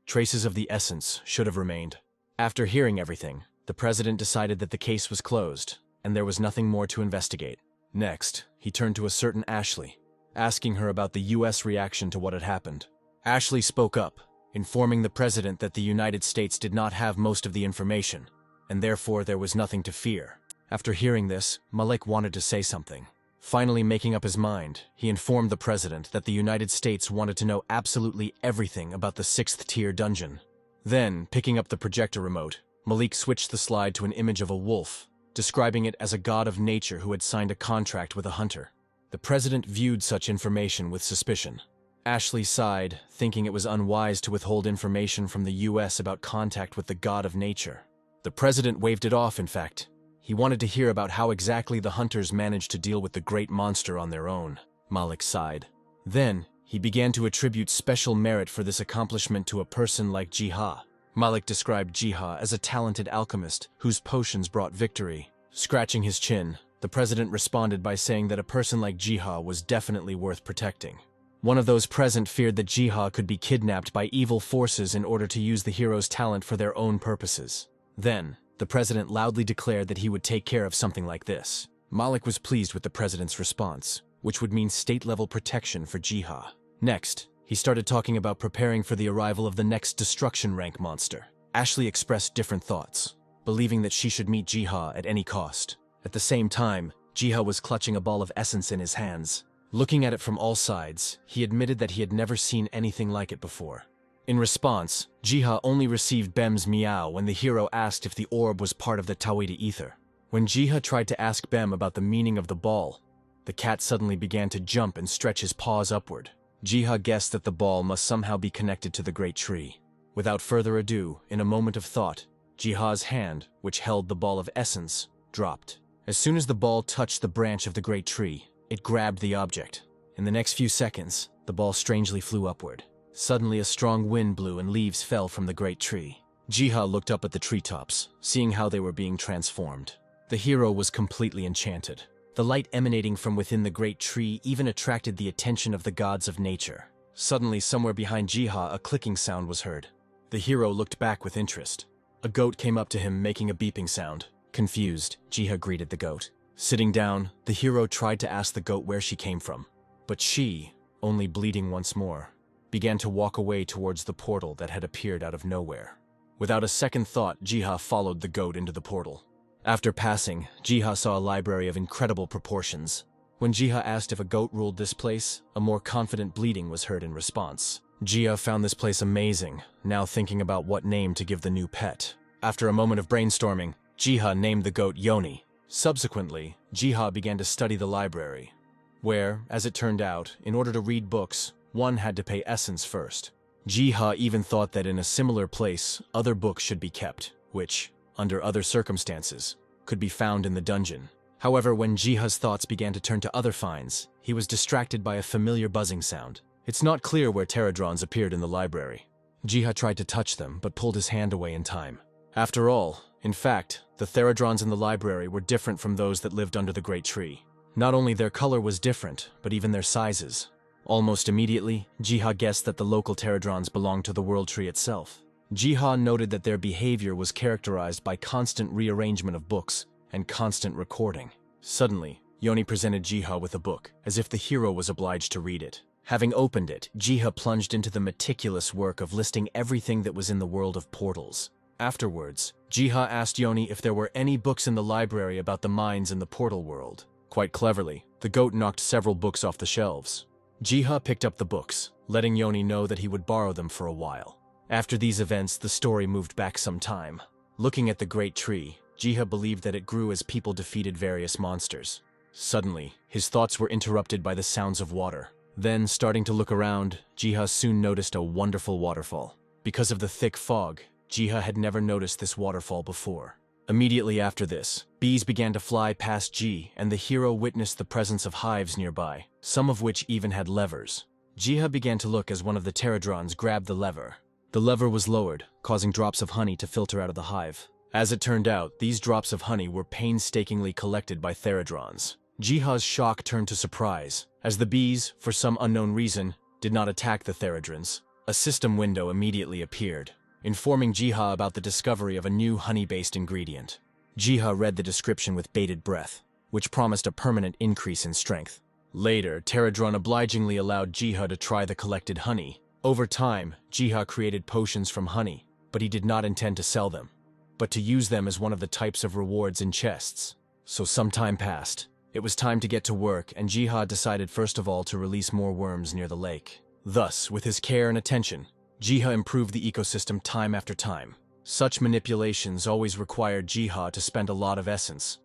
traces of the essence should have remained. After hearing everything, the president decided that the case was closed, and there was nothing more to investigate. Next, he turned to a certain Ashley, asking her about the U.S. reaction to what had happened. Ashley spoke up, informing the president that the United States did not have most of the information, and therefore there was nothing to fear. After hearing this, Malik wanted to say something. Finally making up his mind, he informed the president that the United States wanted to know absolutely everything about the 6th-tier dungeon. Then, picking up the projector remote, Malik switched the slide to an image of a wolf, describing it as a god of nature who had signed a contract with a hunter. The president viewed such information with suspicion. Ashley sighed, thinking it was unwise to withhold information from the U.S. about contact with the god of nature. The president waved it off, in fact. He wanted to hear about how exactly the hunters managed to deal with the great monster on their own. Malik sighed. Then, he began to attribute special merit for this accomplishment to a person like Jiha. Malik described Jiha as a talented alchemist whose potions brought victory. Scratching his chin, the president responded by saying that a person like Jiha was definitely worth protecting. One of those present feared that Jiha could be kidnapped by evil forces in order to use the hero's talent for their own purposes. Then, the president loudly declared that he would take care of something like this. Malik was pleased with the president's response, which would mean state-level protection for Jiha. Next, he started talking about preparing for the arrival of the next destruction rank monster. Ashley expressed different thoughts, believing that she should meet Jiha at any cost. At the same time, Jiha was clutching a ball of essence in his hands. Looking at it from all sides, he admitted that he had never seen anything like it before. In response, Jiha only received Bem's meow when the hero asked if the orb was part of the Tawiti ether. When Jiha tried to ask Bem about the meaning of the ball, the cat suddenly began to jump and stretch his paws upward. Jiha guessed that the ball must somehow be connected to the great tree. Without further ado, in a moment of thought, Jiha's hand, which held the ball of essence, dropped. As soon as the ball touched the branch of the great tree, it grabbed the object. In the next few seconds, the ball strangely flew upward. Suddenly, a strong wind blew and leaves fell from the great tree. Jiha looked up at the treetops, seeing how they were being transformed. The hero was completely enchanted. The light emanating from within the great tree even attracted the attention of the gods of nature. Suddenly, somewhere behind Jiha, a clicking sound was heard. The hero looked back with interest. A goat came up to him, making a beeping sound. Confused, Jiha greeted the goat. Sitting down, the hero tried to ask the goat where she came from. But she, only bleating once more, began to walk away towards the portal that had appeared out of nowhere. Without a second thought, Jiha followed the goat into the portal. After passing, Jiha saw a library of incredible proportions. When Jiha asked if a goat ruled this place, a more confident bleating was heard in response. Jiha found this place amazing, now thinking about what name to give the new pet. After a moment of brainstorming, Jiha named the goat Yoni. Subsequently, Jiha began to study the library, where, as it turned out, in order to read books, one had to pay essence first. Jiha even thought that in a similar place, other books should be kept, which, under other circumstances, could be found in the dungeon. However, when Jiha's thoughts began to turn to other finds, he was distracted by a familiar buzzing sound. It's not clear where pterodrons appeared in the library. Jiha tried to touch them, but pulled his hand away in time. After all, in fact, the pterodrons in the library were different from those that lived under the great tree. Not only their color was different, but even their sizes. Almost immediately, Jiha guessed that the local pterodrons belonged to the world tree itself. Jiha noted that their behavior was characterized by constant rearrangement of books and constant recording. Suddenly, Yoni presented Jiha with a book, as if the hero was obliged to read it. Having opened it, Jiha plunged into the meticulous work of listing everything that was in the world of portals. Afterwards, Jiha asked Yoni if there were any books in the library about the mines in the portal world. Quite cleverly, the goat knocked several books off the shelves. Jiha picked up the books, letting Yoni know that he would borrow them for a while. After these events, the story moved back some time. Looking at the great tree, Jiha believed that it grew as people defeated various monsters. Suddenly, his thoughts were interrupted by the sounds of water. Then, starting to look around, Jiha soon noticed a wonderful waterfall. Because of the thick fog, Jiha had never noticed this waterfall before. Immediately after this, bees began to fly past Ji, and the hero witnessed the presence of hives nearby, some of which even had levers. Jiha began to look as one of the pterodrons grabbed the lever. The lever was lowered, causing drops of honey to filter out of the hive. As it turned out, these drops of honey were painstakingly collected by pterodrons. Jiha's shock turned to surprise, as the bees, for some unknown reason, did not attack the pterodrons. A system window immediately appeared, informing Jiha about the discovery of a new honey-based ingredient. Jiha read the description with bated breath, which promised a permanent increase in strength. Later, Pterodron obligingly allowed Jiha to try the collected honey. Over time, Jiha created potions from honey, but he did not intend to sell them, but to use them as one of the types of rewards in chests. So some time passed. It was time to get to work, and Jiha decided first of all to release more worms near the lake. Thus, with his care and attention, Jiha improved the ecosystem time after time. Such manipulations always required Jiha to spend a lot of essence.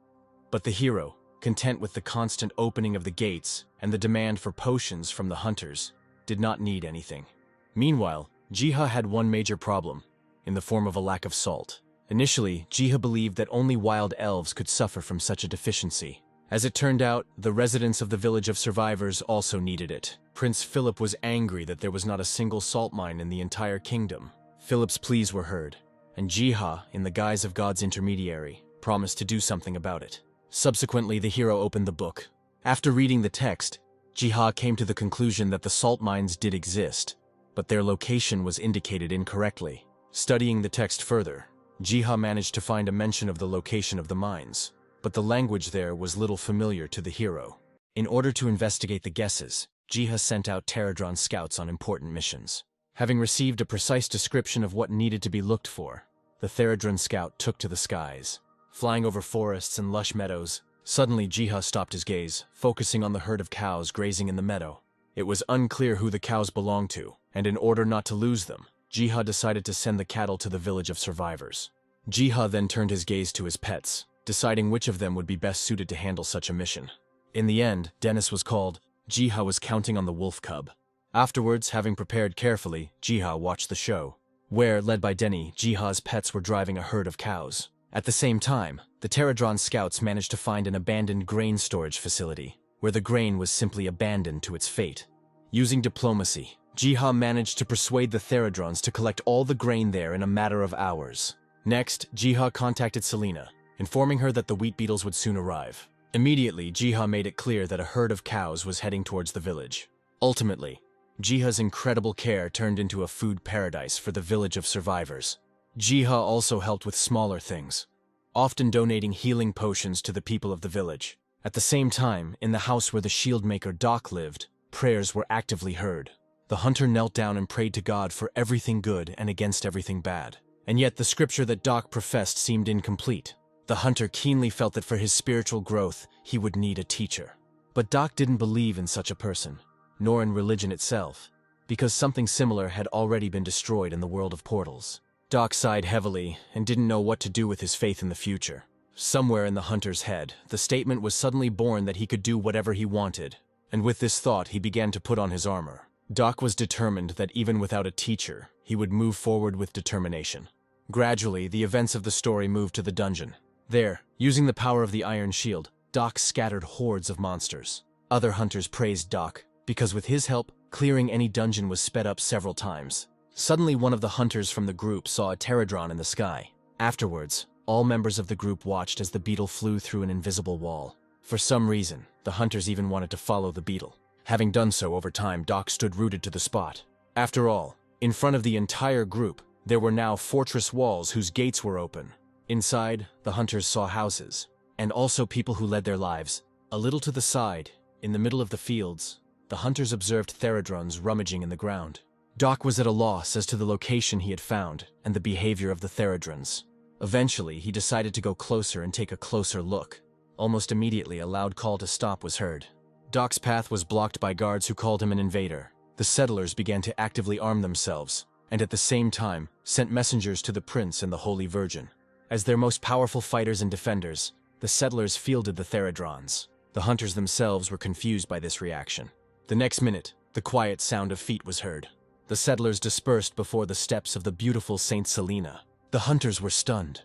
But the hero, content with the constant opening of the gates and the demand for potions from the hunters, did not need anything. Meanwhile, Jiha had one major problem, in the form of a lack of salt. Initially, Jiha believed that only wild elves could suffer from such a deficiency. As it turned out, the residents of the village of survivors also needed it. Prince Philip was angry that there was not a single salt mine in the entire kingdom. Philip's pleas were heard, and Jiha, in the guise of God's intermediary, promised to do something about it. Subsequently, the hero opened the book. After reading the text, Jiha came to the conclusion that the salt mines did exist, but their location was indicated incorrectly. Studying the text further, Jiha managed to find a mention of the location of the mines, but the language there was little familiar to the hero. In order to investigate the guesses, Jiha sent out Pterodron scouts on important missions. Having received a precise description of what needed to be looked for, the Pterodron scout took to the skies. Flying over forests and lush meadows, suddenly Jiha stopped his gaze, focusing on the herd of cows grazing in the meadow. It was unclear who the cows belonged to, and in order not to lose them, Jiha decided to send the cattle to the village of survivors. Jiha then turned his gaze to his pets, deciding which of them would be best suited to handle such a mission. In the end, Dennis was called. Jiha was counting on the wolf cub. Afterwards, having prepared carefully, Jiha watched the show, where, led by Denny, Jiha's pets were driving a herd of cows. At the same time, the Pterodron scouts managed to find an abandoned grain storage facility, where the grain was simply abandoned to its fate. Using diplomacy, Jiha managed to persuade the Theradrons to collect all the grain there in a matter of hours. Next, Jiha contacted Selena, informing her that the wheat beetles would soon arrive. Immediately, Jiha made it clear that a herd of cows was heading towards the village. Ultimately, Jiha's incredible care turned into a food paradise for the village of survivors. Jiha also helped with smaller things, often donating healing potions to the people of the village. At the same time, in the house where the shield maker Doc lived, prayers were actively heard. The hunter knelt down and prayed to God for everything good and against everything bad. And yet the scripture that Doc professed seemed incomplete. The hunter keenly felt that for his spiritual growth, he would need a teacher. But Doc didn't believe in such a person, nor in religion itself, because something similar had already been destroyed in the world of portals. Doc sighed heavily and didn't know what to do with his faith in the future. Somewhere in the hunter's head, the statement was suddenly born that he could do whatever he wanted, and with this thought he began to put on his armor. Doc was determined that even without a teacher, he would move forward with determination. Gradually, the events of the story moved to the dungeon. There, using the power of the iron shield, Doc scattered hordes of monsters. Other hunters praised Doc, because with his help, clearing any dungeon was sped up several times. Suddenly, one of the hunters from the group saw a pterodron in the sky. Afterwards, all members of the group watched as the beetle flew through an invisible wall. For some reason, the hunters even wanted to follow the beetle. Having done so over time, Doc stood rooted to the spot. After all, in front of the entire group, there were now fortress walls whose gates were open. Inside, the hunters saw houses, and also people who led their lives. A little to the side, in the middle of the fields, the hunters observed Theradrons rummaging in the ground. Doc was at a loss as to the location he had found and the behavior of the Theradrons. Eventually, he decided to go closer and take a closer look. Almost immediately, a loud call to stop was heard. Doc's path was blocked by guards who called him an invader. The settlers began to actively arm themselves, and at the same time, sent messengers to the prince and the Holy Virgin. As their most powerful fighters and defenders, the settlers fielded the Theradrons. The hunters themselves were confused by this reaction. The next minute, the quiet sound of feet was heard. The settlers dispersed before the steps of the beautiful Saint Selena. The hunters were stunned.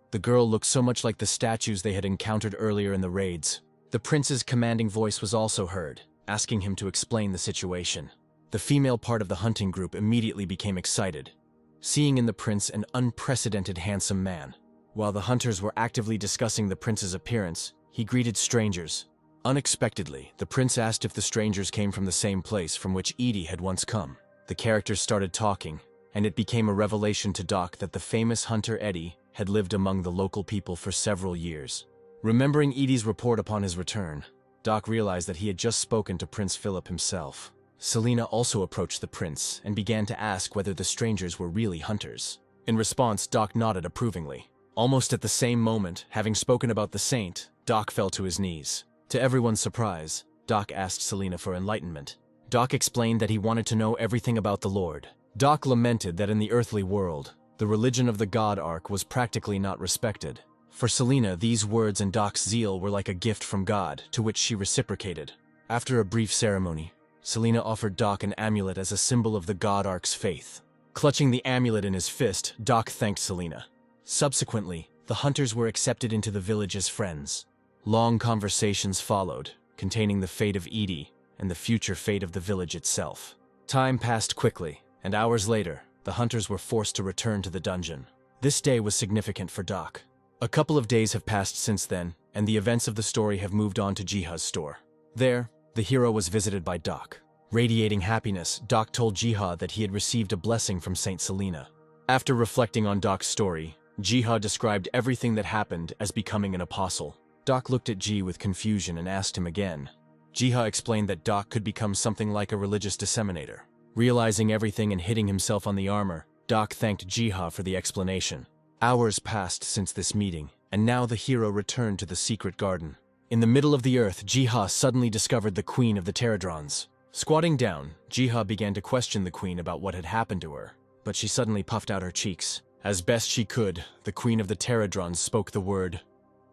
The girl looked so much like the statues they had encountered earlier in the raids. The prince's commanding voice was also heard, asking him to explain the situation. The female part of the hunting group immediately became excited, seeing in the prince an unprecedented handsome man. While the hunters were actively discussing the prince's appearance, he greeted strangers. Unexpectedly, the prince asked if the strangers came from the same place from which Edie had once come. The characters started talking, and it became a revelation to Doc that the famous hunter Eddie had lived among the local people for several years. Remembering Edie's report upon his return, Doc realized that he had just spoken to Prince Philip himself. Selena also approached the prince and began to ask whether the strangers were really hunters. In response, Doc nodded approvingly. Almost at the same moment, having spoken about the saint, Doc fell to his knees. To everyone's surprise, Doc asked Selena for enlightenment. Doc explained that he wanted to know everything about the Lord. Doc lamented that in the earthly world, the religion of the God Ark was practically not respected. For Selena, these words and Doc's zeal were like a gift from God, to which she reciprocated. After a brief ceremony, Selena offered Doc an amulet as a symbol of the God Ark's faith. Clutching the amulet in his fist, Doc thanked Selena. Subsequently, the hunters were accepted into the village as friends. Long conversations followed, containing the fate of Edie and the future fate of the village itself. Time passed quickly, and hours later, the hunters were forced to return to the dungeon. This day was significant for Doc. A couple of days have passed since then, and the events of the story have moved on to Jiha's store. There, the hero was visited by Doc. Radiating happiness, Doc told Jiha that he had received a blessing from Saint Selena. After reflecting on Doc's story, Jiha described everything that happened as becoming an apostle. Doc looked at Ji with confusion and asked him again. Jiha explained that Doc could become something like a religious disseminator. Realizing everything and hitting himself on the armor, Doc thanked Jiha for the explanation. Hours passed since this meeting, and now the hero returned to the secret garden. In the middle of the earth, Jiha suddenly discovered the queen of the Pterodrons. Squatting down, Jiha began to question the queen about what had happened to her, but she suddenly puffed out her cheeks. As best she could, the queen of the Pterodrons spoke the word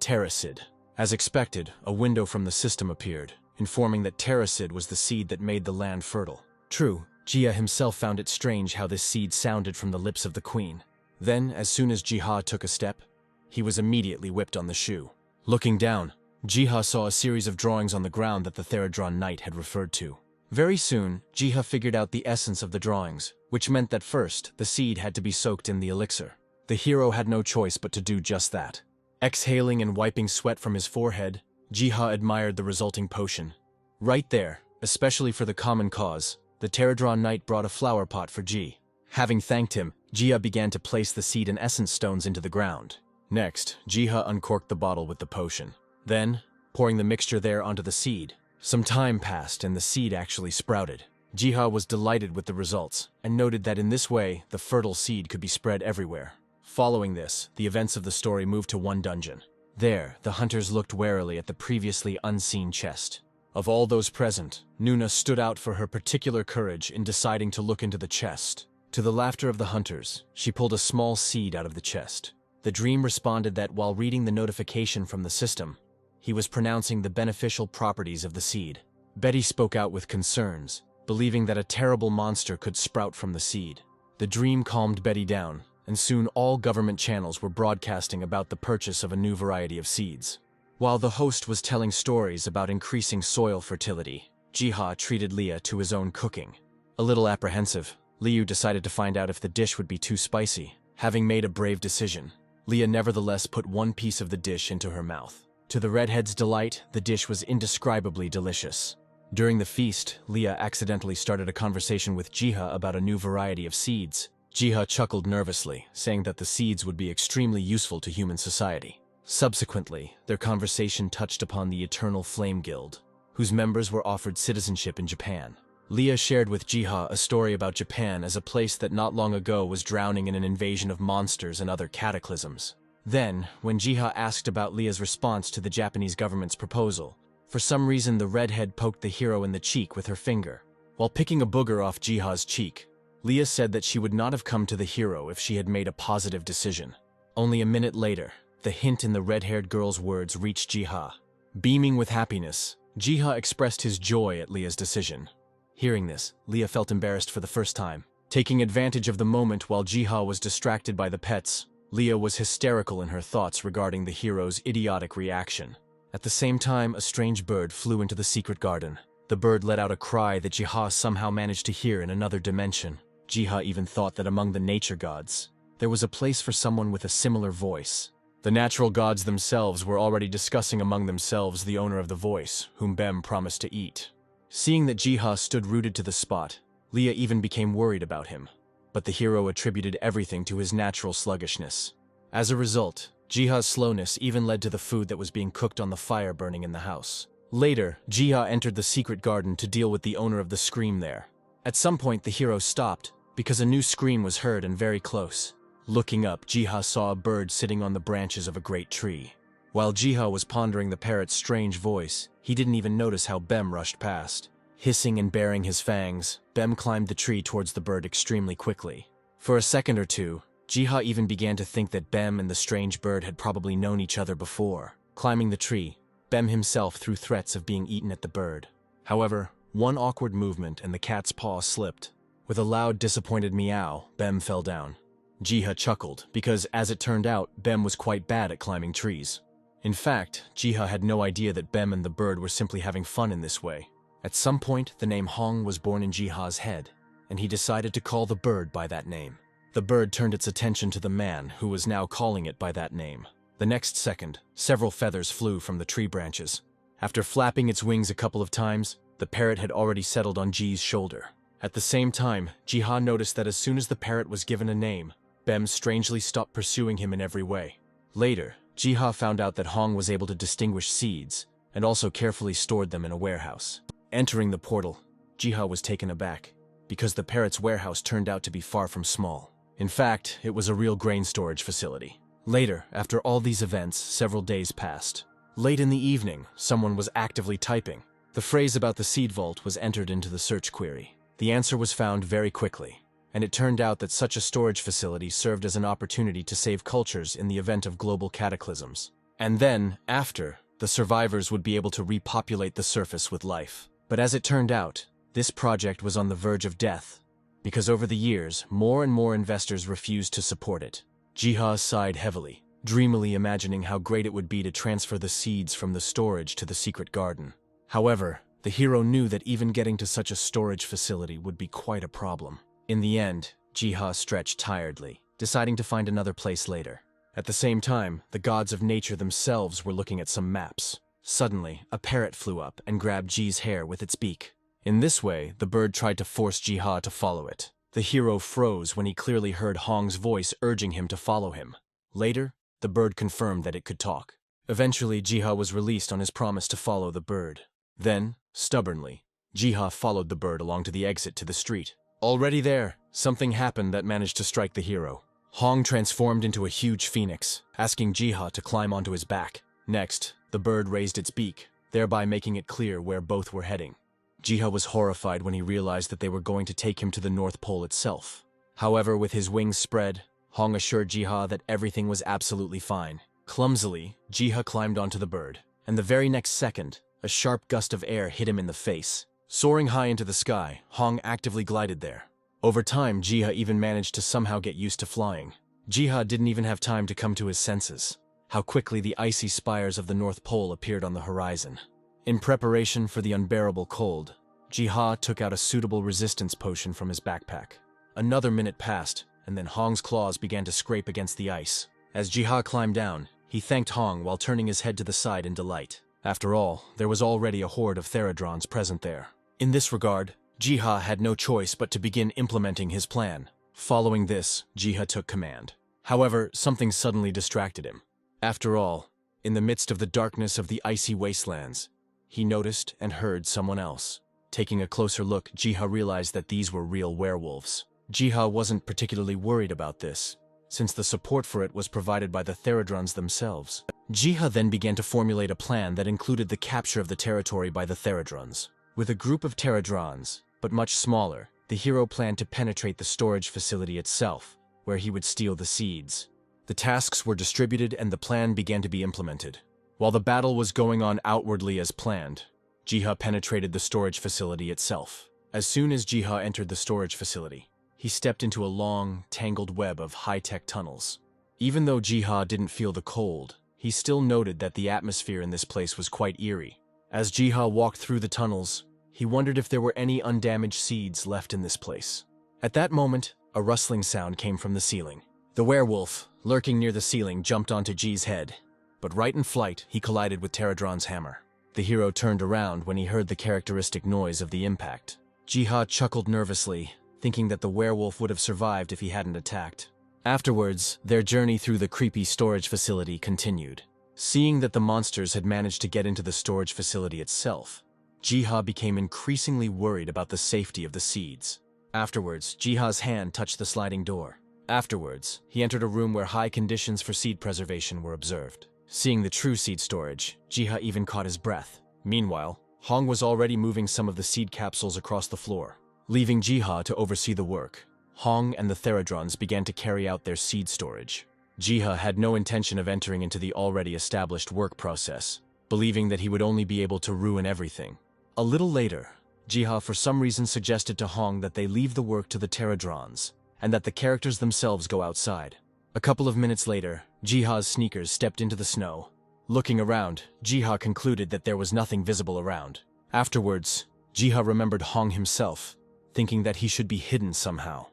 Terracid. As expected, a window from the system appeared, informing that Terracid was the seed that made the land fertile. True, Jiha himself found it strange how this seed sounded from the lips of the queen. Then, as soon as Jiha took a step, he was immediately whipped on the shoe. Looking down, Jiha saw a series of drawings on the ground that the Theradron knight had referred to. Very soon, Jiha figured out the essence of the drawings, which meant that first, the seed had to be soaked in the elixir. The hero had no choice but to do just that. Exhaling and wiping sweat from his forehead, Jiha admired the resulting potion. Right there, especially for the common cause, the Pterodron Knight brought a flower pot for Ji. Having thanked him, Jiha began to place the seed and essence stones into the ground. Next, Jiha uncorked the bottle with the potion. Then, pouring the mixture there onto the seed. Some time passed and the seed actually sprouted. Jiha was delighted with the results, and noted that in this way, the fertile seed could be spread everywhere. Following this, the events of the story moved to one dungeon. There, the hunters looked warily at the previously unseen chest. Of all those present, Nuna stood out for her particular courage in deciding to look into the chest. To the laughter of the hunters, she pulled a small seed out of the chest. The dream responded that while reading the notification from the system, he was pronouncing the beneficial properties of the seed. Betty spoke out with concerns, believing that a terrible monster could sprout from the seed. The dream calmed Betty down, and soon all government channels were broadcasting about the purchase of a new variety of seeds. While the host was telling stories about increasing soil fertility, Jiha treated Leah to his own cooking. A little apprehensive, Liu decided to find out if the dish would be too spicy. Having made a brave decision, Leah nevertheless put one piece of the dish into her mouth. To the redhead's delight, the dish was indescribably delicious. During the feast, Leah accidentally started a conversation with Jiha about a new variety of seeds. Jiha chuckled nervously, saying that the seeds would be extremely useful to human society. Subsequently, their conversation touched upon the Eternal Flame Guild, whose members were offered citizenship in Japan. Leah shared with Jiha a story about Japan as a place that not long ago was drowning in an invasion of monsters and other cataclysms. Then, when Jiha asked about Leah's response to the Japanese government's proposal, for some reason the redhead poked the hero in the cheek with her finger. While picking a booger off Jiha's cheek, Leah said that she would not have come to the hero if she had made a positive decision. Only a minute later, the hint in the red-haired girl's words reached Jiha. Beaming with happiness, Jiha expressed his joy at Leah's decision. Hearing this, Leah felt embarrassed for the first time. Taking advantage of the moment while Jiha was distracted by the pets, Leah was hysterical in her thoughts regarding the hero's idiotic reaction. At the same time, a strange bird flew into the secret garden. The bird let out a cry that Jiha somehow managed to hear in another dimension. Jiha even thought that among the nature gods, there was a place for someone with a similar voice. The natural gods themselves were already discussing among themselves the owner of the voice, whom Bem promised to eat. Seeing that Jiha stood rooted to the spot, Leah even became worried about him. But the hero attributed everything to his natural sluggishness. As a result, Jiha's slowness even led to the food that was being cooked on the fire burning in the house. Later, Jiha entered the secret garden to deal with the owner of the scream there. At some point, the hero stopped, because a new scream was heard and very close. Looking up, Jiha saw a bird sitting on the branches of a great tree. While Jiha was pondering the parrot's strange voice, he didn't even notice how Bem rushed past. Hissing and baring his fangs, Bem climbed the tree towards the bird extremely quickly. For a second or two, Jiha even began to think that Bem and the strange bird had probably known each other before. Climbing the tree, Bem himself threw threats of being eaten at the bird. However, one awkward movement and the cat's paw slipped. With a loud, disappointed meow, Bem fell down. Jiha chuckled, because as it turned out, Bem was quite bad at climbing trees. In fact, Jiha had no idea that Bem and the bird were simply having fun in this way. At some point, the name Hong was born in Jiha's head, and he decided to call the bird by that name. The bird turned its attention to the man, who was now calling it by that name. The next second, several feathers flew from the tree branches. After flapping its wings a couple of times, the parrot had already settled on Ji's shoulder. At the same time, Jiha noticed that as soon as the parrot was given a name, Bem strangely stopped pursuing him in every way. Later, Jiha found out that Hong was able to distinguish seeds, and also carefully stored them in a warehouse. Entering the portal, Jiha was taken aback, because the parrot's warehouse turned out to be far from small. In fact, it was a real grain storage facility. Later, after all these events, several days passed. Late in the evening, someone was actively typing. The phrase about the seed vault was entered into the search query. The answer was found very quickly, and it turned out that such a storage facility served as an opportunity to save cultures in the event of global cataclysms. And then, after, the survivors would be able to repopulate the surface with life. But as it turned out, this project was on the verge of death, because over the years, more and more investors refused to support it. Jiha sighed heavily, dreamily imagining how great it would be to transfer the seeds from the storage to the secret garden. However, The hero knew that even getting to such a storage facility would be quite a problem. In the end, Jiha stretched tiredly, deciding to find another place later. At the same time, the gods of nature themselves were looking at some maps. Suddenly, a parrot flew up and grabbed Ji's hair with its beak. In this way, the bird tried to force Jiha to follow it. The hero froze when he clearly heard Hong's voice urging him to follow him. Later, the bird confirmed that it could talk. Eventually, Jiha was released on his promise to follow the bird. Then, stubbornly, Jiha followed the bird along to the exit to the street. Already there, something happened that managed to strike the hero. Hong transformed into a huge phoenix, asking Jiha to climb onto his back. Next, the bird raised its beak, thereby making it clear where both were heading. Jiha was horrified when he realized that they were going to take him to the North Pole itself. However, with his wings spread, Hong assured Jiha that everything was absolutely fine. Clumsily, Jiha climbed onto the bird, and the very next second, a sharp gust of air hit him in the face. Soaring high into the sky, Hong actively glided there. Over time, Jiha even managed to somehow get used to flying. Jiha didn't even have time to come to his senses. How quickly the icy spires of the North Pole appeared on the horizon. In preparation for the unbearable cold, Jiha took out a suitable resistance potion from his backpack. Another minute passed, and then Hong's claws began to scrape against the ice. As Jiha climbed down, he thanked Hong while turning his head to the side in delight. After all, there was already a horde of Theradrons present there. In this regard, Jiha had no choice but to begin implementing his plan. Following this, Jiha took command. However, something suddenly distracted him. After all, in the midst of the darkness of the icy wastelands, he noticed and heard someone else. Taking a closer look, Jiha realized that these were real werewolves. Jiha wasn't particularly worried about this, since the support for it was provided by the Theradrons themselves. Jiha then began to formulate a plan that included the capture of the territory by the Theradrons. With a group of Theradrons, but much smaller, the hero planned to penetrate the storage facility itself, where he would steal the seeds. The tasks were distributed and the plan began to be implemented. While the battle was going on outwardly as planned, Jiha penetrated the storage facility itself. As soon as Jiha entered the storage facility, he stepped into a long, tangled web of high-tech tunnels. Even though Jiha didn't feel the cold, he still noted that the atmosphere in this place was quite eerie. As Jiha walked through the tunnels, he wondered if there were any undamaged seeds left in this place. At that moment, a rustling sound came from the ceiling. The werewolf, lurking near the ceiling, jumped onto Ji's head, but right in flight, he collided with Theradron's hammer. The hero turned around when he heard the characteristic noise of the impact. Jiha chuckled nervously, thinking that the werewolf would have survived if he hadn't attacked. Afterwards, their journey through the creepy storage facility continued. Seeing that the monsters had managed to get into the storage facility itself, Jiha became increasingly worried about the safety of the seeds. Afterwards, Jiha's hand touched the sliding door. Afterwards, he entered a room where high conditions for seed preservation were observed. Seeing the true seed storage, Jiha even caught his breath. Meanwhile, Hong was already moving some of the seed capsules across the floor. Leaving Jiha to oversee the work, Hong and the Theradrons began to carry out their seed storage. Jiha had no intention of entering into the already established work process, believing that he would only be able to ruin everything. A little later, Jiha for some reason suggested to Hong that they leave the work to the Theradrons, and that the characters themselves go outside. A couple of minutes later, Jiha's sneakers stepped into the snow. Looking around, Jiha concluded that there was nothing visible around. Afterwards, Jiha remembered Hong himself, thinking that he should be hidden somehow.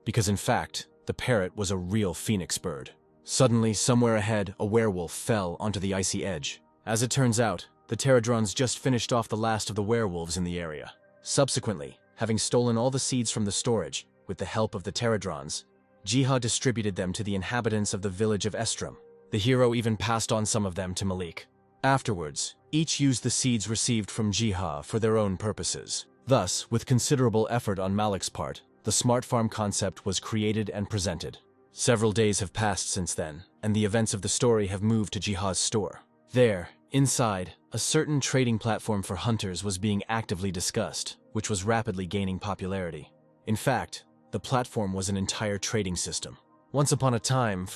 Because in fact, the parrot was a real phoenix bird. Suddenly, somewhere ahead, a werewolf fell onto the icy edge. As it turns out, the Theradrons just finished off the last of the werewolves in the area. Subsequently, having stolen all the seeds from the storage, with the help of the Theradrons, Jiha distributed them to the inhabitants of the village of Estrom. The hero even passed on some of them to Malik. Afterwards, each used the seeds received from Jiha for their own purposes. Thus, with considerable effort on Malik's part, the smart farm concept was created and presented. Several days have passed since then, and the events of the story have moved to Jiha's store. There, inside, a certain trading platform for hunters was being actively discussed, which was rapidly gaining popularity. In fact, the platform was an entire trading system. Once upon a time,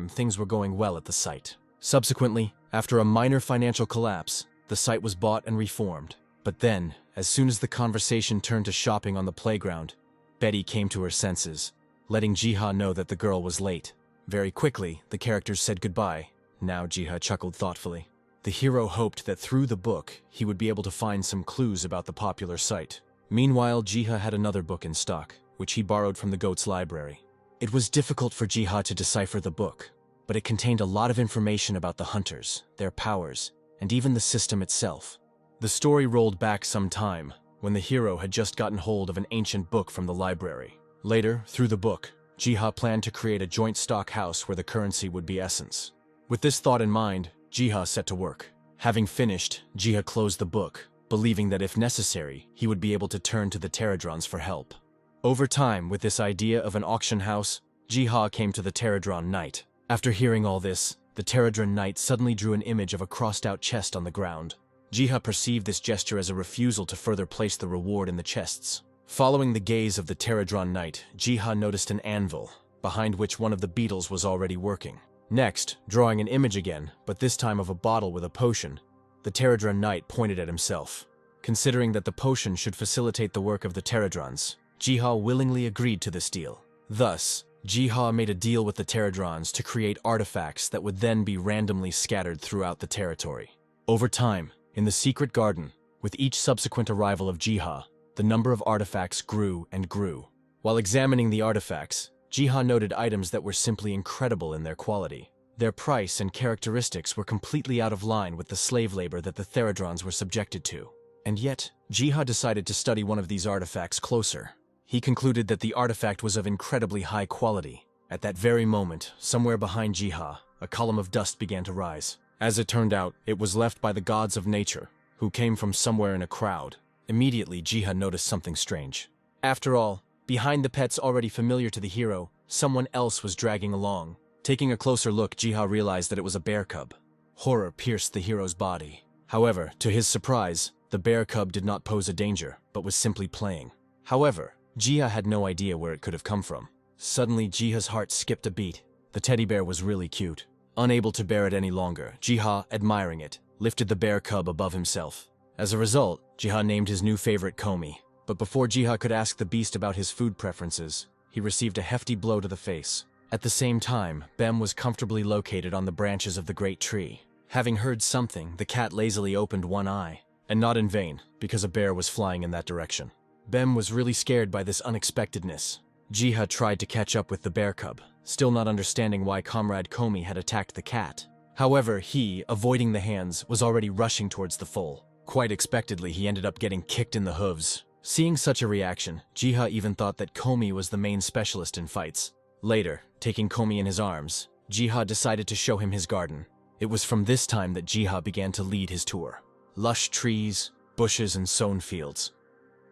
things were going well at the site. Subsequently, after a minor financial collapse, the site was bought and reformed. But then, as soon as the conversation turned to shopping on the playground, Betty came to her senses, letting Jiha know that the girl was late. Very quickly, the characters said goodbye. Now Jiha chuckled thoughtfully. The hero hoped that through the book, he would be able to find some clues about the popular site. Meanwhile, Jiha had another book in stock, which he borrowed from the goat's library. It was difficult for Jiha to decipher the book, but it contained a lot of information about the hunters, their powers, and even the system itself. The story rolled back some time, when the hero had just gotten hold of an ancient book from the library. Later, through the book, Jiha planned to create a joint stock house where the currency would be essence. With this thought in mind, Jiha set to work. Having finished, Jiha closed the book, believing that if necessary, he would be able to turn to the Pterodrons for help. Over time, with this idea of an auction house, Jiha came to the Pterodron Knight. After hearing all this, the Pterodron Knight suddenly drew an image of a crossed-out chest on the ground. Jiha perceived this gesture as a refusal to further place the reward in the chests. Following the gaze of the Pterodron Knight, Jiha noticed an anvil, behind which one of the beetles was already working. Next, drawing an image again, but this time of a bottle with a potion, the Pterodron Knight pointed at himself. Considering that the potion should facilitate the work of the Pterodrons, Jiha willingly agreed to this deal. Thus, Jiha made a deal with the Pterodrons to create artifacts that would then be randomly scattered throughout the territory. Over time, in the secret garden, with each subsequent arrival of Jiha, the number of artifacts grew and grew. While examining the artifacts, Jiha noted items that were simply incredible in their quality. Their price and characteristics were completely out of line with the slave labor that the Pterodrons were subjected to. And yet, Jiha decided to study one of these artifacts closer. He concluded that the artifact was of incredibly high quality. At that very moment, somewhere behind Jiha, a column of dust began to rise. As it turned out, it was left by the gods of nature, who came from somewhere in a crowd. Immediately, Jiha noticed something strange. After all, behind the pets already familiar to the hero, someone else was dragging along. Taking a closer look, Jiha realized that it was a bear cub. Horror pierced the hero's body. However, to his surprise, the bear cub did not pose a danger, but was simply playing. However, Jiha had no idea where it could have come from. Suddenly, Jiha's heart skipped a beat. The teddy bear was really cute. Unable to bear it any longer, Jiha, admiring it, lifted the bear cub above himself. As a result, Jiha named his new favorite Komi. But before Jiha could ask the beast about his food preferences, he received a hefty blow to the face. At the same time, Bem was comfortably located on the branches of the great tree. Having heard something, the cat lazily opened one eye. And not in vain, because a bear was flying in that direction. Bem was really scared by this unexpectedness. Jiha tried to catch up with the bear cub, still not understanding why Comrade Komi had attacked the cat. However, he, avoiding the hands, was already rushing towards the foal. Quite expectedly, he ended up getting kicked in the hooves. Seeing such a reaction, Jiha even thought that Komi was the main specialist in fights. Later, taking Komi in his arms, Jiha decided to show him his garden. It was from this time that Jiha began to lead his tour. Lush trees, bushes, and sown fields.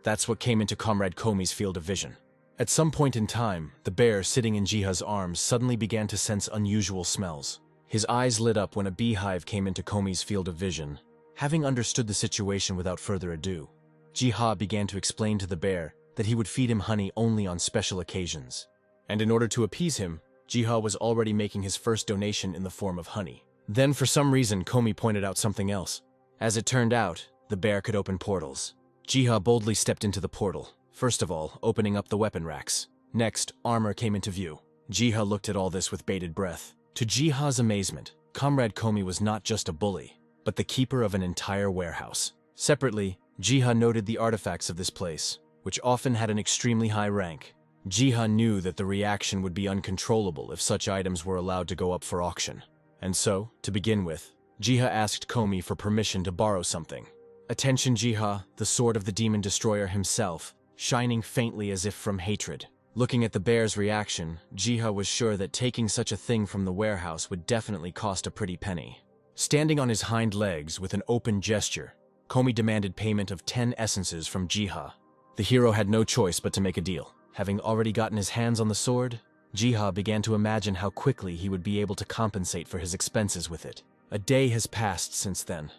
That's what came into Comrade Komi's field of vision. At some point in time, the bear sitting in Jiha's arms suddenly began to sense unusual smells. His eyes lit up when a beehive came into Komi's field of vision. Having understood the situation without further ado, Jiha began to explain to the bear that he would feed him honey only on special occasions. And in order to appease him, Jiha was already making his first donation in the form of honey. Then for some reason, Komi pointed out something else. As it turned out, the bear could open portals. Jiha boldly stepped into the portal, first of all, opening up the weapon racks. Next, armor came into view. Jiha looked at all this with bated breath. To Jiha's amazement, Comrade Komi was not just a bully, but the keeper of an entire warehouse. Separately, Jiha noted the artifacts of this place, which often had an extremely high rank. Jiha knew that the reaction would be uncontrollable if such items were allowed to go up for auction. And so, to begin with, Jiha asked Komi for permission to borrow something. Attention Jiha, the sword of the demon destroyer himself, shining faintly as if from hatred. Looking at the bear's reaction, Jiha was sure that taking such a thing from the warehouse would definitely cost a pretty penny. Standing on his hind legs with an open gesture, Komi demanded payment of 10 essences from Jiha. The hero had no choice but to make a deal. Having already gotten his hands on the sword, Jiha began to imagine how quickly he would be able to compensate for his expenses with it. A day has passed since then,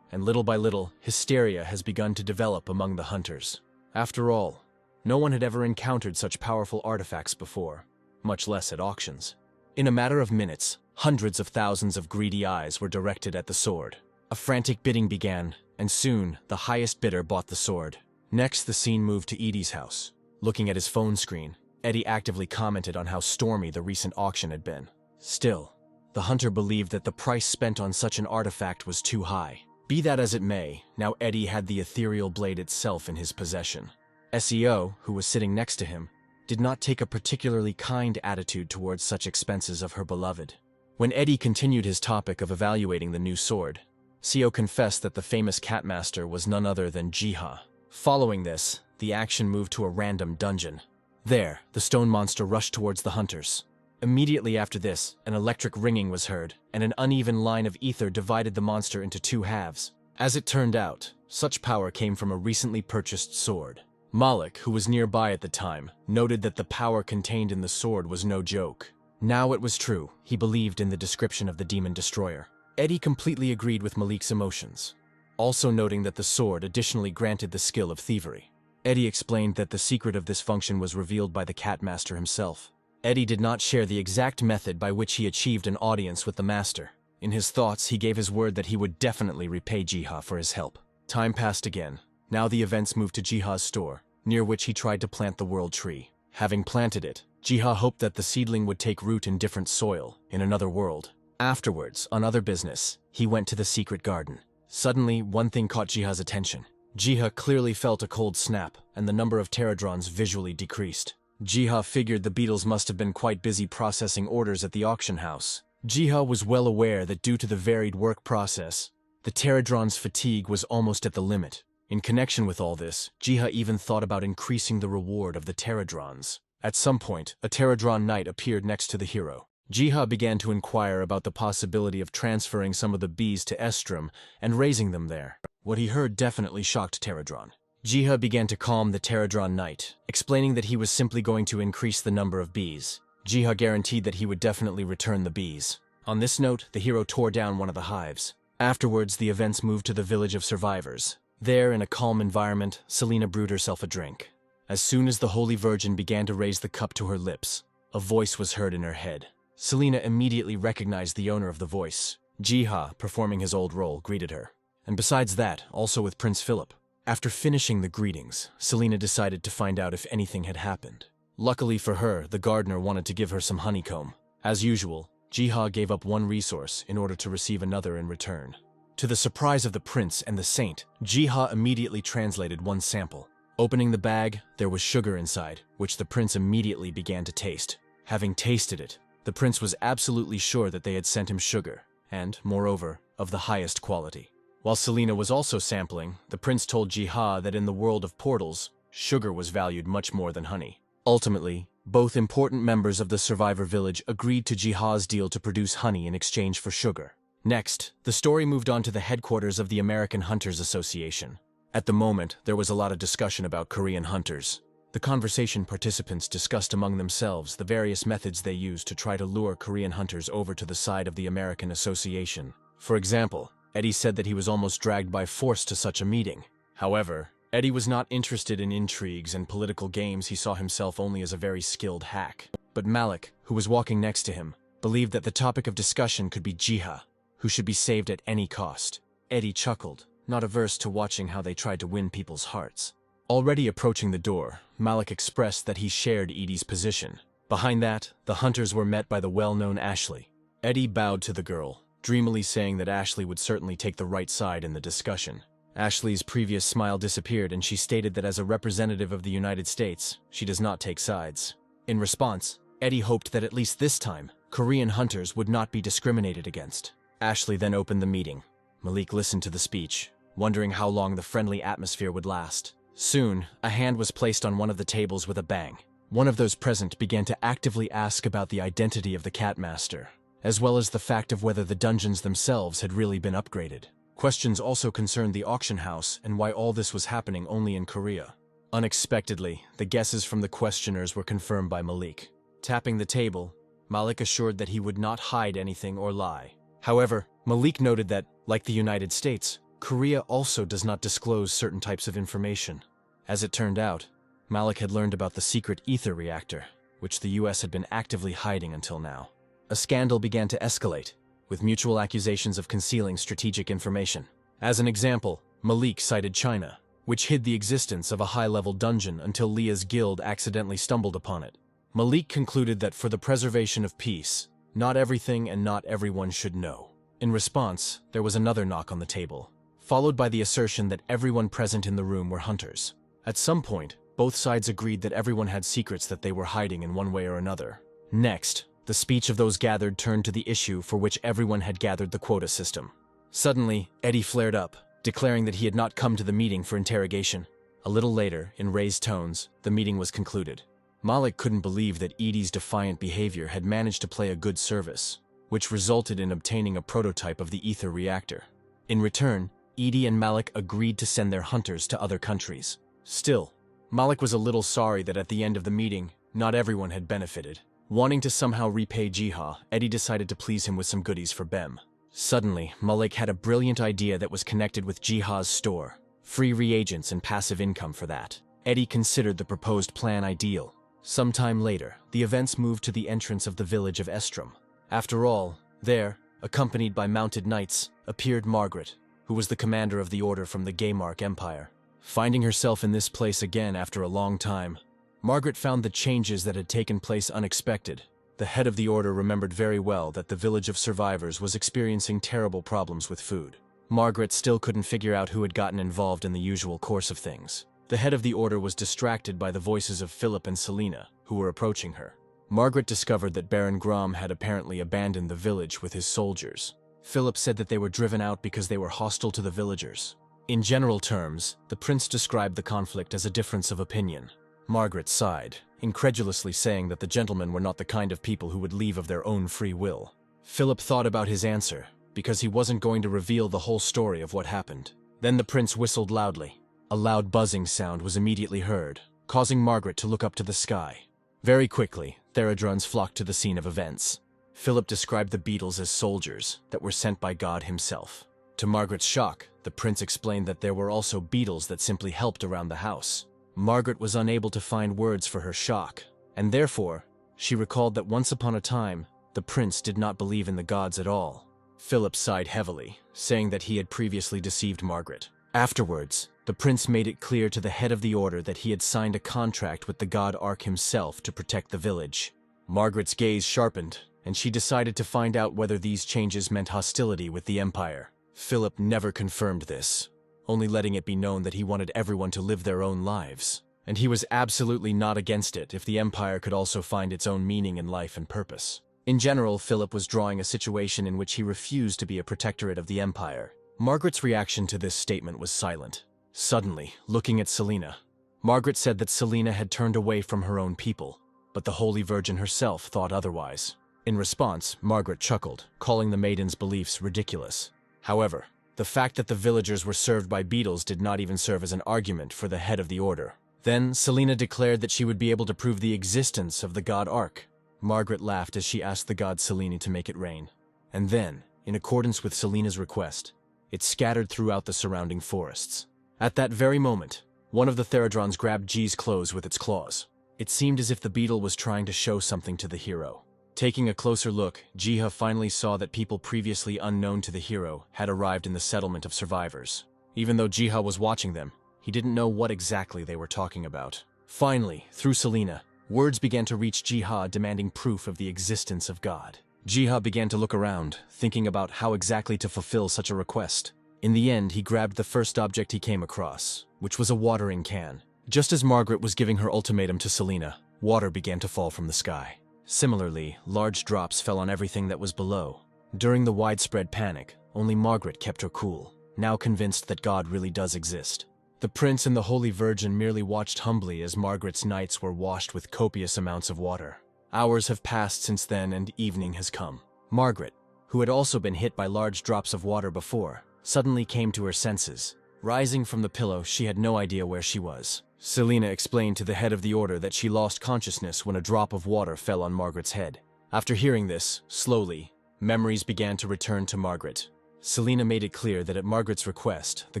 and little by little, hysteria has begun to develop among the hunters. After all, no one had ever encountered such powerful artifacts before, much less at auctions. In a matter of minutes, hundreds of thousands of greedy eyes were directed at the sword. A frantic bidding began, and soon, the highest bidder bought the sword. Next, the scene moved to Edie's house. Looking at his phone screen, Eddie actively commented on how stormy the recent auction had been. Still, the hunter believed that the price spent on such an artifact was too high. Be that as it may, now Eddie had the ethereal blade itself in his possession. SEO, who was sitting next to him, did not take a particularly kind attitude towards such expenses of her beloved. When Eddie continued his topic of evaluating the new sword, CO confessed that the famous Catmaster was none other than Jiha. Following this, the action moved to a random dungeon. There, the stone monster rushed towards the hunters. Immediately after this, an electric ringing was heard, and an uneven line of ether divided the monster into two halves. As it turned out, such power came from a recently purchased sword. Malik, who was nearby at the time, noted that the power contained in the sword was no joke. Now it was true, he believed in the description of the demon destroyer. Eddie completely agreed with Malik's emotions, also noting that the sword additionally granted the skill of thievery. Eddie explained that the secret of this function was revealed by the Catmaster himself. Eddie did not share the exact method by which he achieved an audience with the master. In his thoughts, he gave his word that he would definitely repay Jiha for his help. Time passed again. Now the events moved to Jiha's store, near which he tried to plant the world tree. Having planted it, Jiha hoped that the seedling would take root in different soil, in another world. Afterwards, on other business, he went to the secret garden. Suddenly, one thing caught Jiha's attention. Jiha clearly felt a cold snap, and the number of pterodrons visually decreased. Jiha figured the beetles must have been quite busy processing orders at the auction house. Jiha was well aware that due to the varied work process, the pterodron's fatigue was almost at the limit. In connection with all this, Jiha even thought about increasing the reward of the pterodrons. At some point, a pterodron knight appeared next to the hero. Jiha began to inquire about the possibility of transferring some of the bees to Estrom and raising them there. What he heard definitely shocked Pterodron. Jiha began to calm the Pterodron knight, explaining that he was simply going to increase the number of bees. Jiha guaranteed that he would definitely return the bees. On this note, the hero tore down one of the hives. Afterwards, the events moved to the village of survivors. There, in a calm environment, Selena brewed herself a drink. As soon as the Holy Virgin began to raise the cup to her lips, a voice was heard in her head. Selena immediately recognized the owner of the voice. Jiha, performing his old role, greeted her. And besides that, also with Prince Philip. After finishing the greetings, Selena decided to find out if anything had happened. Luckily for her, the gardener wanted to give her some honeycomb. As usual, Jiha gave up one resource in order to receive another in return. To the surprise of the prince and the saint, Jiha immediately translated one sample. Opening the bag, there was sugar inside, which the prince immediately began to taste. Having tasted it, the prince was absolutely sure that they had sent him sugar, and, moreover, of the highest quality. While Selena was also sampling, the prince told Jiha that in the world of portals, sugar was valued much more than honey. Ultimately, both important members of the survivor village agreed to Jiha's deal to produce honey in exchange for sugar. Next, the story moved on to the headquarters of the American Hunters Association. At the moment, there was a lot of discussion about Korean hunters. The conversation participants discussed among themselves the various methods they used to try to lure Korean hunters over to the side of the American Association. For example, Eddie said that he was almost dragged by force to such a meeting. However, Eddie was not interested in intrigues and political games. He saw himself only as a very skilled hack. But Malik, who was walking next to him, believed that the topic of discussion could be Jiha, who should be saved at any cost. Eddie chuckled, not averse to watching how they tried to win people's hearts. Already approaching the door, Malik expressed that he shared Edie's position. Behind that, the hunters were met by the well-known Ashley. Eddie bowed to the girl, dreamily saying that Ashley would certainly take the right side in the discussion. Ashley's previous smile disappeared and she stated that as a representative of the United States, she does not take sides. In response, Eddie hoped that at least this time, Korean hunters would not be discriminated against. Ashley then opened the meeting. Malik listened to the speech, wondering how long the friendly atmosphere would last. Soon, a hand was placed on one of the tables with a bang. One of those present began to actively ask about the identity of the Catmaster, as well as the fact of whether the dungeons themselves had really been upgraded. Questions also concerned the auction house and why all this was happening only in Korea. Unexpectedly, the guesses from the questioners were confirmed by Malik. Tapping the table, Malik assured that he would not hide anything or lie. However, Malik noted that, like the United States, Korea also does not disclose certain types of information. As it turned out, Malik had learned about the secret ether reactor, which the US had been actively hiding until now. A scandal began to escalate, with mutual accusations of concealing strategic information. As an example, Malik cited China, which hid the existence of a high-level dungeon until Leah's guild accidentally stumbled upon it. Malik concluded that for the preservation of peace, Not everything and not everyone should know. In response, there was another knock on the table, followed by the assertion that everyone present in the room were hunters. At some point, both sides agreed that everyone had secrets that they were hiding in one way or another. Next, the speech of those gathered turned to the issue for which everyone had gathered, the quota system. Suddenly, Eddie flared up, declaring that he had not come to the meeting for interrogation. A little later, in raised tones, the meeting was concluded. Malik couldn't believe that Edie's defiant behavior had managed to play a good service, which resulted in obtaining a prototype of the ether reactor. In return, Edie and Malik agreed to send their hunters to other countries. Still, Malik was a little sorry that at the end of the meeting, not everyone had benefited. Wanting to somehow repay Jiha, Eddie decided to please him with some goodies for Bem. Suddenly, Malik had a brilliant idea that was connected with Jiha's store. Free reagents and passive income for that. Eddie considered the proposed plan ideal. Sometime later, the events moved to the entrance of the village of Estrom. After all, there, accompanied by mounted knights, appeared Margaret, who was the commander of the order from the Gaymark Empire. Finding herself in this place again after a long time, Margaret found the changes that had taken place unexpected. The head of the order remembered very well that the village of survivors was experiencing terrible problems with food. Margaret still couldn't figure out who had gotten involved in the usual course of things. The head of the order was distracted by the voices of Philip and Selena, who were approaching her. Margaret discovered that Baron Grom had apparently abandoned the village with his soldiers. Philip said that they were driven out because they were hostile to the villagers. In general terms, the prince described the conflict as a difference of opinion. Margaret sighed, incredulously saying that the gentlemen were not the kind of people who would leave of their own free will. Philip thought about his answer, because he wasn't going to reveal the whole story of what happened. Then the prince whistled loudly. A loud buzzing sound was immediately heard, causing Margaret to look up to the sky. Very quickly, Theradrons flocked to the scene of events. Philip described the beetles as soldiers that were sent by God himself. To Margaret's shock, the prince explained that there were also beetles that simply helped around the house. Margaret was unable to find words for her shock, and therefore, she recalled that once upon a time, the prince did not believe in the gods at all. Philip sighed heavily, saying that he had previously deceived Margaret. Afterwards, the prince made it clear to the head of the order that he had signed a contract with the god Ark himself to protect the village. Margaret's gaze sharpened, and she decided to find out whether these changes meant hostility with the Empire. Philip never confirmed this, only letting it be known that he wanted everyone to live their own lives, and he was absolutely not against it if the Empire could also find its own meaning in life and purpose. In general, Philip was drawing a situation in which he refused to be a protectorate of the Empire. Margaret's reaction to this statement was silent. Suddenly, looking at Selena, Margaret said that Selena had turned away from her own people, but the Holy Virgin herself thought otherwise. In response, Margaret chuckled, calling the maiden's beliefs ridiculous. However, the fact that the villagers were served by beetles did not even serve as an argument for the head of the order. Then, Selena declared that she would be able to prove the existence of the god Ark. Margaret laughed as she asked the god Selene to make it rain. And then, in accordance with Selena's request, it scattered throughout the surrounding forests. At that very moment, one of the Theradrons grabbed G's clothes with its claws. It seemed as if the beetle was trying to show something to the hero. Taking a closer look, Jiha finally saw that people previously unknown to the hero had arrived in the settlement of survivors. Even though Jiha was watching them, he didn't know what exactly they were talking about. Finally, through Selena, words began to reach Jiha demanding proof of the existence of God. Jiha began to look around, thinking about how exactly to fulfill such a request. In the end, he grabbed the first object he came across, which was a watering can. Just as Margaret was giving her ultimatum to Selena, water began to fall from the sky. Similarly, large drops fell on everything that was below. During the widespread panic, only Margaret kept her cool, now convinced that God really does exist. The prince and the Holy Virgin merely watched humbly as Margaret's knights were washed with copious amounts of water. Hours have passed since then and evening has come. Margaret, who had also been hit by large drops of water before, suddenly came to her senses. Rising from the pillow, she had no idea where she was. Selena explained to the head of the order that she lost consciousness when a drop of water fell on Margaret's head. After hearing this, slowly, memories began to return to Margaret. Selena made it clear that at Margaret's request, the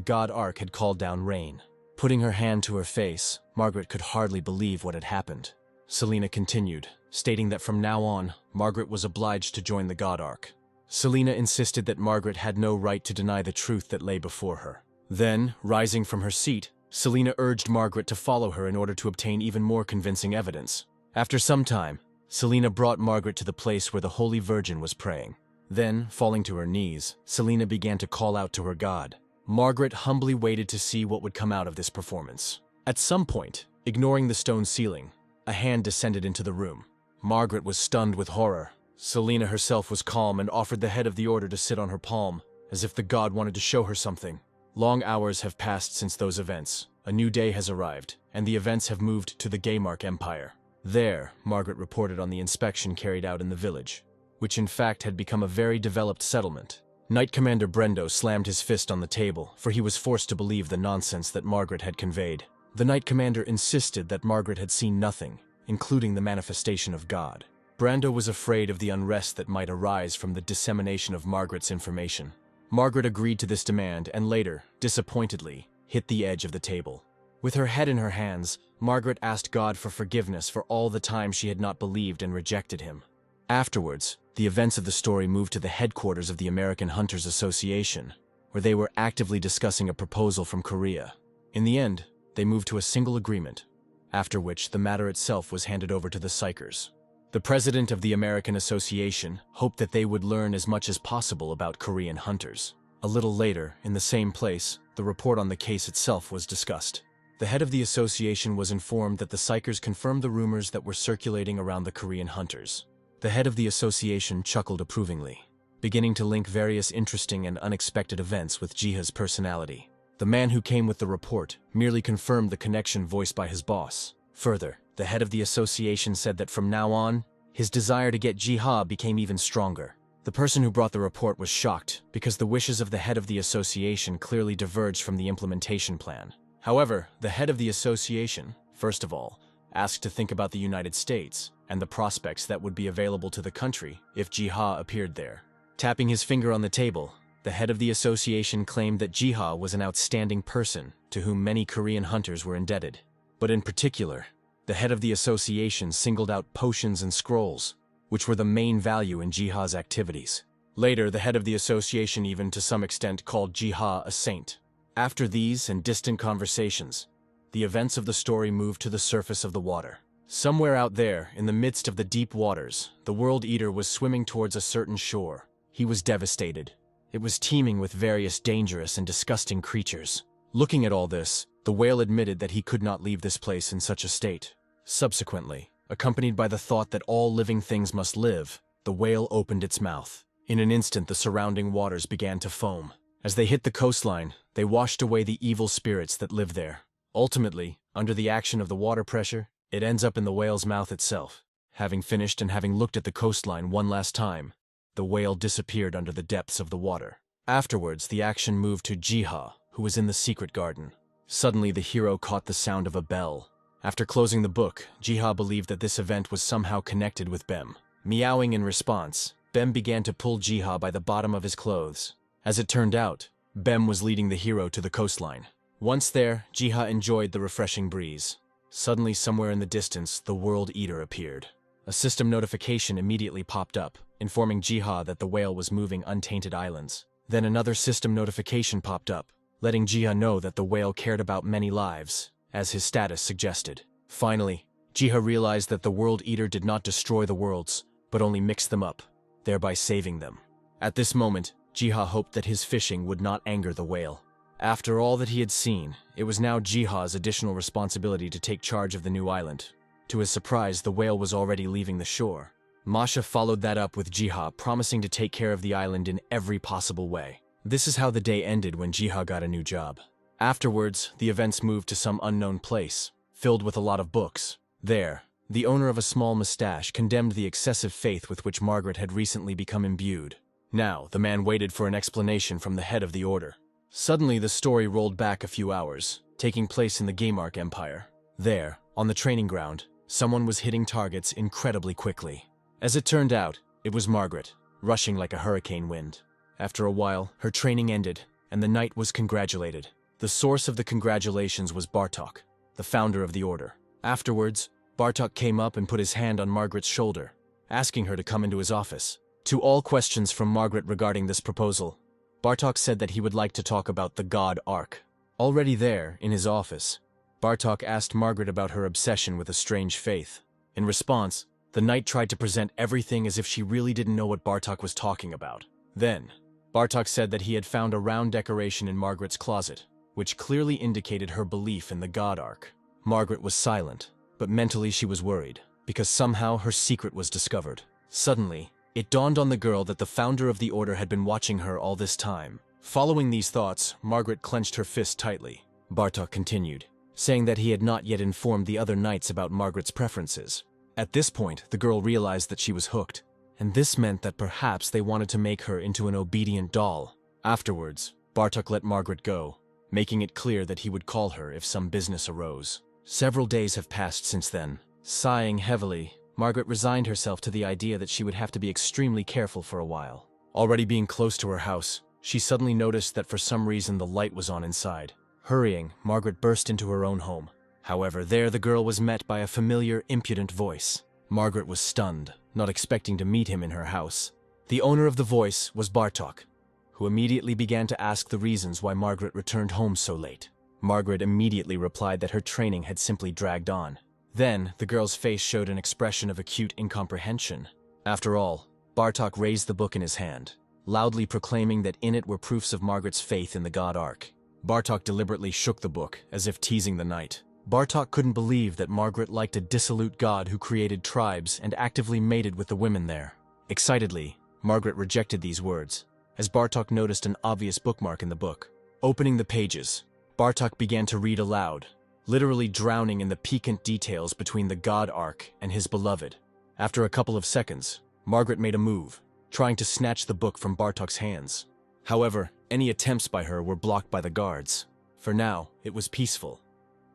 god Ark had called down rain. Putting her hand to her face, Margaret could hardly believe what had happened. Selena continued, stating that from now on, Margaret was obliged to join the god Ark. Selena insisted that Margaret had no right to deny the truth that lay before her. Then, rising from her seat, Selena urged Margaret to follow her in order to obtain even more convincing evidence. After some time, Selena brought Margaret to the place where the Holy Virgin was praying. Then, falling to her knees, Selena began to call out to her god. Margaret humbly waited to see what would come out of this performance. At some point, ignoring the stone ceiling, a hand descended into the room. Margaret was stunned with horror. Selena herself was calm and offered the head of the order to sit on her palm, as if the god wanted to show her something. Long hours have passed since those events. A new day has arrived, and the events have moved to the Gaymark Empire. There, Margaret reported on the inspection carried out in the village, which in fact had become a very developed settlement. Knight Commander Brendo slammed his fist on the table, for he was forced to believe the nonsense that Margaret had conveyed. The Knight Commander insisted that Margaret had seen nothing, including the manifestation of God. Brando was afraid of the unrest that might arise from the dissemination of Margaret's information. Margaret agreed to this demand and later, disappointedly, hit the edge of the table. With her head in her hands, Margaret asked God for forgiveness for all the time she had not believed and rejected him. Afterwards, the events of the story moved to the headquarters of the American Hunters Association, where they were actively discussing a proposal from Korea. In the end, they moved to a single agreement, after which the matter itself was handed over to the Psychers. The president of the American Association hoped that they would learn as much as possible about Korean hunters. A little later, in the same place, the report on the case itself was discussed. The head of the association was informed that the Psychers confirmed the rumors that were circulating around the Korean hunters. The head of the association chuckled approvingly, beginning to link various interesting and unexpected events with Jiha's personality. The man who came with the report merely confirmed the connection voiced by his boss. Further, the head of the association said that from now on, his desire to get Jiha became even stronger. The person who brought the report was shocked because the wishes of the head of the association clearly diverged from the implementation plan. However, the head of the association, first of all, asked to think about the United States and the prospects that would be available to the country if Jiha appeared there. Tapping his finger on the table, the head of the association claimed that Jiha was an outstanding person to whom many Korean hunters were indebted. But in particular, the head of the association singled out potions and scrolls, which were the main value in Jiha's activities. Later, the head of the association even to some extent called Jiha a saint. After these and distant conversations, the events of the story moved to the surface of the water. Somewhere out there, in the midst of the deep waters, the World Eater was swimming towards a certain shore. He was devastated. It was teeming with various dangerous and disgusting creatures. Looking at all this, the whale admitted that he could not leave this place in such a state. Subsequently, accompanied by the thought that all living things must live, the whale opened its mouth. In an instant, the surrounding waters began to foam. As they hit the coastline, they washed away the evil spirits that lived there. Ultimately, under the action of the water pressure, it ends up in the whale's mouth itself. Having finished and having looked at the coastline one last time, the whale disappeared under the depths of the water. Afterwards, the action moved to Jiha, who was in the secret garden. Suddenly, the hero caught the sound of a bell. After closing the book, Jiha believed that this event was somehow connected with Bem. Meowing in response, Bem began to pull Jiha by the bottom of his clothes. As it turned out, Bem was leading the hero to the coastline. Once there, Jiha enjoyed the refreshing breeze. Suddenly, somewhere in the distance, the World Eater appeared. A system notification immediately popped up, informing Jiha that the whale was moving untainted islands. Then another system notification popped up, letting Jiha know that the whale cared about many lives, as his status suggested. Finally, Jiha realized that the World Eater did not destroy the worlds, but only mix them up, thereby saving them. At this moment, Jiha hoped that his fishing would not anger the whale. After all that he had seen, it was now Jiha's additional responsibility to take charge of the new island. To his surprise, the whale was already leaving the shore. Masha followed that up with Jiha, promising to take care of the island in every possible way. This is how the day ended when Jiha got a new job. Afterwards, the events moved to some unknown place, filled with a lot of books. There, the owner of a small mustache condemned the excessive faith with which Margaret had recently become imbued. Now, the man waited for an explanation from the head of the order. Suddenly, the story rolled back a few hours, taking place in the Gaymark Empire. There, on the training ground, someone was hitting targets incredibly quickly. As it turned out, it was Margaret, rushing like a hurricane wind. After a while, her training ended, and the knight was congratulated. The source of the congratulations was Bartok, the founder of the order. Afterwards, Bartok came up and put his hand on Margaret's shoulder, asking her to come into his office. To all questions from Margaret regarding this proposal, Bartok said that he would like to talk about the god Ark. Already there, in his office, Bartok asked Margaret about her obsession with a strange faith. In response, The knight tried to present everything as if she really didn't know what Bartok was talking about. Then, Bartok said that he had found a round decoration in Margaret's closet, which clearly indicated her belief in the God Arc. Margaret was silent, but mentally she was worried, because somehow her secret was discovered. Suddenly, it dawned on the girl that the founder of the order had been watching her all this time. Following these thoughts, Margaret clenched her fist tightly. Bartok continued, saying that he had not yet informed the other knights about Margaret's preferences. At this point, the girl realized that she was hooked, and this meant that perhaps they wanted to make her into an obedient doll. Afterwards, Bartok let Margaret go, making it clear that he would call her if some business arose. Several days have passed since then. Sighing heavily, Margaret resigned herself to the idea that she would have to be extremely careful for a while. Already being close to her house, she suddenly noticed that for some reason the light was on inside. Hurrying, Margaret burst into her own home. However, there the girl was met by a familiar, impudent voice. Margaret was stunned, not expecting to meet him in her house. The owner of the voice was Bartok, who immediately began to ask the reasons why Margaret returned home so late. Margaret immediately replied that her training had simply dragged on. Then, the girl's face showed an expression of acute incomprehension. After all, Bartok raised the book in his hand, loudly proclaiming that in it were proofs of Margaret's faith in the God Arc. Bartok deliberately shook the book, as if teasing the knight. Bartok couldn't believe that Margaret liked a dissolute god who created tribes and actively mated with the women there. Excitedly, Margaret rejected these words, as Bartok noticed an obvious bookmark in the book. Opening the pages, Bartok began to read aloud, literally drowning in the piquant details between the God Arc and his beloved. After a couple of seconds, Margaret made a move, trying to snatch the book from Bartok's hands. However, any attempts by her were blocked by the guards. For now, it was peaceful.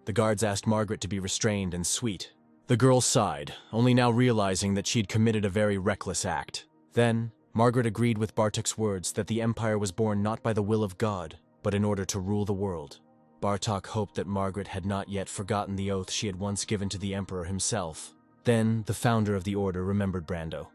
The guards asked Margaret to be restrained and sweet. The girl sighed, only now realizing that she'd committed a very reckless act. Then, Margaret agreed with Bartok's words that the empire was born not by the will of God, but in order to rule the world. Bartok hoped that Margaret had not yet forgotten the oath she had once given to the emperor himself. Then, the founder of the order remembered Brando,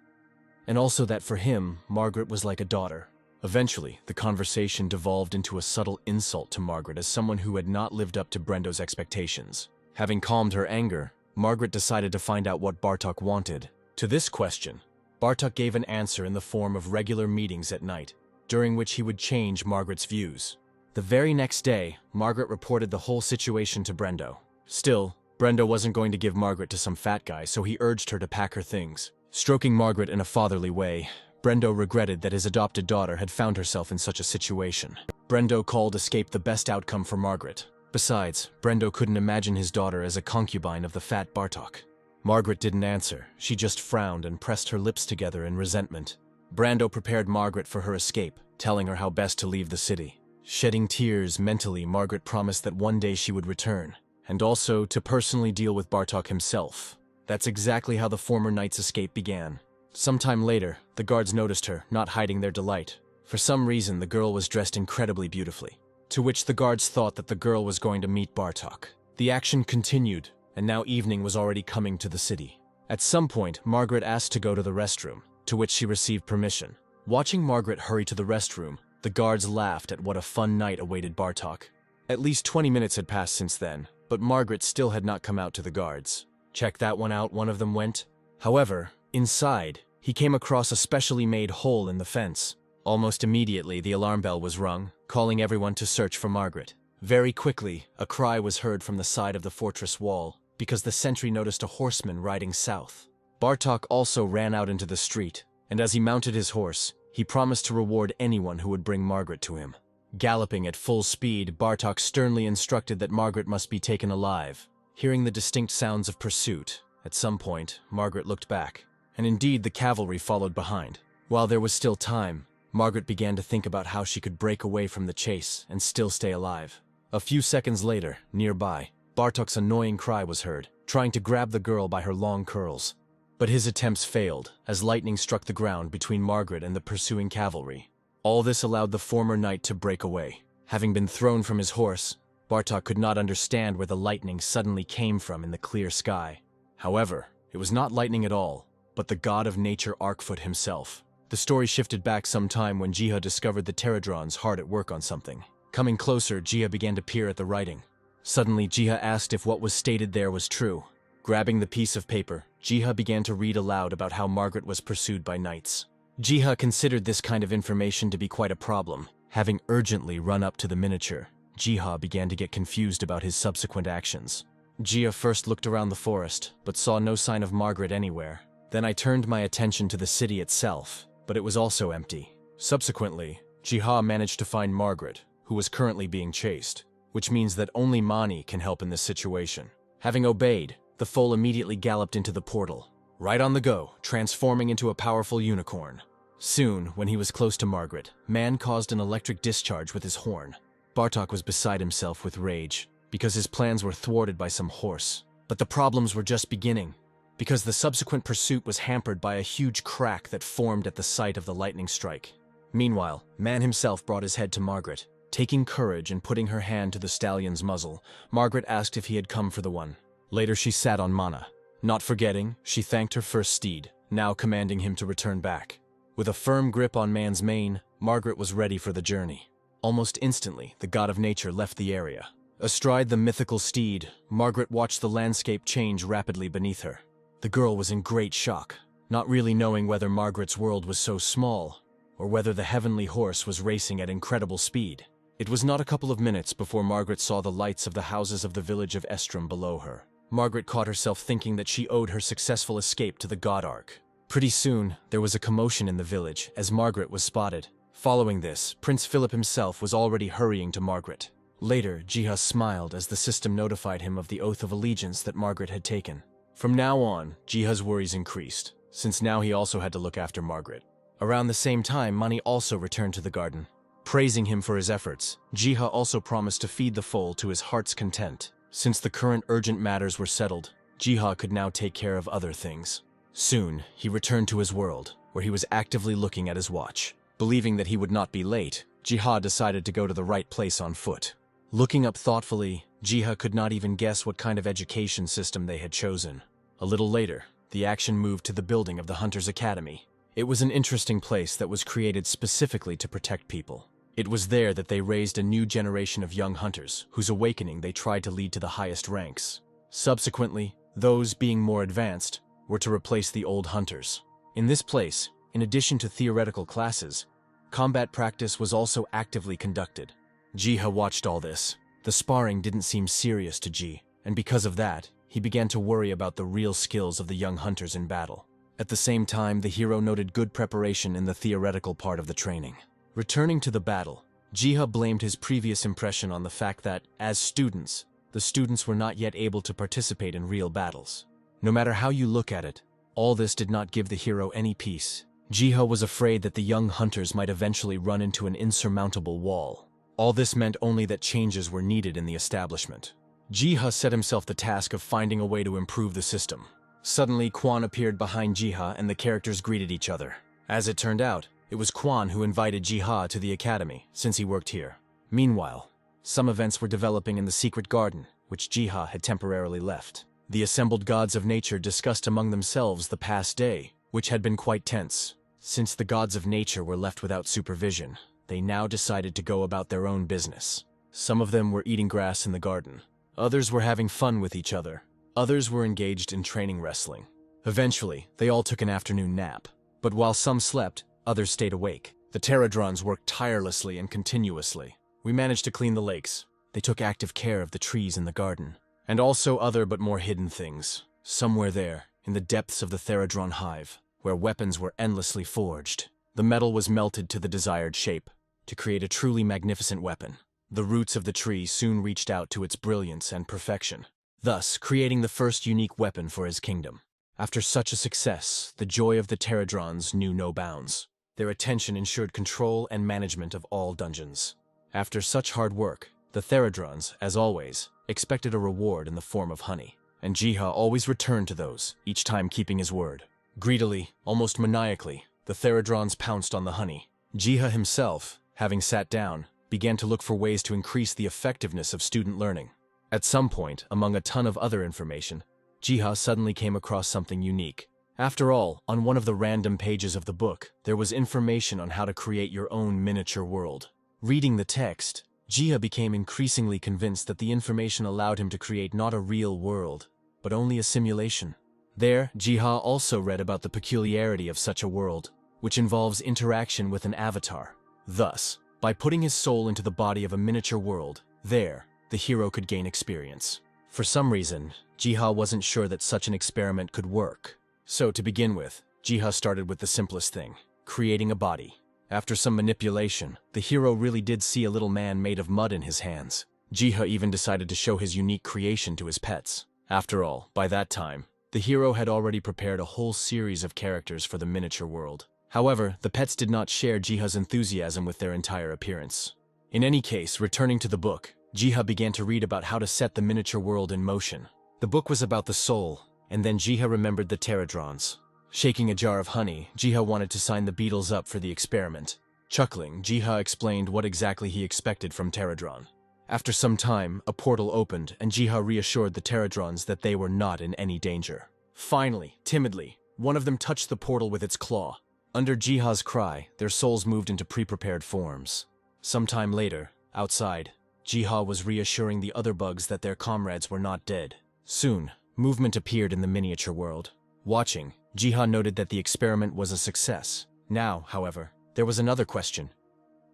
and also that for him, Margaret was like a daughter. Eventually, the conversation devolved into a subtle insult to Margaret as someone who had not lived up to Brando's expectations. Having calmed her anger, Margaret decided to find out what Bartok wanted. To this question, Bartok gave an answer in the form of regular meetings at night, during which he would change Margaret's views. The very next day, Margaret reported the whole situation to Brando. Still, Brando wasn't going to give Margaret to some fat guy, so he urged her to pack her things. Stroking Margaret in a fatherly way, Brando regretted that his adopted daughter had found herself in such a situation. Brando called escape the best outcome for Margaret. Besides, Brando couldn't imagine his daughter as a concubine of the fat Bartok. Margaret didn't answer. She just frowned and pressed her lips together in resentment. Brando prepared Margaret for her escape, telling her how best to leave the city. Shedding tears mentally, Margaret promised that one day she would return, and also to personally deal with Bartok himself. That's exactly how the former knight's escape began. Sometime later, the guards noticed her, not hiding their delight. For some reason, the girl was dressed incredibly beautifully, to which the guards thought that the girl was going to meet Bartok. The action continued, and now evening was already coming to the city. At some point, Margaret asked to go to the restroom, to which she received permission. Watching Margaret hurry to the restroom, the guards laughed at what a fun night awaited Bartok. At least 20 minutes had passed since then, but Margaret still had not come out to the guards. Check that one out, one of them went. However, inside, he came across a specially made hole in the fence. Almost immediately, the alarm bell was rung, calling everyone to search for Margaret. Very quickly, a cry was heard from the side of the fortress wall, because the sentry noticed a horseman riding south. Bartok also ran out into the street, and as he mounted his horse, he promised to reward anyone who would bring Margaret to him. Galloping at full speed, Bartok sternly instructed that Margaret must be taken alive. Hearing the distinct sounds of pursuit, at some point, Margaret looked back, and indeed the cavalry followed behind. While there was still time, Margaret began to think about how she could break away from the chase and still stay alive. A few seconds later, nearby, Bartok's annoying cry was heard, trying to grab the girl by her long curls. But his attempts failed, as lightning struck the ground between Margaret and the pursuing cavalry. All this allowed the former knight to break away. Having been thrown from his horse, Bartok could not understand where the lightning suddenly came from in the clear sky. However, it was not lightning at all, but the god of nature Arkfoot himself. The story shifted back some time when Jiha discovered the Pterodrons hard at work on something. Coming closer, Jiha began to peer at the writing. Suddenly, Jiha asked if what was stated there was true. Grabbing the piece of paper, Jiha began to read aloud about how Margaret was pursued by knights. Jiha considered this kind of information to be quite a problem. Having urgently run up to the miniature, Jiha began to get confused about his subsequent actions. Jiha first looked around the forest, but saw no sign of Margaret anywhere. Then I turned my attention to the city itself, but it was also empty. Subsequently, Jiha managed to find Margaret, who was currently being chased, which means that only Mani can help in this situation. Having obeyed, the foal immediately galloped into the portal, right on the go, transforming into a powerful unicorn. Soon, when he was close to Margaret, Man caused an electric discharge with his horn. Bartok was beside himself with rage, because his plans were thwarted by some horse. But the problems were just beginning, because the subsequent pursuit was hampered by a huge crack that formed at the site of the lightning strike. Meanwhile, Man himself brought his head to Margaret. Taking courage and putting her hand to the stallion's muzzle, Margaret asked if he had come for the one. Later she sat on Mana. Not forgetting, she thanked her first steed, now commanding him to return back. With a firm grip on Man's mane, Margaret was ready for the journey. Almost instantly, the god of nature left the area. Astride the mythical steed, Margaret watched the landscape change rapidly beneath her. The girl was in great shock, not really knowing whether Margaret's world was so small, or whether the heavenly horse was racing at incredible speed. It was not a couple of minutes before Margaret saw the lights of the houses of the village of Estrom below her. Margaret caught herself thinking that she owed her successful escape to the god arc. Pretty soon, there was a commotion in the village as Margaret was spotted. Following this, Prince Philip himself was already hurrying to Margaret. Later, Jiha smiled as the system notified him of the oath of allegiance that Margaret had taken. From now on, Jiha's worries increased, since now he also had to look after Margaret. Around the same time, Mani also returned to the garden. Praising him for his efforts, Jiha also promised to feed the foal to his heart's content. Since the current urgent matters were settled, Jiha could now take care of other things. Soon, he returned to his world, where he was actively looking at his watch. Believing that he would not be late, Jiha decided to go to the right place on foot. Looking up thoughtfully, Jiha could not even guess what kind of education system they had chosen. A little later, the action moved to the building of the Hunter's Academy. It was an interesting place that was created specifically to protect people. It was there that they raised a new generation of young hunters, whose awakening they tried to lead to the highest ranks. Subsequently, those being more advanced were to replace the old hunters. In this place, in addition to theoretical classes, combat practice was also actively conducted. Jiha watched all this. The sparring didn't seem serious to Ji, and because of that, he began to worry about the real skills of the young hunters in battle. At the same time, the hero noted good preparation in the theoretical part of the training. Returning to the battle, Jiha blamed his previous impression on the fact that, as students, the students were not yet able to participate in real battles. No matter how you look at it, all this did not give the hero any peace. Jiha was afraid that the young hunters might eventually run into an insurmountable wall. All this meant only that changes were needed in the establishment. Jiha set himself the task of finding a way to improve the system. Suddenly, Quan appeared behind Jiha and the characters greeted each other. As it turned out, it was Quan who invited Jiha to the academy, since he worked here. Meanwhile, some events were developing in the secret garden, which Jiha had temporarily left. The assembled gods of nature discussed among themselves the past day, which had been quite tense. Since the gods of nature were left without supervision, they now decided to go about their own business. Some of them were eating grass in the garden. Others were having fun with each other. Others were engaged in training wrestling. Eventually, they all took an afternoon nap. But while some slept, others stayed awake. The Pterodrons worked tirelessly and continuously. We managed to clean the lakes. They took active care of the trees in the garden. And also other but more hidden things. Somewhere there, in the depths of the Pterodron hive, where weapons were endlessly forged, the metal was melted to the desired shape, to create a truly magnificent weapon. The roots of the tree soon reached out to its brilliance and perfection, thus creating the first unique weapon for his kingdom. After such a success, the joy of the Pterodrons knew no bounds. Their attention ensured control and management of all dungeons. After such hard work, the Pterodrons, as always, expected a reward in the form of honey, and Jiha always returned to those, each time keeping his word. Greedily, almost maniacally, the Pterodrons pounced on the honey. Jiha himself, having sat down, began to look for ways to increase the effectiveness of student learning. At some point, among a ton of other information, Jiha suddenly came across something unique. After all, on one of the random pages of the book, there was information on how to create your own miniature world. Reading the text, Jiha became increasingly convinced that the information allowed him to create not a real world, but only a simulation. There, Jiha also read about the peculiarity of such a world, which involves interaction with an avatar. Thus, by putting his soul into the body of a miniature world, there, the hero could gain experience. For some reason, Jiha wasn't sure that such an experiment could work. So, to begin with, Jiha started with the simplest thing, creating a body. After some manipulation, the hero really did see a little man made of mud in his hands. Jiha even decided to show his unique creation to his pets. After all, by that time, the hero had already prepared a whole series of characters for the miniature world. However, the pets did not share Jiha's enthusiasm with their entire appearance. In any case, returning to the book, Jiha began to read about how to set the miniature world in motion. The book was about the soul, and then Jiha remembered the pterodrons. Shaking a jar of honey, Jiha wanted to sign the beetles up for the experiment. Chuckling, Jiha explained what exactly he expected from pterodron. After some time, a portal opened, and Jiha reassured the pterodrons that they were not in any danger. Finally, timidly, one of them touched the portal with its claw. Under Jiha's cry, their souls moved into pre-prepared forms. Some time later, outside, Jiha was reassuring the other bugs that their comrades were not dead. Soon, movement appeared in the miniature world. Watching, Jiha noted that the experiment was a success. Now, however, there was another question.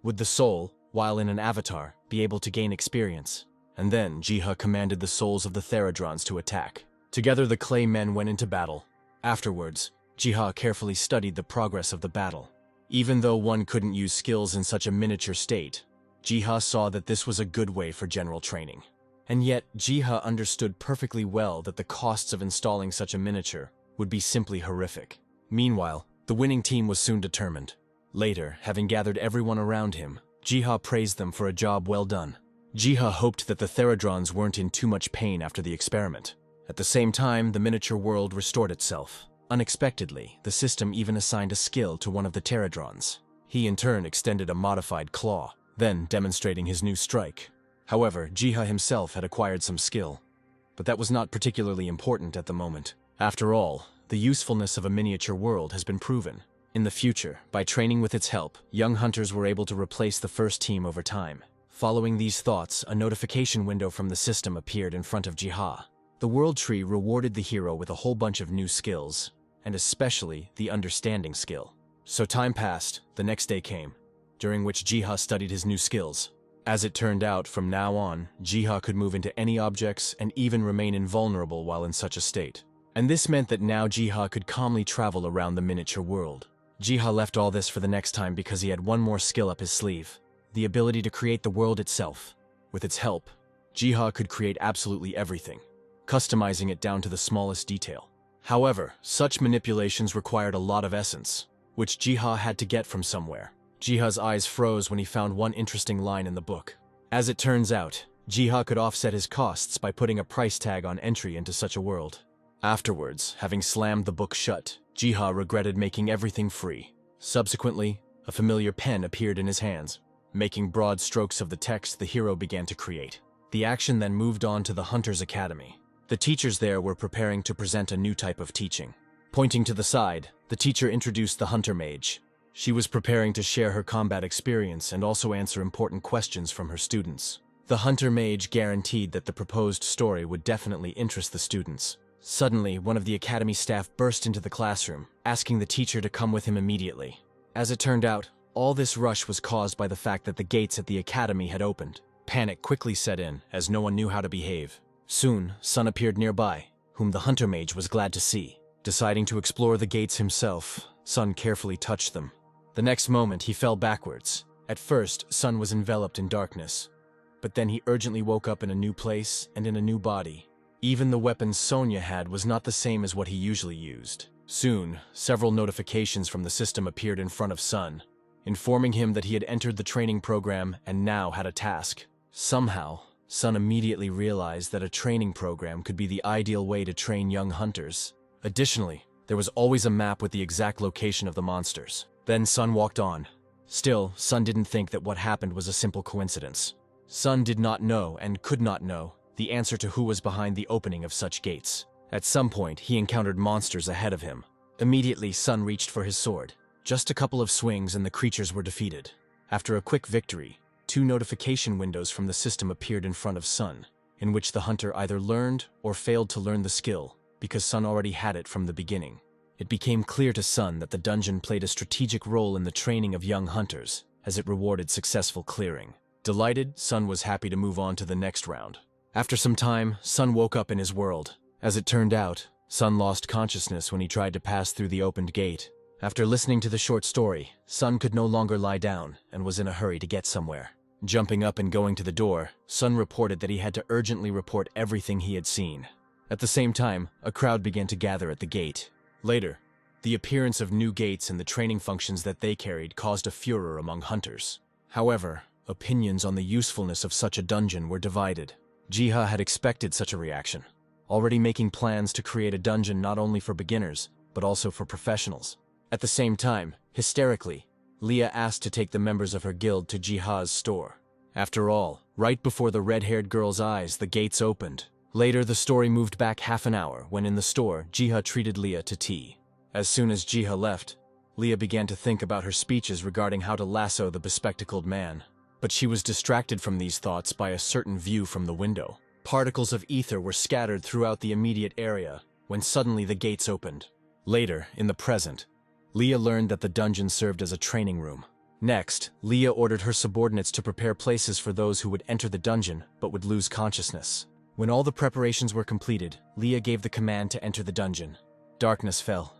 Would the soul, while in an avatar, be able to gain experience? And then Jiha commanded the souls of the pterodrons to attack. Together the clay men went into battle. Afterwards, Jiha carefully studied the progress of the battle. Even though one couldn't use skills in such a miniature state, Jiha saw that this was a good way for general training. And yet, Jiha understood perfectly well that the costs of installing such a miniature would be simply horrific. Meanwhile, the winning team was soon determined. Later, having gathered everyone around him, Jiha praised them for a job well done. Jiha hoped that the pterodrons weren't in too much pain after the experiment. At the same time, the miniature world restored itself. Unexpectedly, the system even assigned a skill to one of the pterodrons. He in turn extended a modified claw, then demonstrating his new strike. However, Jiha himself had acquired some skill, but that was not particularly important at the moment. After all, the usefulness of a miniature world has been proven. In the future, by training with its help, young hunters were able to replace the first team over time. Following these thoughts, a notification window from the system appeared in front of Jiha. The world tree rewarded the hero with a whole bunch of new skills, and especially the understanding skill. So time passed, the next day came, during which Jiha studied his new skills. As it turned out, from now on, Jiha could move into any objects and even remain invulnerable while in such a state. And this meant that now Jiha could calmly travel around the miniature world. Jiha left all this for the next time because he had one more skill up his sleeve, the ability to create the world itself. With its help, Jiha could create absolutely everything, customizing it down to the smallest detail. However, such manipulations required a lot of essence, which Jiha had to get from somewhere. Jiha's eyes froze when he found one interesting line in the book. As it turns out, Jiha could offset his costs by putting a price tag on entry into such a world. Afterwards, having slammed the book shut, Jiha regretted making everything free. Subsequently, a familiar pen appeared in his hands. Making broad strokes of the text the hero began to create. The action then moved on to the Hunter's Academy. The teachers there were preparing to present a new type of teaching. Pointing to the side, the teacher introduced the Hunter Mage. She was preparing to share her combat experience and also answer important questions from her students. The Hunter Mage guaranteed that the proposed story would definitely interest the students. Suddenly, one of the academy staff burst into the classroom, asking the teacher to come with him immediately. As it turned out, all this rush was caused by the fact that the gates at the academy had opened. Panic quickly set in, as no one knew how to behave. Soon, Sun appeared nearby, whom the Hunter Mage was glad to see. Deciding to explore the gates himself, Sun carefully touched them. The next moment, he fell backwards. At first, Sun was enveloped in darkness, but then he urgently woke up in a new place and in a new body. Even the weapon Sonya had was not the same as what he usually used. Soon, several notifications from the system appeared in front of Sun, informing him that he had entered the training program and now had a task. Somehow, Sun immediately realized that a training program could be the ideal way to train young hunters. Additionally, there was always a map with the exact location of the monsters. Then Sun walked on. Still, Sun didn't think that what happened was a simple coincidence. Sun did not know and could not know the answer to who was behind the opening of such gates. At some point, he encountered monsters ahead of him. Immediately, Sun reached for his sword. Just a couple of swings and the creatures were defeated. After a quick victory, 2 notification windows from the system appeared in front of Sun, in which the hunter either learned or failed to learn the skill. because Sun already had it from the beginning. It became clear to Sun that the dungeon played a strategic role in the training of young hunters, as it rewarded successful clearing. Delighted, Sun was happy to move on to the next round. After some time, Sun woke up in his world. As it turned out, Sun lost consciousness when he tried to pass through the opened gate. After listening to the short story, Sun could no longer lie down and was in a hurry to get somewhere. Jumping up and going to the door, Sun reported that he had to urgently report everything he had seen. At the same time, a crowd began to gather at the gate. Later, the appearance of new gates and the training functions that they carried caused a furor among hunters. However, opinions on the usefulness of such a dungeon were divided. Jiha had expected such a reaction, already making plans to create a dungeon not only for beginners, but also for professionals. At the same time, hysterically, Leah asked to take the members of her guild to Jiha's store. After all, right before the red-haired girl's eyes, the gates opened. Later, the story moved back half an hour when in the store, Jiha treated Leah to tea. As soon as Jiha left, Leah began to think about her speeches regarding how to lasso the bespectacled man. But she was distracted from these thoughts by a certain view from the window. Particles of ether were scattered throughout the immediate area when suddenly the gates opened. Later, in the present, Leah learned that the dungeon served as a training room. Next, Leah ordered her subordinates to prepare places for those who would enter the dungeon but would lose consciousness. When all the preparations were completed, Leah gave the command to enter the dungeon. Darkness fell,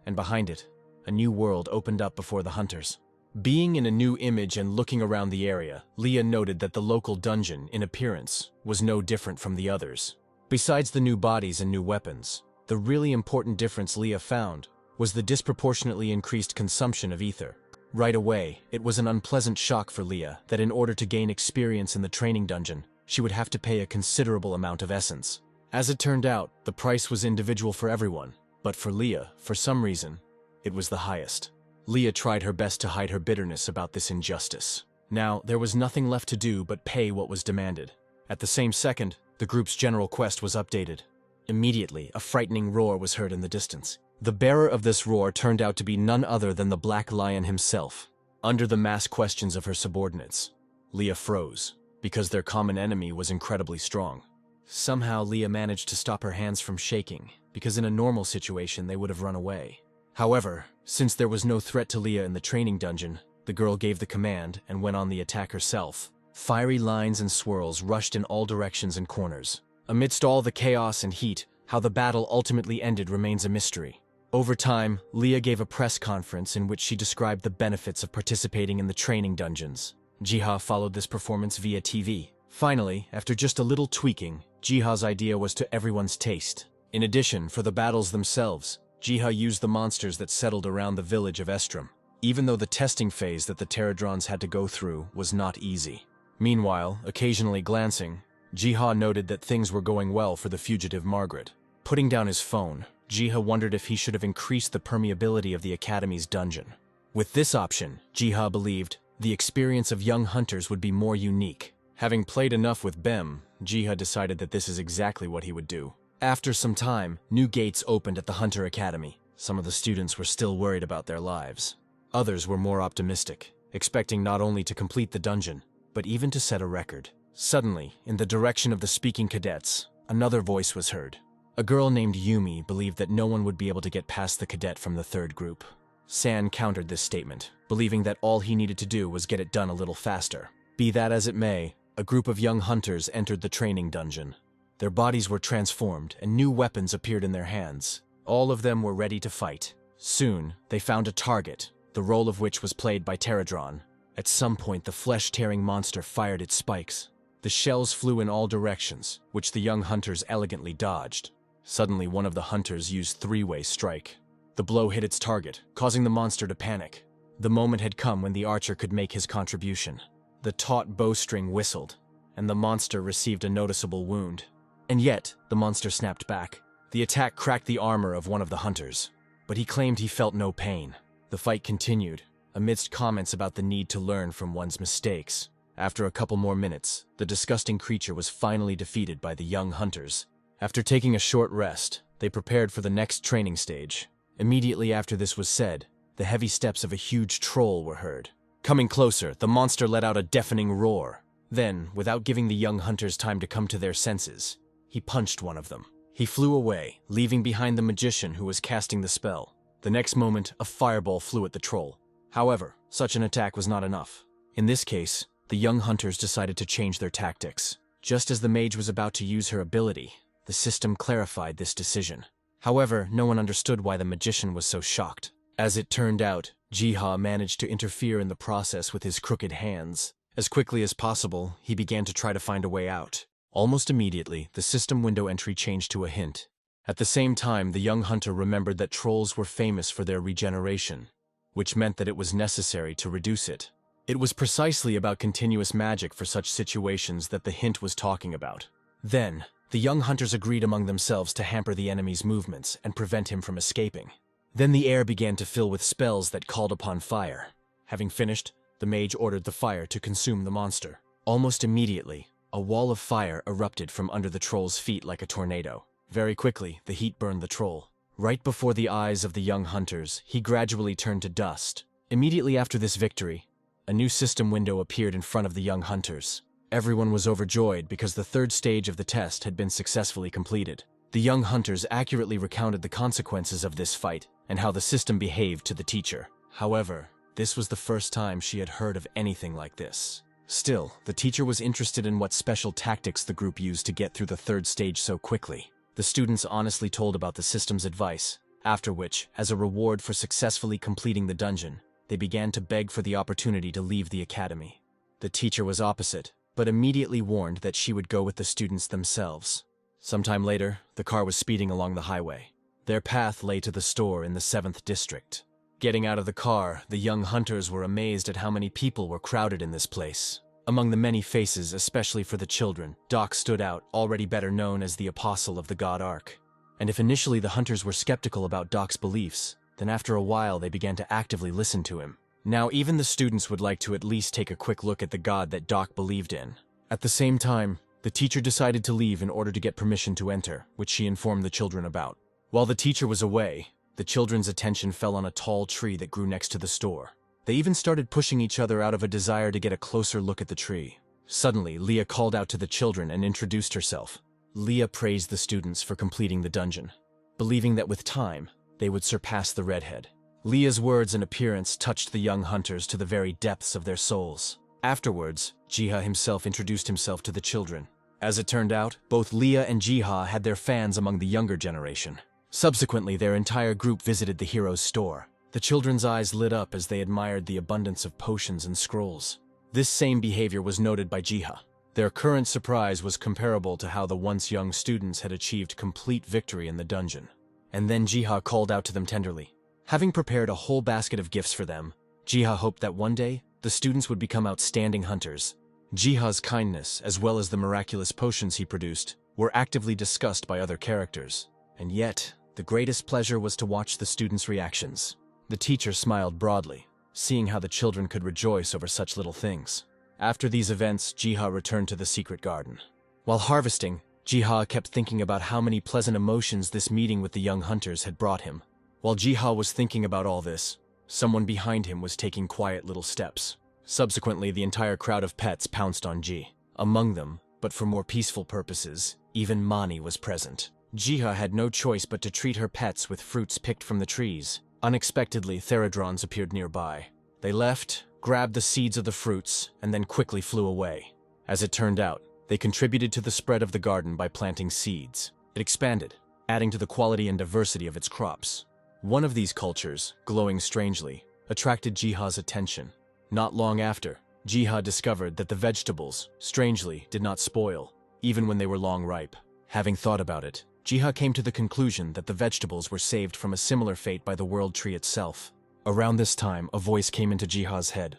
and behind it, a new world opened up before the hunters. Being in a new image and looking around the area, Leah noted that the local dungeon, in appearance, was no different from the others. Besides the new bodies and new weapons, the really important difference Leah found was the disproportionately increased consumption of ether. Right away, it was an unpleasant shock for Leah that in order to gain experience in the training dungeon, she would have to pay a considerable amount of essence. As it turned out, the price was individual for everyone, but for Leah, for some reason, it was the highest. Leah tried her best to hide her bitterness about this injustice. Now, there was nothing left to do but pay what was demanded. At the same second, the group's general quest was updated. Immediately, a frightening roar was heard in the distance. The bearer of this roar turned out to be none other than the Black Lion himself. Under the mass questions of her subordinates, Leah froze, because their common enemy was incredibly strong. Somehow, Leah managed to stop her hands from shaking, because in a normal situation they would have run away. However, since there was no threat to Leah in the training dungeon, the girl gave the command and went on the attack herself. Fiery lines and swirls rushed in all directions and corners. Amidst all the chaos and heat, how the battle ultimately ended remains a mystery. Over time, Leah gave a press conference in which she described the benefits of participating in the training dungeons. Jiha followed this performance via TV. Finally, after just a little tweaking, Jiha's idea was to everyone's taste. In addition, for the battles themselves, Jiha used the monsters that settled around the village of Estrom, even though the testing phase that the Pterodrons had to go through was not easy. Meanwhile, occasionally glancing, Jiha noted that things were going well for the fugitive Margaret. Putting down his phone, Jiha wondered if he should have increased the permeability of the Academy's dungeon. With this option, Jiha believed the experience of young hunters would be more unique. Having played enough with Bem, Jiha decided that this is exactly what he would do. After some time, new gates opened at the Hunter Academy. Some of the students were still worried about their lives. Others were more optimistic, expecting not only to complete the dungeon, but even to set a record. Suddenly, in the direction of the speaking cadets, another voice was heard. A girl named Yumi believed that no one would be able to get past the cadet from the third group. San countered this statement, believing that all he needed to do was get it done a little faster. Be that as it may, a group of young hunters entered the training dungeon. Their bodies were transformed, and new weapons appeared in their hands. All of them were ready to fight. Soon, they found a target, the role of which was played by Pterodron. At some point, the flesh-tearing monster fired its spikes. The shells flew in all directions, which the young hunters elegantly dodged. Suddenly, one of the hunters used three-way strike. The blow hit its target, causing the monster to panic. The moment had come when the archer could make his contribution. The taut bowstring whistled, and the monster received a noticeable wound. And yet, the monster snapped back. The attack cracked the armor of one of the hunters, but he claimed he felt no pain. The fight continued, amidst comments about the need to learn from one's mistakes. After a couple more minutes, the disgusting creature was finally defeated by the young hunters. After taking a short rest, they prepared for the next training stage. Immediately after this was said, the heavy steps of a huge troll were heard. Coming closer, the monster let out a deafening roar. Then, without giving the young hunters time to come to their senses, he punched one of them. He flew away, leaving behind the magician who was casting the spell. The next moment, a fireball flew at the troll. However, such an attack was not enough. In this case, the young hunters decided to change their tactics. Just as the mage was about to use her ability, the system clarified this decision. However, no one understood why the magician was so shocked. As it turned out, Jiha managed to interfere in the process with his crooked hands. As quickly as possible, he began to try to find a way out. Almost immediately, the system window entry changed to a hint. At the same time, the young hunter remembered that trolls were famous for their regeneration, which meant that it was necessary to reduce it. It was precisely about continuous magic for such situations that the hint was talking about. Then, the young hunters agreed among themselves to hamper the enemy's movements and prevent him from escaping. Then the air began to fill with spells that called upon fire. Having finished, the mage ordered the fire to consume the monster. Almost immediately, a wall of fire erupted from under the troll's feet like a tornado. Very quickly, the heat burned the troll. Right before the eyes of the young hunters, he gradually turned to dust. Immediately after this victory, a new system window appeared in front of the young hunters. Everyone was overjoyed because the third stage of the test had been successfully completed. The young hunters accurately recounted the consequences of this fight and how the system behaved to the teacher. However, this was the first time she had heard of anything like this. Still, the teacher was interested in what special tactics the group used to get through the third stage so quickly. The students honestly told about the system's advice, after which, as a reward for successfully completing the dungeon, they began to beg for the opportunity to leave the academy. The teacher was opposite, but immediately warned that she would go with the students themselves. Sometime later, the car was speeding along the highway. Their path lay to the store in the 7th district. Getting out of the car, the young hunters were amazed at how many people were crowded in this place. Among the many faces, especially for the children, Doc stood out, already better known as the Apostle of the God Ark. And if initially the hunters were skeptical about Doc's beliefs, then after a while they began to actively listen to him. Now even the students would like to at least take a quick look at the god that Doc believed in. At the same time, the teacher decided to leave in order to get permission to enter, which she informed the children about. While the teacher was away, the children's attention fell on a tall tree that grew next to the store. They even started pushing each other out of a desire to get a closer look at the tree. Suddenly, Leah called out to the children and introduced herself. Leah praised the students for completing the dungeon, believing that with time, they would surpass the redhead. Leah's words and appearance touched the young hunters to the very depths of their souls. Afterwards, Jiha himself introduced himself to the children. As it turned out, both Leah and Jiha had their fans among the younger generation. Subsequently, their entire group visited the hero's store. The children's eyes lit up as they admired the abundance of potions and scrolls. This same behavior was noted by Jiha. Their current surprise was comparable to how the once young students had achieved complete victory in the dungeon. And then Jiha called out to them tenderly. Having prepared a whole basket of gifts for them, Jiha hoped that one day, the students would become outstanding hunters. Jiha's kindness, as well as the miraculous potions he produced, were actively discussed by other characters. And yet, the greatest pleasure was to watch the students' reactions. The teacher smiled broadly, seeing how the children could rejoice over such little things. After these events, Jiha returned to the secret garden. While harvesting, Jiha kept thinking about how many pleasant emotions this meeting with the young hunters had brought him. While Jiha was thinking about all this, someone behind him was taking quiet little steps. Subsequently, the entire crowd of pets pounced on Ji. Among them, but for more peaceful purposes, even Mani was present. Jiha had no choice but to treat her pets with fruits picked from the trees. Unexpectedly, Theradrons appeared nearby. They left, grabbed the seeds of the fruits, and then quickly flew away. As it turned out, they contributed to the spread of the garden by planting seeds. It expanded, adding to the quality and diversity of its crops. One of these cultures, glowing strangely, attracted Jiha's attention. Not long after, Jiha discovered that the vegetables, strangely, did not spoil, even when they were long ripe. Having thought about it, Jiha came to the conclusion that the vegetables were saved from a similar fate by the world tree itself. Around this time, a voice came into Jiha's head,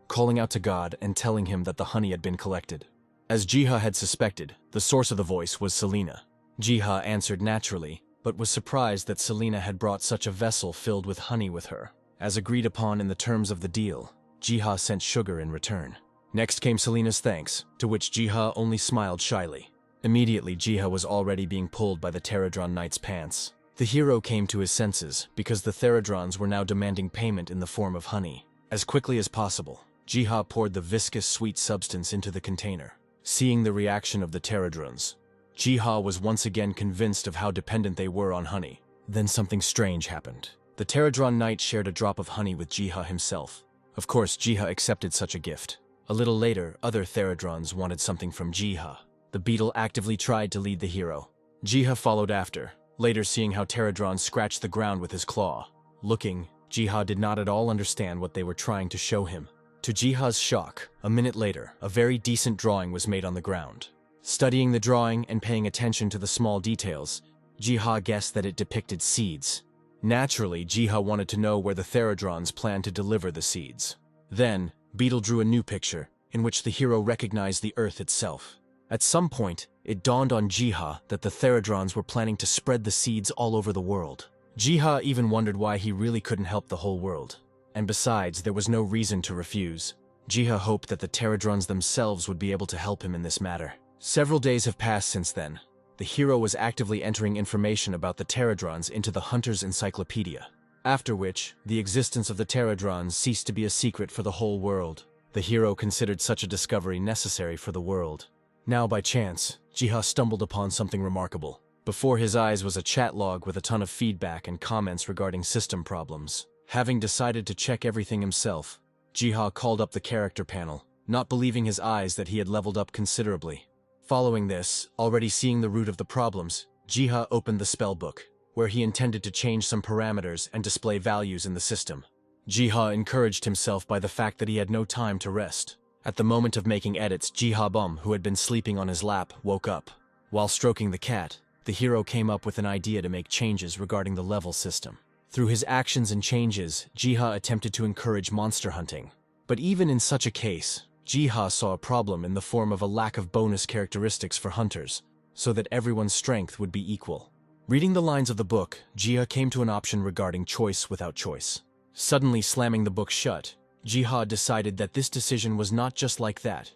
calling out to God and telling him that the honey had been collected. As Jiha had suspected, the source of the voice was Selena. Jiha answered naturally, but was surprised that Selena had brought such a vessel filled with honey with her. As agreed upon in the terms of the deal, Jiha sent sugar in return. Next came Selena's thanks, to which Jiha only smiled shyly. Immediately, Jiha was already being pulled by the Theradron Knight's pants. The hero came to his senses because the Theradrons were now demanding payment in the form of honey. As quickly as possible, Jiha poured the viscous sweet substance into the container. Seeing the reaction of the Theradrons, Jiha was once again convinced of how dependent they were on honey. Then something strange happened. The Pterodron Knight shared a drop of honey with Jiha himself. Of course, Jiha accepted such a gift. A little later, other Pterodrons wanted something from Jiha. The beetle actively tried to lead the hero. Jiha followed after, later seeing how Pterodron scratched the ground with his claw. Looking, Jiha did not at all understand what they were trying to show him. To Jiha's shock, a minute later, a very decent drawing was made on the ground. Studying the drawing and paying attention to the small details, Jiha guessed that it depicted seeds. Naturally, Jiha wanted to know where the Pterodrons planned to deliver the seeds. Then, Beetle drew a new picture, in which the hero recognized the Earth itself. At some point, it dawned on Jiha that the Pterodrons were planning to spread the seeds all over the world. Jiha even wondered why he really couldn't help the whole world. And besides, there was no reason to refuse. Jiha hoped that the Pterodrons themselves would be able to help him in this matter. Several days have passed since then. The hero was actively entering information about the Pterodrons into the Hunter's Encyclopedia. After which, the existence of the Pterodrons ceased to be a secret for the whole world. The hero considered such a discovery necessary for the world. Now by chance, Jiha stumbled upon something remarkable. Before his eyes was a chat log with a ton of feedback and comments regarding system problems. Having decided to check everything himself, Jiha called up the character panel, not believing his eyes that he had leveled up considerably. Following this, already seeing the root of the problems, Jiha opened the spellbook, where he intended to change some parameters and display values in the system. Jiha encouraged himself by the fact that he had no time to rest. At the moment of making edits, Jiha Bum, who had been sleeping on his lap, woke up. While stroking the cat, the hero came up with an idea to make changes regarding the level system. Through his actions and changes, Jiha attempted to encourage monster hunting. But even in such a case, Jiha saw a problem in the form of a lack of bonus characteristics for hunters, so that everyone's strength would be equal. Reading the lines of the book, Jiha came to an option regarding choice without choice. Suddenly slamming the book shut, Jiha decided that this decision was not just like that.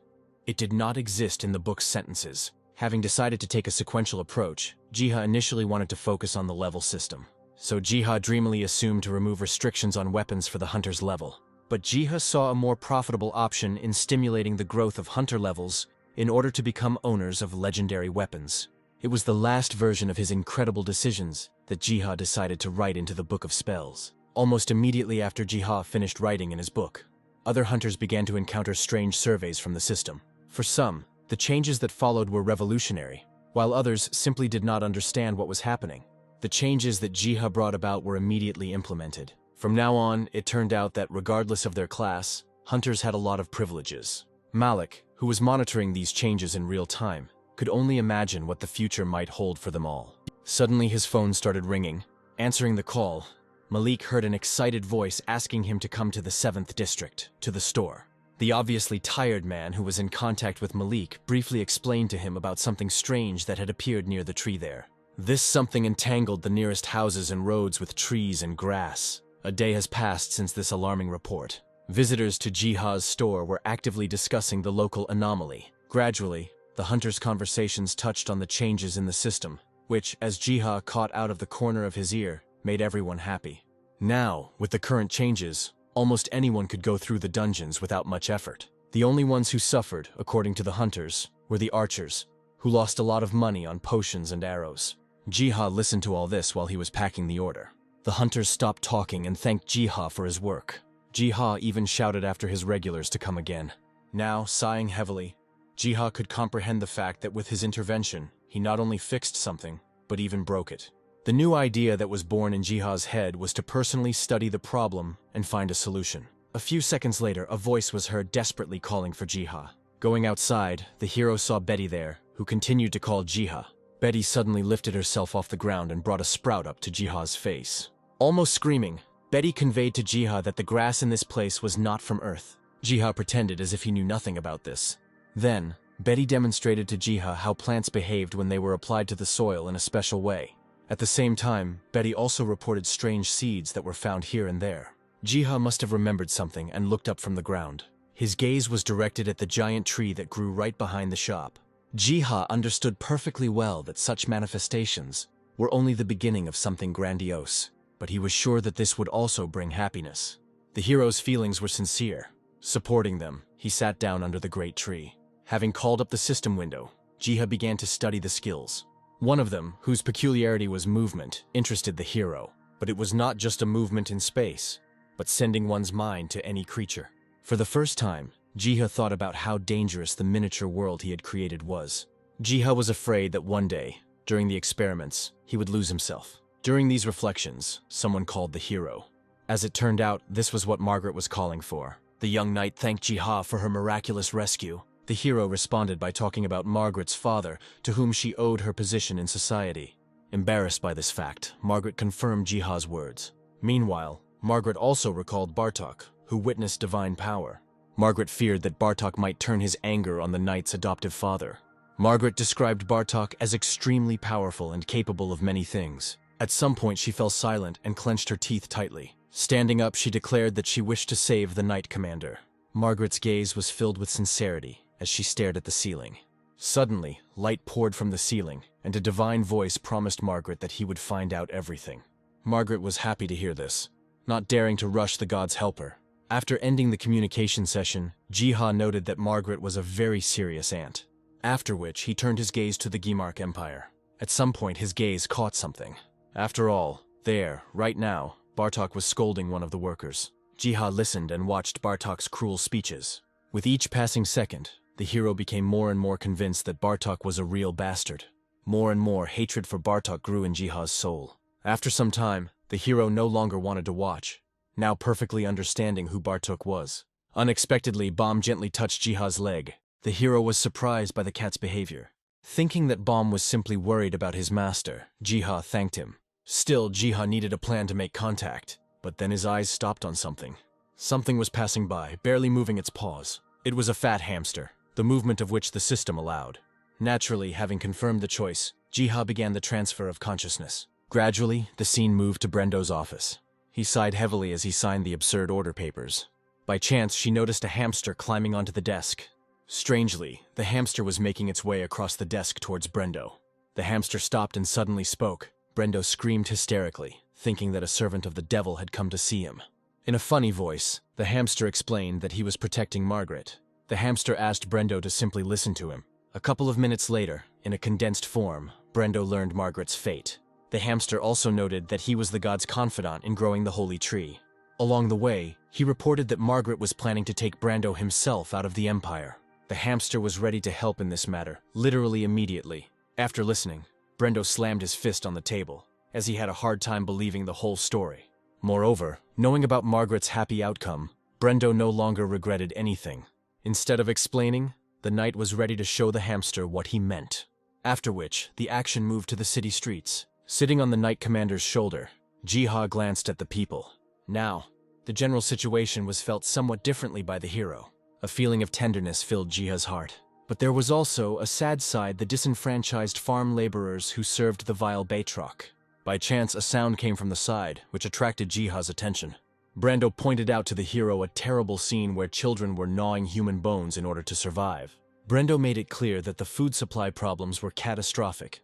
It did not exist in the book's sentences. Having decided to take a sequential approach, Jiha initially wanted to focus on the level system. So Jiha dreamily assumed to remove restrictions on weapons for the hunter's level. But Jiha saw a more profitable option in stimulating the growth of hunter levels in order to become owners of legendary weapons. It was the last version of his incredible decisions that Jiha decided to write into the Book of Spells. Almost immediately after Jiha finished writing in his book, other hunters began to encounter strange surveys from the system. For some, the changes that followed were revolutionary, while others simply did not understand what was happening. The changes that Jiha brought about were immediately implemented. From now on, it turned out that regardless of their class, hunters had a lot of privileges. Malik, who was monitoring these changes in real time, could only imagine what the future might hold for them all. Suddenly his phone started ringing. Answering the call, Malik heard an excited voice asking him to come to the 7th district, to the store. The obviously tired man who was in contact with Malik briefly explained to him about something strange that had appeared near the tree there. This something entangled the nearest houses and roads with trees and grass. A day has passed since this alarming report. Visitors to Jiha's store were actively discussing the local anomaly. Gradually, the hunters' conversations touched on the changes in the system, which, as Jiha caught out of the corner of his ear, made everyone happy. Now, with the current changes, almost anyone could go through the dungeons without much effort. The only ones who suffered, according to the hunters, were the archers, who lost a lot of money on potions and arrows. Jiha listened to all this while he was packing the order. The hunters stopped talking and thanked Jiha for his work. Jiha even shouted after his regulars to come again. Now, sighing heavily, Jiha could comprehend the fact that with his intervention, he not only fixed something, but even broke it. The new idea that was born in Jiha's head was to personally study the problem and find a solution. A few seconds later, a voice was heard desperately calling for Jiha. Going outside, the hero saw Betty there, who continued to call Jiha. Betty suddenly lifted herself off the ground and brought a sprout up to Jiha's face. Almost screaming, Betty conveyed to Jiha that the grass in this place was not from Earth. Jiha pretended as if he knew nothing about this. Then, Betty demonstrated to Jiha how plants behaved when they were applied to the soil in a special way. At the same time, Betty also reported strange seeds that were found here and there. Jiha must have remembered something and looked up from the ground. His gaze was directed at the giant tree that grew right behind the shop. Jiha understood perfectly well that such manifestations were only the beginning of something grandiose, but he was sure that this would also bring happiness. The hero's feelings were sincere. Supporting them, he sat down under the great tree. Having called up the system window, Jiha began to study the skills. One of them, whose peculiarity was movement, interested the hero. But it was not just a movement in space, but sending one's mind to any creature. For the first time, Jiha thought about how dangerous the miniature world he had created was. Jiha was afraid that one day, during the experiments, he would lose himself. During these reflections, someone called the hero. As it turned out, this was what Margaret was calling for. The young knight thanked Jiha for her miraculous rescue. The hero responded by talking about Margaret's father, to whom she owed her position in society. Embarrassed by this fact, Margaret confirmed Jiha's words. Meanwhile, Margaret also recalled Bartok, who witnessed divine power. Margaret feared that Bartok might turn his anger on the knight's adoptive father. Margaret described Bartok as extremely powerful and capable of many things. At some point, she fell silent and clenched her teeth tightly. Standing up, she declared that she wished to save the knight commander. Margaret's gaze was filled with sincerity as she stared at the ceiling. Suddenly, light poured from the ceiling, and a divine voice promised Margaret that he would find out everything. Margaret was happy to hear this, not daring to rush the god's helper. After ending the communication session, Jiha noted that Margaret was a very serious aunt. After which, he turned his gaze to the Gimark Empire. At some point, his gaze caught something. After all, there, right now, Bartok was scolding one of the workers. Jiha listened and watched Bartok's cruel speeches. With each passing second, the hero became more and more convinced that Bartok was a real bastard. More and more, hatred for Bartok grew in Jiha's soul. After some time, the hero no longer wanted to watch, now perfectly understanding who Bartok was. Unexpectedly, Bomb gently touched Jiha's leg. The hero was surprised by the cat's behavior. Thinking that Bomb was simply worried about his master, Jiha thanked him. Still, Jiha needed a plan to make contact, but then his eyes stopped on something. Something was passing by, barely moving its paws. It was a fat hamster, the movement of which the system allowed. Naturally, having confirmed the choice, Jiha began the transfer of consciousness. Gradually, the scene moved to Brendo's office. He sighed heavily as he signed the absurd order papers. By chance, she noticed a hamster climbing onto the desk. Strangely, the hamster was making its way across the desk towards Brendo. The hamster stopped and suddenly spoke. Brendo screamed hysterically, thinking that a servant of the devil had come to see him. In a funny voice, the hamster explained that he was protecting Margaret. The hamster asked Brendo to simply listen to him. A couple of minutes later, in a condensed form, Brendo learned Margaret's fate. The hamster also noted that he was the god's confidant in growing the holy tree. Along the way, he reported that Margaret was planning to take Brendo himself out of the empire. The hamster was ready to help in this matter, literally immediately. After listening, Brendo slammed his fist on the table, as he had a hard time believing the whole story. Moreover, knowing about Margaret's happy outcome, Brendo no longer regretted anything. Instead of explaining, the knight was ready to show the hamster what he meant. After which, the action moved to the city streets. Sitting on the knight commander's shoulder, Jiha glanced at the people. Now, the general situation was felt somewhat differently by the hero. A feeling of tenderness filled Jiha's heart. But there was also a sad side: the disenfranchised farm laborers who served the vile Baatroc. By chance, a sound came from the side, which attracted Jiha's attention. Brando pointed out to the hero a terrible scene where children were gnawing human bones in order to survive. Brendo made it clear that the food supply problems were catastrophic,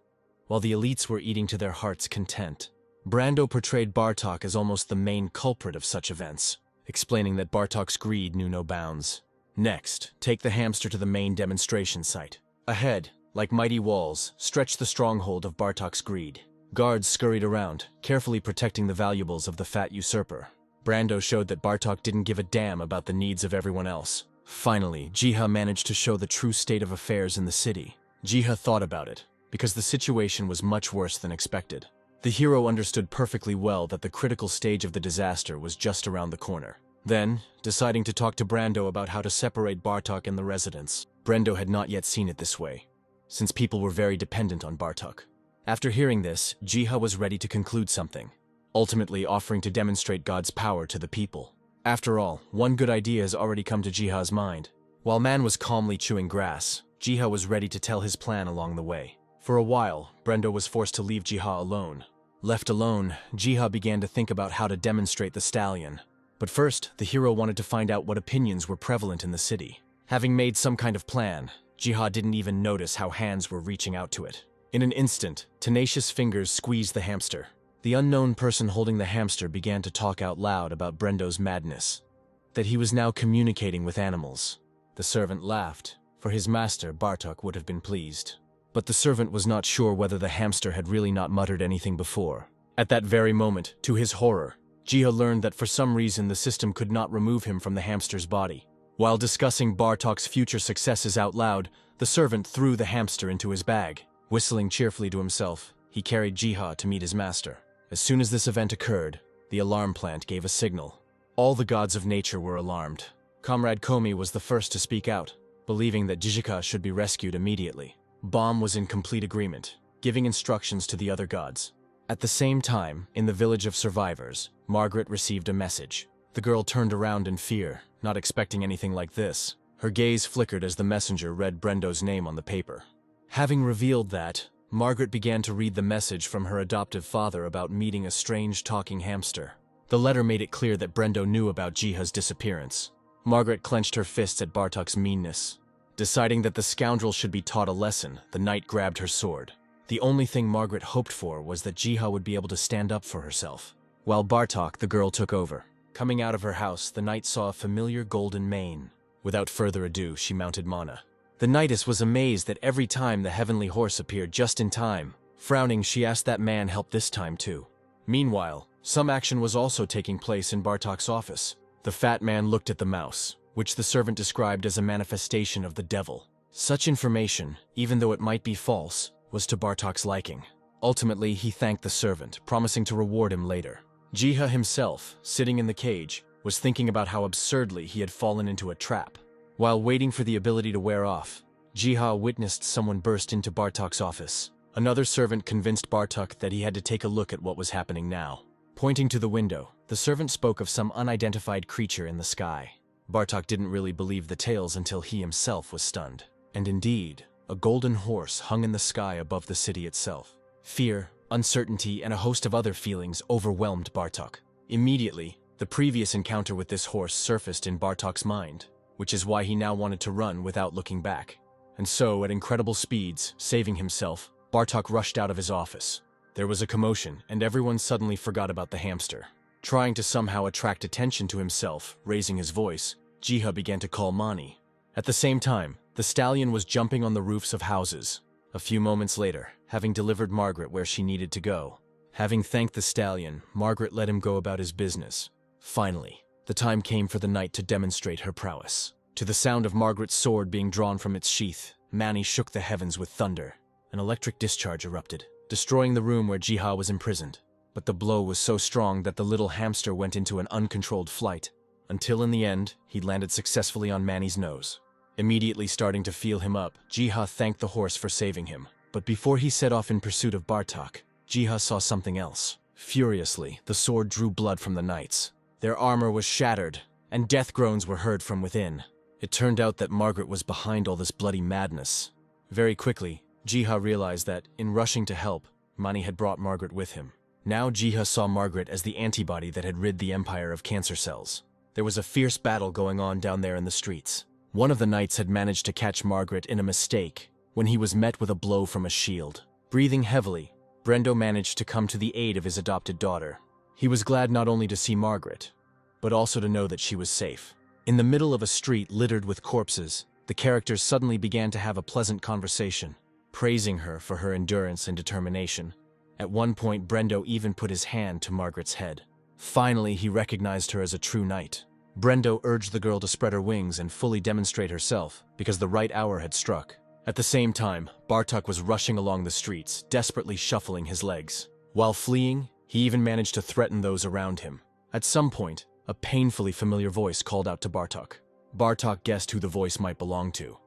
while the elites were eating to their heart's content. Brando portrayed Bartok as almost the main culprit of such events, explaining that Bartok's greed knew no bounds. Next, take the hamster to the main demonstration site. Ahead, like mighty walls, stretched the stronghold of Bartok's greed. Guards scurried around, carefully protecting the valuables of the fat usurper. Brando showed that Bartok didn't give a damn about the needs of everyone else. Finally, Jiha managed to show the true state of affairs in the city. Jiha thought about it, because the situation was much worse than expected. The hero understood perfectly well that the critical stage of the disaster was just around the corner. Then, deciding to talk to Brando about how to separate Bartok and the residents. Brando had not yet seen it this way, since people were very dependent on Bartok. After hearing this, Jiha was ready to conclude something, ultimately offering to demonstrate God's power to the people. After all, one good idea has already come to Jiha's mind. While Man was calmly chewing grass, Jiha was ready to tell his plan along the way. For a while, Brendo was forced to leave Jiha alone. Left alone, Jiha began to think about how to demonstrate the stallion. But first, the hero wanted to find out what opinions were prevalent in the city. Having made some kind of plan, Jiha didn't even notice how hands were reaching out to it. In an instant, tenacious fingers squeezed the hamster. The unknown person holding the hamster began to talk out loud about Brendo's madness, that he was now communicating with animals. The servant laughed, for his master, Bartok, would have been pleased. But the servant was not sure whether the hamster had really not muttered anything before. At that very moment, to his horror, Jiha learned that for some reason the system could not remove him from the hamster's body. While discussing Bartok's future successes out loud, the servant threw the hamster into his bag. Whistling cheerfully to himself, he carried Jiha to meet his master. As soon as this event occurred, the alarm plant gave a signal. All the gods of nature were alarmed. Comrade Komi was the first to speak out, believing that Jijika should be rescued immediately. Bomb was in complete agreement, giving instructions to the other gods. At the same time, in the village of survivors, Margaret received a message. The girl turned around in fear, not expecting anything like this. Her gaze flickered as the messenger read Brendo's name on the paper. Having revealed that, Margaret began to read the message from her adoptive father about meeting a strange talking hamster. The letter made it clear that Brendo knew about Jiha's disappearance. Margaret clenched her fists at Bartok's meanness. Deciding that the scoundrel should be taught a lesson, the knight grabbed her sword. The only thing Margaret hoped for was that Jiha would be able to stand up for herself. While Bartok, the girl, took over. Coming out of her house, the knight saw a familiar golden mane. Without further ado, she mounted Mana. The knightess was amazed that every time the heavenly horse appeared just in time. Frowning, she asked that man help this time too. Meanwhile, some action was also taking place in Bartok's office. The fat man looked at the mouse, which the servant described as a manifestation of the devil. Such information, even though it might be false, was to Bartok's liking. Ultimately, he thanked the servant, promising to reward him later. Jiha himself, sitting in the cage, was thinking about how absurdly he had fallen into a trap. While waiting for the ability to wear off, Jiha witnessed someone burst into Bartok's office. Another servant convinced Bartok that he had to take a look at what was happening now. Pointing to the window, the servant spoke of some unidentified creature in the sky. Bartok didn't really believe the tales until he himself was stunned. And indeed, a golden horse hung in the sky above the city itself. Fear, uncertainty, and a host of other feelings overwhelmed Bartok. Immediately, the previous encounter with this horse surfaced in Bartok's mind, which is why he now wanted to run without looking back. And so, at incredible speeds, saving himself, Bartok rushed out of his office. There was a commotion, and everyone suddenly forgot about the hamster. Trying to somehow attract attention to himself, raising his voice, Jiha began to call Mani. At the same time, the stallion was jumping on the roofs of houses. A few moments later, having delivered Margaret where she needed to go. Having thanked the stallion, Margaret let him go about his business. Finally, the time came for the knight to demonstrate her prowess. To the sound of Margaret's sword being drawn from its sheath, Mani shook the heavens with thunder. An electric discharge erupted, destroying the room where Jiha was imprisoned. But the blow was so strong that the little hamster went into an uncontrolled flight, until in the end, he landed successfully on Mani's nose. Immediately starting to feel him up, Jiha thanked the horse for saving him. But before he set off in pursuit of Bartok, Jiha saw something else. Furiously, the sword drew blood from the knights. Their armor was shattered, and death groans were heard from within. It turned out that Margaret was behind all this bloody madness. Very quickly, Jiha realized that, in rushing to help, Mani had brought Margaret with him. Now Jiha saw Margaret as the antibody that had rid the Empire of cancer cells. There was a fierce battle going on down there in the streets. One of the knights had managed to catch Margaret in a mistake when he was met with a blow from a shield. Breathing heavily, Brendo managed to come to the aid of his adopted daughter. He was glad not only to see Margaret, but also to know that she was safe. In the middle of a street littered with corpses, the characters suddenly began to have a pleasant conversation, praising her for her endurance and determination. At one point, Brendo even put his hand to Margaret's head. Finally, he recognized her as a true knight. Brendo urged the girl to spread her wings and fully demonstrate herself, because the right hour had struck. At the same time, Bartok was rushing along the streets, desperately shuffling his legs. While fleeing, he even managed to threaten those around him. At some point, a painfully familiar voice called out to Bartok. Bartok guessed who the voice might belong to,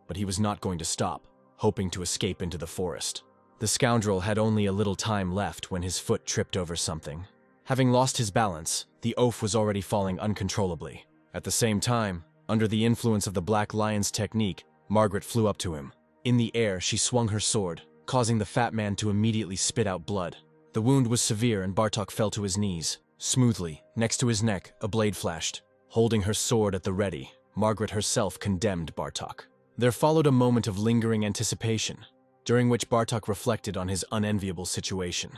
but he was not going to stop, hoping to escape into the forest. The scoundrel had only a little time left when his foot tripped over something. Having lost his balance, the oaf was already falling uncontrollably. At the same time, under the influence of the Black Lion's technique, Margaret flew up to him. In the air, she swung her sword, causing the fat man to immediately spit out blood. The wound was severe and Bartok fell to his knees. Smoothly, next to his neck, a blade flashed. Holding her sword at the ready, Margaret herself condemned Bartok. There followed a moment of lingering anticipation, during which Bartok reflected on his unenviable situation.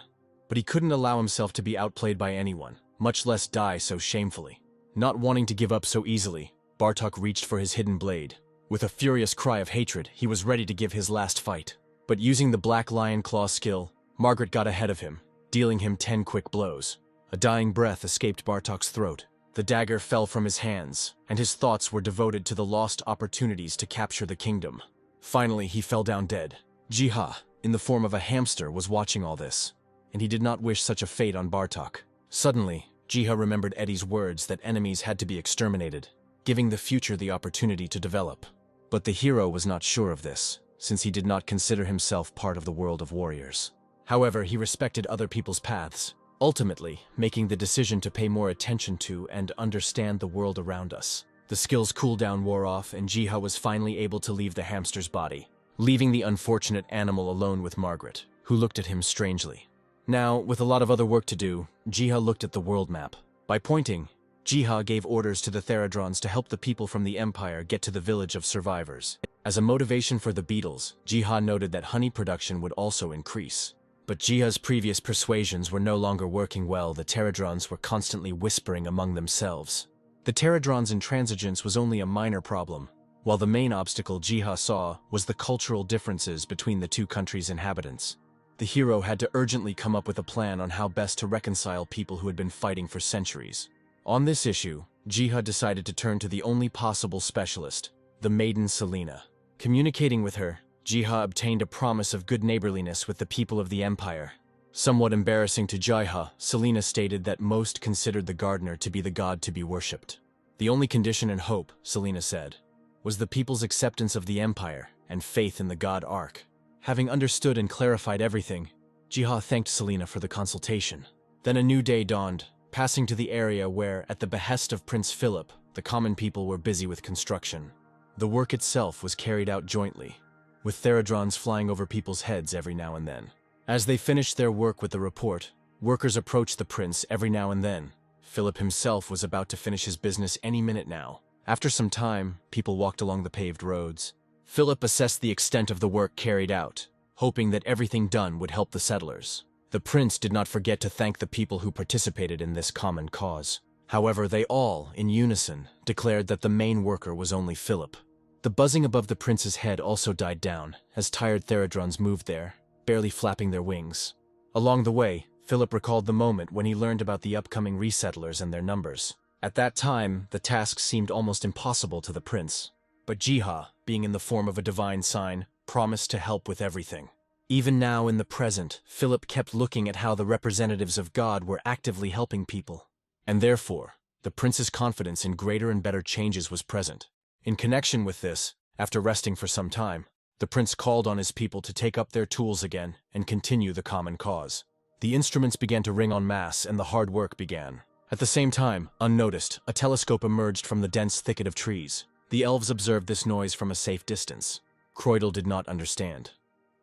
But he couldn't allow himself to be outplayed by anyone, much less die so shamefully. Not wanting to give up so easily, Bartok reached for his hidden blade. With a furious cry of hatred, he was ready to give his last fight. But using the Black Lion Claw skill, Margaret got ahead of him, dealing him 10 quick blows. A dying breath escaped Bartok's throat. The dagger fell from his hands, and his thoughts were devoted to the lost opportunities to capture the kingdom. Finally, he fell down dead. Jiha, in the form of a hamster, was watching all this, and he did not wish such a fate on Bartok. Suddenly, Jiha remembered Eddie's words that enemies had to be exterminated, giving the future the opportunity to develop. But the hero was not sure of this, since he did not consider himself part of the world of warriors. However, he respected other people's paths, ultimately making the decision to pay more attention to and understand the world around us. The skill's cooldown wore off, and Jiha was finally able to leave the hamster's body, leaving the unfortunate animal alone with Margaret, who looked at him strangely. Now, with a lot of other work to do, Jiha looked at the world map. By pointing, Jiha gave orders to the Theradrons to help the people from the Empire get to the village of survivors. As a motivation for the beetles, Jiha noted that honey production would also increase. But Jiha's previous persuasions were no longer working well. The Pterodrons were constantly whispering among themselves. The Pterodrons' intransigence was only a minor problem, while the main obstacle Jiha saw was the cultural differences between the two countries' inhabitants. The hero had to urgently come up with a plan on how best to reconcile people who had been fighting for centuries. On this issue, Jiha decided to turn to the only possible specialist, the maiden Selena. Communicating with her, Jiha obtained a promise of good neighborliness with the people of the Empire. Somewhat embarrassing to Jiha, Selena stated that most considered the gardener to be the god to be worshipped. The only condition and hope, Selena said, was the people's acceptance of the Empire and faith in the god Ark. Having understood and clarified everything, Jiha thanked Selena for the consultation. Then a new day dawned, passing to the area where, at the behest of Prince Philip, the common people were busy with construction. The work itself was carried out jointly, with Theradrons flying over people's heads every now and then. As they finished their work with the report, workers approached the prince every now and then. Philip himself was about to finish his business any minute now. After some time, people walked along the paved roads. Philip assessed the extent of the work carried out, hoping that everything done would help the settlers. The prince did not forget to thank the people who participated in this common cause. However, they all, in unison, declared that the main worker was only Philip. The buzzing above the prince's head also died down, as tired Theradrons moved there, barely flapping their wings. Along the way, Philip recalled the moment when he learned about the upcoming resettlers and their numbers. At that time, the task seemed almost impossible to the prince. But Jiha, being in the form of a divine sign, promised to help with everything. Even now in the present, Philip kept looking at how the representatives of God were actively helping people. And therefore, the prince's confidence in greater and better changes was present. In connection with this, after resting for some time, the prince called on his people to take up their tools again and continue the common cause. The instruments began to ring en masse and the hard work began. At the same time, unnoticed, a telescope emerged from the dense thicket of trees. The elves observed this noise from a safe distance. Croydel did not understand,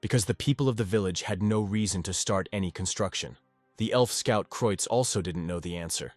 because the people of the village had no reason to start any construction. The elf scout Kreutz also didn't know the answer,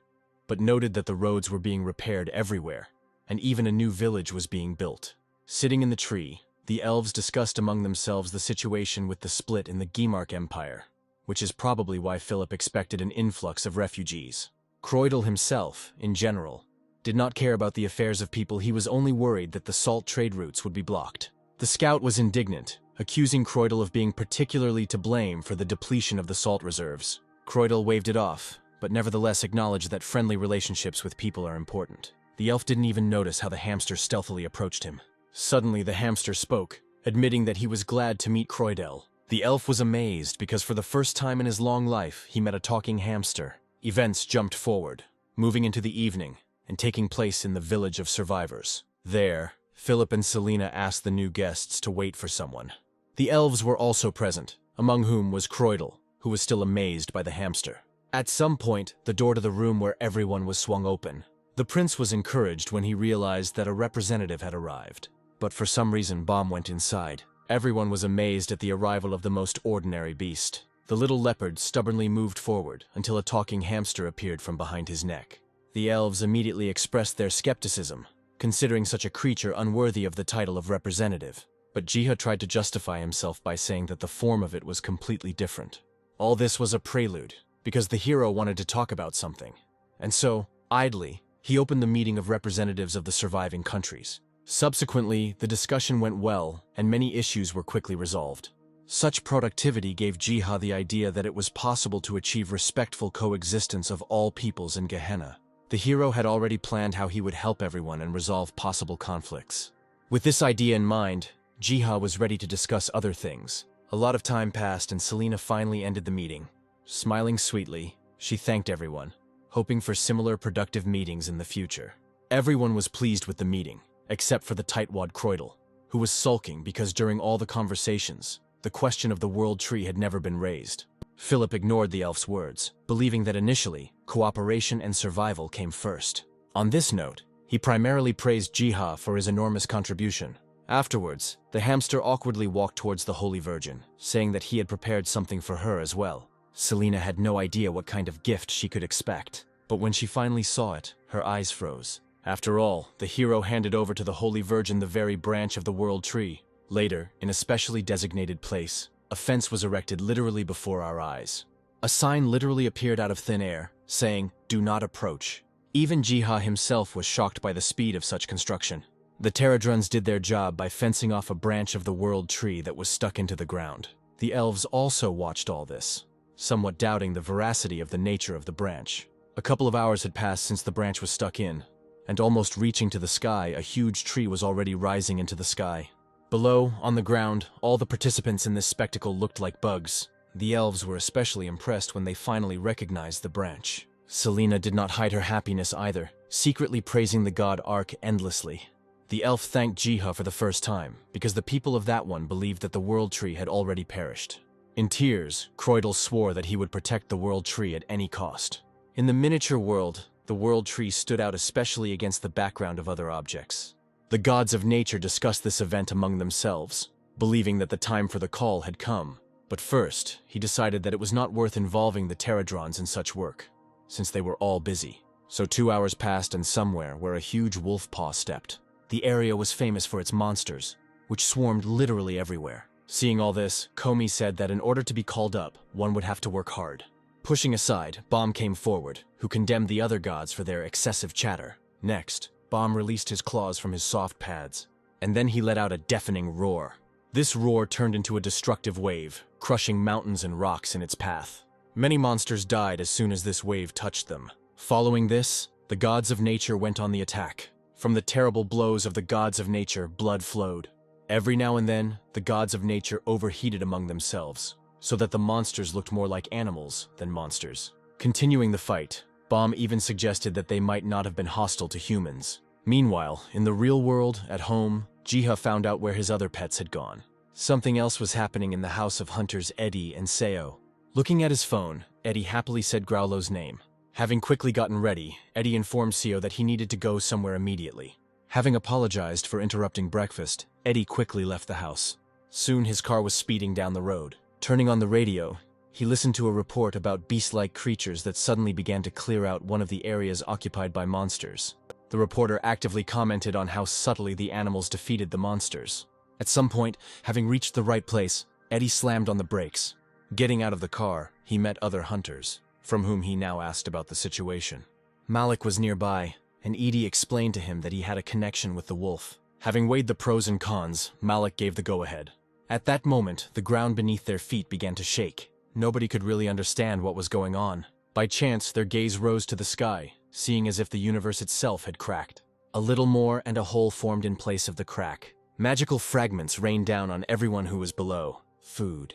but noted that the roads were being repaired everywhere, and even a new village was being built. Sitting in the tree, the elves discussed among themselves the situation with the split in the Gimark Empire, which is probably why Philip expected an influx of refugees. Croydel himself, in general, did not care about the affairs of people. He was only worried that the salt trade routes would be blocked. The scout was indignant, accusing Croydel of being particularly to blame for the depletion of the salt reserves. Croydel waved it off, but nevertheless acknowledged that friendly relationships with people are important. The elf didn't even notice how the hamster stealthily approached him. Suddenly the hamster spoke, admitting that he was glad to meet Croydel. The elf was amazed because for the first time in his long life he met a talking hamster. Events jumped forward, moving into the evening and taking place in the village of survivors. There, Philip and Selena asked the new guests to wait for someone. The elves were also present, among whom was Croydel, who was still amazed by the hamster. At some point, the door to the room where everyone was swung open. The prince was encouraged when he realized that a representative had arrived. But for some reason, Bomb went inside. Everyone was amazed at the arrival of the most ordinary beast. The little leopard stubbornly moved forward until a talking hamster appeared from behind his neck. The elves immediately expressed their skepticism, considering such a creature unworthy of the title of representative. But Jiha tried to justify himself by saying that the form of it was completely different. All this was a prelude, because the hero wanted to talk about something. And so, idly, he opened the meeting of representatives of the surviving countries. Subsequently, the discussion went well, and many issues were quickly resolved. Such productivity gave Jiha the idea that it was possible to achieve respectful coexistence of all peoples in Gehenna. The hero had already planned how he would help everyone and resolve possible conflicts. With this idea in mind, Jiha was ready to discuss other things. A lot of time passed and Selena finally ended the meeting. Smiling sweetly, she thanked everyone, hoping for similar productive meetings in the future. Everyone was pleased with the meeting, except for the tightwad Croydle, who was sulking because during all the conversations, the question of the world tree had never been raised. Philip ignored the elf's words, believing that initially, cooperation and survival came first. On this note, he primarily praised Jiha for his enormous contribution. Afterwards, the hamster awkwardly walked towards the Holy Virgin, saying that he had prepared something for her as well. Selena had no idea what kind of gift she could expect, but when she finally saw it, her eyes froze. After all, the hero handed over to the Holy Virgin the very branch of the world tree. Later, in a specially designated place, a fence was erected literally before our eyes. A sign literally appeared out of thin air, saying, "Do not approach." Even Jiha himself was shocked by the speed of such construction. The Pterodrons did their job by fencing off a branch of the world tree that was stuck into the ground. The elves also watched all this, somewhat doubting the veracity of the nature of the branch. A couple of hours had passed since the branch was stuck in, and almost reaching to the sky, a huge tree was already rising into the sky. Below, on the ground, all the participants in this spectacle looked like bugs. The elves were especially impressed when they finally recognized the branch. Selena did not hide her happiness either, secretly praising the god Ark endlessly. The elf thanked Jiha for the first time, because the people of that one believed that the world tree had already perished. In tears, Croydle swore that he would protect the world tree at any cost. In the miniature world, the world tree stood out especially against the background of other objects. The gods of nature discussed this event among themselves, believing that the time for the call had come. But first, he decided that it was not worth involving the Pterodrons in such work, since they were all busy. So 2 hours passed and somewhere where a huge wolf paw stepped. The area was famous for its monsters, which swarmed literally everywhere. Seeing all this, Komi said that in order to be called up, one would have to work hard. Pushing aside, Baum came forward, who condemned the other gods for their excessive chatter. Next, Baum released his claws from his soft pads, and then he let out a deafening roar. This roar turned into a destructive wave, crushing mountains and rocks in its path. Many monsters died as soon as this wave touched them. Following this, the gods of nature went on the attack. From the terrible blows of the gods of nature, blood flowed. Every now and then, the gods of nature overheated among themselves, so that the monsters looked more like animals than monsters. Continuing the fight, Baum even suggested that they might not have been hostile to humans. Meanwhile, in the real world, at home, Jiha found out where his other pets had gone. Something else was happening in the house of hunters Eddie and Seo. Looking at his phone, Eddie happily said Growlo's name. Having quickly gotten ready, Eddie informed Seo that he needed to go somewhere immediately. Having apologized for interrupting breakfast, Eddie quickly left the house. Soon his car was speeding down the road. Turning on the radio, he listened to a report about beast-like creatures that suddenly began to clear out one of the areas occupied by monsters. The reporter actively commented on how subtly the animals defeated the monsters. At some point, having reached the right place, Eddie slammed on the brakes. Getting out of the car, he met other hunters, from whom he now asked about the situation. Malik was nearby, and Edie explained to him that he had a connection with the wolf. Having weighed the pros and cons, Malik gave the go-ahead. At that moment, the ground beneath their feet began to shake. Nobody could really understand what was going on. By chance, their gaze rose to the sky, seeing as if the universe itself had cracked. A little more and a hole formed in place of the crack. Magical fragments rained down on everyone who was below. Food.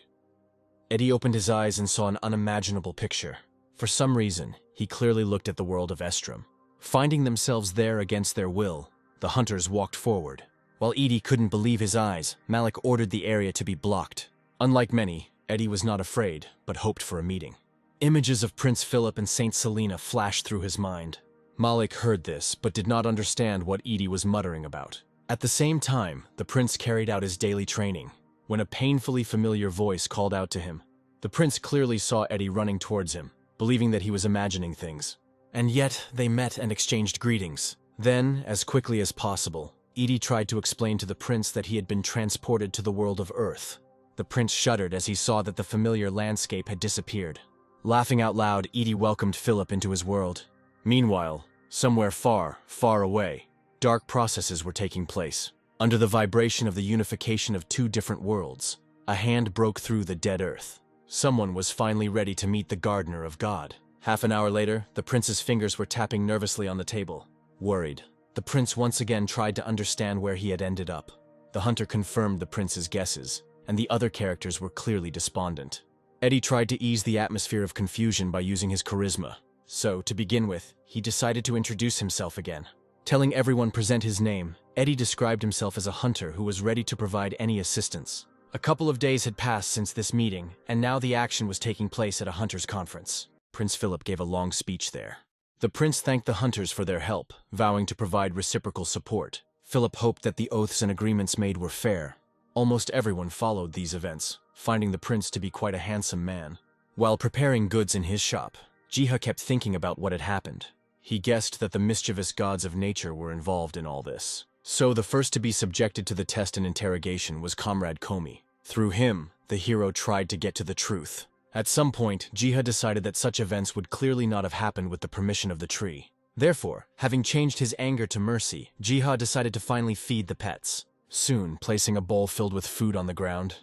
Eddie opened his eyes and saw an unimaginable picture. For some reason, he clearly looked at the world of Estrom. Finding themselves there against their will, the hunters walked forward. While Edie couldn't believe his eyes, Malik ordered the area to be blocked. Unlike many, Eddie was not afraid, but hoped for a meeting. Images of Prince Philip and Saint Selena flashed through his mind. Malik heard this, but did not understand what Edie was muttering about. At the same time, the prince carried out his daily training, when a painfully familiar voice called out to him. The prince clearly saw Eddie running towards him, believing that he was imagining things. And yet, they met and exchanged greetings. Then, as quickly as possible, Edie tried to explain to the prince that he had been transported to the world of Earth. The prince shuddered as he saw that the familiar landscape had disappeared. Laughing out loud, Edie welcomed Philip into his world. Meanwhile, somewhere far, far away, dark processes were taking place. Under the vibration of the unification of two different worlds, a hand broke through the dead earth. Someone was finally ready to meet the gardener of God. Half an hour later, the prince's fingers were tapping nervously on the table. Worried, the prince once again tried to understand where he had ended up. The hunter confirmed the prince's guesses, and the other characters were clearly despondent. Eddie tried to ease the atmosphere of confusion by using his charisma. So, to begin with, he decided to introduce himself again. Telling everyone present his name, Eddie described himself as a hunter who was ready to provide any assistance. A couple of days had passed since this meeting, and now the action was taking place at a hunters' conference. Prince Philip gave a long speech there. The prince thanked the hunters for their help, vowing to provide reciprocal support. Philip hoped that the oaths and agreements made were fair. Almost everyone followed these events, finding the prince to be quite a handsome man. While preparing goods in his shop, Jiha kept thinking about what had happened. He guessed that the mischievous gods of nature were involved in all this. So the first to be subjected to the test and interrogation was Comrade Komi. Through him, the hero tried to get to the truth. At some point, Jiha decided that such events would clearly not have happened with the permission of the tree. Therefore, having changed his anger to mercy, Jiha decided to finally feed the pets. Soon, placing a bowl filled with food on the ground,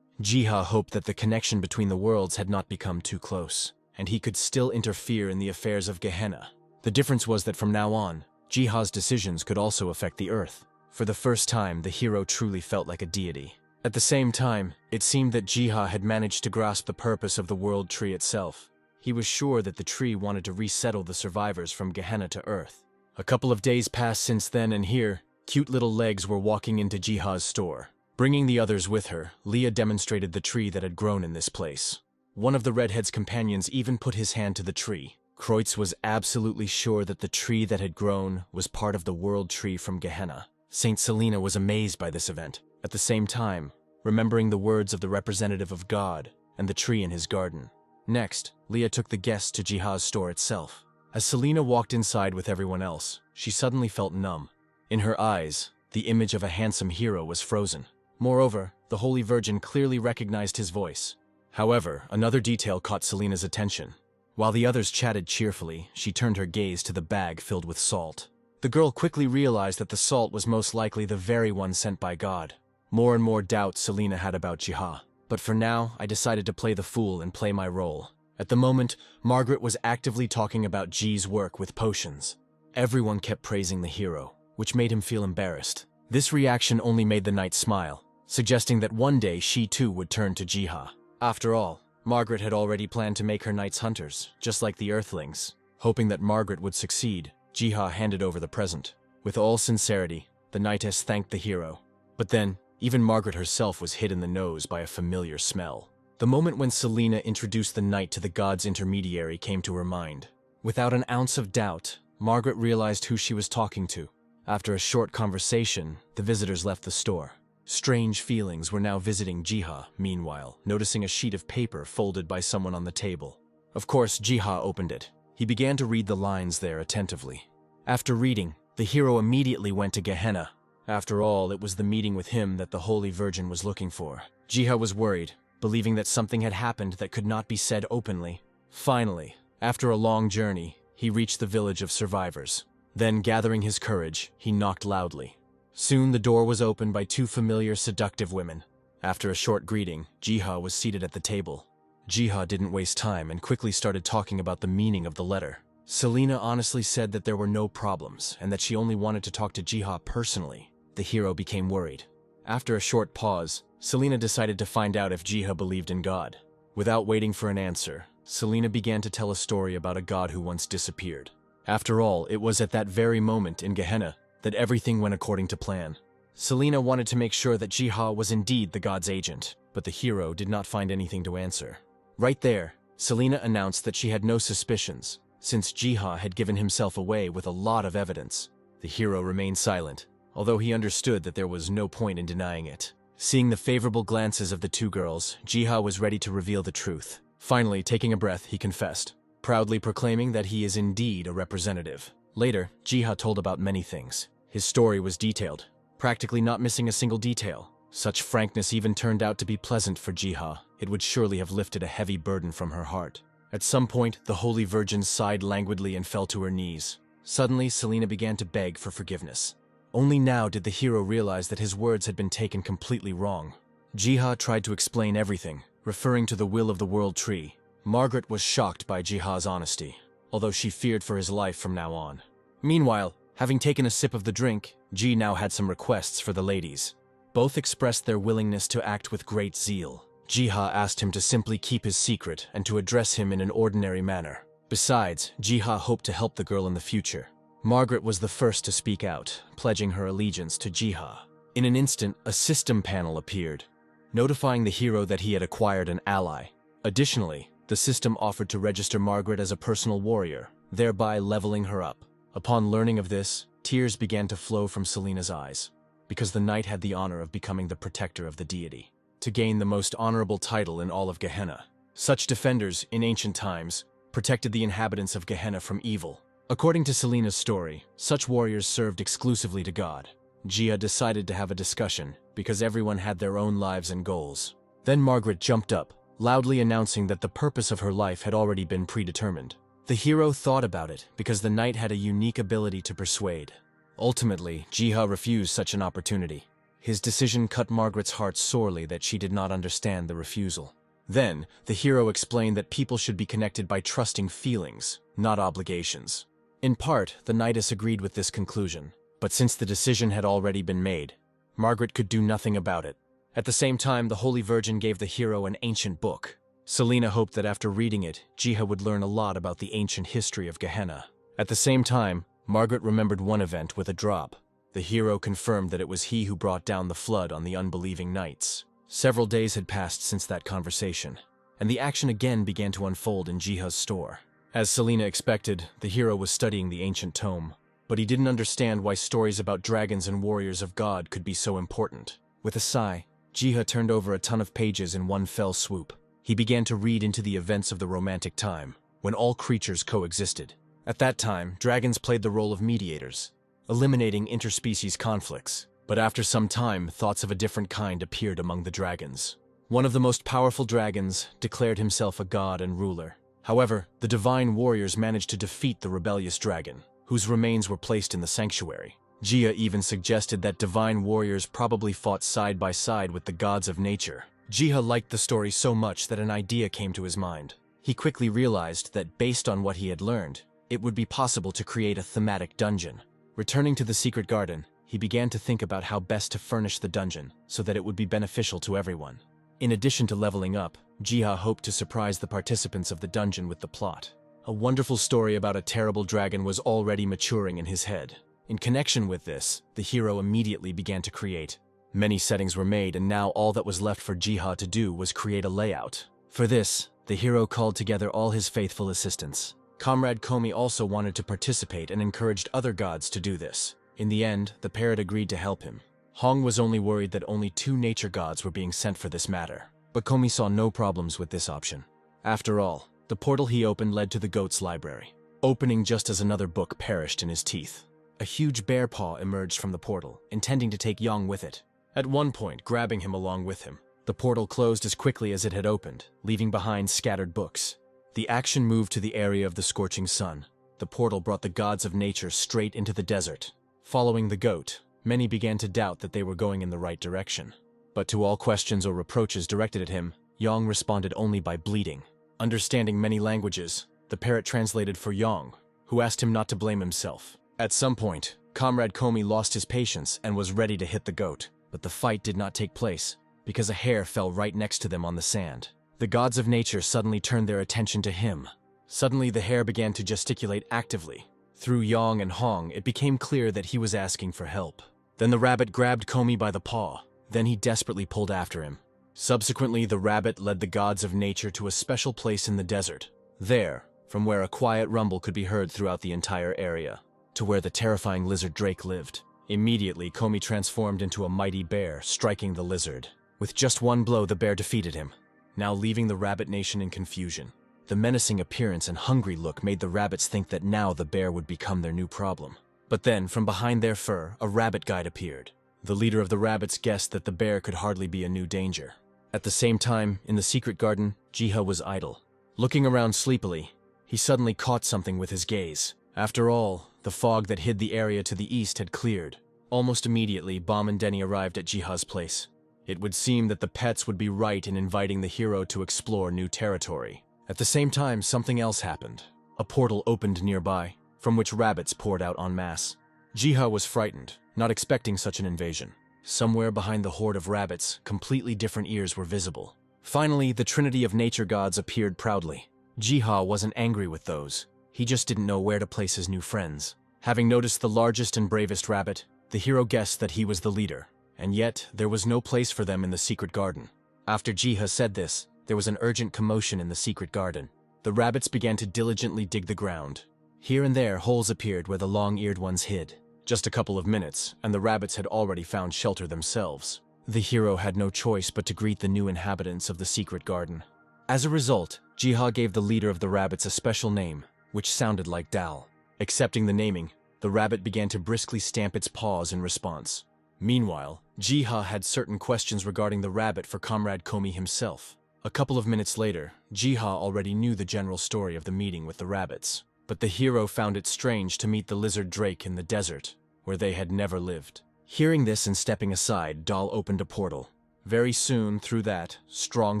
Jiha hoped that the connection between the worlds had not become too close, and he could still interfere in the affairs of Gehenna. The difference was that from now on, Jiha's decisions could also affect the earth. For the first time, the hero truly felt like a deity. At the same time, it seemed that Jiha had managed to grasp the purpose of the world tree itself. He was sure that the tree wanted to resettle the survivors from Gehenna to Earth. A couple of days passed since then, and here, cute little legs were walking into Jiha's store. Bringing the others with her, Leah demonstrated the tree that had grown in this place. One of the redhead's companions even put his hand to the tree. Kreutz was absolutely sure that the tree that had grown was part of the world tree from Gehenna. Saint Selena was amazed by this event, at the same time, remembering the words of the representative of God and the tree in his garden. Next, Leah took the guests to Jiha's store itself. As Selena walked inside with everyone else, she suddenly felt numb. In her eyes, the image of a handsome hero was frozen. Moreover, the Holy Virgin clearly recognized his voice. However, another detail caught Selena's attention. While the others chatted cheerfully, she turned her gaze to the bag filled with salt. The girl quickly realized that the salt was most likely the very one sent by God. More and more doubts Selena had about Jiha. But for now, I decided to play the fool and play my role. At the moment, Margaret was actively talking about G's work with potions. Everyone kept praising the hero, which made him feel embarrassed. This reaction only made the knight smile, suggesting that one day she too would turn to Jiha. After all, Margaret had already planned to make her knights hunters, just like the Earthlings. Hoping that Margaret would succeed, Jiha handed over the present. With all sincerity, the knightess thanked the hero. But then, even Margaret herself was hit in the nose by a familiar smell. The moment when Selena introduced the knight to the god's intermediary came to her mind. Without an ounce of doubt, Margaret realized who she was talking to. After a short conversation, the visitors left the store. Strange feelings were now visiting Jiha, meanwhile, noticing a sheet of paper folded by someone on the table. Of course, Jiha opened it. He began to read the lines there attentively. After reading, the hero immediately went to Gehenna. After all, it was the meeting with him that the Holy Virgin was looking for. Jiha was worried, believing that something had happened that could not be said openly. Finally, after a long journey, he reached the village of survivors. Then, gathering his courage, he knocked loudly. Soon the door was opened by two familiar, seductive women. After a short greeting, Jiha was seated at the table. Jiha didn't waste time and quickly started talking about the meaning of the letter. Selena honestly said that there were no problems and that she only wanted to talk to Jiha personally. The hero became worried. After a short pause, Selena decided to find out if Jiha believed in God. Without waiting for an answer, Selena began to tell a story about a god who once disappeared. After all, it was at that very moment in Gehenna that everything went according to plan. Selena wanted to make sure that Jiha was indeed the god's agent, but the hero did not find anything to answer. Right there, Selena announced that she had no suspicions, since Jiha had given himself away with a lot of evidence. The hero remained silent, although he understood that there was no point in denying it. Seeing the favorable glances of the two girls, Jiha was ready to reveal the truth. Finally, taking a breath, he confessed, proudly proclaiming that he is indeed a representative. Later, Jiha told about many things. His story was detailed, practically not missing a single detail. Such frankness even turned out to be pleasant for Jiha. It would surely have lifted a heavy burden from her heart. At some point, the Holy Virgin sighed languidly and fell to her knees. Suddenly, Selena began to beg for forgiveness. Only now did the hero realize that his words had been taken completely wrong. Jiha tried to explain everything, referring to the will of the world tree. Margaret was shocked by Jiha's honesty, although she feared for his life from now on. Meanwhile, having taken a sip of the drink, Ji now had some requests for the ladies. Both expressed their willingness to act with great zeal. Jiha asked him to simply keep his secret and to address him in an ordinary manner. Besides, Jiha hoped to help the girl in the future. Margaret was the first to speak out, pledging her allegiance to Jiha. In an instant, a system panel appeared, notifying the hero that he had acquired an ally. Additionally, the system offered to register Margaret as a personal warrior, thereby leveling her up. Upon learning of this, tears began to flow from Selena's eyes, because the knight had the honor of becoming the protector of the deity, to gain the most honorable title in all of Gehenna. Such defenders, in ancient times, protected the inhabitants of Gehenna from evil. According to Selena's story, such warriors served exclusively to God. Jiha decided to have a discussion, because everyone had their own lives and goals. Then Margaret jumped up, loudly announcing that the purpose of her life had already been predetermined. The hero thought about it, because the knight had a unique ability to persuade. Ultimately, Jiha refused such an opportunity. His decision cut Margaret's heart sorely that she did not understand the refusal. Then, the hero explained that people should be connected by trusting feelings, not obligations. In part, the knightess agreed with this conclusion, but since the decision had already been made, Margaret could do nothing about it. At the same time, the Holy Virgin gave the hero an ancient book. Selena hoped that after reading it, Jiha would learn a lot about the ancient history of Gehenna. At the same time, Margaret remembered one event with a drop. The hero confirmed that it was he who brought down the flood on the unbelieving knights. Several days had passed since that conversation, and the action again began to unfold in Jiha's store. As Selena expected, the hero was studying the ancient tome, but he didn't understand why stories about dragons and warriors of God could be so important. With a sigh, Jiha turned over a ton of pages in one fell swoop. He began to read into the events of the romantic time, when all creatures coexisted. At that time, dragons played the role of mediators, eliminating interspecies conflicts. But after some time, thoughts of a different kind appeared among the dragons. One of the most powerful dragons declared himself a god and ruler. However, the divine warriors managed to defeat the rebellious dragon, whose remains were placed in the sanctuary. Jiha even suggested that divine warriors probably fought side by side with the gods of nature. Jiha liked the story so much that an idea came to his mind. He quickly realized that based on what he had learned, it would be possible to create a thematic dungeon. Returning to the secret garden, he began to think about how best to furnish the dungeon so that it would be beneficial to everyone. In addition to leveling up, Jiha hoped to surprise the participants of the dungeon with the plot. A wonderful story about a terrible dragon was already maturing in his head. In connection with this, the hero immediately began to create. Many settings were made, and now all that was left for Jiha to do was create a layout. For this, the hero called together all his faithful assistants. Comrade Komi also wanted to participate and encouraged other gods to do this. In the end, the parrot agreed to help him. Hong was only worried that only 2 nature gods were being sent for this matter, but Komi saw no problems with this option. After all, the portal he opened led to the goat's library, opening just as another book perished in his teeth. A huge bear paw emerged from the portal, intending to take Yong with it, at one point grabbing him along with him. The portal closed as quickly as it had opened, leaving behind scattered books. The action moved to the area of the scorching sun. The portal brought the gods of nature straight into the desert. Following the goat, many began to doubt that they were going in the right direction. But to all questions or reproaches directed at him, Yong responded only by bleating. Understanding many languages, the parrot translated for Yong, who asked him not to blame himself. At some point, Comrade Komi lost his patience and was ready to hit the goat, but the fight did not take place, because a hair fell right next to them on the sand. The gods of nature suddenly turned their attention to him. Suddenly the hare began to gesticulate actively. Through Yong and Hong, it became clear that he was asking for help. Then the rabbit grabbed Komi by the paw. Then he desperately pulled after him. Subsequently, the rabbit led the gods of nature to a special place in the desert. There, from where a quiet rumble could be heard throughout the entire area, to where the terrifying lizard drake lived. Immediately, Komi transformed into a mighty bear, striking the lizard. With just one blow, the bear defeated him, now leaving the rabbit nation in confusion. The menacing appearance and hungry look made the rabbits think that now the bear would become their new problem. But then, from behind their fur, a rabbit guide appeared. The leader of the rabbits guessed that the bear could hardly be a new danger. At the same time, in the secret garden, Jiha was idle. Looking around sleepily, he suddenly caught something with his gaze. After all, the fog that hid the area to the east had cleared. Almost immediately, Bom and Denny arrived at Jiha's place. It would seem that the pets would be right in inviting the hero to explore new territory. At the same time, something else happened. A portal opened nearby, from which rabbits poured out en masse. Jiha was frightened, not expecting such an invasion. Somewhere behind the horde of rabbits, completely different ears were visible. Finally, the trinity of nature gods appeared proudly. Jiha wasn't angry with those. He just didn't know where to place his new friends. Having noticed the largest and bravest rabbit, the hero guessed that he was the leader, and yet there was no place for them in the secret garden. After Jiha said this, there was an urgent commotion in the secret garden. The rabbits began to diligently dig the ground. Here and there, holes appeared where the long-eared ones hid. Just a couple of minutes, and the rabbits had already found shelter themselves. The hero had no choice but to greet the new inhabitants of the secret garden. As a result, Jiha gave the leader of the rabbits a special name, which sounded like Dal. Accepting the naming, the rabbit began to briskly stamp its paws in response. Meanwhile, Jiha had certain questions regarding the rabbit for Comrade Komi himself. A couple of minutes later, Jiha already knew the general story of the meeting with the rabbits, but the hero found it strange to meet the lizard drake in the desert, where they had never lived. Hearing this and stepping aside, Dal opened a portal. Very soon, through that, strong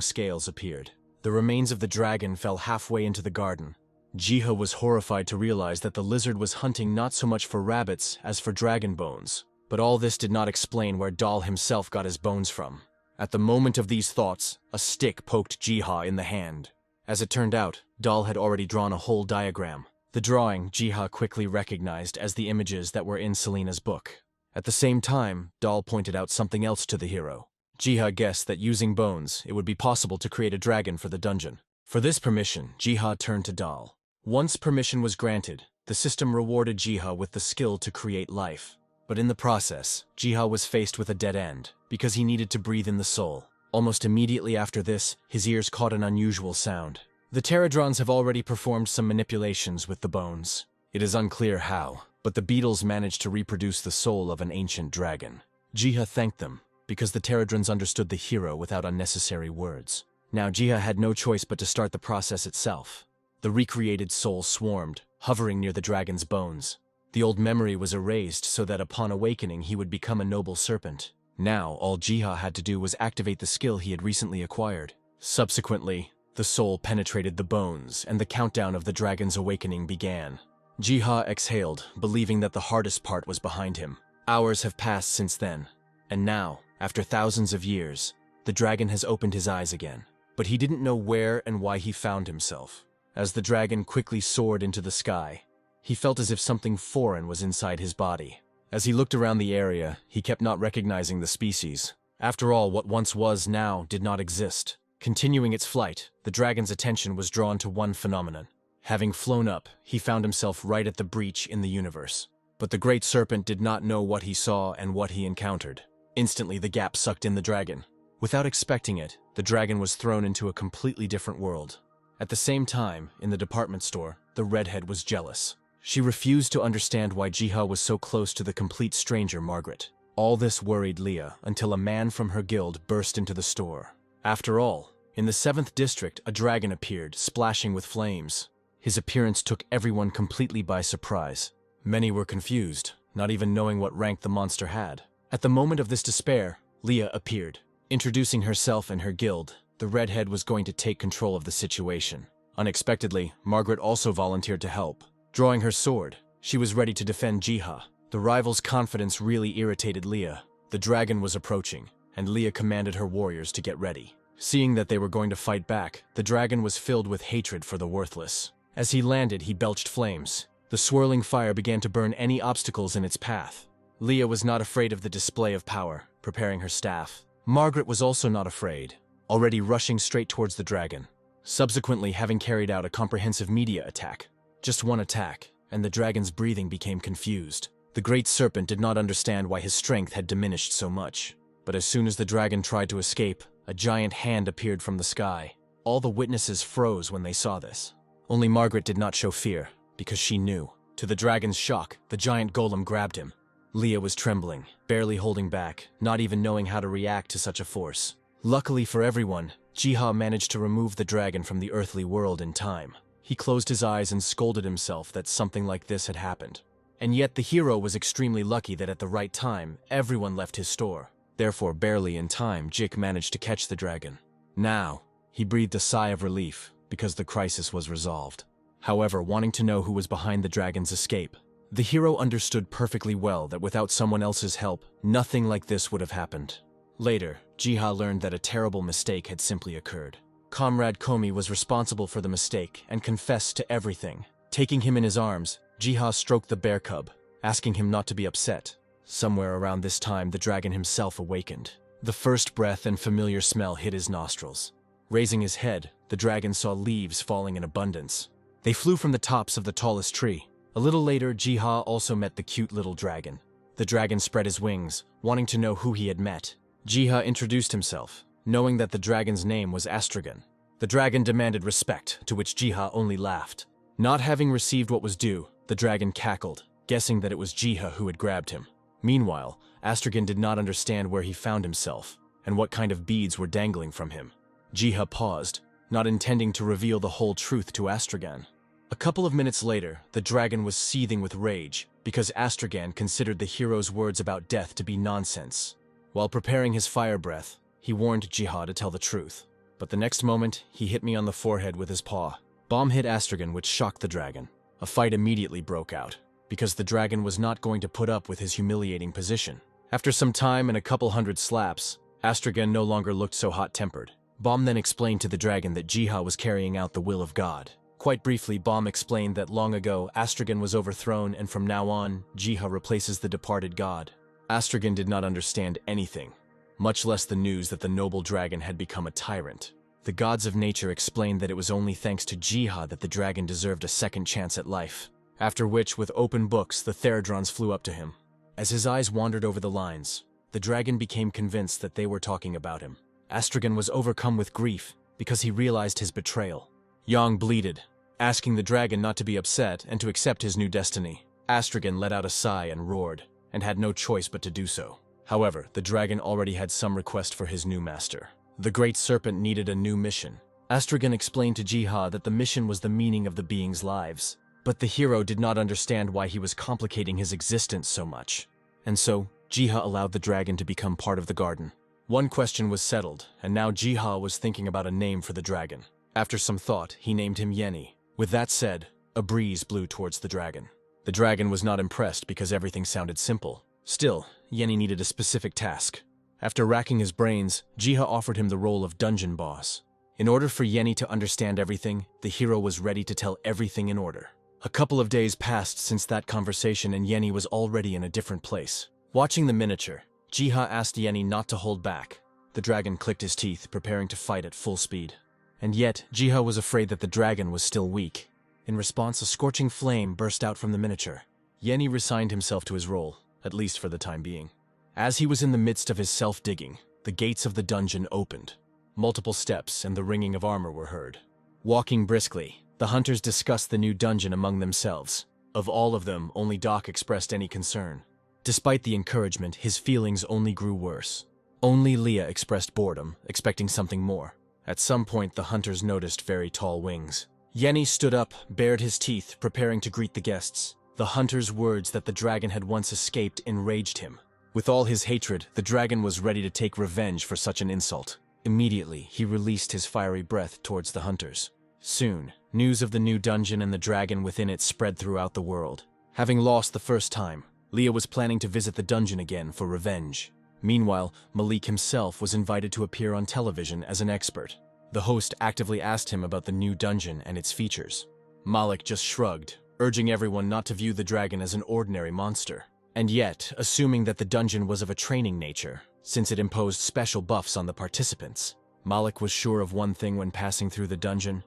scales appeared. The remains of the dragon fell halfway into the garden. Jiha was horrified to realize that the lizard was hunting not so much for rabbits as for dragon bones. But all this did not explain where Dal himself got his bones from. At the moment of these thoughts, a stick poked Jiha in the hand. As it turned out, Dal had already drawn a whole diagram. The drawing Jiha quickly recognized as the images that were in Selena's book. At the same time, Dal pointed out something else to the hero. Jiha guessed that using bones, it would be possible to create a dragon for the dungeon. For this permission, Jiha turned to Dal. Once permission was granted, the system rewarded Jiha with the skill to create life. But in the process, Jiha was faced with a dead end, because he needed to breathe in the soul. Almost immediately after this, his ears caught an unusual sound. The Pterodrons have already performed some manipulations with the bones. It is unclear how, but the beetles managed to reproduce the soul of an ancient dragon. Jiha thanked them, because the Pterodrons understood the hero without unnecessary words. Now Jiha had no choice but to start the process itself. The recreated soul swarmed, hovering near the dragon's bones. The old memory was erased so that upon awakening he would become a noble serpent. Now, all Jiha had to do was activate the skill he had recently acquired. Subsequently, the soul penetrated the bones, and the countdown of the dragon's awakening began. Jiha exhaled, believing that the hardest part was behind him. Hours have passed since then, and now, after thousands of years, the dragon has opened his eyes again. But he didn't know where and why he found himself. As the dragon quickly soared into the sky, he felt as if something foreign was inside his body. As he looked around the area, he kept not recognizing the species. After all, what once was now did not exist. Continuing its flight, the dragon's attention was drawn to one phenomenon. Having flown up, he found himself right at the breach in the universe. But the great serpent did not know what he saw and what he encountered. Instantly, the gap sucked in the dragon. Without expecting it, the dragon was thrown into a completely different world. At the same time, in the department store, the redhead was jealous. She refused to understand why Jiha was so close to the complete stranger Margaret. All this worried Leah until a man from her guild burst into the store. After all, in the 7th district, a dragon appeared, splashing with flames. His appearance took everyone completely by surprise. Many were confused, not even knowing what rank the monster had. At the moment of this despair, Leah appeared. Introducing herself and her guild, the redhead was going to take control of the situation. Unexpectedly, Margaret also volunteered to help. Drawing her sword, she was ready to defend Jiha. The rival's confidence really irritated Leah. The dragon was approaching, and Leah commanded her warriors to get ready. Seeing that they were going to fight back, the dragon was filled with hatred for the worthless. As he landed, he belched flames. The swirling fire began to burn any obstacles in its path. Leah was not afraid of the display of power, preparing her staff. Margaret was also not afraid, already rushing straight towards the dragon. Subsequently, having carried out a comprehensive media attack. Just one attack, and the dragon's breathing became confused. The great serpent did not understand why his strength had diminished so much. But as soon as the dragon tried to escape, a giant hand appeared from the sky. All the witnesses froze when they saw this. Only Margaret did not show fear, because she knew. To the dragon's shock, the giant golem grabbed him. Leah was trembling, barely holding back, not even knowing how to react to such a force. Luckily for everyone, Jiha managed to remove the dragon from the earthly world in time. He closed his eyes and scolded himself that something like this had happened. And yet the hero was extremely lucky that at the right time, everyone left his store. Therefore, barely in time, Jik managed to catch the dragon. Now, he breathed a sigh of relief, because the crisis was resolved. However, wanting to know who was behind the dragon's escape, the hero understood perfectly well that without someone else's help, nothing like this would have happened. Later, Jiha learned that a terrible mistake had simply occurred. Comrade Komi was responsible for the mistake and confessed to everything. Taking him in his arms, Jiha stroked the bear cub, asking him not to be upset. Somewhere around this time, the dragon himself awakened. The first breath and familiar smell hit his nostrils. Raising his head, the dragon saw leaves falling in abundance. They flew from the tops of the tallest tree. A little later, Jiha also met the cute little dragon. The dragon spread his wings, wanting to know who he had met. Jiha introduced himself, knowing that the dragon's name was Astragon. The dragon demanded respect, to which Jiha only laughed. Not having received what was due, the dragon cackled, guessing that it was Jiha who had grabbed him. Meanwhile, Astragon did not understand where he found himself, and what kind of beads were dangling from him. Jiha paused, not intending to reveal the whole truth to Astragon. A couple of minutes later, the dragon was seething with rage, because Astragon considered the hero's words about death to be nonsense. While preparing his fire breath, he warned Jiha to tell the truth. But the next moment, he hit me on the forehead with his paw. Bomb hit Astragon, which shocked the dragon. A fight immediately broke out, because the dragon was not going to put up with his humiliating position. After some time and a couple hundred slaps, Astragon no longer looked so hot-tempered. Bomb then explained to the dragon that Jiha was carrying out the will of God. Quite briefly, Bomb explained that long ago, Astragon was overthrown and from now on, Jiha replaces the departed god. Astragon did not understand anything, much less the news that the noble dragon had become a tyrant. The gods of nature explained that it was only thanks to Jiha that the dragon deserved a second chance at life. After which, with open books, the Theradrons flew up to him. As his eyes wandered over the lines, the dragon became convinced that they were talking about him. Astragon was overcome with grief because he realized his betrayal. Yang bleated, asking the dragon not to be upset and to accept his new destiny. Astragon let out a sigh and roared, and had no choice but to do so. However, the dragon already had some request for his new master. The Great Serpent needed a new mission. Astragon explained to Jiha that the mission was the meaning of the beings' lives. But the hero did not understand why he was complicating his existence so much. And so, Jiha allowed the dragon to become part of the garden. One question was settled, and now Jiha was thinking about a name for the dragon. After some thought, he named him Yeni. With that said, a breeze blew towards the dragon. The dragon was not impressed because everything sounded simple. Still, Yeni needed a specific task. After racking his brains, Jiha offered him the role of dungeon boss. In order for Yeni to understand everything, the hero was ready to tell everything in order. A couple of days passed since that conversation and Yeni was already in a different place. Watching the miniature, Jiha asked Yeni not to hold back. The dragon clicked his teeth, preparing to fight at full speed. And yet, Jiha was afraid that the dragon was still weak. In response, a scorching flame burst out from the miniature. Yeni resigned himself to his role, at least for the time being. As he was in the midst of his self-digging, the gates of the dungeon opened. Multiple steps and the ringing of armor were heard. Walking briskly, the hunters discussed the new dungeon among themselves. Of all of them, only Doc expressed any concern. Despite the encouragement, his feelings only grew worse. Only Leah expressed boredom, expecting something more. At some point, the hunters noticed very tall wings. Yeni stood up, bared his teeth, preparing to greet the guests. The hunter's words that the dragon had once escaped enraged him. With all his hatred, the dragon was ready to take revenge for such an insult. Immediately, he released his fiery breath towards the hunters. Soon, news of the new dungeon and the dragon within it spread throughout the world. Having lost the first time, Leah was planning to visit the dungeon again for revenge. Meanwhile, Malik himself was invited to appear on television as an expert. The host actively asked him about the new dungeon and its features. Malik just shrugged, urging everyone not to view the dragon as an ordinary monster. And yet, assuming that the dungeon was of a training nature, since it imposed special buffs on the participants, Malik was sure of one thing when passing through the dungeon.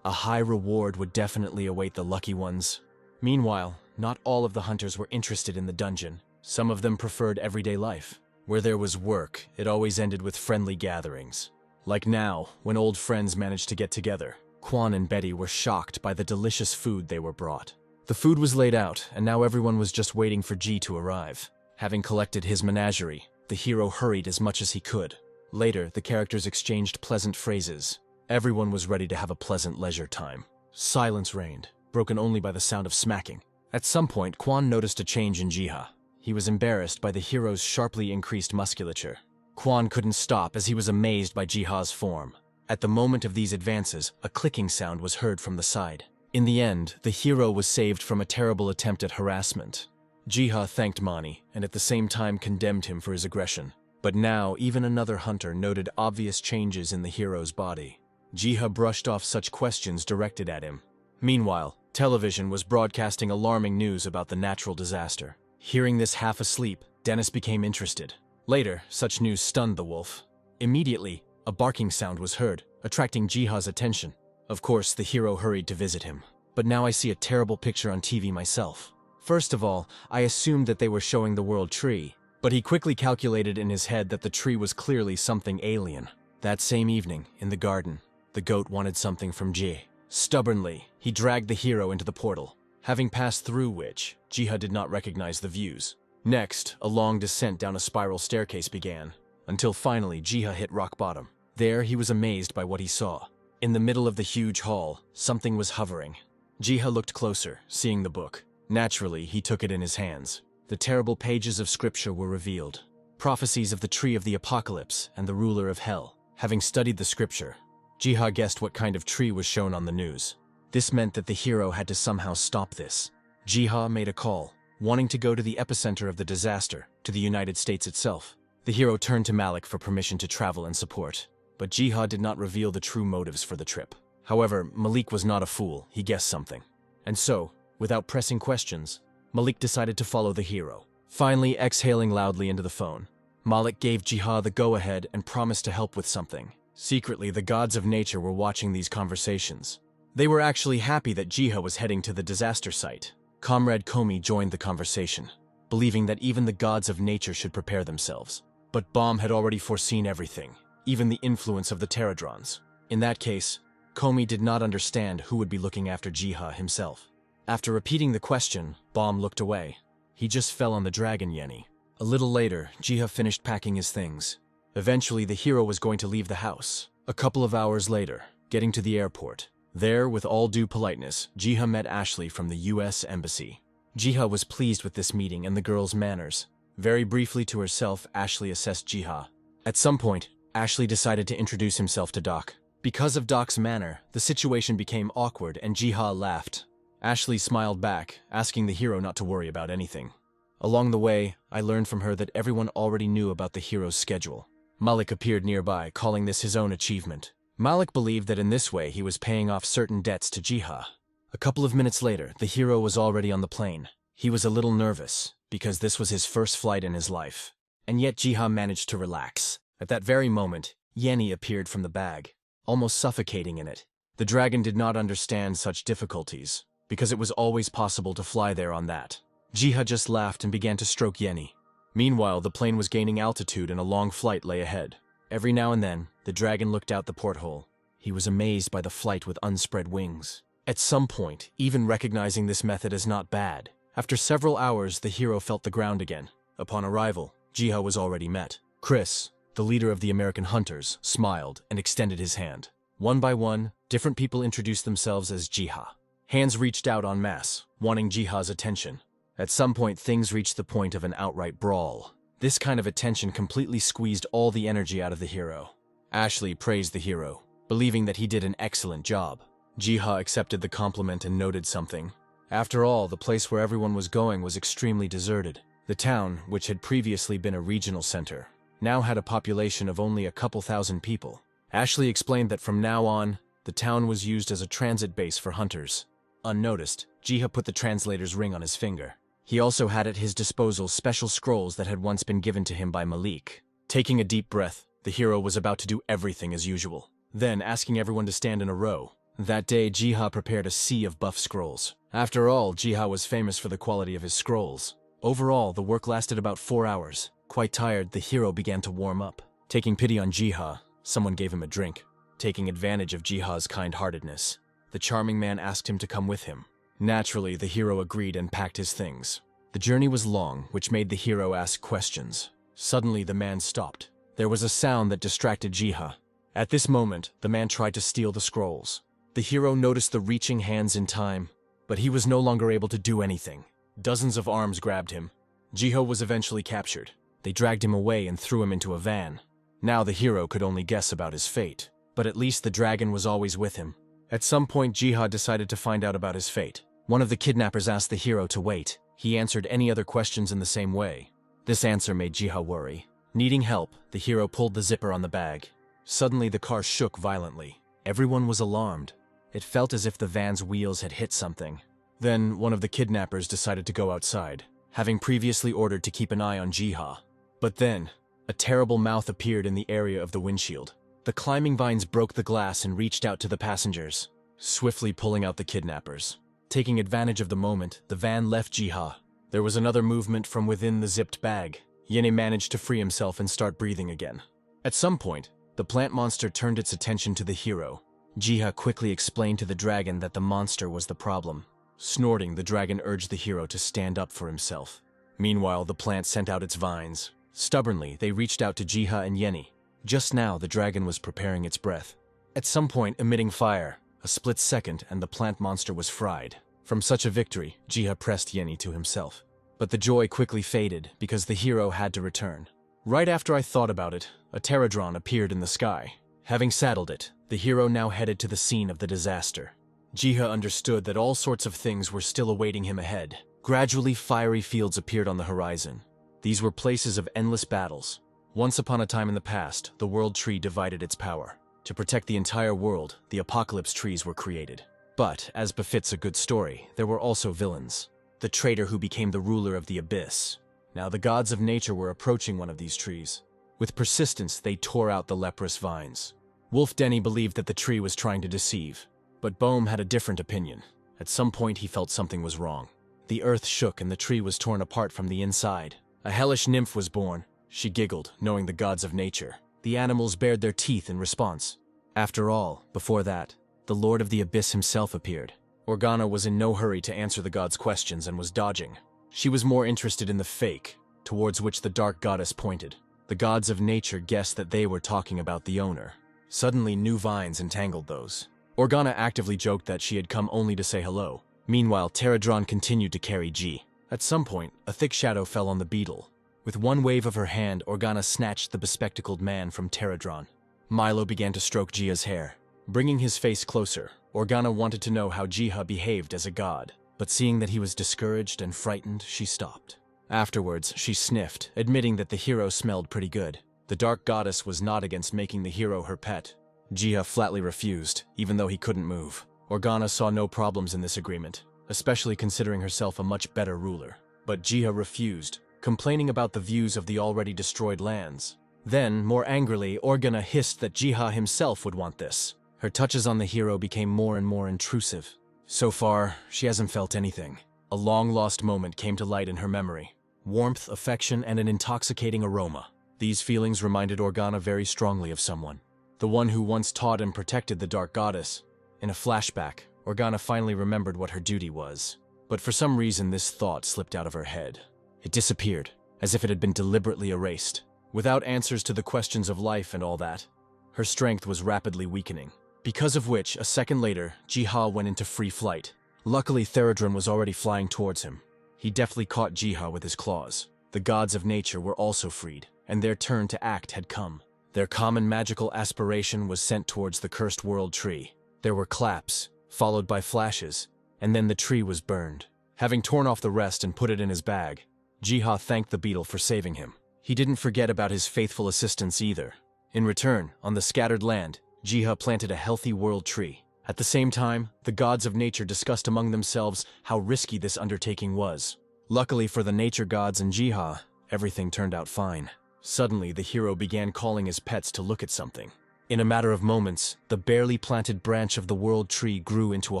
A high reward would definitely await the lucky ones. Meanwhile, not all of the hunters were interested in the dungeon. Some of them preferred everyday life. Where there was work, it always ended with friendly gatherings. Like now, when old friends managed to get together, Quan and Betty were shocked by the delicious food they were brought. The food was laid out, and now everyone was just waiting for G to arrive. Having collected his menagerie, the hero hurried as much as he could. Later, the characters exchanged pleasant phrases. Everyone was ready to have a pleasant leisure time. Silence reigned, broken only by the sound of smacking. At some point, Quan noticed a change in Jiha. he was embarrassed by the hero's sharply increased musculature. Quan couldn't stop as he was amazed by Jiha's form. At the moment of these advances, a clicking sound was heard from the side. In the end, the hero was saved from a terrible attempt at harassment. Jiha thanked Mani and at the same time condemned him for his aggression. But now, even another hunter noted obvious changes in the hero's body. Jiha brushed off such questions directed at him. Meanwhile, television was broadcasting alarming news about the natural disaster. Hearing this half asleep, Dennis became interested. Later, such news stunned the wolf. Immediately, a barking sound was heard, attracting Jiha's attention. Of course, the hero hurried to visit him. But now I see a terrible picture on TV myself. First of all, I assumed that they were showing the world tree, but he quickly calculated in his head that the tree was clearly something alien. That same evening, in the garden, the goat wanted something from Ji. Stubbornly, he dragged the hero into the portal, having passed through which, Jiha did not recognize the views. Next, a long descent down a spiral staircase began, until finally Jiha hit rock bottom. There, he was amazed by what he saw. In the middle of the huge hall, something was hovering. Jiha looked closer, seeing the book. Naturally, he took it in his hands. The terrible pages of scripture were revealed. Prophecies of the tree of the apocalypse and the ruler of hell. Having studied the scripture, Jiha guessed what kind of tree was shown on the news. This meant that the hero had to somehow stop this. Jiha made a call, wanting to go to the epicenter of the disaster, to the United States itself. The hero turned to Malik for permission to travel and support, but Jiha did not reveal the true motives for the trip. However, Malik was not a fool, he guessed something. And so, without pressing questions, Malik decided to follow the hero. Finally, exhaling loudly into the phone, Malik gave Jiha the go-ahead and promised to help with something. Secretly, the gods of nature were watching these conversations. They were actually happy that Jiha was heading to the disaster site. Comrade Komi joined the conversation, believing that even the gods of nature should prepare themselves. But Bomb had already foreseen everything, even the influence of the Pterodrons. In that case, Komi did not understand who would be looking after Jiha himself. After repeating the question, Bomb looked away. He just fell on the dragon Yenny. A little later, Jiha finished packing his things. Eventually, the hero was going to leave the house. A couple of hours later, getting to the airport. There, with all due politeness, Jiha met Ashley from the US Embassy. Jiha was pleased with this meeting and the girl's manners. Very briefly to herself, Ashley assessed Jiha. At some point, Ashley decided to introduce himself to Doc. Because of Doc's manner, the situation became awkward and Jiha laughed. Ashley smiled back, asking the hero not to worry about anything. Along the way, I learned from her that everyone already knew about the hero's schedule. Malik appeared nearby, calling this his own achievement. Malik believed that in this way he was paying off certain debts to Jiha. A couple of minutes later, the hero was already on the plane. He was a little nervous, because this was his first flight in his life. And yet Jiha managed to relax. At that very moment, Yenny appeared from the bag, almost suffocating in it. The dragon did not understand such difficulties, because it was always possible to fly there on that. Jiha just laughed and began to stroke Yenny. Meanwhile, the plane was gaining altitude and a long flight lay ahead. Every now and then, the dragon looked out the porthole. He was amazed by the flight with unspread wings. At some point, even recognizing this method as not bad. After several hours, the hero felt the ground again. Upon arrival, Jiha was already met. Chris, the leader of the American hunters, smiled and extended his hand. One by one, different people introduced themselves as Jiha. Hands reached out en masse, wanting Jiha's attention. At some point, things reached the point of an outright brawl. This kind of attention completely squeezed all the energy out of the hero. Ashley praised the hero, believing that he did an excellent job. Jiha accepted the compliment and noted something. After all, the place where everyone was going was extremely deserted. The town, which had previously been a regional center, now had a population of only a couple thousand people. Ashley explained that from now on, the town was used as a transit base for hunters. Unnoticed, Jiha put the translator's ring on his finger. He also had at his disposal special scrolls that had once been given to him by Malik. Taking a deep breath, the hero was about to do everything as usual. Then, asking everyone to stand in a row. That day, Jiha prepared a sea of buff scrolls. After all, Jiha was famous for the quality of his scrolls. Overall, the work lasted about 4 hours. Quite tired, the hero began to warm up. Taking pity on Jiha, someone gave him a drink. Taking advantage of Jiha's kind-heartedness, the charming man asked him to come with him. Naturally, the hero agreed and packed his things. The journey was long, which made the hero ask questions. Suddenly, the man stopped. There was a sound that distracted Jiha. At this moment, the man tried to steal the scrolls. The hero noticed the reaching hands in time, but he was no longer able to do anything. Dozens of arms grabbed him. Jiho was eventually captured. They dragged him away and threw him into a van. Now the hero could only guess about his fate, but at least the dragon was always with him. At some point, Jiha decided to find out about his fate. One of the kidnappers asked the hero to wait. He answered any other questions in the same way. This answer made Jiha worry. Needing help, the hero pulled the zipper on the bag. Suddenly, the car shook violently. Everyone was alarmed. It felt as if the van's wheels had hit something. Then, one of the kidnappers decided to go outside, having previously ordered to keep an eye on Jiha. But then, a terrible mouth appeared in the area of the windshield. The climbing vines broke the glass and reached out to the passengers, swiftly pulling out the kidnappers. Taking advantage of the moment, the van left Jiha. There was another movement from within the zipped bag. Yene managed to free himself and start breathing again. At some point, the plant monster turned its attention to the hero. Jiha quickly explained to the dragon that the monster was the problem. Snorting, the dragon urged the hero to stand up for himself. Meanwhile, the plant sent out its vines. Stubbornly, they reached out to Jiha and Yene. Just now, the dragon was preparing its breath. At some point, emitting fire. A split second, and the plant monster was fried. From such a victory, Jiha pressed Yene to himself. But the joy quickly faded, because the hero had to return. Right after I thought about it, a pterodron appeared in the sky. Having saddled it, the hero now headed to the scene of the disaster. Jiha understood that all sorts of things were still awaiting him ahead. Gradually, fiery fields appeared on the horizon. These were places of endless battles. Once upon a time in the past, the World Tree divided its power. To protect the entire world, the Apocalypse Trees were created. But, as befits a good story, there were also villains. The traitor who became the ruler of the Abyss. Now the gods of nature were approaching one of these trees. With persistence, they tore out the leprous vines. Wolf Denny believed that the tree was trying to deceive. But Bohm had a different opinion. At some point, he felt something was wrong. The earth shook and the tree was torn apart from the inside. A hellish nymph was born. She giggled, knowing the gods of nature. The animals bared their teeth in response. After all, before that, the Lord of the Abyss himself appeared. Organa was in no hurry to answer the gods' questions and was dodging. She was more interested in the fake, towards which the dark goddess pointed. The gods of nature guessed that they were talking about the owner. Suddenly, new vines entangled those. Organa actively joked that she had come only to say hello. Meanwhile, Pterodron continued to carry G. At some point, a thick shadow fell on the beetle. With one wave of her hand, Organa snatched the bespectacled man from Pterodron. Milo began to stroke Jiha's hair. Bringing his face closer, Organa wanted to know how Jiha behaved as a god, but seeing that he was discouraged and frightened, she stopped. Afterwards, she sniffed, admitting that the hero smelled pretty good. The dark goddess was not against making the hero her pet. Jiha flatly refused, even though he couldn't move. Organa saw no problems in this agreement, especially considering herself a much better ruler. But Jiha refused, complaining about the views of the already destroyed lands. Then, more angrily, Organa hissed that Jiha himself would want this. Her touches on the hero became more and more intrusive. So far, she hasn't felt anything. A long-lost moment came to light in her memory. Warmth, affection, and an intoxicating aroma. These feelings reminded Organa very strongly of someone. The one who once taught and protected the Dark Goddess. In a flashback, Organa finally remembered what her duty was. But for some reason, this thought slipped out of her head. It disappeared, as if it had been deliberately erased. Without answers to the questions of life and all that, her strength was rapidly weakening. Because of which, a second later, Jiha went into free flight. Luckily, Therodron was already flying towards him. He deftly caught Jiha with his claws. The gods of nature were also freed, and their turn to act had come. Their common magical aspiration was sent towards the cursed world tree. There were claps, followed by flashes, and then the tree was burned. Having torn off the rest and put it in his bag, Jiha thanked the beetle for saving him. He didn't forget about his faithful assistants either. In return, on the scattered land, Jiha planted a healthy world tree. At the same time, the gods of nature discussed among themselves how risky this undertaking was. Luckily for the nature gods and Jiha, everything turned out fine. Suddenly, the hero began calling his pets to look at something. In a matter of moments, the barely planted branch of the world tree grew into a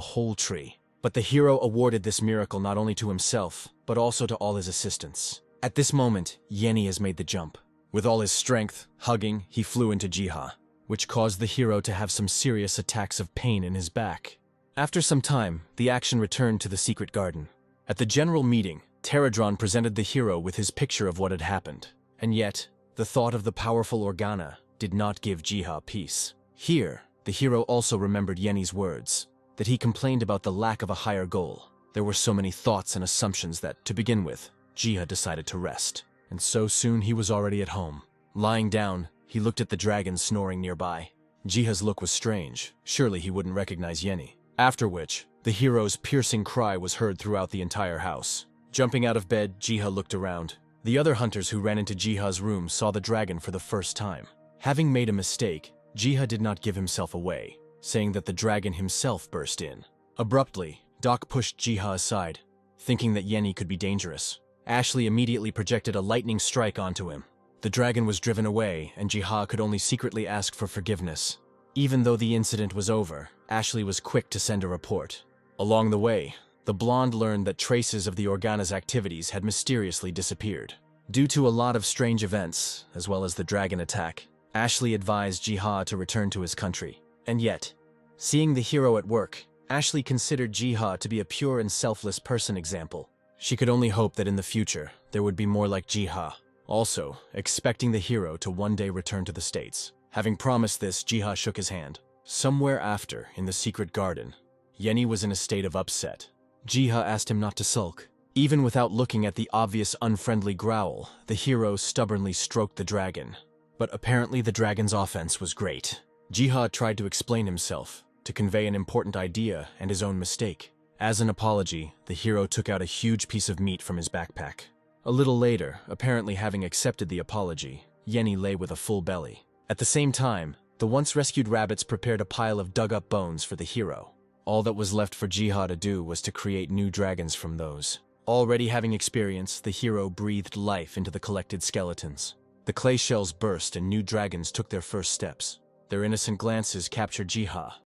whole tree. But the hero awarded this miracle not only to himself, but also to all his assistants. At this moment, Yene has made the jump. With all his strength, hugging, he flew into Jiha, which caused the hero to have some serious attacks of pain in his back. After some time, the action returned to the secret garden. At the general meeting, Pterodron presented the hero with his picture of what had happened. And yet, the thought of the powerful Organa did not give Jiha peace. Here, the hero also remembered Yene's words, that he complained about the lack of a higher goal. There were so many thoughts and assumptions that, to begin with, Jiha decided to rest. And so soon he was already at home. Lying down, he looked at the dragon snoring nearby. Jiha's look was strange. Surely he wouldn't recognize Yenny. After which, the hero's piercing cry was heard throughout the entire house. Jumping out of bed, Jiha looked around. The other hunters who ran into Jiha's room saw the dragon for the first time. Having made a mistake, Jiha did not give himself away, saying that the dragon himself burst in. Abruptly, Doc pushed Jiha aside, thinking that Yenny could be dangerous. Ashley immediately projected a lightning strike onto him. The dragon was driven away, and Jiha could only secretly ask for forgiveness. Even though the incident was over, Ashley was quick to send a report. Along the way, the blonde learned that traces of the Organa's activities had mysteriously disappeared. Due to a lot of strange events, as well as the dragon attack, Ashley advised Jiha to return to his country. And yet, seeing the hero at work, Ashley considered Jiha to be a pure and selfless person example. She could only hope that in the future, there would be more like Jiha. Also, expecting the hero to one day return to the States. Having promised this, Jiha shook his hand. Somewhere after, in the secret garden, Yenny was in a state of upset. Jiha asked him not to sulk. Even without looking at the obvious unfriendly growl, the hero stubbornly stroked the dragon. But apparently the dragon's offense was great. Jiha tried to explain himself, to convey an important idea and his own mistake. As an apology, the hero took out a huge piece of meat from his backpack. A little later, apparently having accepted the apology, Yenny lay with a full belly. At the same time, the once rescued rabbits prepared a pile of dug-up bones for the hero. All that was left for Jiha to do was to create new dragons from those. Already having experience, the hero breathed life into the collected skeletons. The clay shells burst and new dragons took their first steps. Their innocent glances captured Jiha,